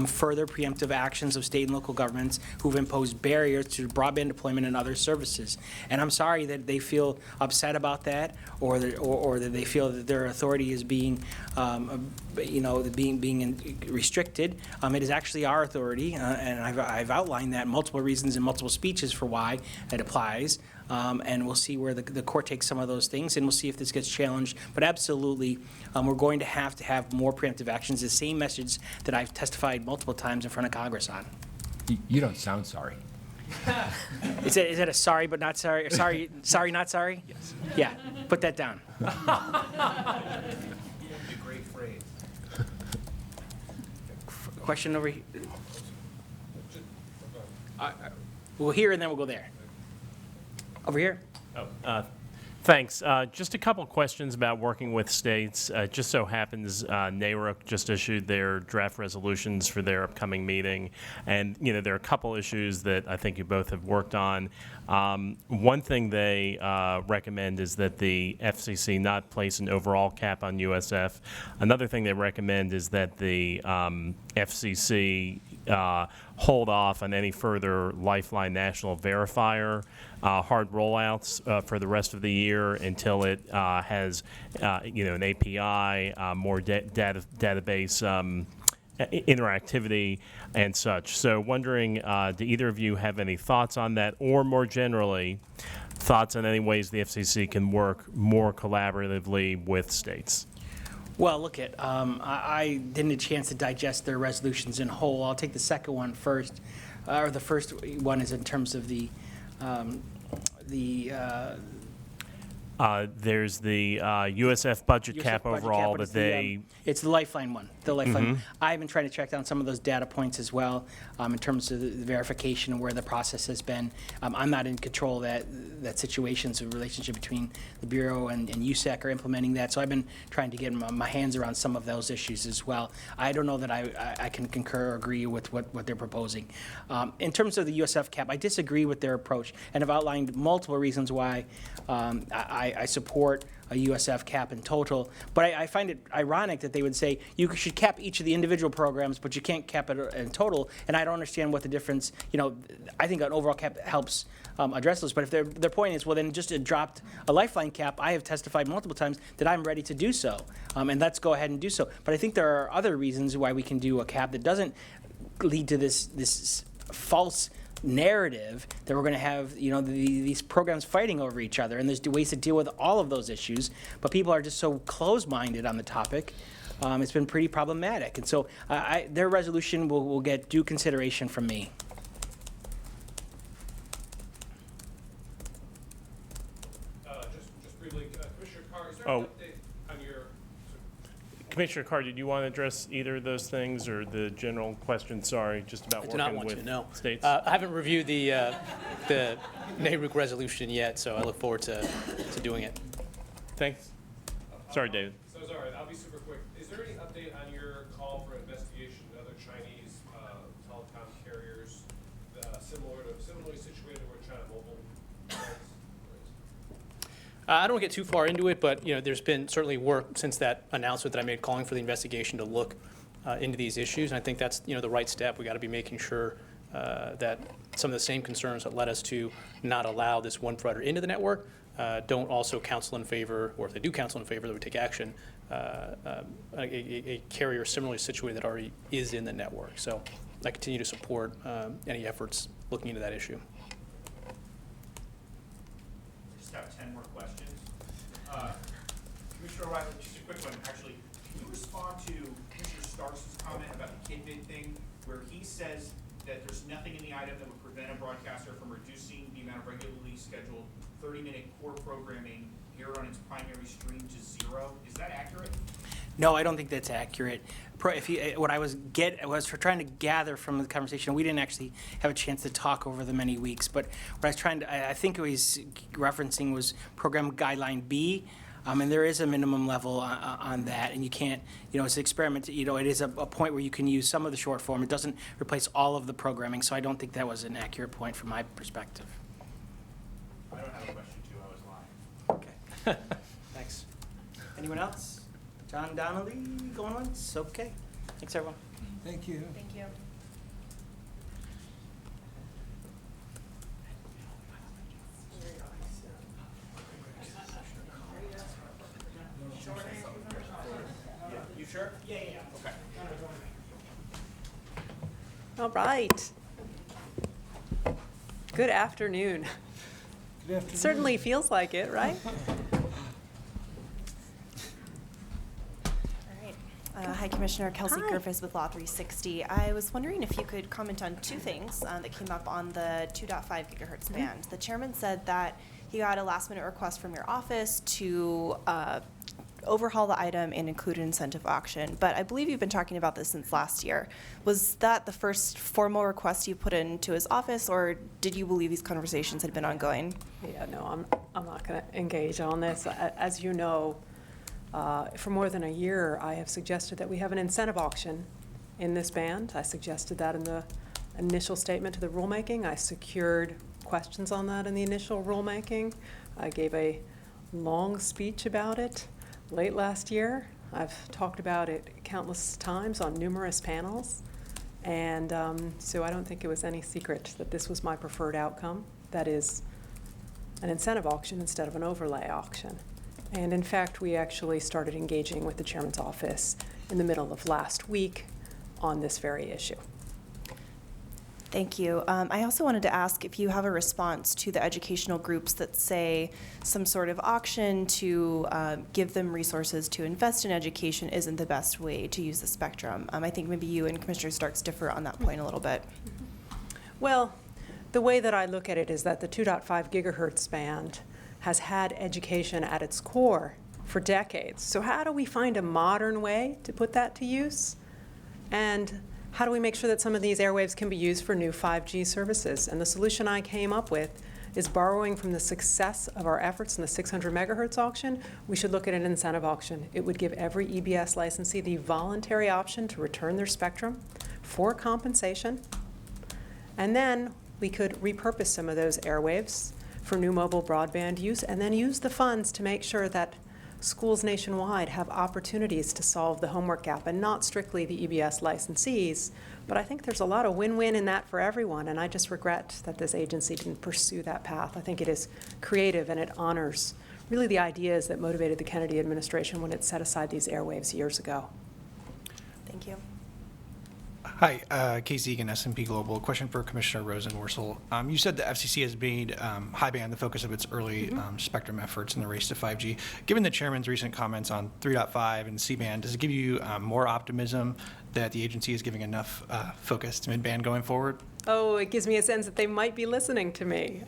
further preemptive actions of state and local governments who've imposed barriers to broadband deployment and other services. And I'm sorry that they feel upset about that, or that they feel that their authority is being restricted. It is actually our authority, and I've outlined that in multiple reasons in multiple speeches. speeches for why it applies. And we'll see where the court takes some of those things, and we'll see if this gets challenged. But absolutely, we're going to have more preemptive actions, the same message that I've testified multiple times in front of Congress on. You don't sound sorry. Is that a sorry but not sorry? Or sorry not sorry? Yes. Yeah, put that down. Great phrase. Question over here. We'll here and then we'll go there. Over here. Thanks. Just a couple questions about working with states. Just so happens NARUC just issued their draft resolutions for their upcoming meeting. And, there are a couple issues that I think you both have worked on. One thing they recommend is that the FCC not place an overall cap on USF. Another thing they recommend is that the FCC hold off on any further Lifeline National Verifier hard rollouts for the rest of the year until it has, an API, more database interactivity and such. So wondering, do either of you have any thoughts on that, or more generally, thoughts on any ways the FCC can work more collaboratively with states? Well, look at, I didn't have a chance to digest their resolutions in whole. I'll take the second one first, or the first one is in terms of there's the USF budget USF cap budget overall but that it's the Lifeline one, the Lifeline. I've been trying to track down some of those data points as well in terms of the verification and where the process has been. I'm not in control of that situation, so the relationship between the Bureau and USAC are implementing that, so I've been trying to get my hands around some of those issues as well. I don't know that I can concur or agree with what they're proposing. In terms of the USF cap, I disagree with their approach and have outlined multiple reasons why I support a USF cap in total, but I find it ironic that they would say you should cap each of the individual programs, but you can't cap it in total, and I don't understand what the difference, I think an overall cap helps address those, but if their point is, well, then just adopt a Lifeline cap, I have testified multiple times that I'm ready to do so, and let's go ahead and do so. But I think there are other reasons why we can do a cap that doesn't lead to this false narrative that we're going to have, these programs fighting over each other, and there's ways to deal with all of those issues, but people are just so close-minded on the topic. It's been pretty problematic, and so their resolution will get due consideration from me. just briefly, Commissioner Carr, is there an update on your... Commissioner Carr, did you want to address either of those things, or the general question, sorry, just about working with states? I haven't reviewed the NARUC resolution yet, so I look forward to doing it. Thanks. Sorry, David. So sorry, I'll be super quick. Is there any update on your call for investigation of other Chinese telecom carriers similarly situated where China Mobile is? I don't want to get too far into it, but there's been certainly work since that announcement that I made calling for the investigation to look into these issues, and I think that's the right step. We got to be making sure that some of the same concerns that led us to not allow this one provider into the network don't also counsel in favor, or if they do counsel in favor, that we take action, a carrier similarly situated that already is in the network. So I continue to support any efforts looking into that issue. Just have 10 more questions. Commissioner O'Reilly, just a quick one, actually. Can you respond to Commissioner Starks' comment about the KidBit thing, where he says that there's nothing in the item that would prevent a broadcaster from reducing the amount of regularly scheduled 30-minute core programming here on its primary stream to 0? Is that accurate? No, I don't think that's accurate. What I was trying to gather from the conversation, we didn't actually have a chance to talk over the many weeks, but what I was trying to, I think it was referencing was Program Guideline B, and there is a minimum level on that, and you can't, it's an experiment, it is a point where you can use some of the short form. It doesn't replace all of the programming, so I don't think that was an accurate point from my perspective. I don't have a question, too. I was lying. Okay. Thanks. Anyone else? John Donnelly, going once? Okay. Thanks, everyone. Thank you. Thank you. You sure? Yeah. Okay. All right. Good afternoon. Good afternoon. Certainly feels like it, right? Hi, Commissioner. Kelsey Griffiths with Law 360. I was wondering if you could comment on two things that came up on the 2.5 gigahertz band. The chairman said that he got a last-minute request from your office to overhaul the item and include an incentive auction, but I believe you've been talking about this since last year. Was that the first formal request you put into his office, or did you believe these conversations had been ongoing? Yeah, no, I'm not going to engage on this. As you know, for more than a year, I have suggested that we have an incentive auction in this band. I suggested that in the initial statement to the rulemaking. I secured questions on that in the initial rulemaking. I gave a long speech about it late last year. I've talked about it countless times on numerous panels. And so I don't think it was any secret that this was my preferred outcome. That is an incentive auction instead of an overlay auction. And in fact, we actually started engaging with the chairman's office in the middle of last week on this very issue. Thank you. I also wanted to ask if you have a response to the educational groups that say some sort of auction to give them resources to invest in education isn't the best way to use the spectrum. I think maybe you and Commissioner Starks differ on that point a little bit. Well, the way that I look at it is that the 2.5 gigahertz band has had education at its core for decades. So how do we find a modern way to put that to use? And how do we make sure that some of these airwaves can be used for new 5G services? And the solution I came up with is borrowing from the success of our efforts in the 600 megahertz auction. We should look at an incentive auction. It would give every EBS licensee the voluntary option to return their spectrum for compensation. And then we could repurpose some of those airwaves for new mobile broadband use, and then use the funds to make sure that schools nationwide have opportunities to solve the homework gap, and not strictly the EBS licensees. But I think there's a lot of win-win in that for everyone, and I just regret that this agency didn't pursue that path. I think it is creative, and it honors really the ideas that motivated the Kennedy administration when it set aside these airwaves years ago. Thank you. Hi, Casey Egan, S&P Global. Question for Commissioner Rosenworcel. You said the FCC has made high band the focus of its early spectrum efforts in the race to 5G. Given the chairman's recent comments on 3.5 and C-band, does it give you more optimism that the agency is giving enough focus to mid-band going forward? Oh, it gives me a sense that they might be listening to me.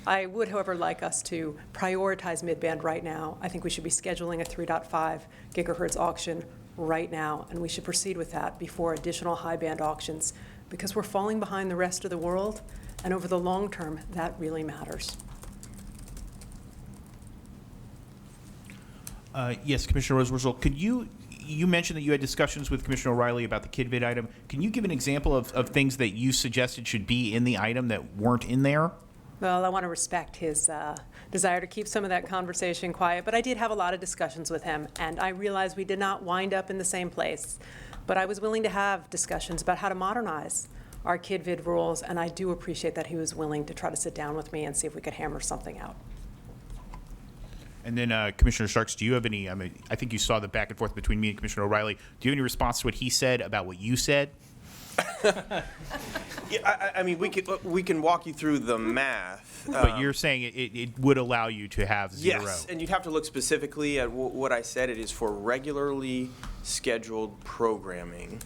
I would, however, like us to prioritize mid-band right now. I think we should be scheduling a 3.5 gigahertz auction right now, and we should proceed with that before additional high-band auctions, because we're falling behind the rest of the world, and over the long term, that really matters. Yes, Commissioner Rosenworcel, could you mentioned that you had discussions with Commissioner O'Reilly about the KidVid item. Can you give an example of things that you suggested should be in the item that weren't in there? Well, I want to respect his desire to keep some of that conversation quiet, but I did have a lot of discussions with him, and I realized we did not wind up in the same place. But I was willing to have discussions about how to modernize our KidVid rules, and I do appreciate that he was willing to try to sit down with me and see if we could hammer something out. And then, Commissioner Starks, do you have any, I think you saw the back and forth between me and Commissioner O'Reilly. Do you have any response to what he said about what you said? Yeah, I mean, we can walk you through the math. But you're saying it would allow you to have zero. Yes, and you'd have to look specifically at what I said. It is for regularly scheduled programming,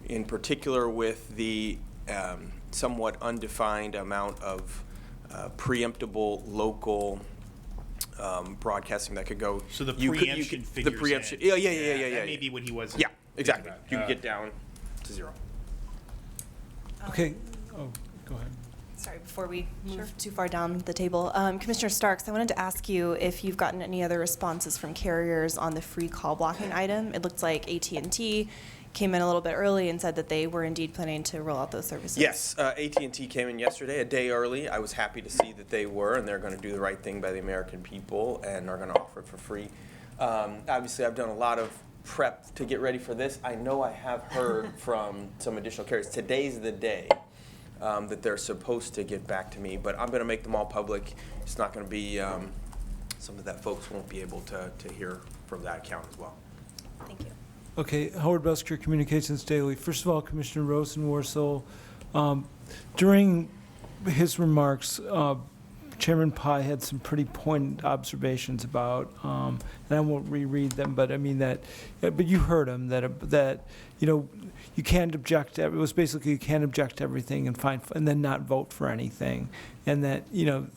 in particular with the somewhat undefined amount of preemptible local broadcasting that could go. So the preemption figures the preemption. in. Yeah. That may be what he was. Yeah, exactly. You can get down to zero. Okay. Oh, go ahead. Sorry, before we move too far down the table. Commissioner Starks, I wanted to ask you if you've gotten any other responses from carriers on the free call blocking item. It looked like AT&T came in a little bit early and said that they were indeed planning to roll out those services. Yes, AT&T came in yesterday, a day early. I was happy to see that they were, and they're going to do the right thing by the American people, and are going to offer it for free. Obviously, I've done a lot of prep to get ready for this. I know I have heard from some additional carriers. Today's the day that they're supposed to get back to me, but I'm going to make them all public. It's not going to be something that folks won't be able to hear from that account as well. Thank you. Okay, Howard Busker, Communications Daily. First of all, Commissioner Rosenworcel, during his remarks, Chairman Pai had some pretty poignant observations about, and I won't reread them, but I mean but you heard him, that you can't object to, it was basically you can't object to everything and then not vote for anything. And that,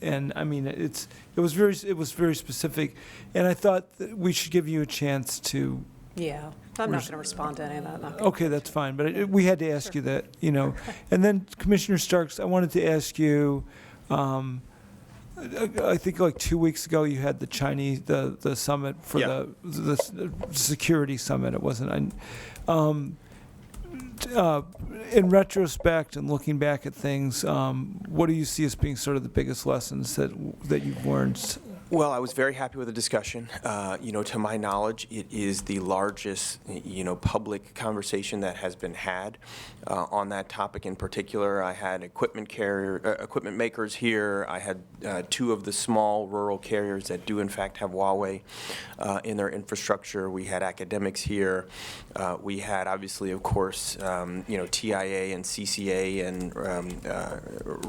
and I mean, it was very specific. And I thought that we should give you a chance to. Yeah, I'm not going to respond to any of that. Okay, that's fine, but we had to ask you that, And then Commissioner Starks, I wanted to ask you, I think like 2 weeks ago you had the Chinese, the summit for the security summit. It wasn't. In retrospect and looking back at things, what do you see as being sort of the biggest lessons that you've learned? Well, I was very happy with the discussion. To my knowledge, it is the largest, public conversation that has been had on that topic in particular. I had equipment makers here. I had two of the small rural carriers that do in fact have Huawei in their infrastructure. We had academics here. We had, obviously, of course, TIA and CCA and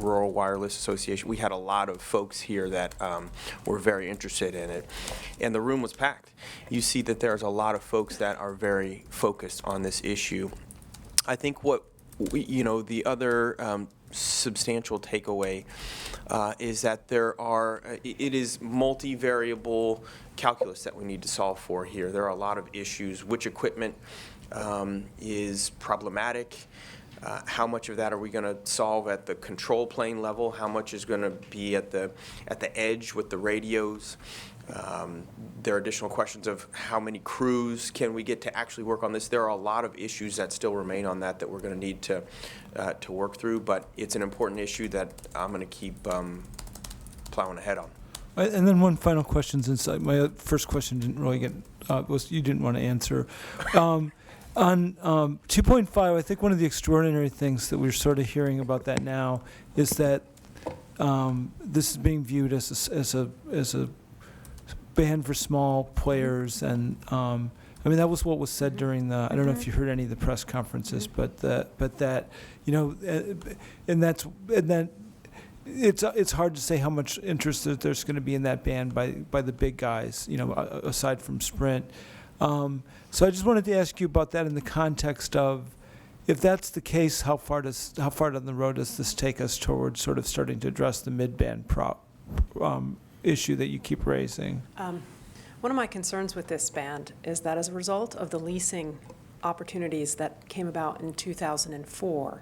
Rural Wireless Association. We had a lot of folks here that were very interested in it, and the room was packed. You see that there's a lot of folks that are very focused on this issue. I think the other substantial takeaway is that it is multivariable calculus that we need to solve for here. There are a lot of issues. Which equipment is problematic? How much of that are we going to solve at the control plane level? How much is going to be at the edge with the radios? There are additional questions of how many crews can we get to actually work on this. There are a lot of issues that still remain on that we're going to need to work through, but it's an important issue that I'm going to keep plowing ahead on. And then one final question, since my first question didn't really get you didn't want to answer. On 2.5, I think one of the extraordinary things that we're sort of hearing about that now is that this is being viewed as a ban for small players, and I mean that was what was said during the. I don't know if you heard any of the press conferences, but that it's hard to say how much interest that there's going to be in that ban by the big guys, aside from Sprint. So I just wanted to ask you about that in the context of, if that's the case, how far down the road does this take us towards sort of starting to address the mid-band issue that you keep raising? One of my concerns with this band is that as a result of the leasing opportunities that came about in 2004,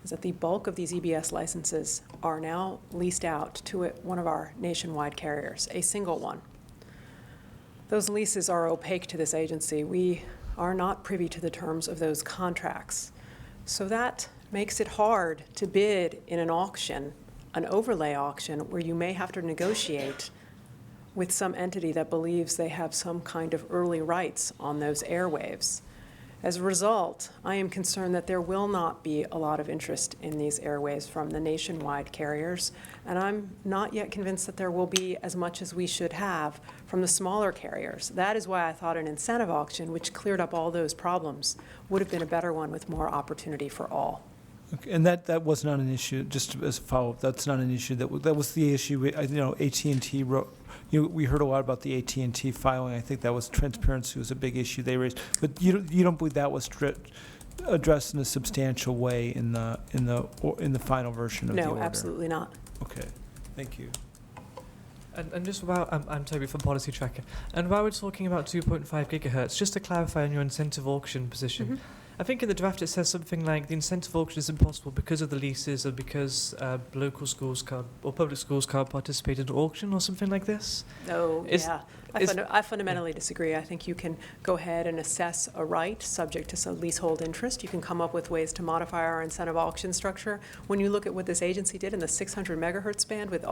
is that the bulk of these EBS licenses are now leased out to one of our nationwide carriers, a single one. Those leases are opaque to this agency. We are not privy to the terms of those contracts. So that makes it hard to bid in an auction, an overlay auction, where you may have to negotiate with some entity that believes they have some kind of early rights on those airwaves. As a result, I am concerned that there will not be a lot of interest in these airwaves from the nationwide carriers, and I'm not yet convinced that there will be as much as we should have from the smaller carriers. That is why I thought an incentive auction, which cleared up all those problems, would have been a better one with more opportunity for all. Okay, and that was not an issue, just as a follow-up, that's not an issue, that was the issue, AT&T wrote. We heard a lot about the AT&T filing. I think that was transparency was a big issue they raised. But you don't believe that was addressed in a substantial way in the final version of the order? No, absolutely not. Okay, thank you. And just while I'm Toby from Policy Tracker, and while we're talking about 2.5 gigahertz, just to clarify on your incentive auction position. I think in the draft it says something like the incentive auction is impossible because of the leases or because local schools or public schools can't participate in the auction or something like this? I fundamentally disagree. I think you can go ahead and assess a right subject to some leasehold interest. You can come up with ways to modify our incentive auction structure. When you look at what this agency did in the 600 megahertz band with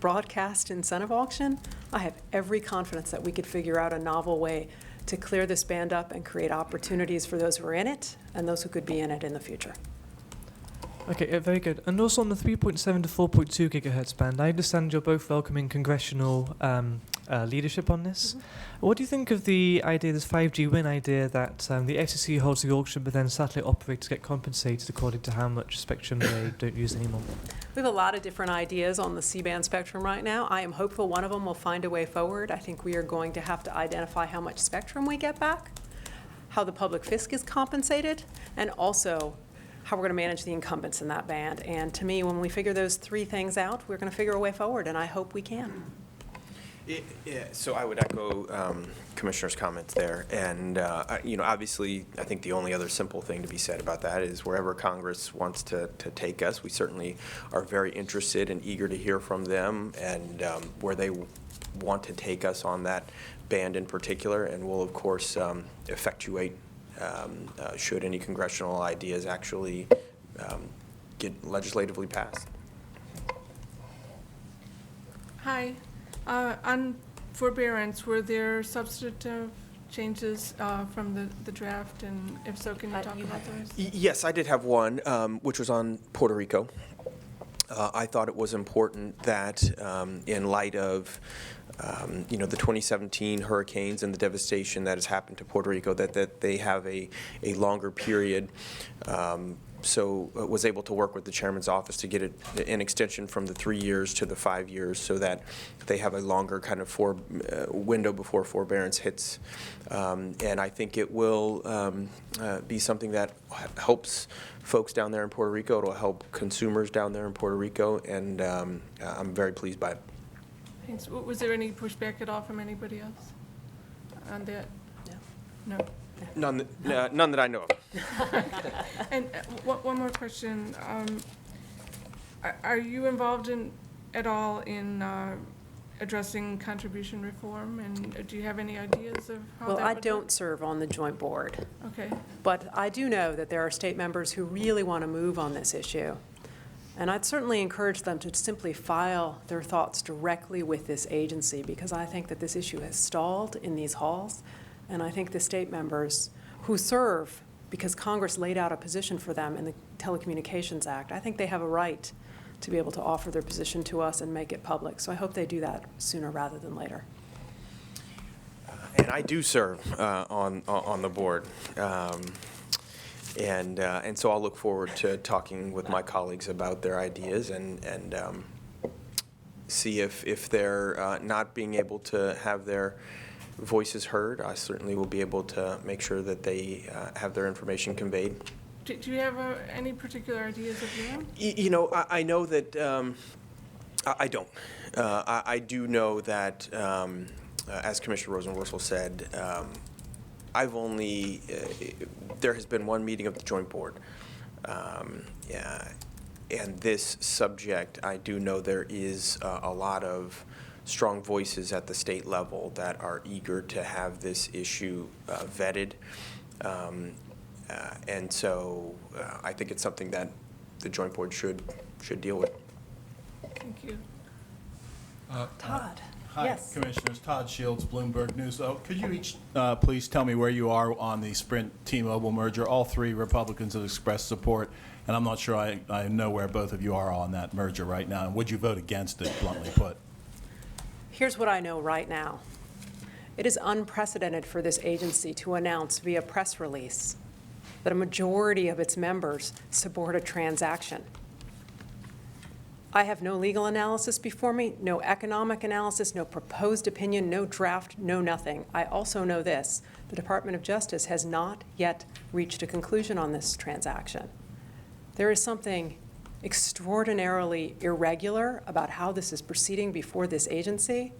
broadcast incentive auction, I have every confidence that we could figure out a novel way to clear this band up and create opportunities for those who are in it and those who could be in it in the future. Okay, very good. And also on the 3.7 to 4.2 gigahertz band, I understand you're both welcoming congressional leadership on this. What do you think of the idea, this 5G win idea, that the FCC holds the auction, but then satellite operators get compensated according to how much spectrum they don't use anymore? We have a lot of different ideas on the C-band spectrum right now. I am hopeful one of them will find a way forward. I think we are going to have to identify how much spectrum we get back, how the public fisc is compensated, and also how we're going to manage the incumbents in that band. And to me, when we figure those three things out, we're going to figure a way forward, and I hope we can. So I would echo Commissioner's comments there. And, obviously, I think the only other simple thing to be said about that is wherever Congress wants to take us, we certainly are very interested and eager to hear from them and where they want to take us on that band in particular. And we'll, of course, effectuate should any congressional ideas actually get legislatively passed. Hi. On forbearance, were there substantive changes from the draft? And if so, can you talk about those? Yes, I did have one, which was on Puerto Rico. I thought it was important that in light of the 2017 hurricanes and the devastation that has happened to Puerto Rico, that they have a longer period. So was able to work with the chairman's office to get an extension from the 3 years to the 5 years so that they have a longer kind of window before forbearance hits. And I think it will be something that helps folks down there in Puerto Rico. It'll help consumers down there in Puerto Rico, and I'm very pleased by it. Thanks. Was there any pushback at all from anybody else on that? No. None that I know of. And one more question. Are you involved at all in addressing contribution reform? And do you have any ideas of how Well, that I would don't work? serve on the joint board. Okay. But I do know that there are state members who really want to move on this issue. And I'd certainly encourage them to simply file their thoughts directly with this agency, because I think that this issue has stalled in these halls. And I think the state members who serve, because Congress laid out a position for them in the Telecommunications Act, I think they have a right to be able to offer their position to us and make it public. So I hope they do that sooner rather than later. And I do serve on the board. And so I'll look forward to talking with my colleagues about their ideas and see if they're not being able to have their voices heard. I certainly will be able to make sure that they have their information conveyed. Do you have any particular ideas of your own? I know that I don't. I do know that, as Commissioner Rosenworcel said, I've only, there has been one meeting of the joint board. And this subject, I do know there is a lot of strong voices at the state level that are eager to have this issue vetted. And so I think it's something that the joint board should deal with. Thank you. Todd. Hi, Yes. Commissioners. Todd Shields, Bloomberg News. Could you each please tell me where you are on the Sprint T-Mobile merger? All three Republicans have expressed support, and I'm not sure I know where both of you are on that merger right now. And would you vote against it, bluntly put? Here's what I know right now. It is unprecedented for this agency to announce via press release that a majority of its members support a transaction. I have no legal analysis before me, no economic analysis, no proposed opinion, no draft, no nothing. I also know this: the Department of Justice has not yet reached a conclusion on this transaction. There is something extraordinarily irregular about how this is proceeding before this agency,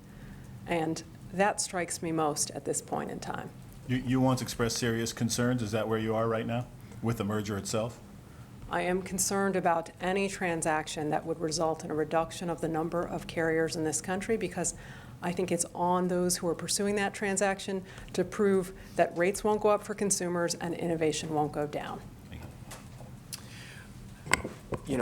and that strikes me most at this point in time. You once expressed serious concerns. Is that where you are right now with the merger itself? I am concerned about any transaction that would result in a reduction of the number of carriers in this country, because I think it's on those who are pursuing that transaction to prove that rates won't go up for consumers and innovation won't go down.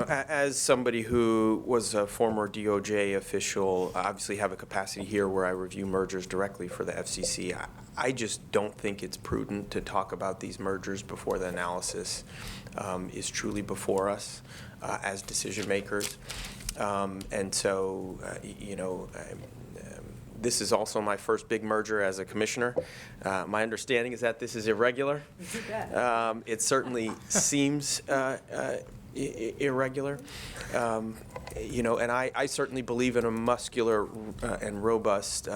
As somebody who was a former DOJ official, I obviously have a capacity here where I review mergers directly for the FCC. I just don't think it's prudent to talk about these mergers before the analysis is truly before us as decision makers. And so, This is also my first big merger as a commissioner. My understanding is that this is irregular. It certainly seems irregular. And I certainly believe in a muscular and robust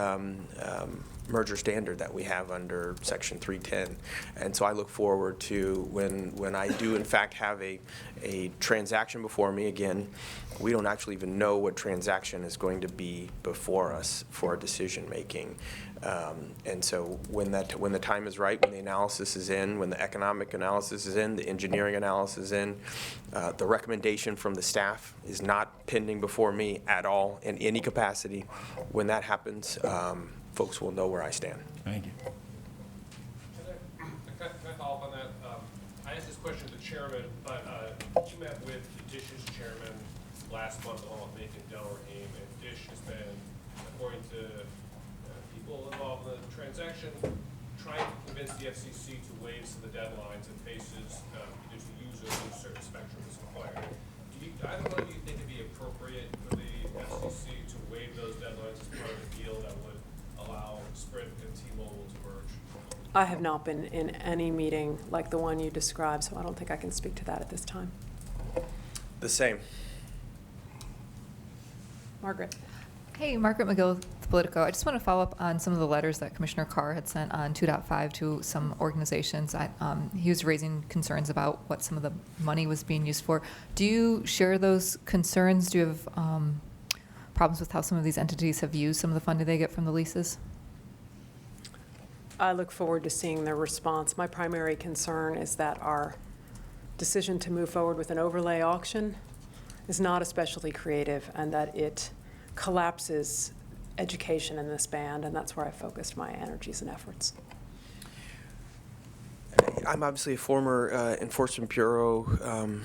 merger standard that we have under Section 310. And so I look forward to when I do in fact have a transaction before me. Again, we don't actually even know what transaction is going to be before us for decision making. And so when the time is right, when the analysis is in, when the economic analysis is in, the engineering analysis is in, the recommendation from the staff is not pending before me at all in any capacity. When that happens, folks will know where I stand. Thank you. Can I follow up on that? I asked this question to the chairman, but you met with the DISH's chairman last month along with Macon Delrahim, and DISH has been, according to people involved in the transaction, trying to convince the FCC to waive some of the deadlines it faces due to users when certain spectrum is acquired. Do either one of you think it'd be appropriate for the FCC to waive those deadlines as part of a deal that would allow Sprint and T-Mobile to merge? I have not been in any meeting like the one you described, so I don't think I can speak to that at this time. The same. Margaret. Hey, Margaret McGill with Politico. I just want to follow up on some of the letters that Commissioner Carr had sent on 2.5 to some organizations. He was raising concerns about what some of the money was being used for. Do you share those concerns? Do you have problems with how some of these entities have used some of the funding they get from the leases? I look forward to seeing their response. My primary concern is that our decision to move forward with an overlay auction is not especially creative and that it collapses education in this band, and that's where I focused my energies and efforts. I'm obviously a former Enforcement Bureau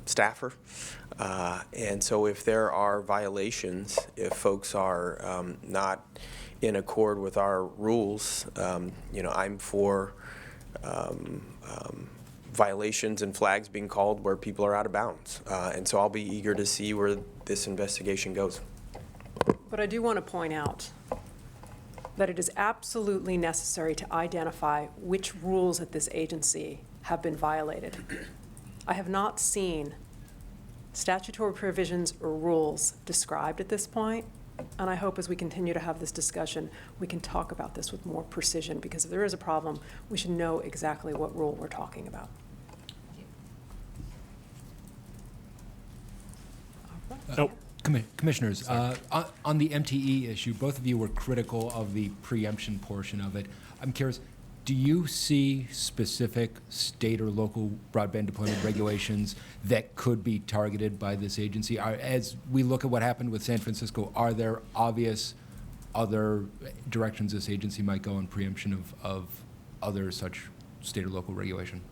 staffer, and so if there are violations, if folks are not in accord with our rules, I'm for violations and flags being called where people are out of bounds. And so I'll be eager to see where this investigation goes. But I do want to point out that it is absolutely necessary to identify which rules at this agency have been violated. I have not seen statutory provisions or rules described at this point, and I hope as we continue to have this discussion, we can talk about this with more precision, because if there is a problem, we should know exactly what rule we're talking about. Commissioners, on the MTE issue, both of you were critical of the preemption portion of it. I'm curious, do you see specific state or local broadband deployment regulations that could be targeted by this agency? As we look at what happened with San Francisco, are there obvious other directions this agency might go in preemption of other such state or local regulation?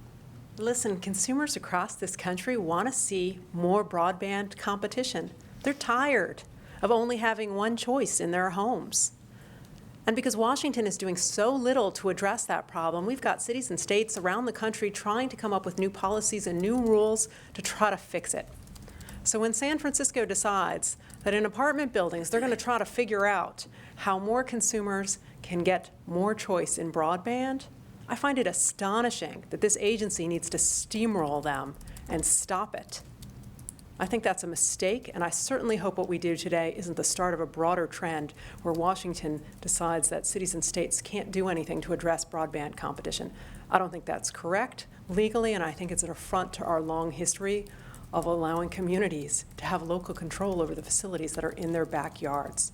Listen, consumers across this country want to see more broadband competition. They're tired of only having one choice in their homes. And because Washington is doing so little to address that problem, we've got cities and states around the country trying to come up with new policies and new rules to try to fix it. So when San Francisco decides that in apartment buildings, they're going to try to figure out how more consumers can get more choice in broadband, I find it astonishing that this agency needs to steamroll them and stop it. I think that's a mistake, and I certainly hope what we do today isn't the start of a broader trend where Washington decides that cities and states can't do anything to address broadband competition. I don't think that's correct legally, and I think it's an affront to our long history of allowing communities to have local control over the facilities that are in their backyards.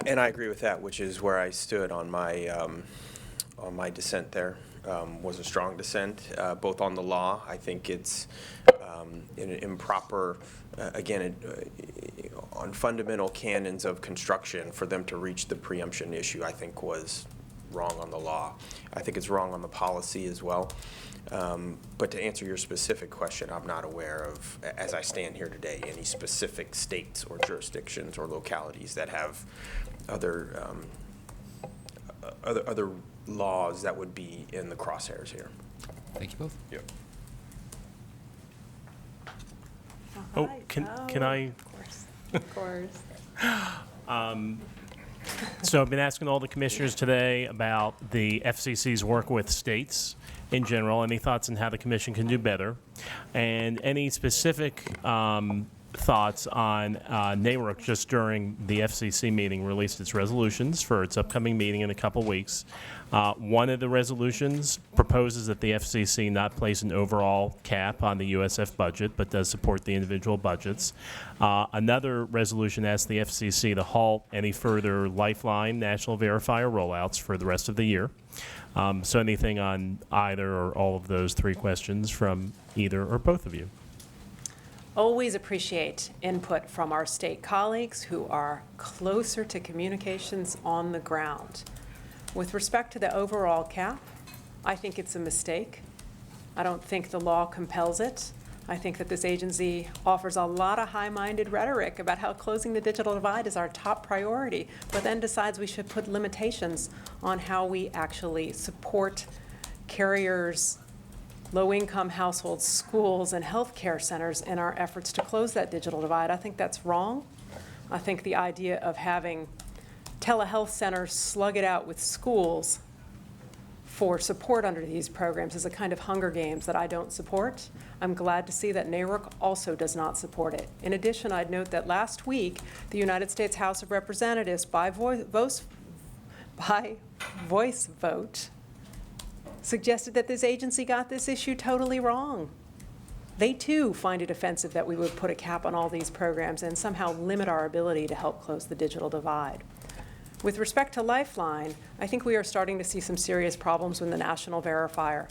And I agree with that, which is where I stood on my dissent there. Was a strong dissent, both on the law. I think it's an improper, on fundamental canons of construction for them to reach the preemption issue, I think was wrong on the law. I think it's wrong on the policy as well. But to answer your specific question, I'm not aware of, as I stand here today, any specific states or jurisdictions or localities that have other laws that would be in the crosshairs here. Thank you both. Yep. Oh, can I? Of course. So I've been asking all the commissioners today about the FCC's work with states in general. Any thoughts on how the commission can do better? And any specific thoughts on NARUC just during the FCC meeting released its resolutions for its upcoming meeting in a couple weeks. One of the resolutions proposes that the FCC not place an overall cap on the USF budget, but does support the individual budgets. Another resolution asks the FCC to halt any further Lifeline national verifier rollouts for the rest of the year. So anything on either or all of those three questions from either or both of you? Always appreciate input from our state colleagues who are closer to communications on the ground. With respect to the overall cap, I think it's a mistake. I don't think the law compels it. I think that this agency offers a lot of high-minded rhetoric about how closing the digital divide is our top priority, but then decides we should put limitations on how we actually support carriers, low-income households, schools, and healthcare centers in our efforts to close that digital divide. I think that's wrong. I think the idea of having telehealth centers slug it out with schools for support under these programs is a kind of Hunger Games that I don't support. I'm glad to see that NARUC also does not support it. In addition, I'd note that last week, the United States House of Representatives, by voice vote, suggested that this agency got this issue totally wrong. They too find it offensive that we would put a cap on all these programs and somehow limit our ability to help close the digital divide. With respect to Lifeline, I think we are starting to see some serious problems with the national verifier.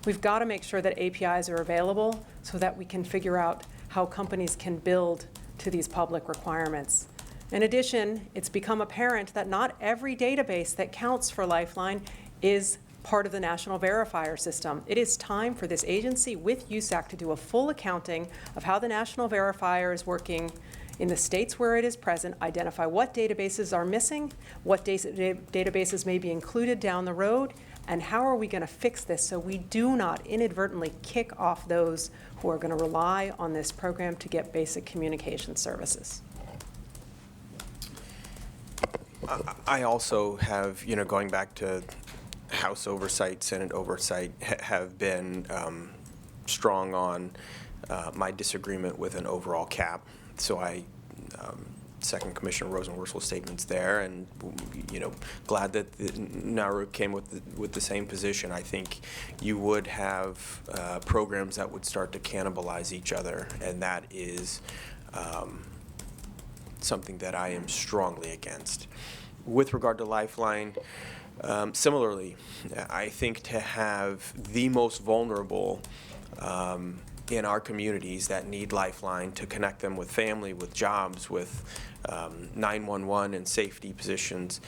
We've got to make sure that APIs are available so that we can figure out how companies can build to these public requirements. In addition, it's become apparent that not every database that counts for Lifeline is part of the national verifier system. It is time for this agency with USAC to do a full accounting of how the national verifier is working in the states where it is present, identify what databases are missing, what databases may be included down the road, and how are we going to fix this so we do not inadvertently kick off those who are going to rely on this program to get basic communication services. I also have, going back to House oversight, Senate oversight, have been strong on my disagreement with an overall cap. So I second Commissioner Rosenworcel's statements there, and glad that NARUC came with the same position. I think you would have programs that would start to cannibalize each other, and that is something that I am strongly against. With regard to Lifeline, similarly, I think to have the most vulnerable in our communities that need Lifeline to connect them with family, with jobs, with 911 and safety positions,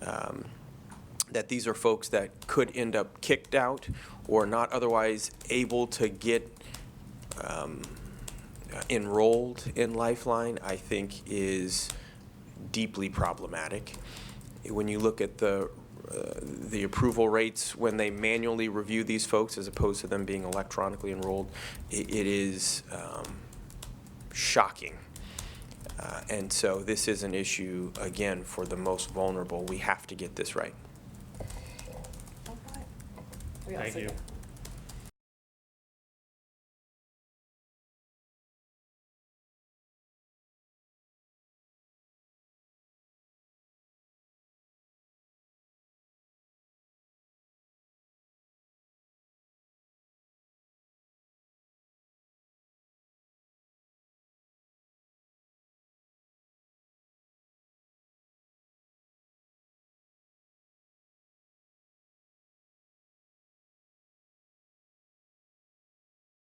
that these are folks that could end up kicked out or not otherwise able to get enrolled in Lifeline, I think is deeply problematic. When you look at the approval rates when they manually review these folks as opposed to them being electronically enrolled, it is shocking. And so this is an issue, again, for the most vulnerable. We have to get this right. We Thank also you. get-